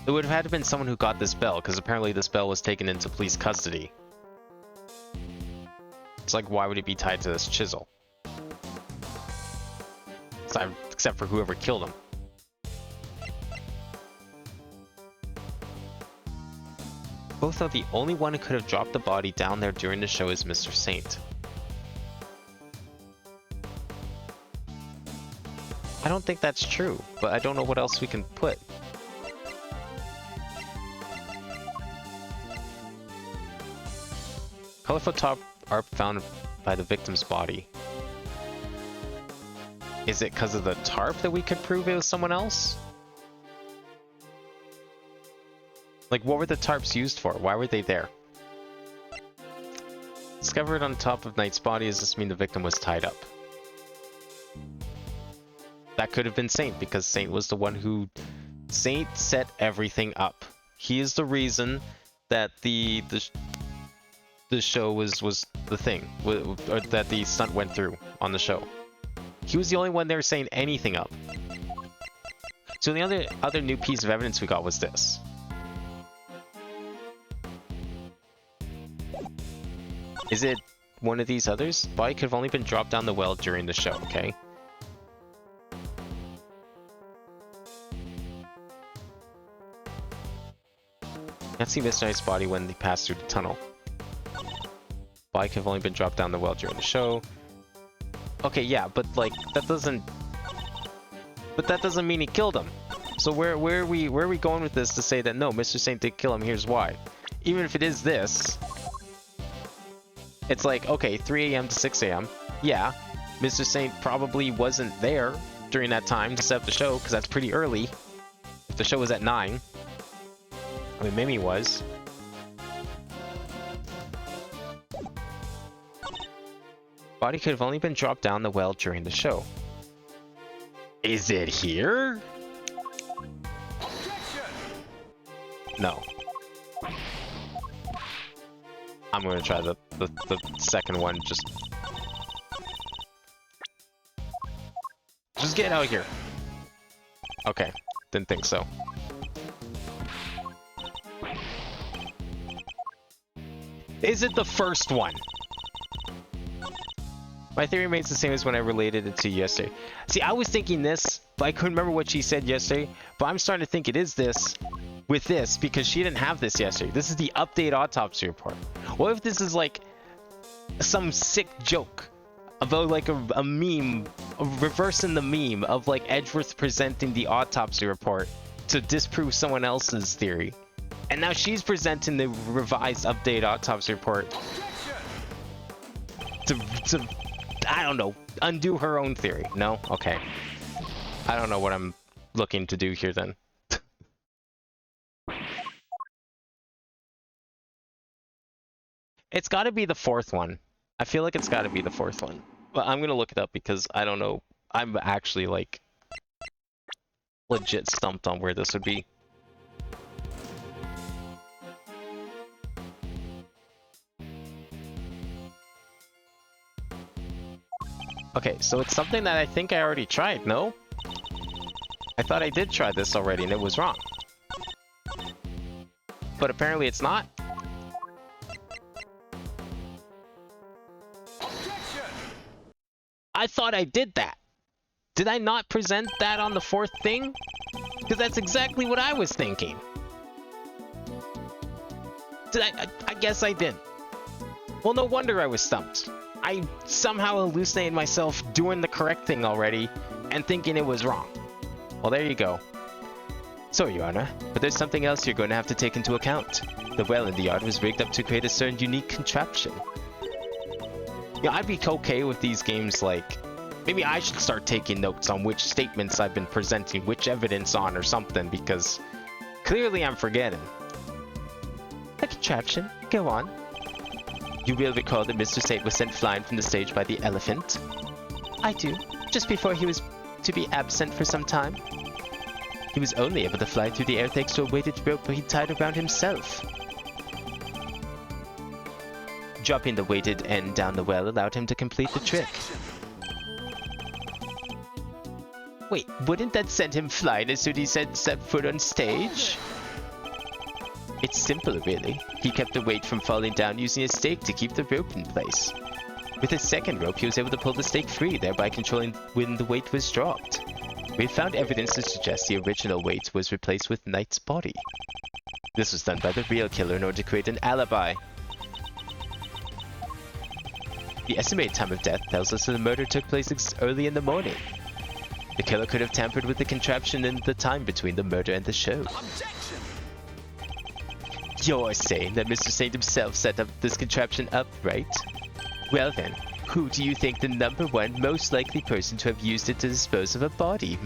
It would have had to have been someone who got this bell, because apparently this bell was taken into police custody. It's like, why would it be tied to this chisel? Except for whoever killed him. Both are the only one who could have dropped the body down there during the show is Mr. Saint. I don't think that's true, but I don't know what else we can put. Colorful top art found by the victim's body. Is it because of the tarp that we could prove it was someone else? Like, what were the tarps used for? Why were they there? Discovered on top of Knight's body, does this mean the victim was tied up? That could have been Saint, because Saint was the one who... Saint set everything up. He is the reason that the show was the thing, or that the stunt went through on the show. He was the only one there saying anything up. So the other new piece of evidence we got was this. Is it one of these others? Body could have only been dropped down the well during the show, okay? Can't see Mr. Knight's body when they passed through the tunnel. Body could have only been dropped down the well during the show. Okay, yeah, but like that doesn't mean he killed him. So where are we going with this to say that no, Mr. Saint did kill him? Here's why. Even if it is this, it's like, okay, 3 a.m. to 6 a.m. Yeah, Mr. Saint probably wasn't there during that time to set up the show because that's pretty early. If the show was at 9. I mean, Mimi was. Body could have only been dropped down the well during the show. Is it here? No. I'm gonna try the second one. Just get out of here. Okay, didn't think so. Is it the first one? My theory remains the same as when I related it to you yesterday. See, I was thinking this, but I couldn't remember what she said yesterday. But I'm starting to think it is this with this because she didn't have this yesterday. This is the update autopsy report. What if this is like some sick joke about like a meme, reversing the meme of like Edgeworth presenting the autopsy report to disprove someone else's theory? And now she's presenting the revised update autopsy report to I don't know, undo her own theory. No? Okay. I don't know what I'm looking to do here then. It's gotta be the fourth one. I feel like it's gotta be the fourth one. But I'm gonna look it up because I don't know. I'm actually like legit stumped on where this would be. Okay, so it's something that I think I already tried, no? I thought I did try this already and it was wrong. But apparently it's not. I thought I did that. Did I not present that on the fourth thing? Because that's exactly what I was thinking. I guess I didn't. Well, no wonder I was stumped. I somehow hallucinated myself doing the correct thing already and thinking it was wrong. Well, there you go. Sorry, Your Honor, but there's something else you're going to have to take into account. The well in the yard was rigged up to create a certain unique contraption. Yeah, I'd be okay with these games like... Maybe I should start taking notes on which statements I've been presenting, which evidence on or something, because clearly I'm forgetting. A contraption? Go on. You will recall that Mr. Saint was sent flying from the stage by the elephant? I do. Just before he was to be absent for some time. He was only able to fly through the air thanks to a weighted rope he tied around himself. Dropping the weighted end down the well allowed him to complete the trick. Wait, wouldn't that send him flying as soon as he set foot on stage? It's simple, really. He kept the weight from falling down using a stake to keep the rope in place. With his second rope, he was able to pull the stake free, thereby controlling when the weight was dropped. We found evidence to suggest the original weight was replaced with Knight's body. This was done by the real killer in order to create an alibi. The estimated time of death tells us that the murder took place early in the morning. The killer could have tampered with the contraption in the time between the murder and the show. Objection! You're saying that Mr. Saint himself set up this contraption up, right? Well then, who do you think the number one most likely person to have used it to dispose of a body,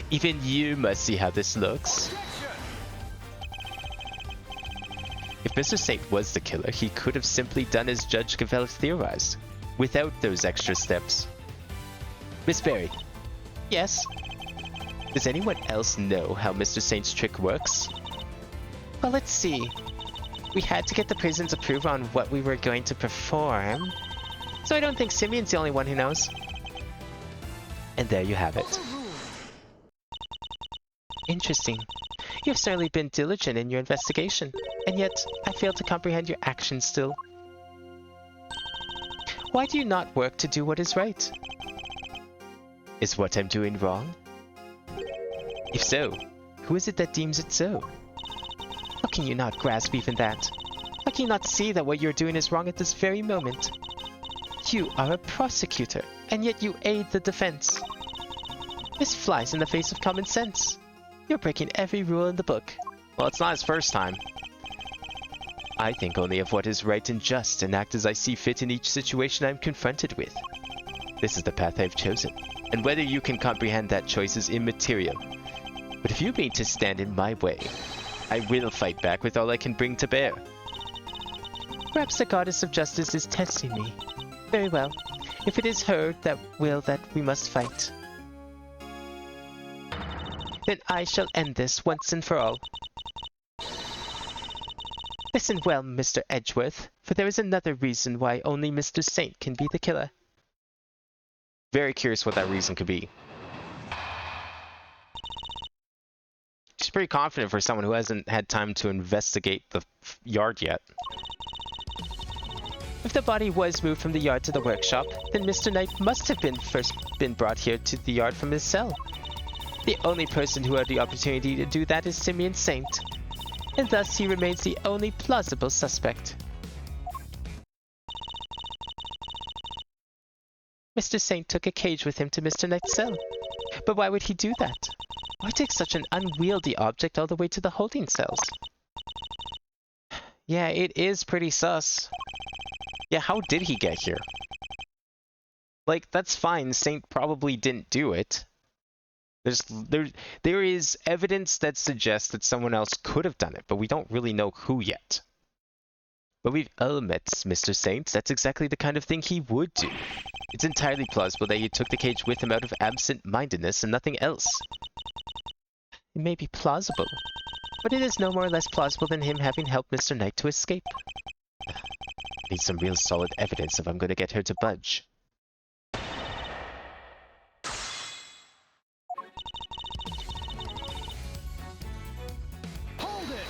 Even you must see how this looks. If Mr. Saint was the killer, he could have simply done as Judge Cavell theorized, without those extra steps. Miss Berry. Yes? Does anyone else know how Mr. Saint's trick works? Well, let's see. We had to get the prison's approval on what we were going to perform, so I don't think Simeon's the only one who knows. And there you have it. Interesting. You've certainly been diligent in your investigation, and yet I fail to comprehend your actions still. Why do you not work to do what is right? Is what I'm doing wrong? If so, who is it that deems it so? How can you not grasp even that? How can you not see that what you're doing is wrong at this very moment? You are a prosecutor, and yet you aid the defense. This flies in the face of common sense. You're breaking every rule in the book. Well, it's not his first time. I think only of what is right and just and act as I see fit in each situation I'm confronted with. This is the path I've chosen, and whether you can comprehend that choice is immaterial. But if you mean to stand in my way, I will fight back with all I can bring to bear. Perhaps the goddess of justice is testing me. Very well. If it is her that we must fight, then I shall end this once and for all. Listen well, Mr. Edgeworth, for there is another reason why only Mr. Saint can be the killer. Very curious what that reason could be. She's pretty confident for someone who hasn't had time to investigate the yard yet. If the body was moved from the yard to the workshop, then Mr. Knight must have first been brought here to the yard from his cell. The only person who had the opportunity to do that is Simeon Saint, and thus he remains the only plausible suspect. Mr. Saint took a cage with him to Mr. Knight's cell. But why would he do that? Why take such an unwieldy object all the way to the holding cells? Yeah, it is pretty sus. Yeah, how did he get here? Like, that's fine, Saint probably didn't do it. There is evidence that suggests that someone else could have done it, but we don't really know who yet. But we've all met Mr. Saint. That's exactly the kind of thing he would do. It's entirely plausible that he took the cage with him out of absent-mindedness and nothing else. It may be plausible, but it is no more or less plausible than him having helped Mr. Knight to escape. Need some real solid evidence if I'm going to get her to budge. Hold it!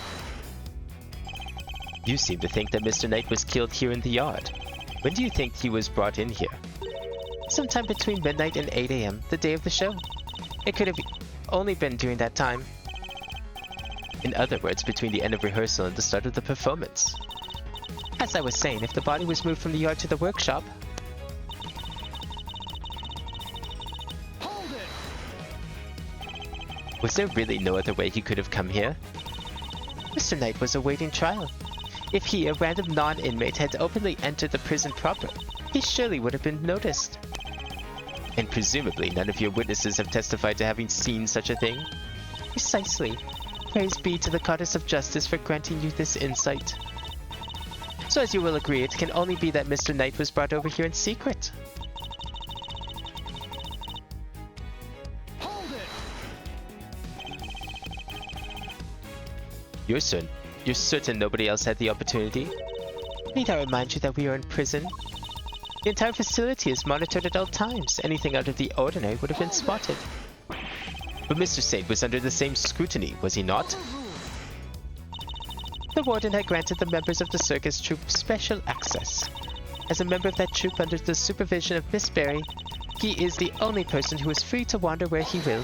You seem to think that Mr. Knight was killed here in the yard. When do you think he was brought in here? Sometime between midnight and 8 a.m., the day of the show. It could have only been during that time. In other words, between the end of rehearsal and the start of the performance. As I was saying, if the body was moved from the yard to the workshop... Hold it. Was there really no other way he could have come here? Mr. Knight was awaiting trial. If he, a random non-inmate, had openly entered the prison proper, he surely would have been noticed. And presumably none of your witnesses have testified to having seen such a thing? Precisely. Praise be to the goddess of justice for granting you this insight. So as you will agree, it can only be that Mr. Knight was brought over here in secret. Hold it. You're certain nobody else had the opportunity? Need I remind you that we are in prison? The entire facility is monitored at all times. Anything out of the ordinary would have been spotted. But Mr. Saint was under the same scrutiny, was he not? The warden had granted the members of the circus troupe special access. As a member of that troupe under the supervision of Miss Berry, he is the only person who is free to wander where he will.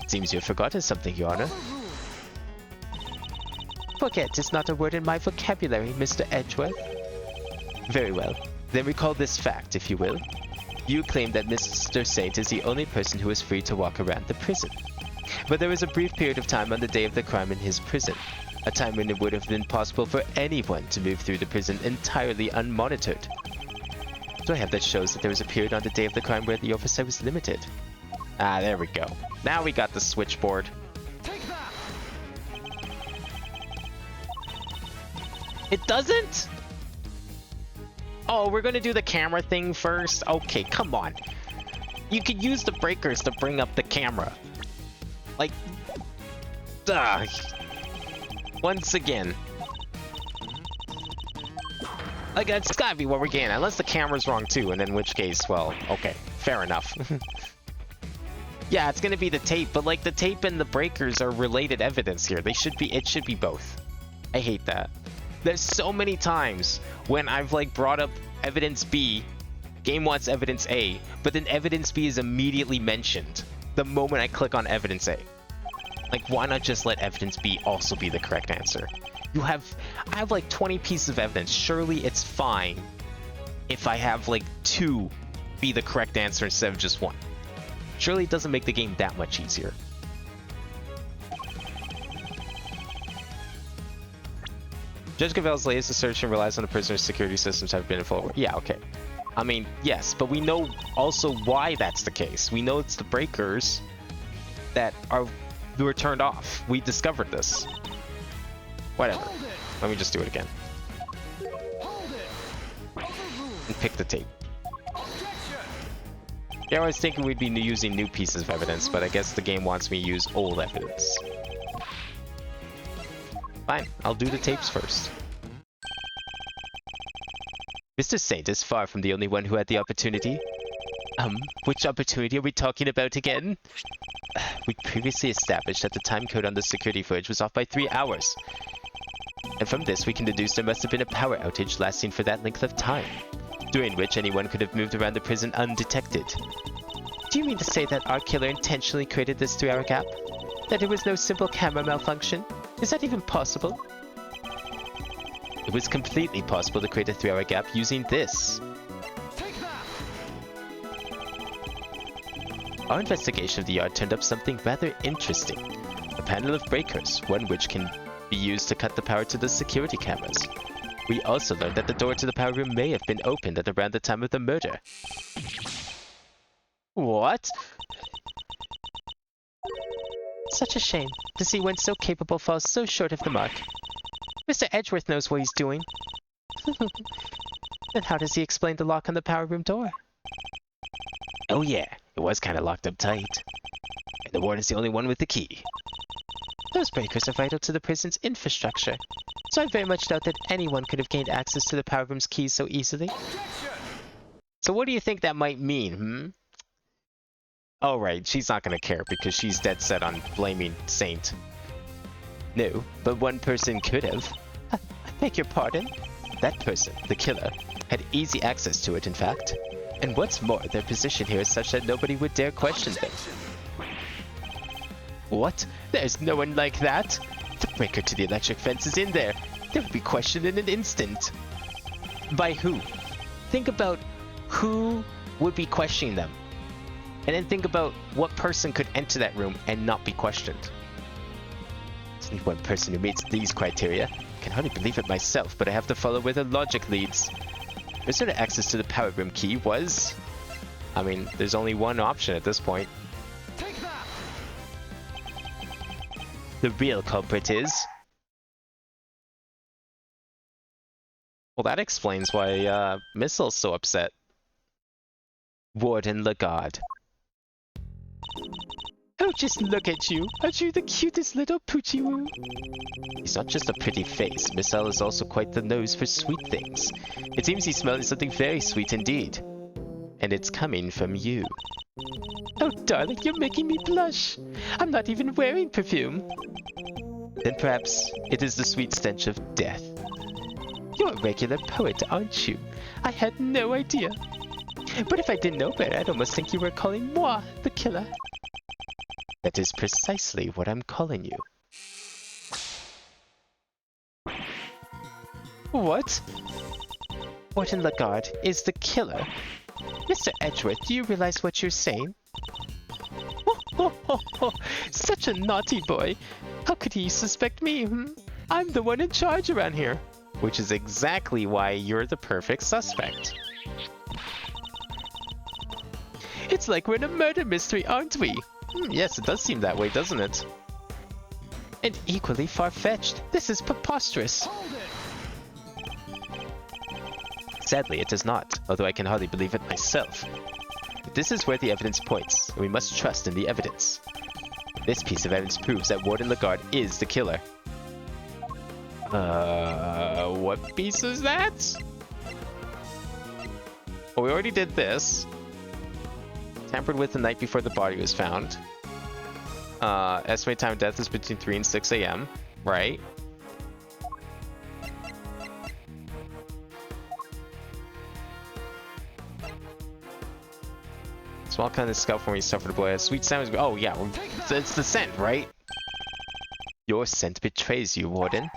Seems you've forgotten something, Your Honor. Forget is not a word in my vocabulary, Mr. Edgeworth. Very well. Then recall this fact, if you will. You claim that Mr. Saint is the only person who is free to walk around the prison. But there was a brief period of time on the day of the crime in his prison. A time when it would have been possible for anyone to move through the prison entirely unmonitored. So I have that shows that there was a period on the day of the crime where the oversight was limited. Ah, there we go. Now we got the switchboard. Take that. It doesn't? Oh, we're gonna do the camera thing first? Okay, come on. You could use the breakers to bring up the camera. Like... Duh. Once again. Like, that's gotta be what we're getting, unless the camera's wrong too, and in which case, well, okay, fair enough. Yeah, it's gonna be the tape, but like the tape and the breakers are related evidence here. It should be both. I hate that. There's so many times when I've like brought up evidence B, game wants evidence A, but then evidence B is immediately mentioned the moment I click on evidence A. Like, why not just let evidence B also be the correct answer? I have like 20 pieces of evidence. Surely it's fine if I have like 2 be the correct answer instead of just 1. Surely it doesn't make the game that much easier. Judge Gavel's latest assertion relies on the prisoner's security systems have been in full. Yeah, okay. I mean, yes, but we know also why that's the case. We know it's the breakers that were turned off. We discovered this. Whatever. Let me just do it again. And pick the tape. Yeah, I was thinking we'd be using new pieces of evidence, but I guess the game wants me to use old evidence. Fine, I'll do the tapes first. Mr. Saint is far from the only one who had the opportunity. Which opportunity are we talking about again? We previously established that the time code on the security footage was off by 3 hours. And from this we can deduce there must have been a power outage lasting for that length of time, during which anyone could have moved around the prison undetected. Do you mean to say that our killer intentionally created this 3-hour gap? That it was no simple camera malfunction? Is that even possible? It was completely possible to create a 3-hour gap using this. Our investigation of the yard turned up something rather interesting. A panel of breakers, one which can be used to cut the power to the security cameras. We also learned that the door to the power room may have been opened at around the time of the murder. What? Such a shame to see one so capable fall so short of the mark. Mr. Edgeworth knows what he's doing. Then how does he explain the lock on the power room door? Oh yeah, it was kind of locked up tight. And the warden's the only one with the key. Those breakers are vital to the prison's infrastructure, so I very much doubt that anyone could have gained access to the power room's keys so easily. So what do you think that might mean, Oh right, she's not gonna care because she's dead set on blaming Saint. No, but one person could have. I beg your pardon? That person, the killer, had easy access to it, in fact. And what's more, their position here is such that nobody would dare question them. What? There's no one like that? The breaker to the electric fence is in there. They would be questioned in an instant. By who? Think about who would be questioning them. And then think about what person could enter that room and not be questioned. There's only one person who meets these criteria. I can hardly believe it myself, but I have to follow where the logic leads. Restored access to the power room key was... I mean, there's only one option at this point. Take that! The real culprit is... Well, that explains why Missile's so upset. Warden Lagarde. Oh, just look at you. Aren't you the cutest little poochie-woo? He's not just a pretty face. Missile is also quite the nose for sweet things. It seems he's smelling something very sweet indeed. And it's coming from you. Oh, darling, you're making me blush. I'm not even wearing perfume. Then perhaps it is the sweet stench of death. You're a regular poet, aren't you? I had no idea. But if I didn't know better, I'd almost think you were calling moi the killer. That is precisely what I'm calling you. What? Warden Lagarde is the killer? Mr. Edgeworth, do you realize what you're saying? Such a naughty boy. How could he suspect me? I'm the one in charge around here. Which is exactly why you're the perfect suspect. It's like we're in a murder mystery, aren't we? Yes, it does seem that way, doesn't it? And equally far-fetched. This is preposterous. Hold it! Sadly, it does not, although I can hardly believe it myself. But this is where the evidence points, and we must trust in the evidence. This piece of evidence proves that Warden Lagarde is the killer. What piece is that? Well, we already did this. Tampered with the night before the body was found. Estimated time of death is between 3 and 6 a.m., right? Small kind of scalp when you suffered a blow. Sweet sound is... Oh, yeah. It's the scent, right? Your scent betrays you, Warden.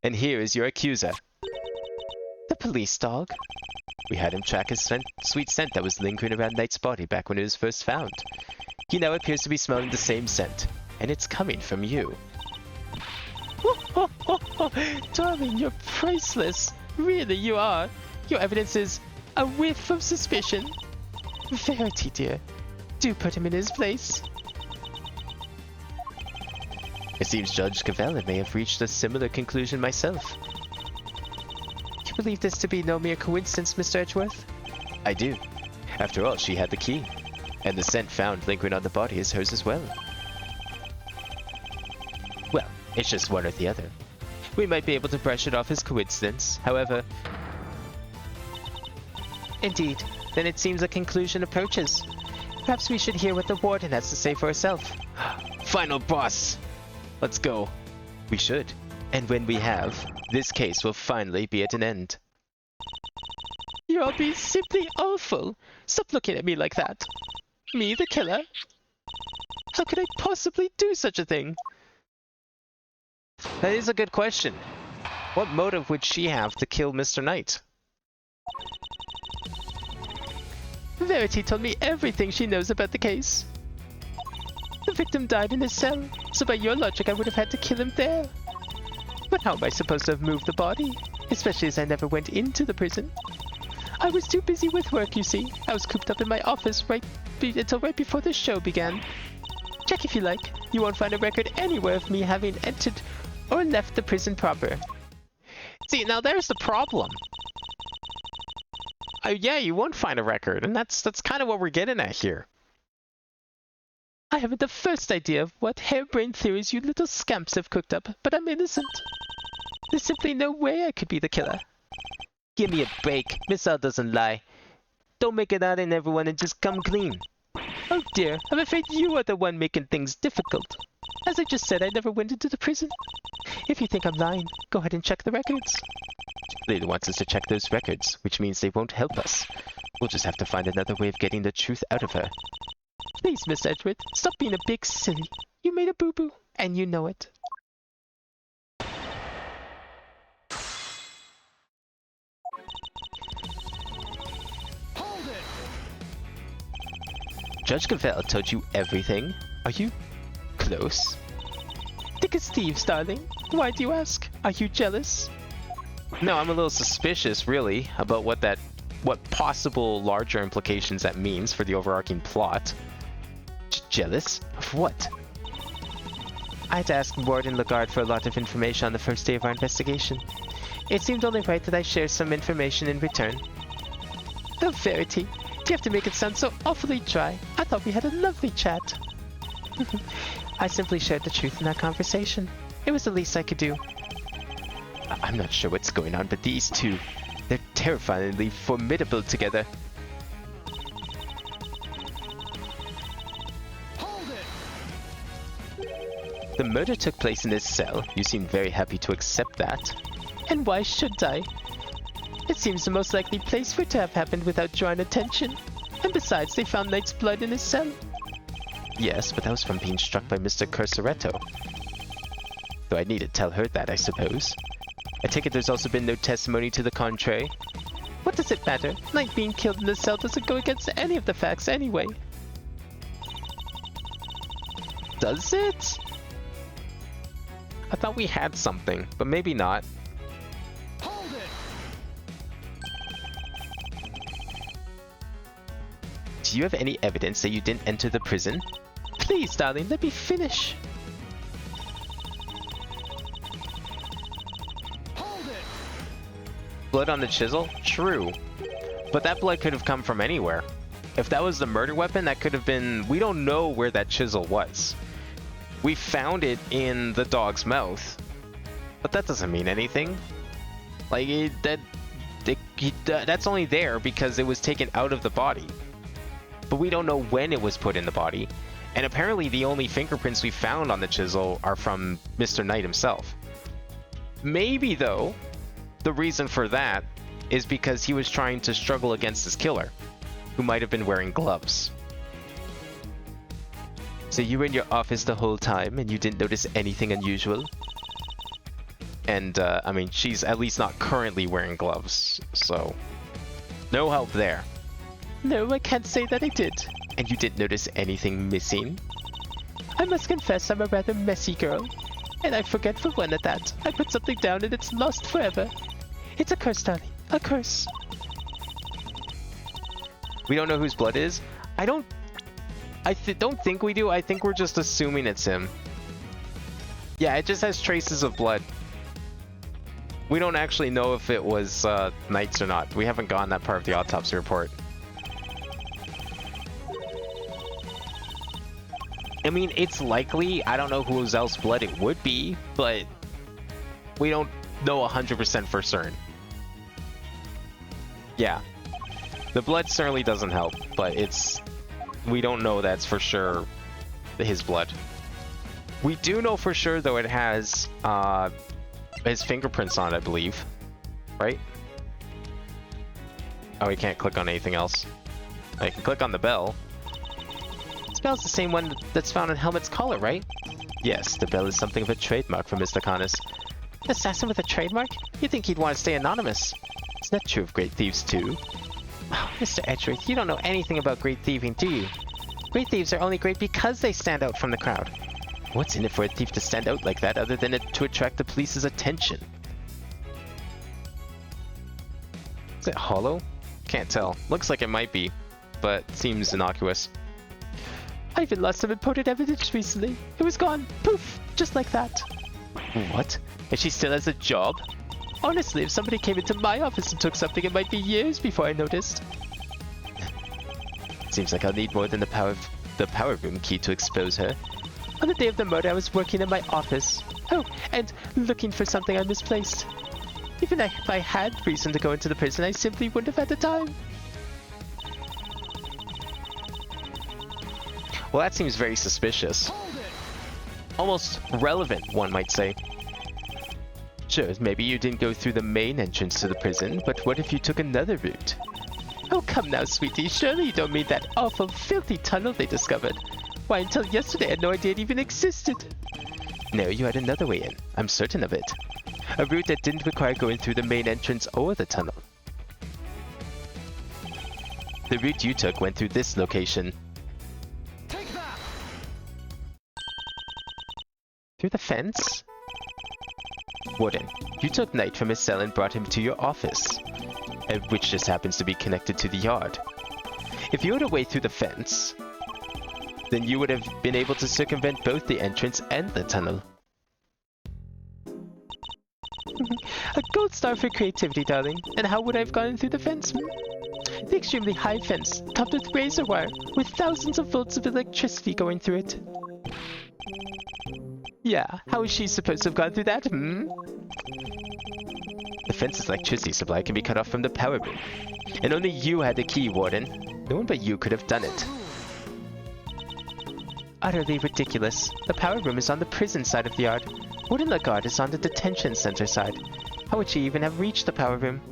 And here is your accuser. The police dog. We had him track his sweet scent that was lingering around Knight's body back when it was first found. He now appears to be smelling the same scent, and it's coming from you. Darling, you're priceless. Really, you are. Your evidence is a whiff of suspicion. Verity, dear, do put him in his place. It seems Judge Cavella may have reached a similar conclusion myself. You believe this to be no mere coincidence, Mr. Edgeworth? I do. After all, she had the key. And the scent found lingering on the body is hers as well. Well, it's just one or the other. We might be able to brush it off as coincidence, however... Indeed, then it seems a conclusion approaches. Perhaps we should hear what the warden has to say for herself. Final boss! Let's go. We should. And when we have, this case will finally be at an end. You're all being simply awful. Stop looking at me like that. Me, the killer? How could I possibly do such a thing? That is a good question. What motive would she have to kill Mr. Knight? Verity told me everything she knows about the case. The victim died in his cell, so by your logic I would have had to kill him there. But how am I supposed to have moved the body? Especially as I never went into the prison. I was too busy with work, you see. I was cooped up in my office until right before the show began. Check if you like. You won't find a record anywhere of me having entered or left the prison proper. See, now there's the problem. Yeah, you won't find a record, and that's kind of what we're getting at here. I haven't the first idea of what harebrained theories you little scamps have cooked up, but I'm innocent. There's simply no way I could be the killer. Give me a break. Miss L doesn't lie. Don't make it out in everyone and just come clean. Oh dear, I'm afraid you are the one making things difficult. As I just said, I never went into the prison. If you think I'm lying, go ahead and check the records. They wants us to check those records, which means they won't help us. We'll just have to find another way of getting the truth out of her. Please, Miss Edgeworth, stop being a big silly. You made a boo-boo, and you know it. Hold it! Judge Cavell told you everything? Are you close? Thick as thieves, darling. Why do you ask? Are you jealous? No, I'm a little suspicious, really, about what possible larger implications that means for the overarching plot. Jealous? Of what? I had to ask Warden Lagarde for a lot of information on the first day of our investigation. It seemed only right that I share some information in return. Oh, Verity, do you have to make it sound so awfully dry? I thought we had a lovely chat. I simply shared the truth in that conversation. It was the least I could do. I'm not sure what's going on, but these two, they're terrifyingly formidable together. Hold it! The murder took place in this cell. You seem very happy to accept that. And why should I? It seems the most likely place for it to have happened without drawing attention. And besides, they found Knight's blood in his cell. Yes, but that was from being struck by Mr. Cursoretto. Though I need to tell her that, I suppose. I take it there's also been no testimony to the contrary. What does it matter? Knight being killed in the cell doesn't go against any of the facts anyway. Does it? I thought we had something, but maybe not. Hold it! Do you have any evidence that you didn't enter the prison? Please, darling, let me finish. Hold it! Blood on the chisel? True. But that blood could have come from anywhere. If that was the murder weapon, that could have been... We don't know where that chisel was. We found it in the dog's mouth. But that doesn't mean anything. Like, that's only there because it was taken out of the body. But we don't know when it was put in the body. And apparently the only fingerprints we found on the chisel are from Mr. Knight himself. Maybe, though, the reason for that is because he was trying to struggle against his killer, who might have been wearing gloves. So you were in your office the whole time and you didn't notice anything unusual? And, I mean, she's at least not currently wearing gloves, so... No help there. No, I can't say that I did. And you didn't notice anything missing? I must confess I'm a rather messy girl. And I forget for one at that. I put something down and it's lost forever. It's a curse, darling. A curse. We don't know whose blood is? I don't think we do. I think we're just assuming it's him. Yeah, it just has traces of blood. We don't actually know if it was Knight's or not. We haven't gotten that part of the autopsy report. I mean, it's likely. I don't know whose else blood it would be, but we don't know 100% for certain. Yeah. The blood certainly doesn't help, but we don't know that's for sure his blood. We do know for sure, though, it has his fingerprints on it, I believe. Right? Oh, we can't click on anything else. I can click on the bell. This bell's the same one that's found on Helmet's collar, right? Yes, the bell is something of a trademark for Mr. Canis. An assassin with a trademark? You'd think he'd want to stay anonymous. Isn't that true of great thieves, too? Oh, Mr. Edgeworth, you don't know anything about great thieving, do you? Great thieves are only great because they stand out from the crowd. What's in it for a thief to stand out like that other than to attract the police's attention? Is it hollow? Can't tell. Looks like it might be, but seems innocuous. I even lost some important evidence recently. It was gone. Poof! Just like that. What? And she still has a job? Honestly, if somebody came into my office and took something, it might be years before I noticed. Seems like I'll need more than the power room key to expose her. On the day of the murder, I was working in my office. Oh, and looking for something I misplaced. Even if I had reason to go into the prison, I simply wouldn't have had the time. Well, that seems very suspicious. Almost relevant, one might say. Sure, maybe you didn't go through the main entrance to the prison, but what if you took another route? Oh, come now, sweetie. Surely you don't mean that awful, filthy tunnel they discovered. Why, until yesterday I had no idea it even existed. No, you had another way in. I'm certain of it. A route that didn't require going through the main entrance or the tunnel. The route you took went through this location. Take that! Through the fence? Warden, you took Knight from his cell and brought him to your office, which just happens to be connected to the yard. If you had a way through the fence, then you would have been able to circumvent both the entrance and the tunnel. A gold star for creativity, darling. And how would I have gone through the fence? The extremely high fence, topped with razor wire, with thousands of volts of electricity going through it. Yeah, how is she supposed to have gone through that, The fence's electricity supply can be cut off from the power room. And only you had the key, Warden. No one but you could have done it. Utterly ridiculous. The power room is on the prison side of the yard. Warden Lagarde is on the detention center side. How would she even have reached the power room?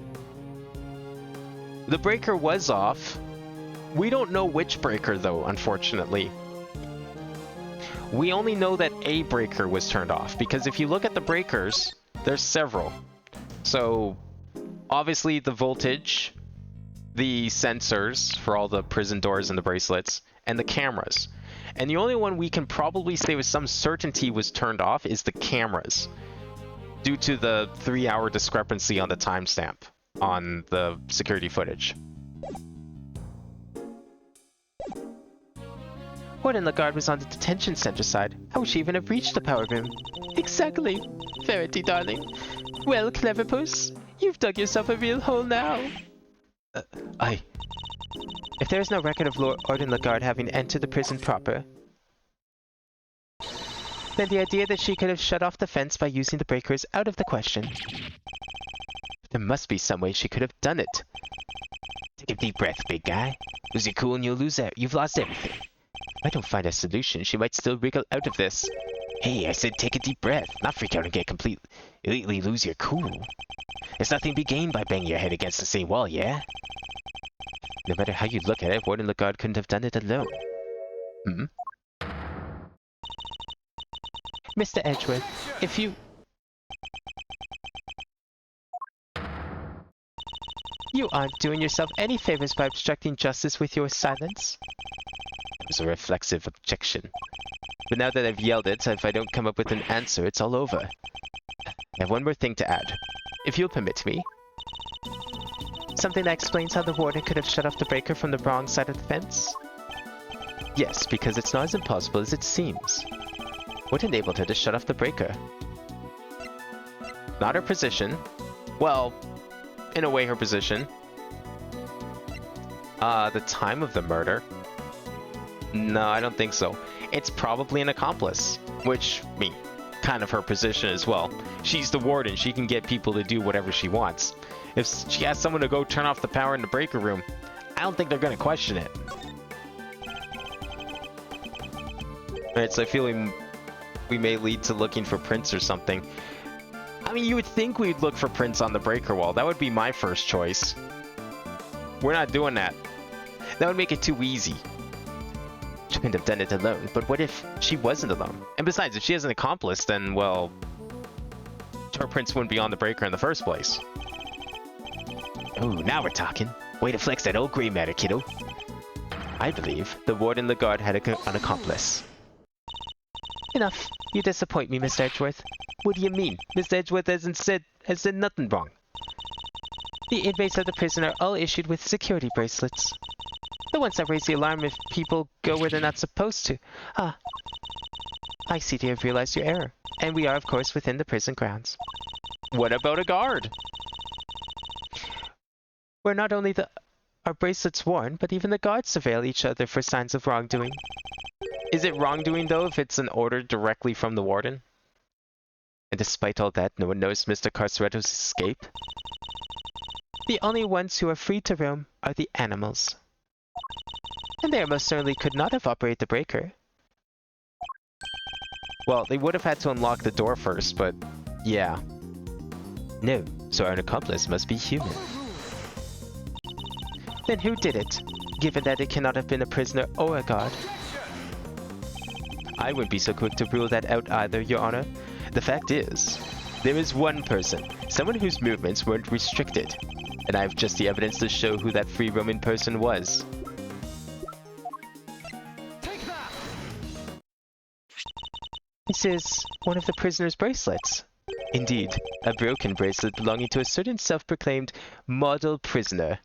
The breaker was off. We don't know which breaker though, unfortunately. We only know that a breaker was turned off, because if you look at the breakers, there's several. So, obviously the voltage, the sensors for all the prison doors and the bracelets, and the cameras. And the only one we can probably say with some certainty was turned off is the cameras, due to the 3-hour discrepancy on the timestamp on the security footage. Warden Lagarde was on the detention center side. How would she even have reached the power room? Exactly. Verity, darling. Well, Clever Puss, you've dug yourself a real hole now. If there is no record of Lord Warden Lagarde having entered the prison proper, then the idea that she could have shut off the fence by using the breaker is out of the question. There must be some way she could have done it. Take a deep breath, big guy. Lose your cool and you've lost everything. If I don't find a solution, she might still wriggle out of this. Hey, I said take a deep breath, not freak out and get completely lose your cool. There's nothing to be gained by banging your head against the same wall, yeah? No matter how you look at it, Warden Lagarde couldn't have done it alone. Mr. Edgeworth, if you... You aren't doing yourself any favors by obstructing justice with your silence. It was a reflexive objection. But now that I've yelled it, if I don't come up with an answer, it's all over. I have one more thing to add, if you'll permit me. Something that explains how the warden could have shut off the breaker from the wrong side of the fence? Yes, because it's not as impossible as it seems. What enabled her to shut off the breaker? Not her position. Well, in a way her position. The time of the murder? No, I don't think so. It's probably an accomplice, which, I mean, kind of her position as well. She's the warden, she can get people to do whatever she wants. If she has someone to go turn off the power in the breaker room, I don't think they're going to question it. Alright, so I feel we may lead to looking for prints or something. I mean, you would think we'd look for prints on the breaker wall. That would be my first choice. We're not doing that. That would make it too easy. She couldn't have done it alone, but what if she wasn't alone? And besides, if she has an accomplice, then, well, her prints wouldn't be on the breaker in the first place. Oh, now we're talking. Way to flex that old gray matter, kiddo. I believe the Warden Lagarde had an accomplice. Enough. You disappoint me, Mr. Edgeworth. What do you mean? Mr. Edgeworth has said nothing wrong. The inmates of the prison are all issued with security bracelets. The ones that raise the alarm if people go where they're not supposed to. Ah. I see to have realized your error. And we are, of course, within the prison grounds. What about a guard? Where not only are bracelets worn, but even the guards surveil each other for signs of wrongdoing. Is it wrongdoing, though, if it's an order directly from the warden? And despite all that, no one knows Mr. Carceretto's escape? The only ones who are free to roam are the animals. And they most certainly could not have operated the breaker. Well, they would have had to unlock the door first, but yeah. No, so our accomplice must be human. Then who did it, given that it cannot have been a prisoner or a guard? I wouldn't be so quick to rule that out either, Your Honor. The fact is, there is one person, someone whose movements weren't restricted, and I have just the evidence to show who that free roaming person was. Take that! This is one of the prisoner's bracelets. Indeed, a broken bracelet belonging to a certain self-proclaimed model prisoner.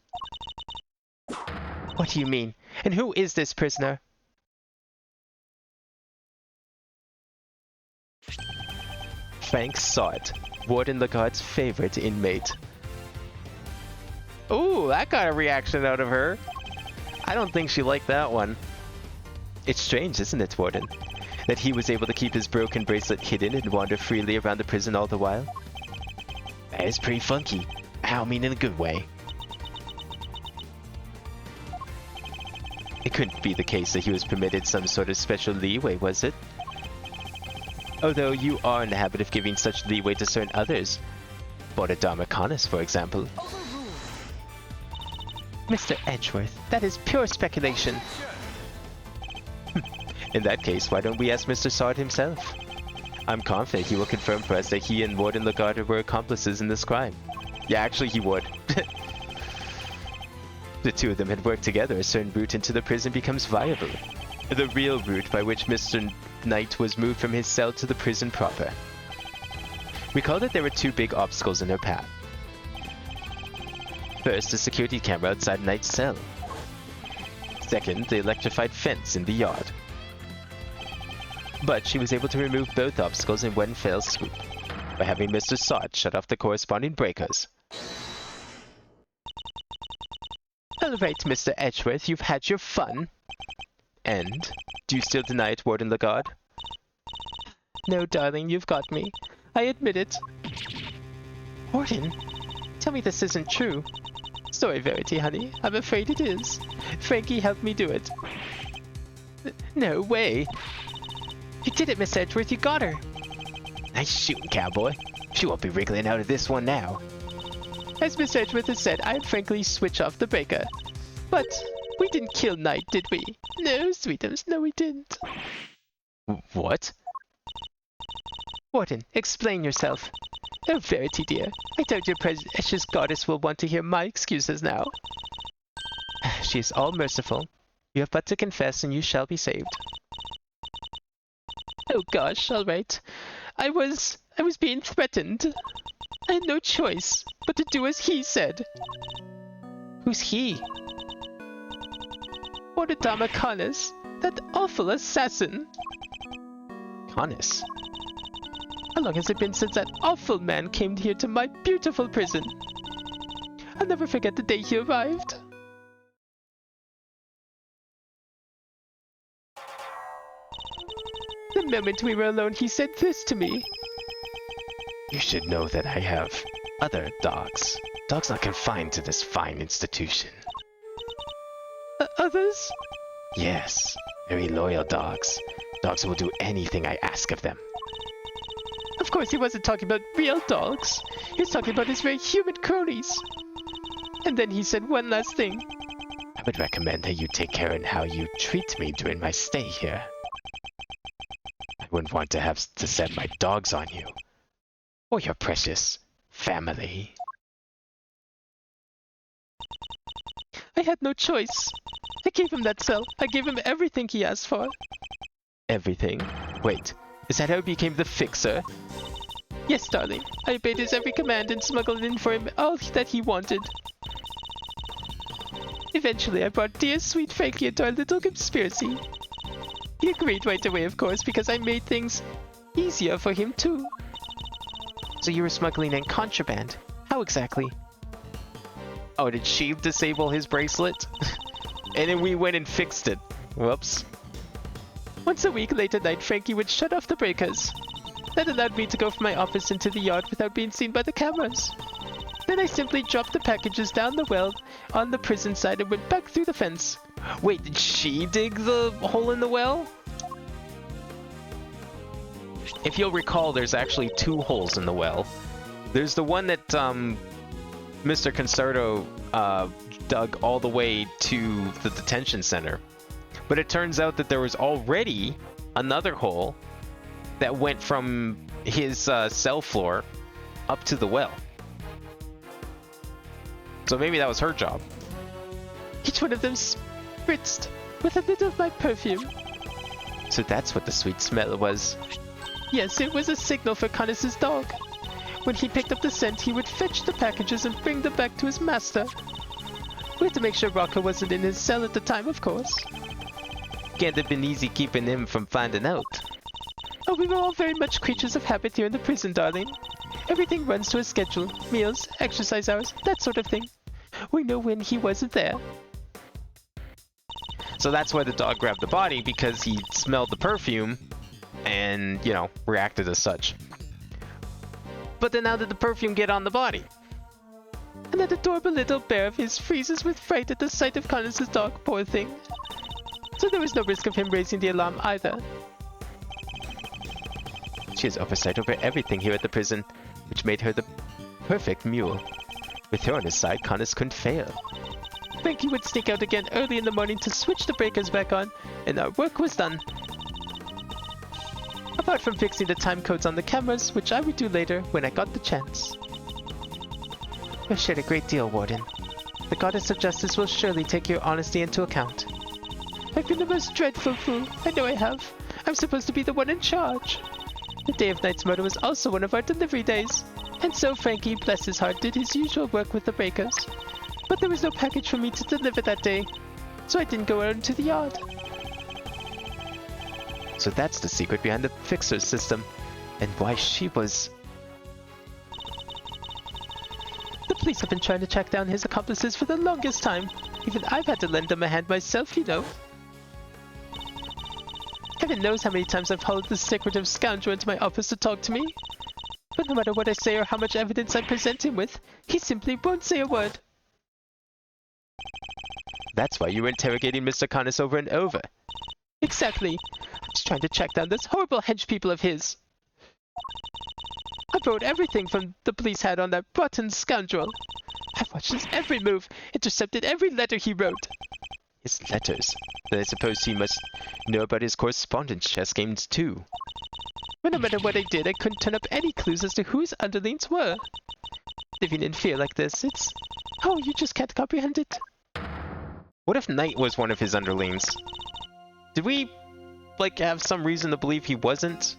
What do you mean? And who is this prisoner? Frank Sott, Warden Lagarde's favorite inmate. Ooh, that got a reaction out of her. I don't think she liked that one. It's strange, isn't it, Warden? That he was able to keep his broken bracelet hidden and wander freely around the prison all the while? That is pretty funky. I mean in a good way. It couldn't be the case that he was permitted some sort of special leeway, was it? Although you are in the habit of giving such leeway to certain others. Borodamacanis, for example. Mr. Edgeworth, that is pure speculation. In that case, why don't we ask Mr. Sard himself? I'm confident he will confirm for us that he and Warden Lagarde were accomplices in this crime. Yeah, actually he would. The two of them had worked together, a certain route into the prison becomes viable. The real route by which Mr. Knight was moved from his cell to the prison proper. Recall that there were two big obstacles in her path. First, the security camera outside Knight's cell. Second, the electrified fence in the yard. But she was able to remove both obstacles in one fell swoop, by having Mr. Sott shut off the corresponding breakers. Alright, Mr. Edgeworth, you've had your fun. And, do you still deny it, Warden Lagarde? No, darling, you've got me. I admit it. Warden, tell me this isn't true. Story verity, honey. I'm afraid it is. Frankie helped me do it. No way. You did it, Miss Edgeworth. You got her. Nice shooting, cowboy. She won't be wriggling out of this one now. As Miss Edgeworth has said, I'd frankly switch off the breaker. But we didn't kill Knight, did we? No, sweetums, no we didn't. What? Warden, explain yourself. Oh, Verity dear, I doubt your precious goddess will want to hear my excuses now. She is all merciful. You have but to confess and you shall be saved. Oh gosh, alright. I was being threatened. I had no choice but to do as he said. Who's he? Borodamacanis, that awful assassin. Canis? How long has it been since that awful man came here to my beautiful prison? I'll never forget the day he arrived. The moment we were alone, he said this to me. You should know that I have other dogs. Dogs not confined to this fine institution. Others? Yes, very loyal dogs. Dogs will do anything I ask of them. Of course, he wasn't talking about real dogs. He was talking about his very human cronies. And then he said one last thing. I would recommend that you take care in how you treat me during my stay here. I wouldn't want to have to set my dogs on you. Or your precious family. I had no choice. I gave him that cell. I gave him everything he asked for. Everything? Wait, is that how he became the fixer? Yes, darling. I obeyed his every command and smuggled in for him all that he wanted. Eventually, I brought dear sweet Frankie into our little conspiracy. He agreed right away, of course, because I made things easier for him too. So you were smuggling in contraband? How exactly? Oh, did she disable his bracelet? And then we went and fixed it. Whoops. Once a week late at night, Frankie would shut off the breakers. That allowed me to go from my office into the yard without being seen by the cameras. Then I simply dropped the packages down the well on the prison side and went back through the fence. Wait, did she dig the hole in the well? If you'll recall, there's actually two holes in the well. There's the one that Mr. Concerto dug all the way to the detention center. But it turns out that there was already another hole that went from his cell floor up to the well. So maybe that was her job. Each one of them spritzed with a little of my perfume. So that's what the sweet smell was. Yes, it was a signal for Canis's dog. When he picked up the scent, he would fetch the packages and bring them back to his master. We had to make sure Rocco wasn't in his cell at the time, of course. Can't have been easy keeping him from finding out. Oh, we were all very much creatures of habit here in the prison, darling. Everything runs to a schedule. Meals, exercise hours, that sort of thing. We know when he wasn't there. So that's why the dog grabbed the body, because he smelled the perfume and, you know, reacted as such. But then how did the perfume get on the body? And that adorable little bear of his freezes with fright at the sight of Canis's dog, poor thing. So there was no risk of him raising the alarm either. She has oversight over everything here at the prison, which made her the perfect mule. With her on his side, Canis couldn't fail. Frankie would sneak out again early in the morning to switch the breakers back on, and our work was done. Apart from fixing the time codes on the cameras, which I would do later when I got the chance. We've shared a great deal, Warden. The Goddess of Justice will surely take your honesty into account. I've been the most dreadful fool. I know I have. I'm supposed to be the one in charge. The day of Knight's murder was also one of our delivery days. And so Frankie, bless his heart, did his usual work with the breakers. But there was no package for me to deliver that day, so I didn't go out into the yard. So that's the secret behind the fixer system, and why she was... The police have been trying to track down his accomplices for the longest time. Even I've had to lend them a hand myself, you know. Heaven knows how many times I've hauled this secretive scoundrel into my office to talk to me. But no matter what I say or how much evidence I present him with, he simply won't say a word. That's why you were interrogating Mr. Canis over and over. Exactly. I was trying to track down those horrible hench people of his. I wrote everything from the police had on that rotten scoundrel. I've watched his every move, intercepted every letter he wrote. His letters? Then I suppose he must know about his correspondence chess games too. But no matter what I did, I couldn't turn up any clues as to who his underlings were. Living in fear like this, it's... Oh, you just can't comprehend it. What if Knight was one of his underlings? Did we, like, have some reason to believe he wasn't?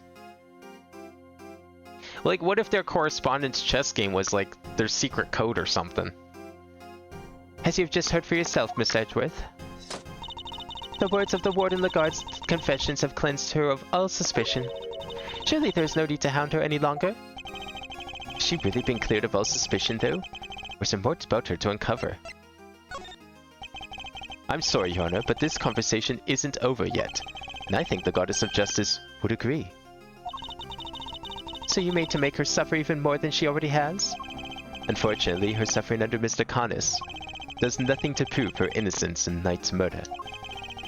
Like, what if their correspondence chess game was, like, their secret code or something? As you've just heard for yourself, Miss Edgeworth, the words of the Warden Lagarde's confessions have cleansed her of all suspicion. Surely there is no need to hound her any longer. Has she really been cleared of all suspicion, though? Or is there more about her to uncover? I'm sorry, Your Honor, but this conversation isn't over yet, and I think the Goddess of Justice would agree. So you mean to make her suffer even more than she already has? Unfortunately, her suffering under Mr. Canis does nothing to prove her innocence in Knight's murder.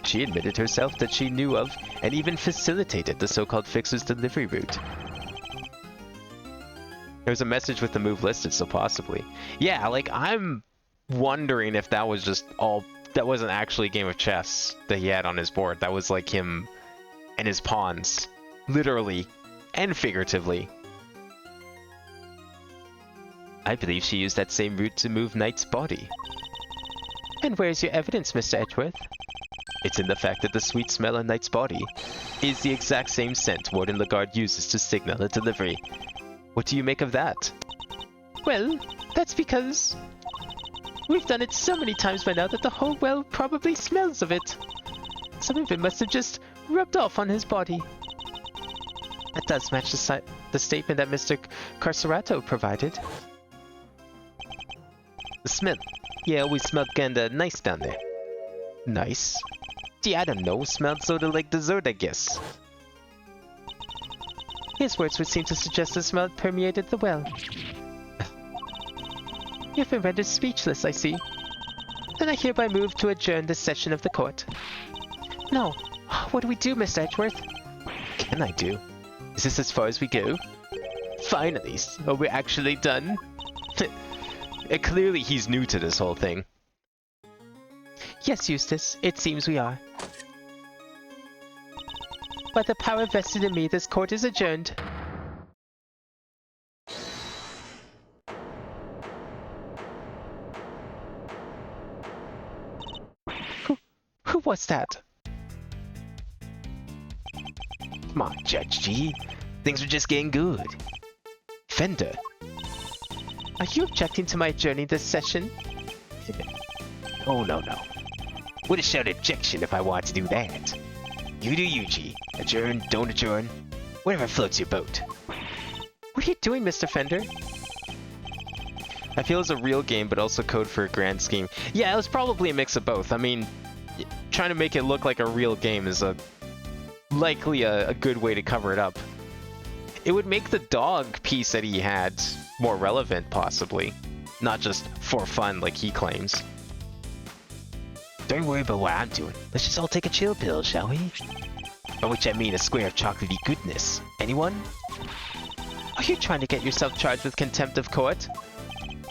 She admitted herself that she knew of and even facilitated the so-called Fixer's delivery route. There's a message with the move listed, so possibly. Yeah, like, I'm wondering if that was just all... That wasn't actually a game of chess that he had on his board. That was like him and his pawns. Literally and figuratively. I believe she used that same route to move Knight's body. And where's your evidence, Mr. Edgeworth? It's in the fact that the sweet smell on Knight's body is the exact same scent Warden Lagarde uses to signal a delivery. What do you make of that? Well, that's because... we've done it so many times by now that the whole well probably smells of it. Some of it must have just rubbed off on his body. That does match the statement that Mr. Carcerato provided. The smell. Yeah, always smelled kinda nice down there. Nice? Gee, I don't know. Smelled sorta like dessert, I guess. His words would seem to suggest the smell permeated the well. You've been rendered speechless, I see. Then I hereby move to adjourn this session of the court. No. What do we do, Mr. Edgeworth? Can I do? Is this as far as we go? Finally, so we're actually done. Clearly he's new to this whole thing. Yes, Eustace, it seems we are. By the power vested in me, this court is adjourned. Who was that? Come on, Judge G. Things are just getting good. Fender. Are you objecting to my adjourning this session? Oh, no. Would have shout objection if I wanted to do that. You do you, G. Adjourn, don't adjourn. Whatever floats your boat. What are you doing, Mr. Fender? I feel it's a real game, but also code for a grand scheme. Yeah, it was probably a mix of both. I mean, trying to make it look like a real game is likely a good way to cover it up. It would make the dog piece that he had more relevant, possibly. Not just for fun, like he claims. Don't worry about what I'm doing. Let's just all take a chill pill, shall we? By which I mean a square of chocolatey goodness. Anyone? Are you trying to get yourself charged with contempt of court?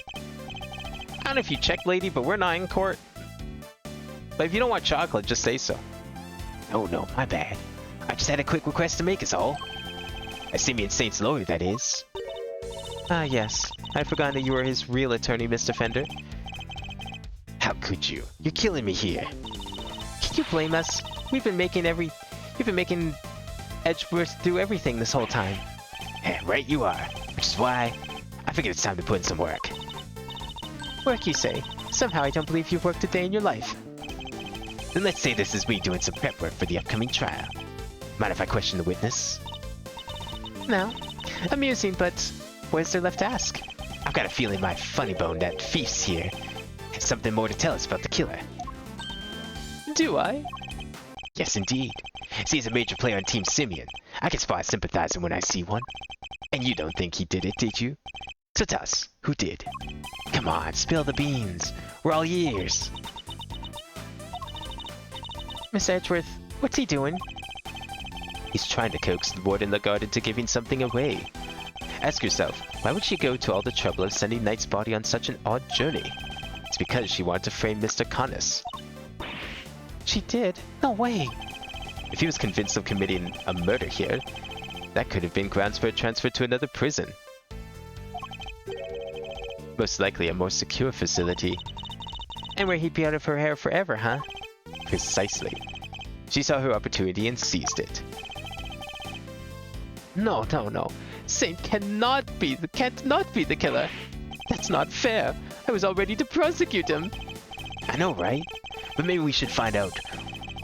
I don't know if you checked, lady, but we're not in court. But if you don't want chocolate, just say so. Oh no, my bad. I just had a quick request to make is all. A Simeon Saint's lawyer, that is. Ah, yes. I'd forgotten that you were his real attorney, Mr. Fender. How could you? You're killing me here. Can you blame us? You've been making Edgeworth do everything this whole time. Yeah, right you are. Which is why I figured it's time to put in some work. Work, you say? Somehow I don't believe you've worked a day in your life. Then let's say this is me doing some prep work for the upcoming trial. Mind if I question the witness? No. Amusing, but what is there left to ask? I've got a feeling my funny bone, that thief's here, has something more to tell us about the killer. Do I? Yes, indeed. See, he's a major player on Team Simeon. I can spot a sympathizer when I see one. And you don't think he did it, did you? So tell us, who did? Come on, spill the beans. We're all ears. Miss Edgeworth, what's he doing? He's trying to coax the warden the guard into giving something away. Ask yourself, why would she go to all the trouble of sending Knight's body on such an odd journey? It's because she wanted to frame Mr. Connus. She did? No way. If he was convinced of committing a murder here, that could have been grounds for a transfer to another prison. Most likely a more secure facility. And where he'd be out of her hair forever, huh? Precisely. She saw her opportunity and seized it. No. Saint cannot be the killer. That's not fair. I was all ready to prosecute him. I know, right? But maybe we should find out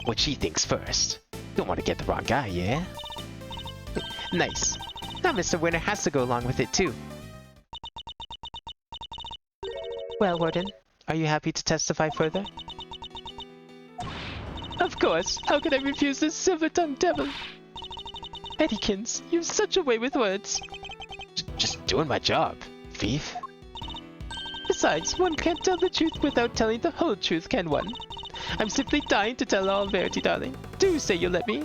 what she thinks first. Don't want to get the wrong guy, yeah? Nice. Now Mr. Winter has to go along with it too. Well, Warden, are you happy to testify further? Of course. How could I refuse this silver-tongued devil? Eddykins, you've such a way with words. Just doing my job, thief. Besides, one can't tell the truth without telling the whole truth, can one? I'm simply dying to tell all verity, darling. Do say you'll let me.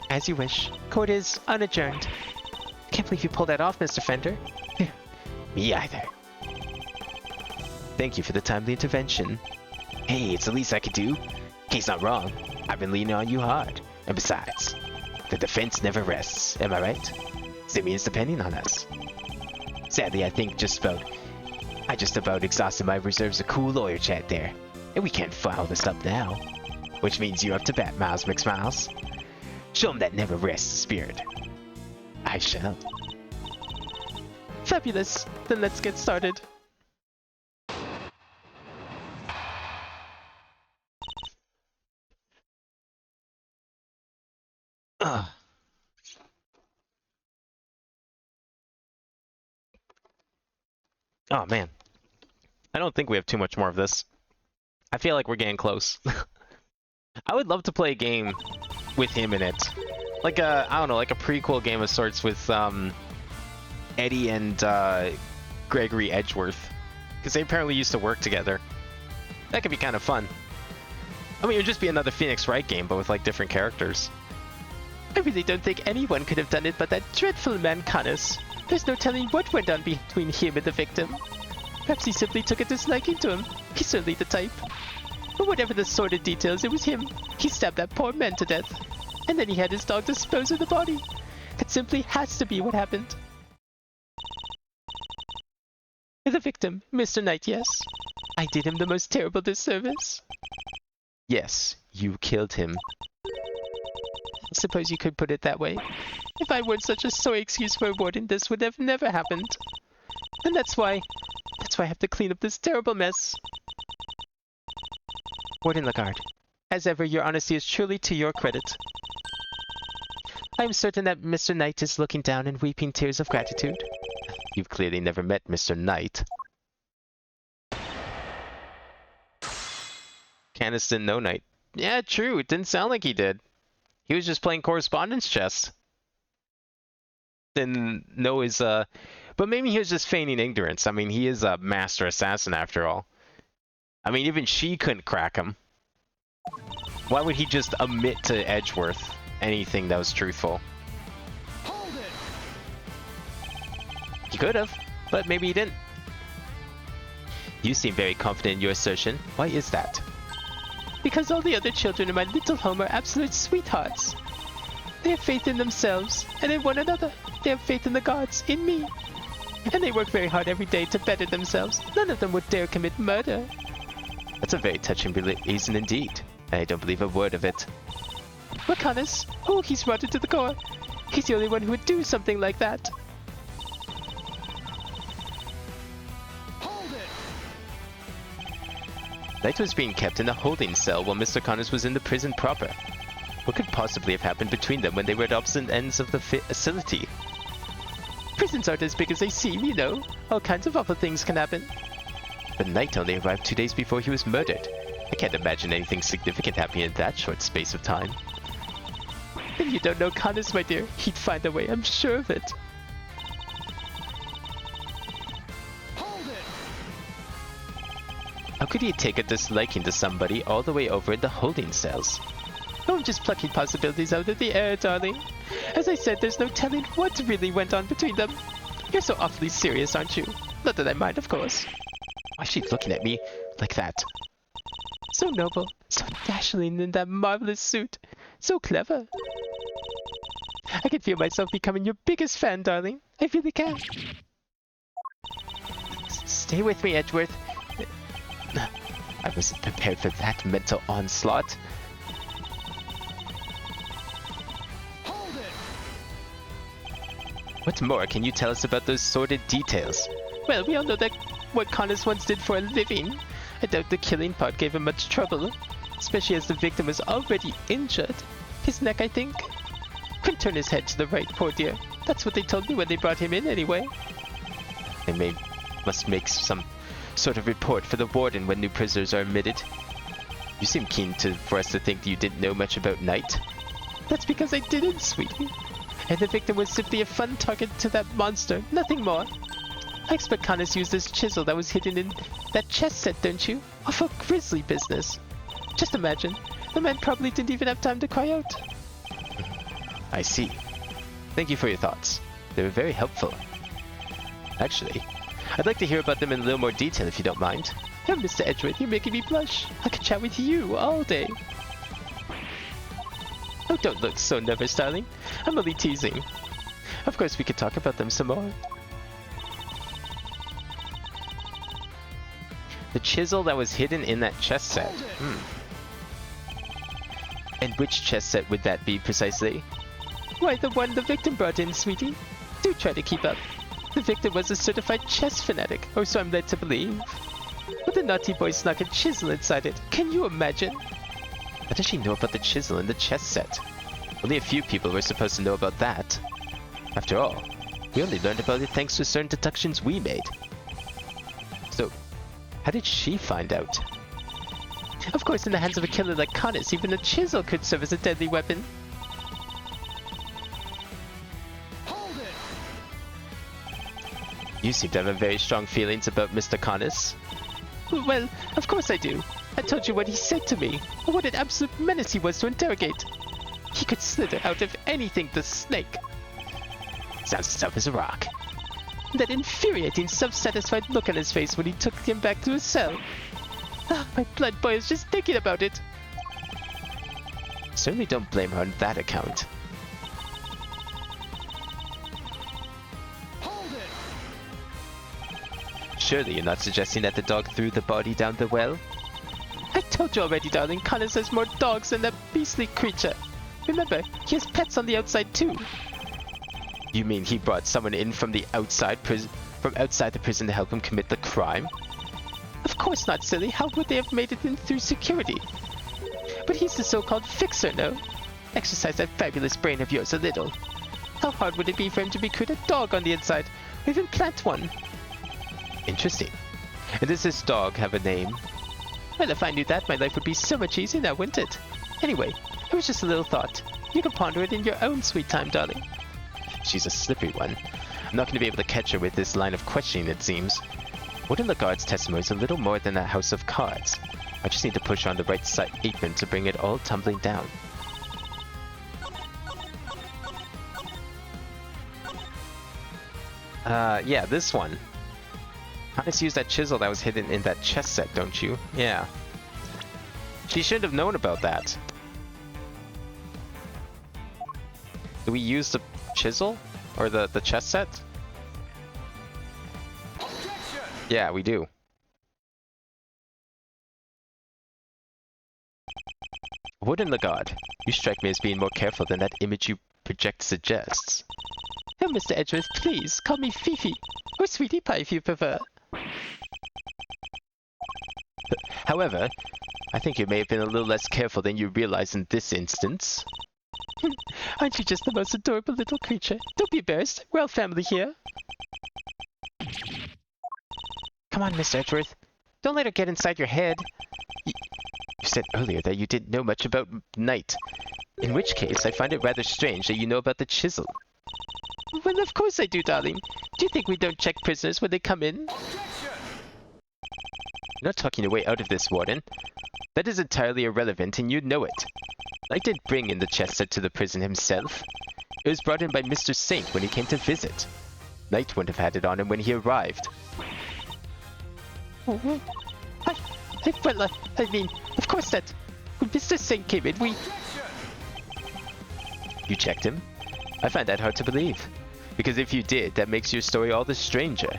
As you wish. Court is unadjourned. Can't believe you pulled that off, Mr. Fender. Me either. Thank you for the timely intervention. Hey, it's the least I could do. Case not wrong. I've been leaning on you hard. And besides, the defense never rests, am I right? Simeon's depending on us. Sadly, I think I just about exhausted my reserves of cool lawyer chat there. And we can't file this up now. Which means you're up to bat, Miles McSmiles. Show him that never rests spirit. I shall. Fabulous. Then let's get started. Oh man. I don't think we have too much more of this. I feel like we're getting close. I would love to play a game with him in it. Like a, I don't know, like a prequel game of sorts with Eddie and Gregory Edgeworth. Because they apparently used to work together. That could be kind of fun. I mean, it would just be another Phoenix Wright game, but with like different characters. I really don't think anyone could have done it but that dreadful man Connus. There's no telling what went on between him and the victim. Perhaps he simply took a disliking to him. He's certainly the type. But whatever the sordid details, it was him. He stabbed that poor man to death. And then he had his dog dispose of the body. That simply has to be what happened. The victim, Mr. Knight, yes. I did him the most terrible disservice. Yes, you killed him. I suppose you could put it that way. If I weren't such a sorry excuse for a warden, this would have never happened. And that's why I have to clean up this terrible mess. Warden Lagarde, as ever, your honesty is truly to your credit. I am certain that Mr. Knight is looking down and weeping tears of gratitude. You've clearly never met Mr. Knight. Canis didn't know Knight. Yeah, true. It didn't sound like he did. He was just playing correspondence chess. Didn't know his, But maybe he was just feigning ignorance. I mean, he is a master assassin after all. I mean, even she couldn't crack him. Why would he just admit to Edgeworth anything that was truthful? Hold it! He could have, but maybe he didn't. You seem very confident in your assertion. Why is that? Because all the other children in my little home are absolute sweethearts. They have faith in themselves and in one another. They have faith in the gods, in me. And they work very hard every day to better themselves. None of them would dare commit murder. That's a very touching reason indeed. I don't believe a word of it. Macanis? Oh, he's rotten to the core. He's the only one who would do something like that. Hold it! Knight was being kept in a holding cell while Mr. Connors was in the prison proper. What could possibly have happened between them when they were at opposite ends of the facility? Prisons aren't as big as they seem, you know. All kinds of awful things can happen. But Knight only arrived 2 days before he was murdered. I can't imagine anything significant happening in that short space of time. Then you don't know Connors, my dear. He'd find a way, I'm sure of it. Hold it! How could he take a disliking to somebody all the way over in the holding cells? Oh, I'm just plucking possibilities out of the air, darling. As I said, there's no telling what really went on between them. You're so awfully serious, aren't you? Not that I mind, of course. Why is she looking at me like that? So noble, so dashing in that marvelous suit, so clever. I can feel myself becoming your biggest fan, darling. I really can. Stay with me, Edgeworth. I wasn't prepared for that mental onslaught. Hold it! What more can you tell us about those sordid details? Well, we all know that what Connors once did for a living. I doubt the killing part gave him much trouble, especially as the victim was already injured. His neck, I think. Couldn't turn his head to the right, poor dear. That's what they told me when they brought him in, anyway. They must make some sort of report for the warden when new prisoners are admitted. You seem keen for us to think that you didn't know much about Knight. That's because I didn't, sweetie. And the victim was simply a fun target to that monster, nothing more. I expect Connors used this chisel that was hidden in that chest set, don't you? Or for grisly business. Just imagine, the man probably didn't even have time to cry out. I see. Thank you for your thoughts. They were very helpful. Actually, I'd like to hear about them in a little more detail if you don't mind. Oh, Mr. Edgeworth, you're making me blush. I could chat with you all day. Oh, don't look so nervous, darling. I'm only teasing. Of course, we could talk about them some more. The chisel that was hidden in that chest set. And which chest set would that be precisely? Why, the one the victim brought in, sweetie. Do try to keep up. The victim was a certified chess fanatic, or so I'm led to believe. But the naughty boy snuck a chisel inside it. Can you imagine? How does she know about the chisel in the chess set? Only a few people were supposed to know about that. After all, we only learned about it thanks to certain deductions we made. So, how did she find out? Of course, in the hands of a killer like Connors, even a chisel could serve as a deadly weapon. Hold it! You seem to have very strong feelings about Mr. Connors. Well, of course I do. I told you what he said to me. What an absolute menace he was to interrogate. He could slither out of anything, the snake. Sounds as tough as a rock. And that infuriating, self-satisfied look on his face when he took him back to his cell. Ah, my blood boils just thinking about it. Certainly don't blame her on that account. Hold it. Surely you're not suggesting that the dog threw the body down the well? I told you already, darling. Connors has more dogs than that beastly creature. Remember, he has pets on the outside too. You mean he brought someone in from the outside the prison to help him commit the crime? Of course not, silly. How would they have made it in through security? But he's the so-called fixer, no? Exercise that fabulous brain of yours a little. How hard would it be for him to recruit a dog on the inside, or even plant one? Interesting. And does this dog have a name? Well, if I knew that, my life would be so much easier now, wouldn't it? Anyway, it was just a little thought. You can ponder it in your own sweet time, darling. She's a slippery one. I'm not going to be able to catch her with this line of questioning, it seems. Warden Lagarde's testimony is a little more than a house of cards. I just need to push on the right apron to bring it all tumbling down. Yeah, this one. Honest used that chisel that was hidden in that chess set, don't you? Yeah. She should have known about that. Do we use the chisel? Or the chess set? Objection. Yeah, we do. Warden Lagarde, you strike me as being more careful than that image you project suggests. Oh, Mr. Edgeworth, please, call me Fifi, or Sweetie Pie if you prefer. However, I think you may have been a little less careful than you realize in this instance. Aren't you just the most adorable little creature? Don't be embarrassed, we're all family here. Come on, Mr. Edgeworth. Don't let her get inside your head. You said earlier that you didn't know much about Knight. In which case, I find it rather strange that you know about the chisel. Well, of course I do, darling. Do you think we don't check prisoners when they come in? Objection. You're not talking your way out of this, Warden. That is entirely irrelevant, and you know it. Knight didn't bring in the chess set to the prison himself. It was brought in by Mr. Saint when he came to visit. Knight wouldn't have had it on him when he arrived. Well, I mean, of course that... When Mr. Saint came in, we... You checked him? I find that hard to believe. Because if you did, that makes your story all the stranger.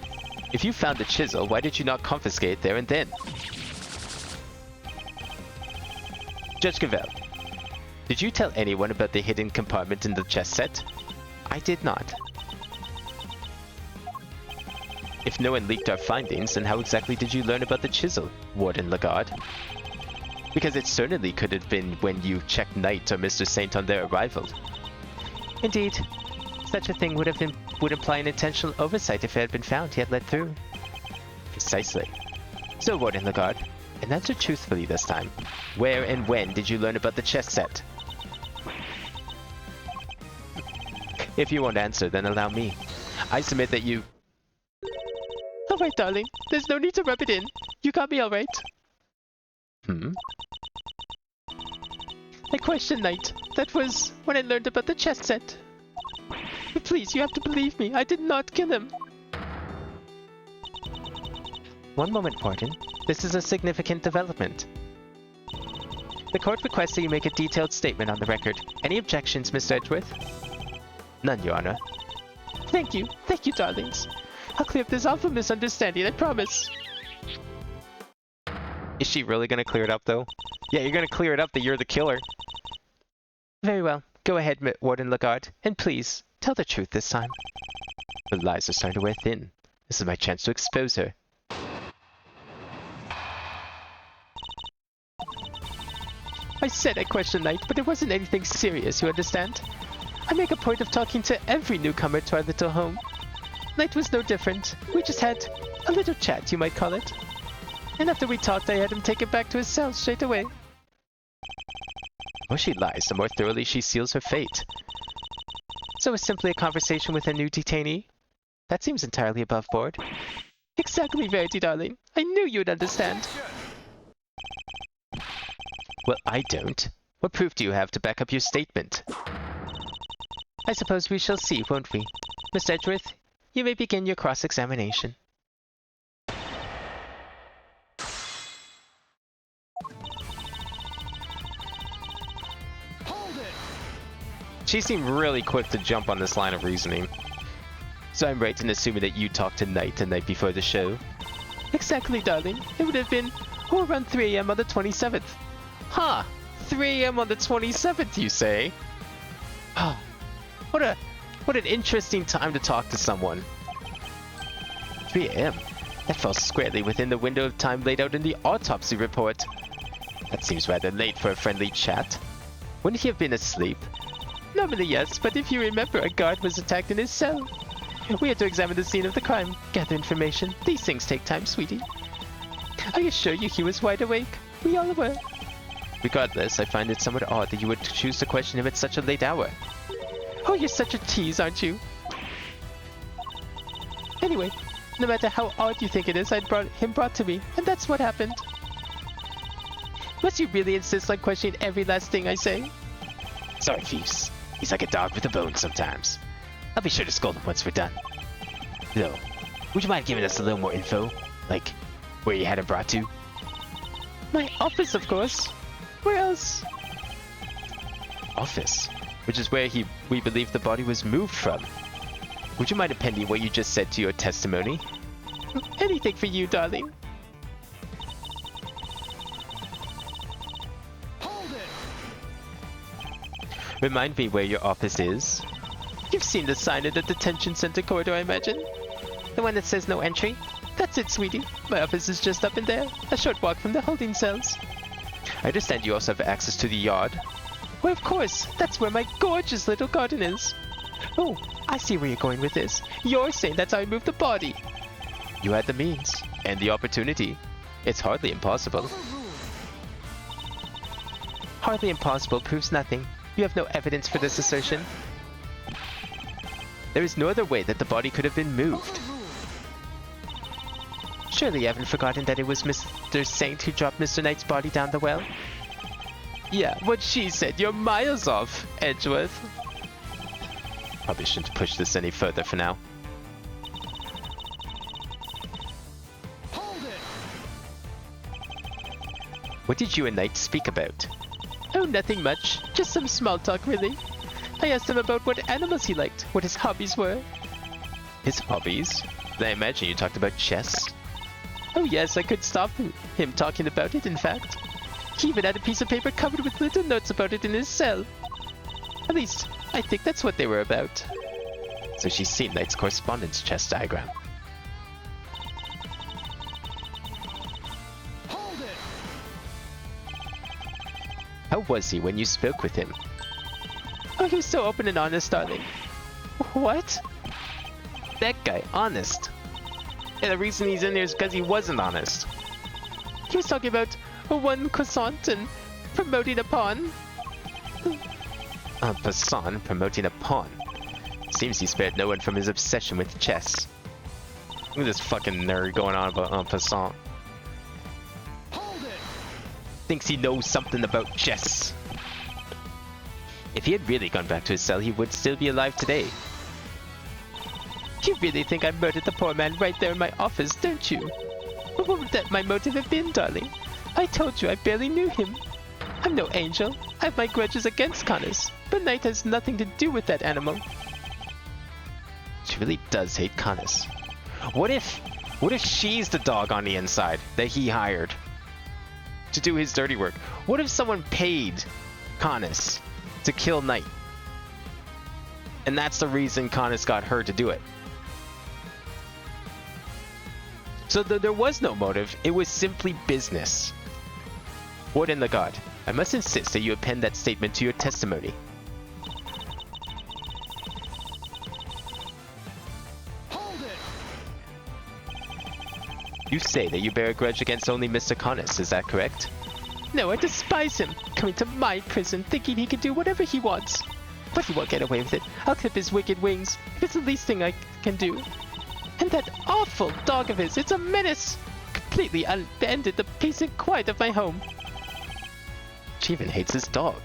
If you found the chisel, why did you not confiscate it there and then? Judge Cavell, did you tell anyone about the hidden compartment in the chess set? I did not. If no one leaked our findings, then how exactly did you learn about the chisel, Warden Lagarde? Because it certainly could have been when you checked Knight or Mr. Saint on their arrival. Indeed. Such a thing would imply an intentional oversight if it had been found yet let through. Precisely. So, Warden Lagarde, and answer truthfully this time. Where and when did you learn about the chess set? If you won't answer, then allow me. I submit that you... Alright, darling. There's no need to rub it in. You got me alright. I questioned Knight. That was when I learned about the chess set. But please, you have to believe me. I did not kill him. One moment, Warden. This is a significant development. The court requests that you make a detailed statement on the record. Any objections, Mr. Edgeworth? None, Your Honor. Thank you. Thank you, darlings. I'll clear up this awful misunderstanding, I promise. Is she really gonna clear it up, though? Yeah, you're gonna clear it up that you're the killer. Very well. Go ahead, Warden Lagarde. And please, tell the truth this time. The lies are starting to wear thin. This is my chance to expose her. I said I questioned Knight, but it wasn't anything serious, you understand? I make a point of talking to every newcomer to our little home. Knight was no different. We just had a little chat, you might call it. And after we talked, I had him taken back to his cell straight away. The more she lies, the more thoroughly she seals her fate. So it's simply a conversation with a new detainee? That seems entirely above board. Exactly, Verity, darling. I knew you'd understand. Well, I don't. What proof do you have to back up your statement? I suppose we shall see, won't we? Mr. Edgeworth, You may begin your cross-examination. Hold it. She seemed really quick to jump on this line of reasoning. So I'm right in assuming that you talked to Knight the night before the show? Exactly, darling. It would have been around 3 a.m. on the 27th. Huh. 3 a.m. on the 27th, you say? Oh, what an interesting time to talk to someone. 3 a.m. That falls squarely within the window of time laid out in the autopsy report. That seems rather late for a friendly chat. Wouldn't he have been asleep? Normally yes, but if you remember, a guard was attacked in his cell. We had to examine the scene of the crime, gather information. These things take time, sweetie. I assure you he was wide awake. We all were. Regardless, I find it somewhat odd that you would choose to question him at such a late hour. Oh, you're such a tease, aren't you? Anyway, no matter how odd you think it is, I'd brought him to me, and that's what happened. Must you really insist on questioning every last thing I say? Sorry, Thieves. He's like a dog with a bone sometimes. I'll be sure to scold him once we're done. Though, would you mind giving us a little more info? Like, where you had him brought to? My office, of course. Where else? Office, which is where we believe the body was moved from. Would you mind appending what you just said to your testimony? Anything for you, darling. Hold it. Remind me where your office is. You've seen the sign in the detention center corridor, I imagine. The one that says no entry? That's it, sweetie. My office is just up in there, a short walk from the holding cells. I understand you also have access to the yard. Why, of course. That's where my gorgeous little garden is. Oh, I see where you're going with this. You're saying that's how I moved the body. You had the means and the opportunity. It's hardly impossible. Hardly impossible proves nothing. You have no evidence for this assertion. There is no other way that the body could have been moved. Surely you haven't forgotten that it was Mr. Saint who dropped Mr. Knight's body down the well? Yeah, what she said, you're miles off, Edgeworth. Probably shouldn't push this any further for now. Hold it. What did you and Knight speak about? Oh, nothing much. Just some small talk, really. I asked him about what animals he liked, what his hobbies were. His hobbies? I imagine you talked about chess. Oh yes, I could stop him talking about it, in fact. He even had a piece of paper covered with little notes about it in his cell. At least, I think that's what they were about. So she's seen Knight's correspondence chess diagram. Hold it. How was he when you spoke with him? Oh, he was so open and honest, darling. What? That guy, honest. And the reason he's in there is because he wasn't honest. He was talking about one croissant and promoting a pawn. En passant, promoting a pawn. Seems he spared no one from his obsession with chess. Look at this fucking nerd going on about en passant. Hold it. Thinks he knows something about chess. If he had really gone back to his cell, he would still be alive today. You really think I murdered the poor man right there in my office, don't you? What would that my motive have been, darling? I told you I barely knew him. I'm no angel. I have my grudges against Connors, but Knight has nothing to do with that animal. She really does hate Connors. What if she's the dog on the inside that he hired to do his dirty work? What if someone paid Connors to kill Knight? And that's the reason Connors got her to do it. So there was no motive, it was simply business. Warden Lagarde, I must insist that you append that statement to your testimony. Hold it. You say that you bear a grudge against only Mr. Connors, is that correct? No, I despise him, coming to my prison thinking he can do whatever he wants. But he won't get away with it. I'll clip his wicked wings, if it's the least thing I can do. And that awful dog of his, it's a menace! Completely upended the peace and quiet of my home. She even hates his dog.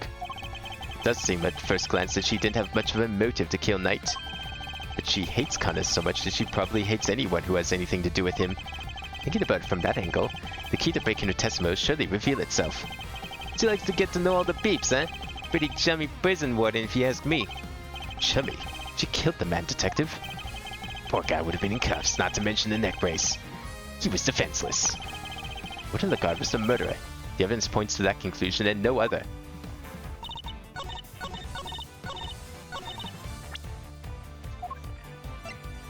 It does seem at first glance that she didn't have much of a motive to kill Knight. But that she hates Connors so much that she probably hates anyone who has anything to do with him. Thinking about it from that angle, the key to breaking her testimony will surely reveal itself. She likes to get to know all the peeps, huh? Pretty chummy prison warden if you ask me. Chummy? She killed the man, detective. Poor guy would have been in cuffs, not to mention the neck brace. He was defenseless. Warden Lagarde was the murderer. The evidence points to that conclusion and no other.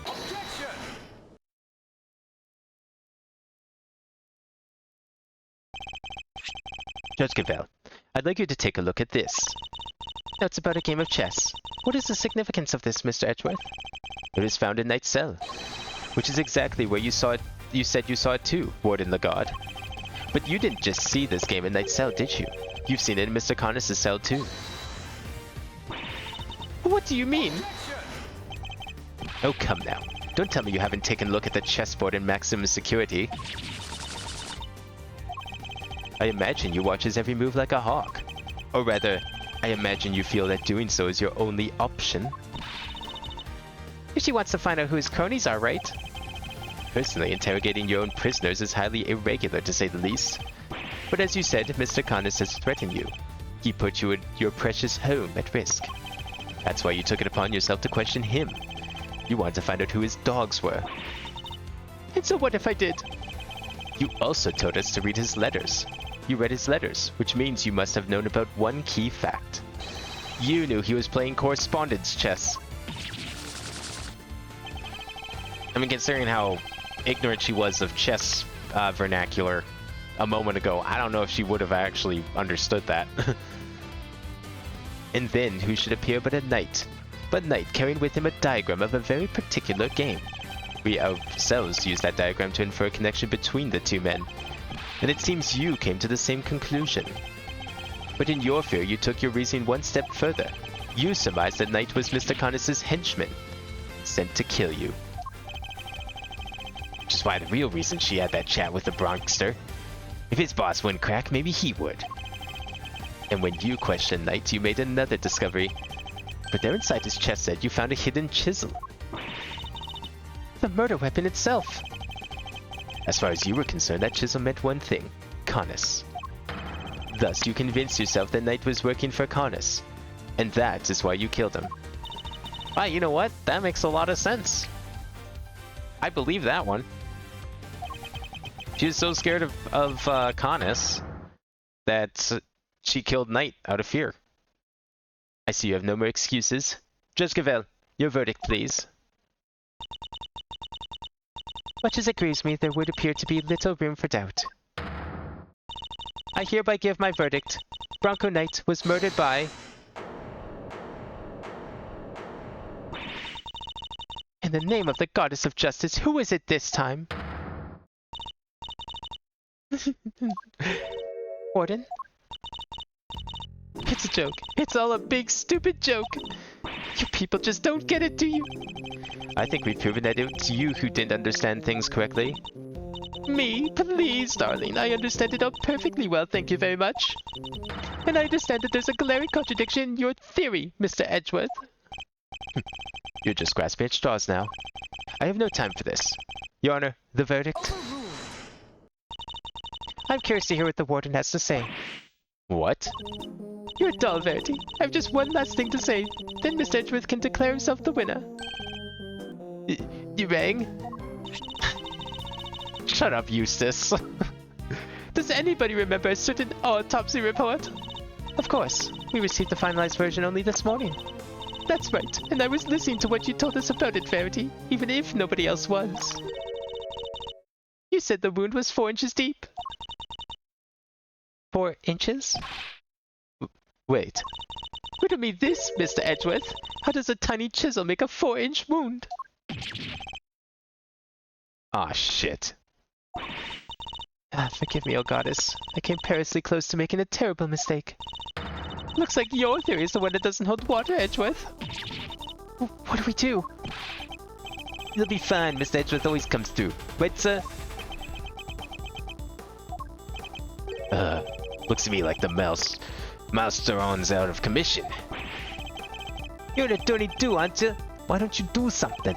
Objection! Judge Gambit, I'd like you to take a look at this. It's about a game of chess. What is the significance of this, Mr. Edgeworth? It is found in Knight's cell, which is exactly where you saw it. You said you saw it too, Warden Lagarde. But you didn't just see this game in Knight's cell, did you? You've seen it in Mr. Connors' cell too. What do you mean? Oh, come now. Don't tell me you haven't taken a look at the chessboard in maximum security. I imagine you watch his every move like a hawk. Or rather, I imagine you feel that doing so is your only option. If she wants to find out who his cronies are, right? Personally, interrogating your own prisoners is highly irregular, to say the least. But as you said, Mr. Connors has threatened you. He put you in your precious home at risk. That's why you took it upon yourself to question him. You wanted to find out who his dogs were. And so what if I did? You also told us to read his letters. You read his letters, which means you must have known about one key fact. You knew he was playing correspondence chess. I mean, considering how ignorant she was of chess vernacular a moment ago, I don't know if she would have actually understood that. And then who should appear but a knight? But knight carrying with him a diagram of a very particular game. We ourselves used that diagram to infer a connection between the two men. And it seems you came to the same conclusion. But in your fear, you took your reasoning one step further. You surmised that Knight was Mr. Connors' henchman, sent to kill you. Which is why the real reason she had that chat with the Bronxster. If his boss wouldn't crack, maybe he would. And when you questioned Knight, you made another discovery. But there inside his chest set, you found a hidden chisel. The murder weapon itself. As far as you were concerned, that chisel meant one thing. Connors. Thus, you convinced yourself that Knight was working for Connors. And that is why you killed him. Ah, you know what? That makes a lot of sense. I believe that one. She was so scared of Connors that she killed Knight out of fear. I see you have no more excuses. Judge Gambit, your verdict, please. Much as it grieves me, there would appear to be little room for doubt. I hereby give my verdict. Bronco Knight was murdered by... In the name of the goddess of justice, who is it this time? Warden? It's a joke. It's all a big, stupid joke. You people just don't get it, do you? I think we've proven that it's you who didn't understand things correctly. Me? Please, darling. I understand it all perfectly well, thank you very much. And I understand that there's a glaring contradiction in your theory, Mr. Edgeworth. You're just grasping at straws now. I have no time for this. Your Honor, the verdict? I'm curious to hear what the warden has to say. What? You're dull, Verity. I've just one last thing to say. Then Mr. Edgeworth can declare himself the winner. You rang? Shut up, Eustace. Does anybody remember a certain autopsy report? Of course. We received the finalized version only this morning. That's right, and I was listening to what you told us about it, Verity, even if nobody else was. You said the wound was 4 inches deep. 4 inches? Wait. Riddle me this, Mr. Edgeworth. How does a tiny chisel make a 4-inch wound? Ah, shit. Forgive me, oh goddess. I came perilously close to making a terrible mistake. Looks like your theory is the one that doesn't hold water, Edgeworth. What do we do? You'll be fine, Mr. Edgeworth always comes through. Right, sir? Looks to me like the Mouseteron's out of commission. You're an attorney too, aren't you? Why don't you do something?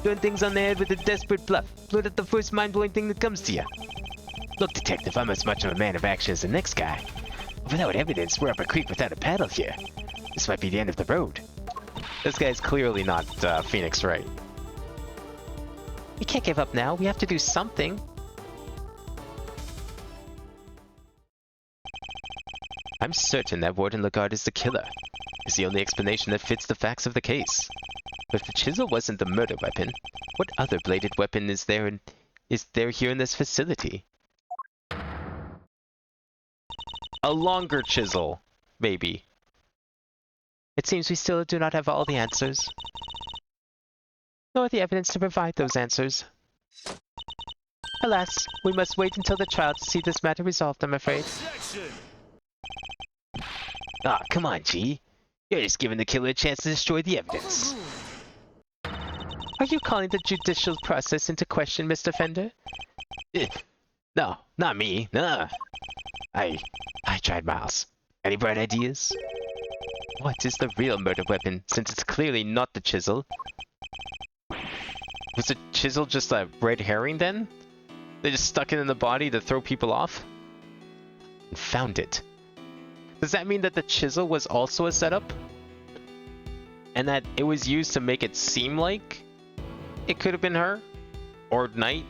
Turn things on their head with a desperate bluff. Blurt out the first mind-blowing thing that comes to you. Look, Detective, I'm as much of a man of action as the next guy. Without evidence, we're up a creek without a paddle here. This might be the end of the road. This guy's clearly not Phoenix Wright. We can't give up now. We have to do something. I'm certain that Warden Lagarde is the killer. It's the only explanation that fits the facts of the case. But if the chisel wasn't the murder weapon, what other bladed weapon is there here in this facility? A longer chisel, maybe. It seems we still do not have all the answers, nor the evidence to provide those answers. Alas, we must wait until the trial to see this matter resolved, I'm afraid. Ah, come on, G. You're just giving the killer a chance to destroy the evidence. Are you calling the judicial process into question, Mr. Fender? No, not me. Nah. I tried, Miles. Any bright ideas? What is the real murder weapon, since it's clearly not the chisel? Was the chisel just a red herring then? They just stuck it in the body to throw people off? And found it. Does that mean that the chisel was also a setup? And that it was used to make it seem like it could have been her? Or Knight?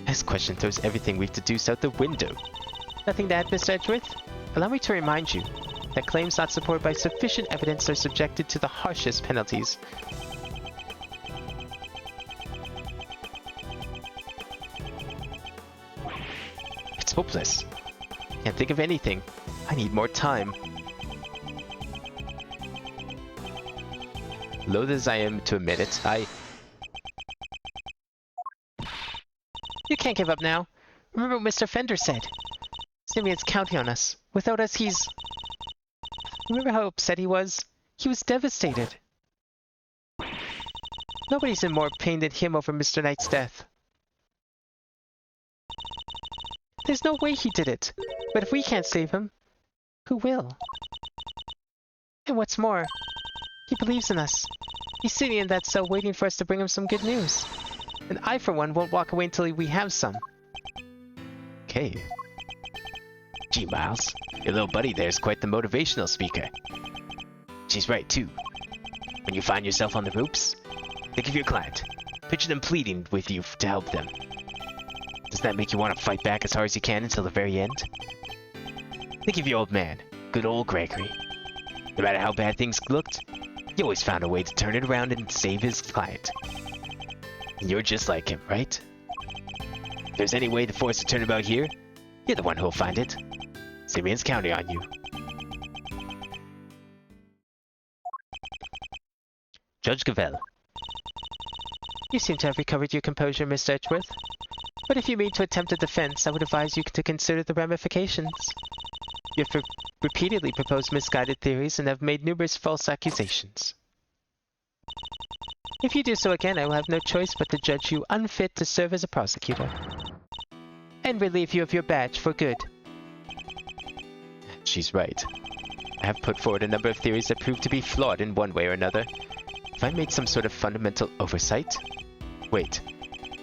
This question throws everything we've deduced out the window. Nothing to add, Mr. Edgeworth? Allow me to remind you that claims not supported by sufficient evidence are subjected to the harshest penalties. It's hopeless. Can't think of anything. I need more time. Loath as I am to admit it, You can't give up now. Remember what Mr. Fender said. Simeon's counting on us. Without us, he's... Remember how upset he was? He was devastated. Nobody's in more pain than him over Mr. Knight's death. There's no way he did it. But if we can't save him, who will? And what's more, he believes in us. He's sitting in that cell waiting for us to bring him some good news. And I, for one, won't walk away until we have some. okay. Gee, Miles, your little buddy there's quite the motivational speaker. She's right, too. When you find yourself on the ropes, think of your client. Picture them pleading with you to help them. Does that make you want to fight back as hard as you can until the very end? Think of your old man, good old Gregory. No matter how bad things looked, he always found a way to turn it around and save his client. And you're just like him, right? If there's any way to force a turnabout here, you're the one who'll find it. Simeon's counting on you. Judge Gavelle. You seem to have recovered your composure, Mr. Edgeworth. But if you mean to attempt a defense, I would advise you to consider the ramifications. You have repeatedly proposed misguided theories and have made numerous false accusations. If you do so again, I will have no choice but to judge you unfit to serve as a prosecutor. And relieve you of your badge for good. She's right. I have put forward a number of theories that prove to be flawed in one way or another. Have I made some sort of fundamental oversight? Wait.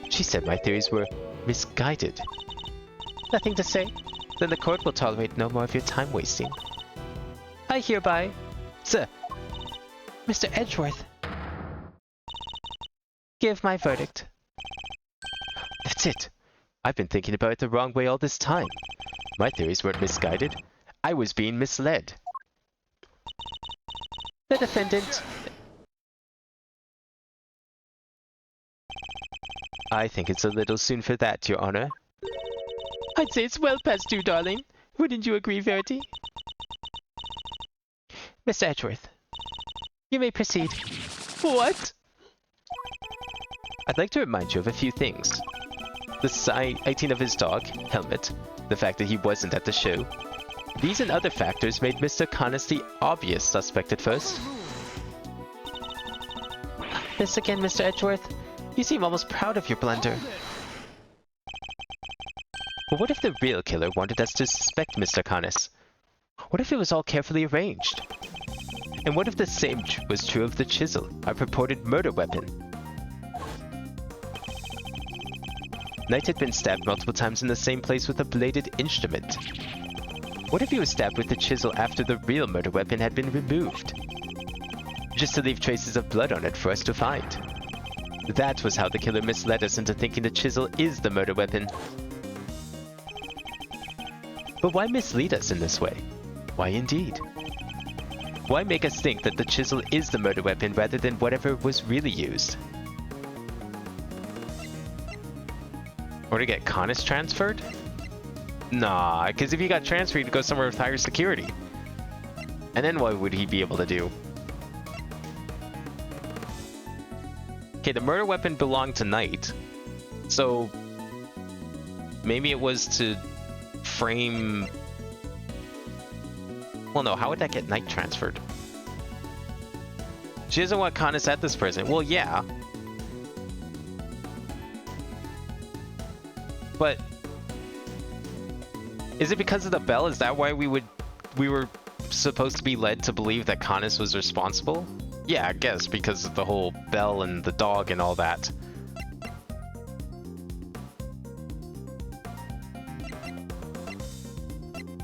She said my theories were misguided. Nothing to say. Then the court will tolerate no more of your time wasting. I hereby... Sir! Mr. Edgeworth. Give my verdict. That's it. I've been thinking about it the wrong way all this time. My theories weren't misguided. I was being misled. The defendant... I think it's a little soon for that, Your Honor. I'd say it's well past due, darling. Wouldn't you agree, Verity? Mr. Edgeworth, you may proceed. What? I'd like to remind you of a few things. The sighting of his dog, Helmet, the fact that he wasn't at the show. These and other factors made Mr. Connors the obvious suspect at first. This again, Mr. Edgeworth? You seem almost proud of your blunder. But what if the real killer wanted us to suspect Mr. Connors? What if it was all carefully arranged? And what if the same was true of the chisel, our purported murder weapon? Knight had been stabbed multiple times in the same place with a bladed instrument. What if he was stabbed with the chisel after the real murder weapon had been removed? Just to leave traces of blood on it for us to find. That was how the killer misled us into thinking the chisel is the murder weapon. But why mislead us in this way? Why indeed? Why make us think that the chisel is the murder weapon rather than whatever was really used? Or to get Canis transferred? Nah, because if he got transferred, he'd go somewhere with higher security. And then what would he be able to do? Okay, the murder weapon belonged to Knight. So maybe it was to frame... Well, no, how would that get Knight transferred? She doesn't want Canis at this prison. Well, yeah. But is it because of the bell? Is that why we were supposed to be led to believe that Canis was responsible? Yeah, I guess because of the whole bell and the dog and all that.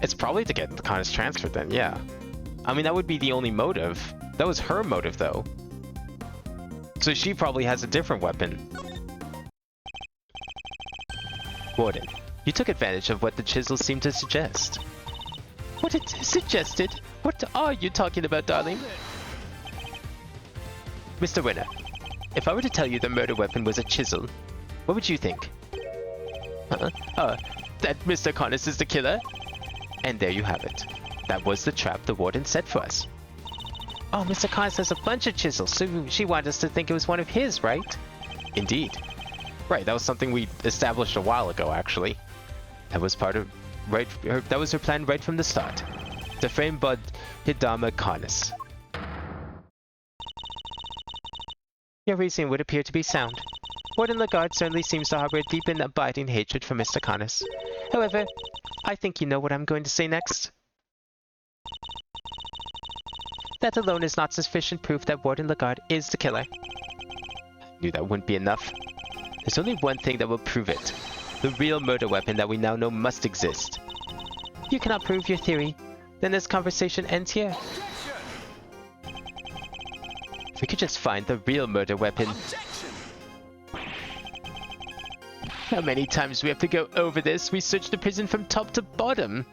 It's probably to get Canis transferred then, yeah. I mean, that would be the only motive. That was her motive, though. So she probably has a different weapon. Warden, you took advantage of what the chisel seemed to suggest. What it suggested? What are you talking about, darling? Mr. Winner, if I were to tell you the murder weapon was a chisel, what would you think? That Mr. Canis is the killer? And there you have it. That was the trap the warden set for us. Oh, Mr. Canis has a bunch of chisels, so she wanted us to think it was one of his, right? Indeed. Right, that was something we established a while ago, actually. That was part of... that was her plan right from the start. To frame Bud Hidama Canis. Your reasoning would appear to be sound. Warden Lagarde certainly seems to harbor a deep and abiding hatred for Mr. Canis. However, I think you know what I'm going to say next. That alone is not sufficient proof that Warden Lagarde is the killer. Knew that wouldn't be enough. There's only one thing that will prove it. The real murder weapon that we now know must exist. You cannot prove your theory. Then this conversation ends here. If we could just find the real murder weapon. How many times we have to go over this? We searched the prison from top to bottom.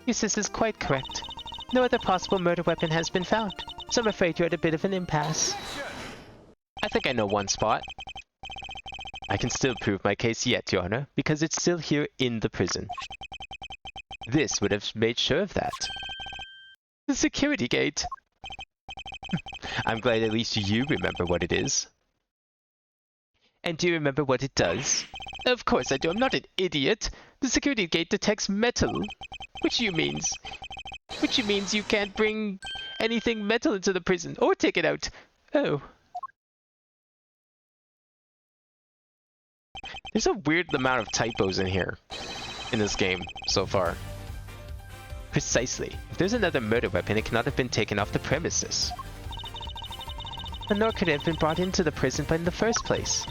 Your sis is quite correct. No other possible murder weapon has been found, so I'm afraid you're at a bit of an impasse. I think I know one spot. I can still prove my case yet, Your Honor, because it's still here in the prison. This would have made sure of that. The security gate. I'm glad at least you remember what it is. And do you remember what it does? Of course I do. I'm not an idiot. The security gate detects metal. Which means you can't bring anything metal into the prison or take it out. Oh. There's a weird amount of typos in here. In this game, so far. Precisely. If there's another murder weapon, it cannot have been taken off the premises. Nor could it have been brought into the prison in the first place.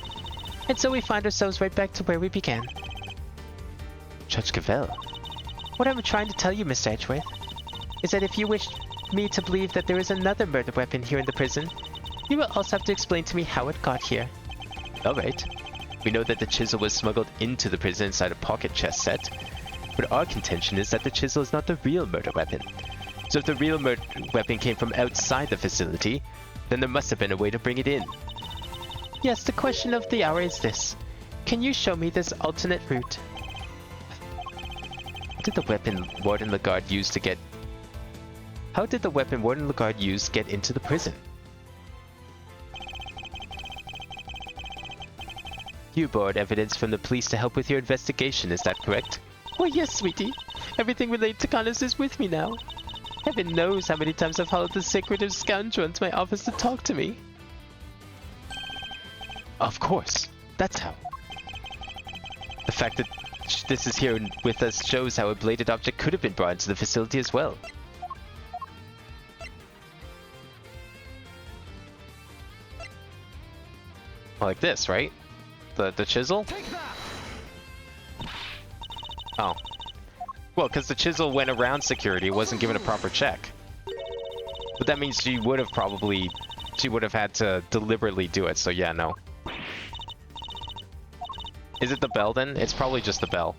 And so we find ourselves right back to where we began. Judge Cavell. What I'm trying to tell you, Mr. Edgeworth, is that if you wish me to believe that there is another murder weapon here in the prison, you will also have to explain to me how it got here. Alright. We know that the chisel was smuggled into the prison inside a pocket chest set, but our contention is that the chisel is not the real murder weapon. So if the real murder weapon came from outside the facility, then there must have been a way to bring it in. Yes, the question of the hour is this. Can you show me this alternate route? How did the weapon Warden Lagarde use to get... How did the weapon Warden Lagarde use to get into the prison? You borrowed evidence from the police to help with your investigation, is that correct? Oh yes, sweetie. Everything related to Canis is with me now. Heaven knows how many times I've followed the secretive scoundrel into my office to talk to me. Of course. That's how. The fact that this is here with us shows how a bladed object could have been brought into the facility as well. Like this, right? The chisel? Take that. Oh. Well, because the chisel went around security, it wasn't given a proper check. But that means she would have had to deliberately do it, so yeah, no. Is it the bell then? It's probably just the bell.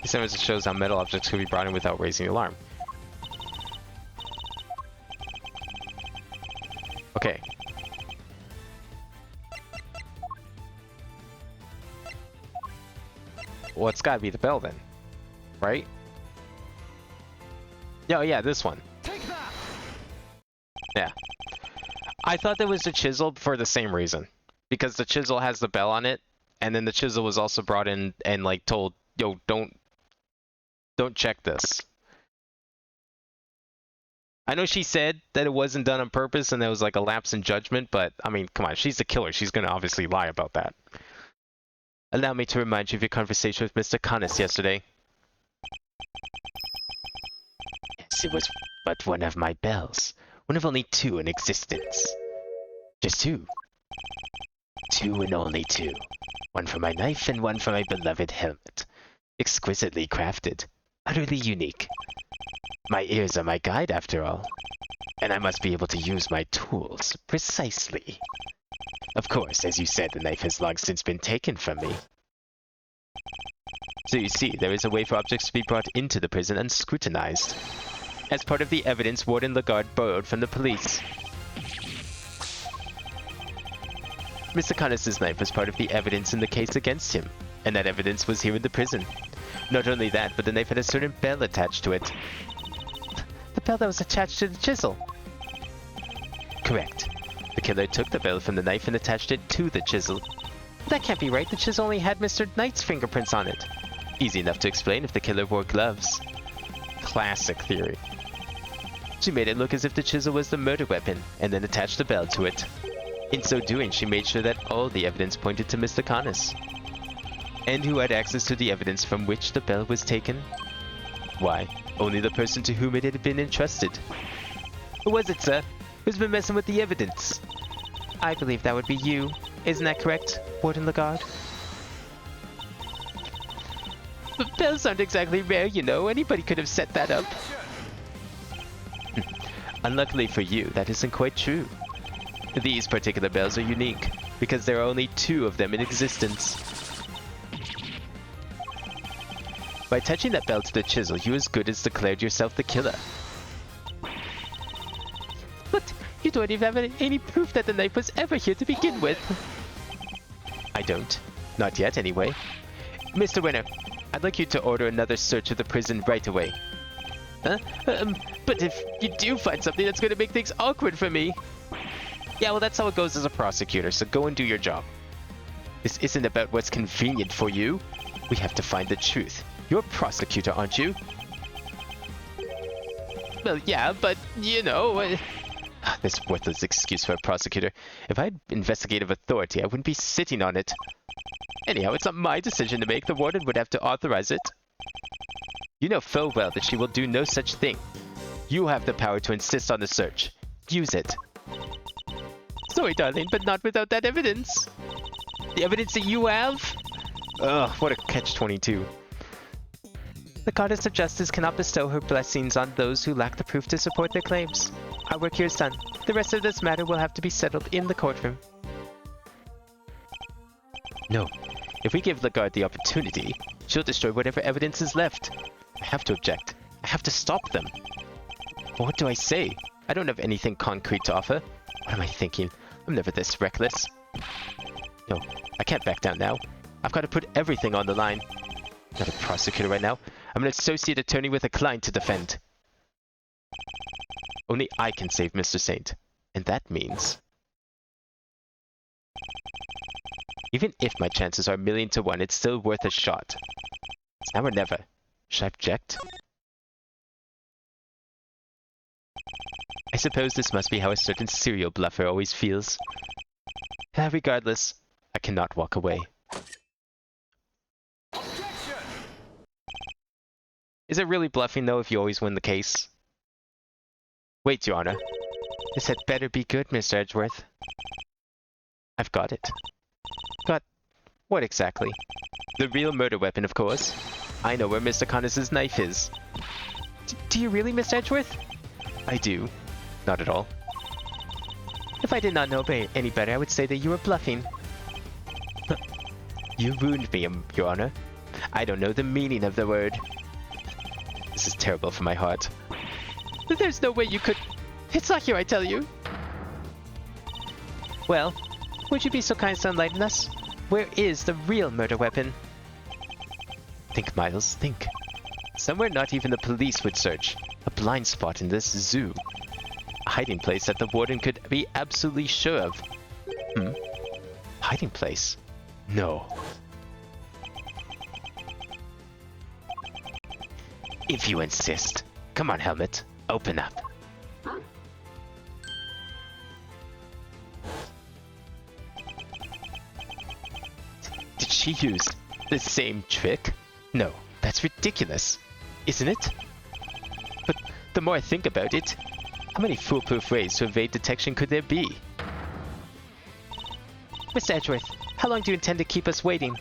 This evidence shows how metal objects could be brought in without raising the alarm. Okay. Well, it's gotta be the bell then, right? Oh yeah, this one. Take that. Yeah. I thought that was the chisel for the same reason. Because the chisel has the bell on it, and then the chisel was also brought in and like told, yo, don't check this. I know she said that it wasn't done on purpose and there was like a lapse in judgment, but I mean, come on, she's the killer. She's gonna obviously lie about that. Allow me to remind you of your conversation with Mr. Connors yesterday. Yes, it was but one of my bells. One of only two in existence. Just two. Two and only two. One for my knife and one for my beloved helmet. Exquisitely crafted. Utterly unique. My ears are my guide, after all. And I must be able to use my tools precisely. Of course, as you said, the knife has long since been taken from me. So you see, there is a way for objects to be brought into the prison and scrutinized. As part of the evidence Warden Lagarde borrowed from the police. Mr. Connors' knife was part of the evidence in the case against him, and that evidence was here in the prison. Not only that, but the knife had a certain bell attached to it. The bell that was attached to the chisel. Correct. The killer took the bell from the knife and attached it to the chisel. That can't be right. The chisel only had Mr. Knight's fingerprints on it. Easy enough to explain if the killer wore gloves. Classic theory. She made it look as if the chisel was the murder weapon, and then attached the bell to it. In so doing, she made sure that all the evidence pointed to Mr. Connors. And who had access to the evidence from which the bell was taken? Why, only the person to whom it had been entrusted. Who was it, sir? Who's been messing with the evidence? I believe that would be you. Isn't that correct, Warden Lagarde? But bells aren't exactly rare, you know. Anybody could have set that up. Unluckily for you, that isn't quite true. These particular bells are unique, because there are only two of them in existence. By touching that bell to the chisel, you as good as declared yourself the killer. But you don't even have any proof that the knife was ever here to begin with. I don't. Not yet, anyway. Mr. Winner, I'd like you to order another search of the prison right away. Huh? But if you do find something that's going to make things awkward for me... Yeah, well, that's how it goes as a prosecutor, so go and do your job. This isn't about what's convenient for you. We have to find the truth. You're a prosecutor, aren't you? Well, yeah, but, you know... This worthless excuse for a prosecutor. If I had investigative authority, I wouldn't be sitting on it. Anyhow, it's not my decision to make. The warden would have to authorize it. You know full well that she will do no such thing. You have the power to insist on the search. Use it. Sorry, darling, but not without that evidence. The evidence that you have? Ugh, what a catch-22. The goddess of justice cannot bestow her blessings on those who lack the proof to support their claims. Our work here is done. The rest of this matter will have to be settled in the courtroom. No. If we give Lagarde the opportunity, she'll destroy whatever evidence is left. I have to object. I have to stop them. But what do I say? I don't have anything concrete to offer. What am I thinking? I'm never this reckless. No, I can't back down now. I've got to put everything on the line. I'm not a prosecutor right now. I'm an associate attorney with a client to defend. Only I can save Mr. Saint. And that means... Even if my chances are 1,000,000 to 1, it's still worth a shot. It's now or never. Should I object? I suppose this must be how a certain serial bluffer always feels. Regardless, I cannot walk away. Objection! Is it really bluffing, though, if you always win the case? Wait, Your Honor. This had better be good, Mr. Edgeworth. I've got it. Got what exactly? The real murder weapon, of course. I know where Mr. Connis's knife is. Do you really, Mr. Edgeworth? I do. Not at all. If I did not know any better, I would say that you were bluffing. You ruined me, Your Honor. I don't know the meaning of the word. This is terrible for my heart. There's no way you could... It's not here, I tell you. Well, would you be so kind as to enlighten us? Where is the real murder weapon? Think, Miles, think. Somewhere not even the police would search. A blind spot in this zoo. A hiding place that the warden could be absolutely sure of. Hiding place? No. If you insist. Come on, Helmet. Open up. Did she use the same trick? No, that's ridiculous. Isn't it? But the more I think about it, how many foolproof ways to evade detection could there be? Mr. Edgeworth, how long do you intend to keep us waiting?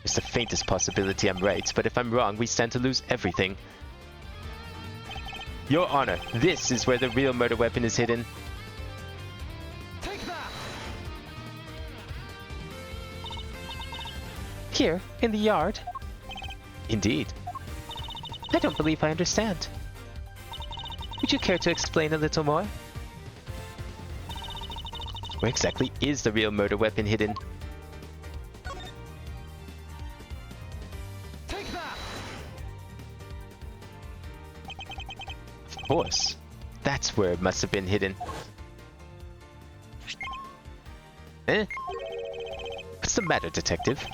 There's the faintest possibility I'm right, but if I'm wrong, we stand to lose everything. Your Honor, this is where the real murder weapon is hidden. Take that! Here, in the yard? Indeed. I don't believe I understand. Would you care to explain a little more? Where exactly is the real murder weapon hidden? Take that! Of course. That's where it must have been hidden. Eh? What's the matter, detective?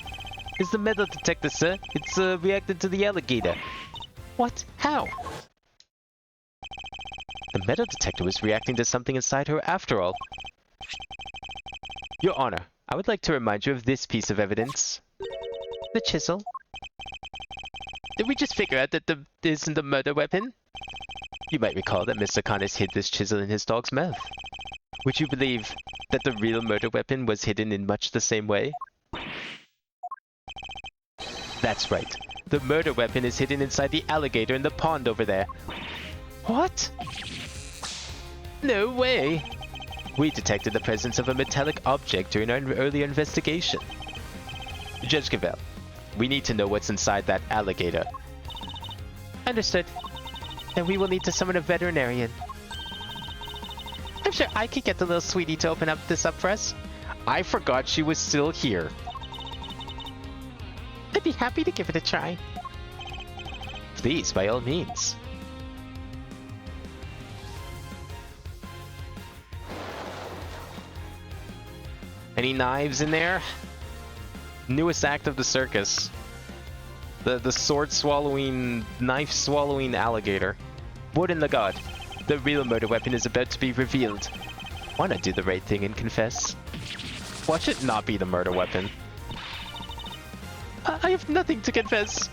It's the metal detector, sir. It's reacted to the alligator. What? How? The metal detector was reacting to something inside her after all. Your Honor, I would like to remind you of this piece of evidence. The chisel. Did we just figure out that this isn't a murder weapon? You might recall that Mr. Connis hid this chisel in his dog's mouth. Would you believe that the real murder weapon was hidden in much the same way? That's right. The murder weapon is hidden inside the alligator in the pond over there. What? No way! We detected the presence of a metallic object during our earlier investigation. Judge Cavell, we need to know what's inside that alligator. Understood. Then we will need to summon a veterinarian. I'm sure I could get the little sweetie to open this up for us. I forgot she was still here. I'd be happy to give it a try. Please, by all means. Any knives in there? Newest act of the circus. The sword-swallowing, knife-swallowing alligator. Warden the God, the real murder weapon is about to be revealed. Why not do the right thing and confess? Watch it not be the murder weapon. I have nothing to confess.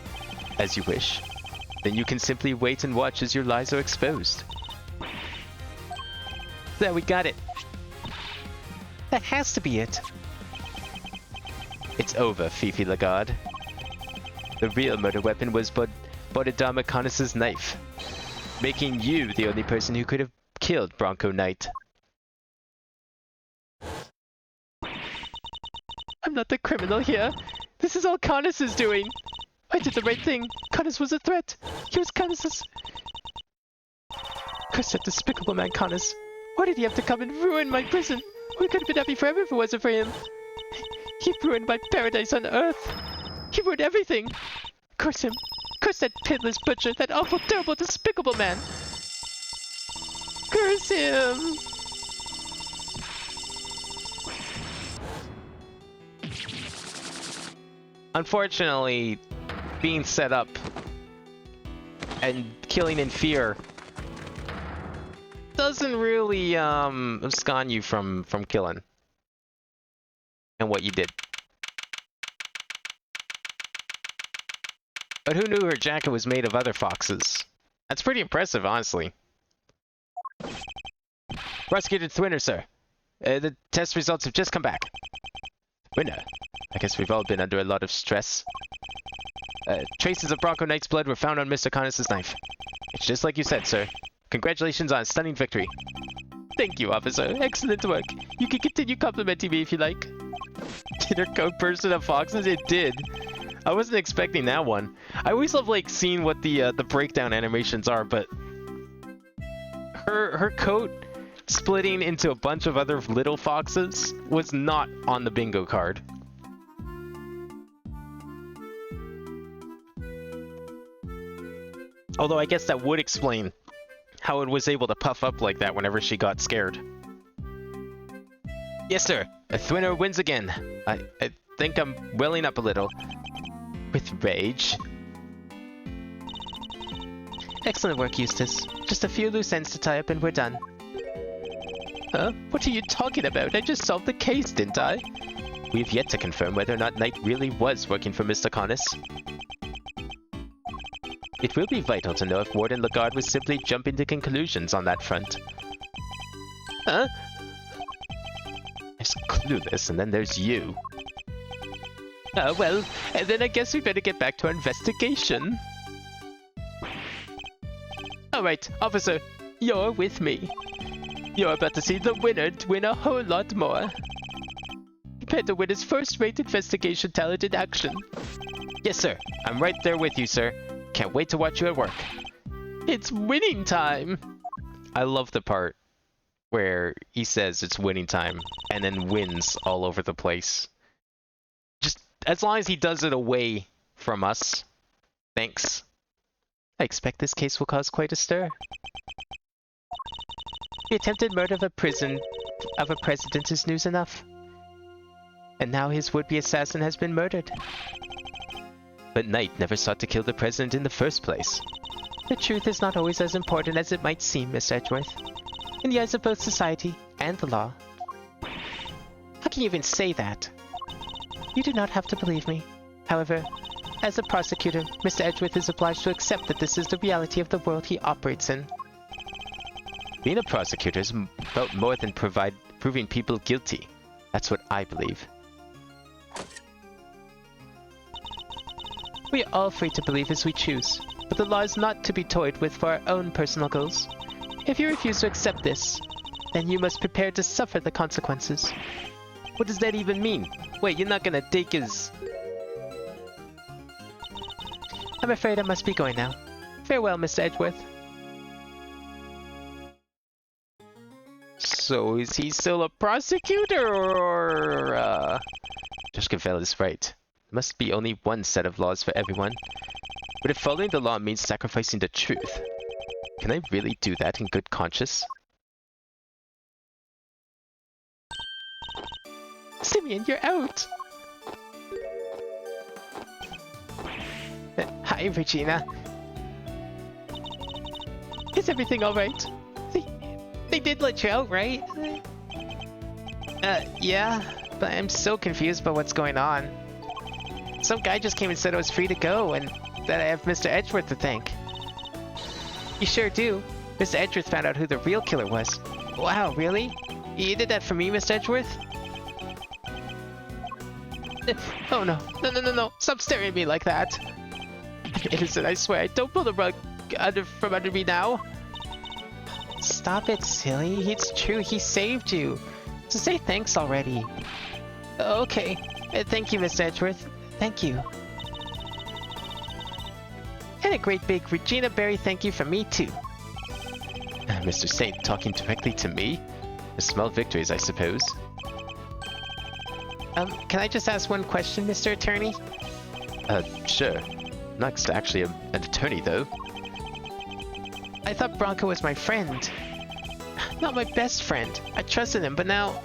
As you wish. Then you can simply wait and watch as your lies are exposed. There, we got it. That has to be it. It's over, Fifi Lagarde. The real murder weapon was Bodhidharma Connis's knife, making you the only person who could have killed Bronco Knight. I'm not the criminal here. This is all Connis is doing. I did the right thing. Connis was a threat. He was Connis's... Curse that despicable man, Connis. Why did he have to come and ruin my prison? We could have been happy forever if it wasn't for him. He ruined my paradise on Earth. He ruined everything. Curse him. Curse that pitiless butcher, that awful, terrible, despicable man. Curse him. Unfortunately, being set up and killing in fear doesn't really abscond you from killing and what you did. But who knew her jacket was made of other foxes? That's pretty impressive, honestly. Prosecutor Twinner, sir. The test results have just come back. Winner? I guess we've all been under a lot of stress. Traces of Bronco Knight's blood were found on Mr. Connors' knife. It's just like you said, sir. Congratulations on a stunning victory. Thank you, officer. Excellent work. You can continue complimenting me if you like. Did her coat burst into foxes? It did. I wasn't expecting that one. I always love like seeing what the breakdown animations are, but her coat splitting into a bunch of other little foxes was not on the bingo card. Although I guess that would explain how it was able to puff up like that whenever she got scared. Yes, sir. A Thwinner wins again. I think I'm welling up a little. With rage. Excellent work, Eustace. Just a few loose ends to tie up and we're done. Huh? What are you talking about? I just solved the case, didn't I? We've yet to confirm whether or not Knight really was working for Mr. Connors. It will be vital to know if Warden Lagarde was simply jumping to conclusions on that front. Huh? There's Clueless, and then there's you. Well, and then I guess we better get back to our investigation. Alright, officer, you're with me. You're about to see the winner win a whole lot more. Prepare to witness first-rate investigation talent in action. Yes, sir. I'm right there with you, sir. Can't wait to watch you at work. It's winning time! I love the part where he says it's winning time and then wins all over the place. Just as long as he does it away from us. Thanks. I expect this case will cause quite a stir. The attempted murder of a president is news enough. And now his would-be assassin has been murdered. But Knight never sought to kill the president in the first place. The truth is not always as important as it might seem, Miss Edgeworth. In the eyes of both society and the law. How can you even say that? You do not have to believe me. However, as a prosecutor, Mr. Edgeworth is obliged to accept that this is the reality of the world he operates in. Being a prosecutor is about more than proving people guilty. That's what I believe. We are all free to believe as we choose, but the law is not to be toyed with for our own personal goals. If you refuse to accept this, then you must prepare to suffer the consequences. What does that even mean? Wait, you're not gonna take his... I'm afraid I must be going now. Farewell, Mr. Edgeworth. So, is he still a prosecutor, or, Judge Cavell is right. There must be only one set of laws for everyone. But if following the law means sacrificing the truth, can I really do that in good conscience? Simeon, you're out! Hi, Regina. Is everything alright? They did let you out, right? Yeah, but I'm so confused about what's going on. Some guy just came and said I was free to go, and that I have Mr. Edgeworth to thank. You sure do. Mr. Edgeworth found out who the real killer was. Wow, really? You did that for me, Mr. Edgeworth? Oh no, no. Stop staring at me like that. I'm innocent, I swear. Don't pull the rug from under me now. Stop it, silly. It's true, he saved you. So say thanks already. Okay. Thank you, Mr. Edgeworth. Thank you. And a great big Regina Berry thank you from me, too. Mr. Saint talking directly to me? Small victories, I suppose. Can I just ask one question, Mr. Attorney? Sure. I'm not actually an attorney, though. I thought Bronco was my friend. Not my best friend. I trusted him, but now...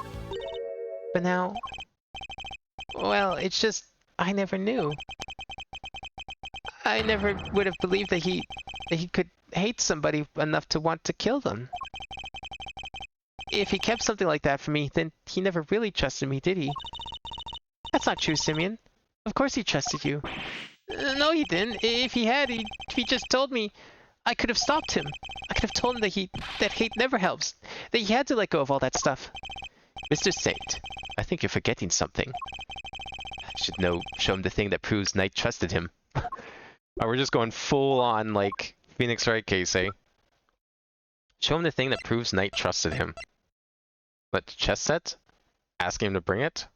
Well, it's just... I never knew. I never would have believed that he could hate somebody enough to want to kill them. If he kept something like that from me, then he never really trusted me, did he? That's not true, Simeon. Of course he trusted you. No, he didn't. If he had, if he just told me, I could have stopped him. I could have told him that hate never helps. That he had to let go of all that stuff. Mr. Saint, I think you're forgetting something. I should show him the thing that proves Knight trusted him. Oh, we're just going full on, like, Phoenix Wright Casey. Show him the thing that proves Knight trusted him. What, chess set? Ask him to bring it?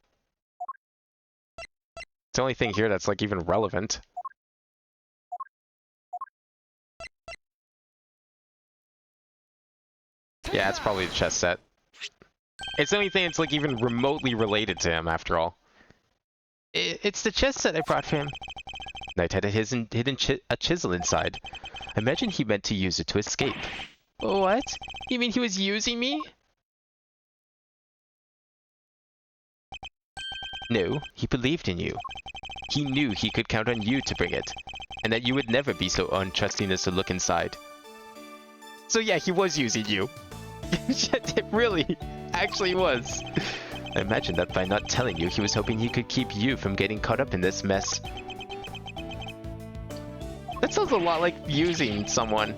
It's the only thing here that's, like, even relevant. Yeah, it's probably a chess set. It's the only thing that's, like, even remotely related to him, after all. It's the chess set I brought for him. Knight had a hidden chisel inside. I imagine he meant to use it to escape. What? You mean he was using me? No, he believed in you. He knew he could count on you to bring it, and that you would never be so untrusting as to look inside. So yeah, he was using you. It really, actually was. I imagine that by not telling you, he was hoping he could keep you from getting caught up in this mess. That sounds a lot like using someone.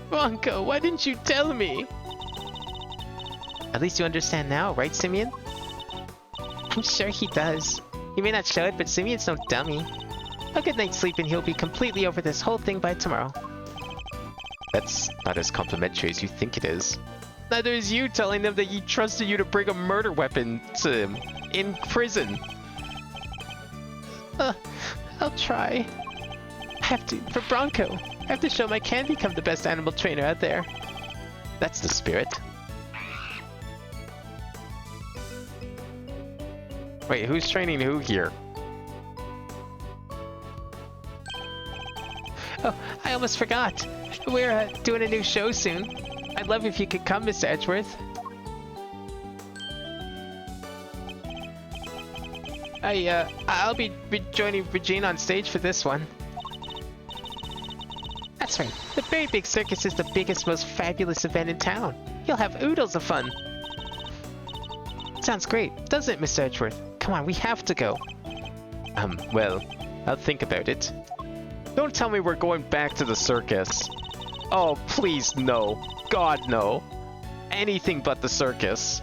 Bronco, why didn't you tell me? At least you understand now, right, Simeon? I'm sure he does. He may not show it, but Simeon's no dummy. A good night's sleep and he'll be completely over this whole thing by tomorrow. That's not as complimentary as you think it is. Neither is you telling them that he trusted you to bring a murder weapon to him in prison. I'll try. I have to, for Bronco. I have to show him I can become the best animal trainer out there. That's the spirit. Wait, who's training who here? Oh, I almost forgot. We're doing a new show soon. I'd love if you could come, Mr. Edgeworth. I'll be joining Regina on stage for this one. That's right. The Very Big Circus is the biggest, most fabulous event in town. You'll have oodles of fun. Sounds great, doesn't it, Mr. Edgeworth? Come on, we have to go. Well, I'll think about it. Don't tell me we're going back to the circus. Oh, please, no. God, no. Anything but the circus.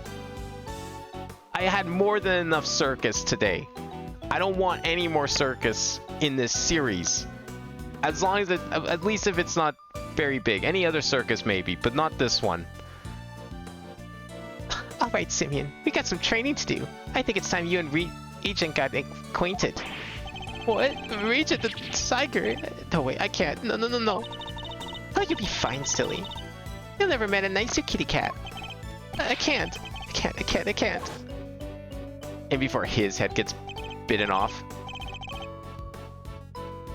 I had more than enough circus today. I don't want any more circus in this series. As long as at least if it's not very big. Any other circus maybe, but not this one. Alright, Simeon, we got some training to do. I think it's time you and Regent got acquainted. What? Regent the tiger? No, wait, I can't. No. Oh, you'll be fine, silly. You'll never met a nicer kitty cat. I can't. And before his head gets bitten off.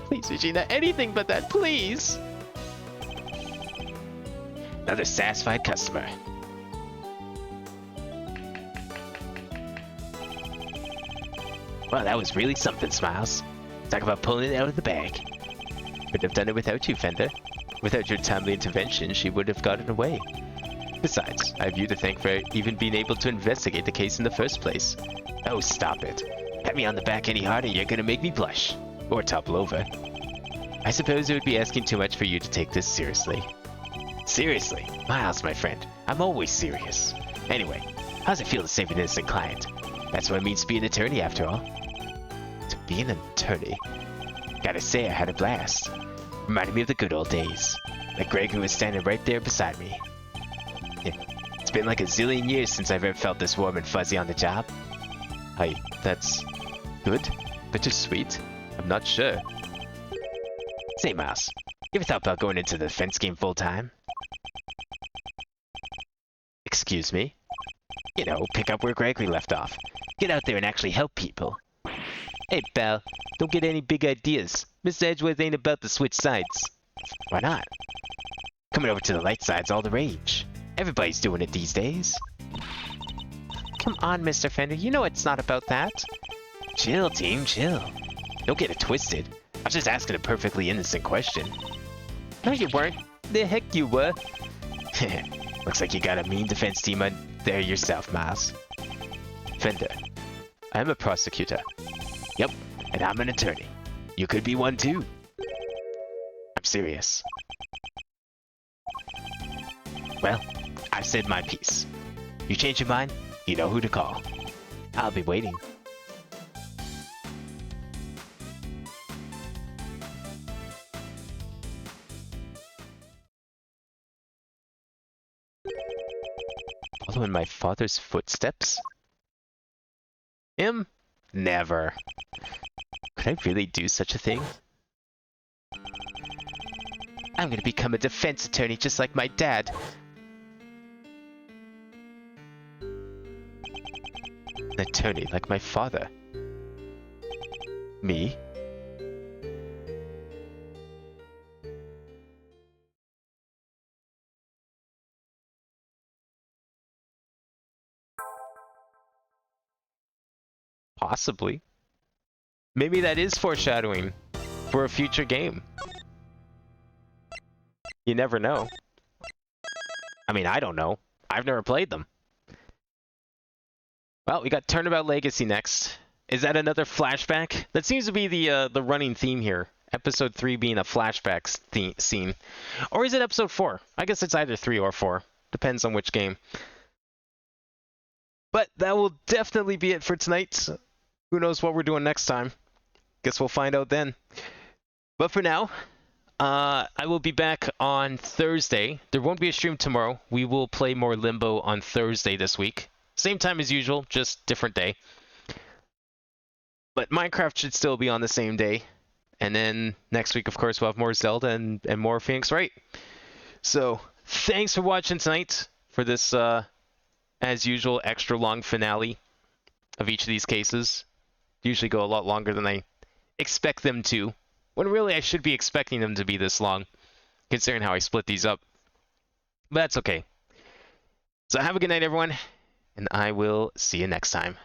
Please, Regina, anything but that, please. Another satisfied customer. Well, that was really something, Smiles. Talk about pulling it out of the bag. Couldn't have done it without you, Fender. Without your timely intervention, she would have gotten away. Besides, I have you to thank for even being able to investigate the case in the first place. Oh, stop it. Pat me on the back any harder, you're gonna make me blush. Or topple over. I suppose it would be asking too much for you to take this seriously. Seriously? Miles, my friend. I'm always serious. Anyway, how's it feel to save an innocent client? That's what it means to be an attorney, after all. To be an attorney? Gotta say, I had a blast. Reminded me of the good old days. Like Greg, who was standing right there beside me. It's been like a zillion years since I've ever felt this warm and fuzzy on the job. Hey, that's good, bittersweet. I'm not sure. Say, Miles, you ever thought about going into the defense game full time? Excuse me? You know, pick up where Gregory left off. Get out there and actually help people. Hey, pal, don't get any big ideas. Mr. Edgeworth ain't about to switch sides. Why not? Coming over to the light side's all the rage. Everybody's doing it these days. Come on, Mr. Fender, you know it's not about that. Chill, team, chill. Don't get it twisted. I was just asking a perfectly innocent question. No, you weren't. The heck you were. Looks like you got a mean defense team on there yourself, Miles. Fender, I'm a prosecutor. Yep, And I'm an attorney. You could be one too. I'm serious. Well, I've said my piece. You change your mind, you know who to call. I'll be waiting. Follow in my father's footsteps? Him? Never. Could I really do such a thing? I'm gonna become a defense attorney just like my dad. An attorney like my father. Me? Possibly. Maybe that is foreshadowing for a future game. You never know. I mean, I don't know. I've never played them. Well, we got Turnabout Legacy next. Is that another flashback? That seems to be the running theme here. Episode 3 being a flashback scene. Or is it episode 4? I guess it's either 3 or 4. Depends on which game. But that will definitely be it for tonight. Who knows what we're doing next time? Guess we'll find out then. But for now, I will be back on Thursday. There won't be a stream tomorrow. We will play more Limbo on Thursday this week. Same time as usual, just different day. But Minecraft should still be on the same day. And then next week, of course, we'll have more Zelda and more Phoenix Wright. So, thanks for watching tonight for this, as usual, extra long finale of each of these cases. Usually go a lot longer than I expect them to. When really I should be expecting them to be this long, considering how I split these up. But that's okay. So have a good night, everyone, and I will see you next time.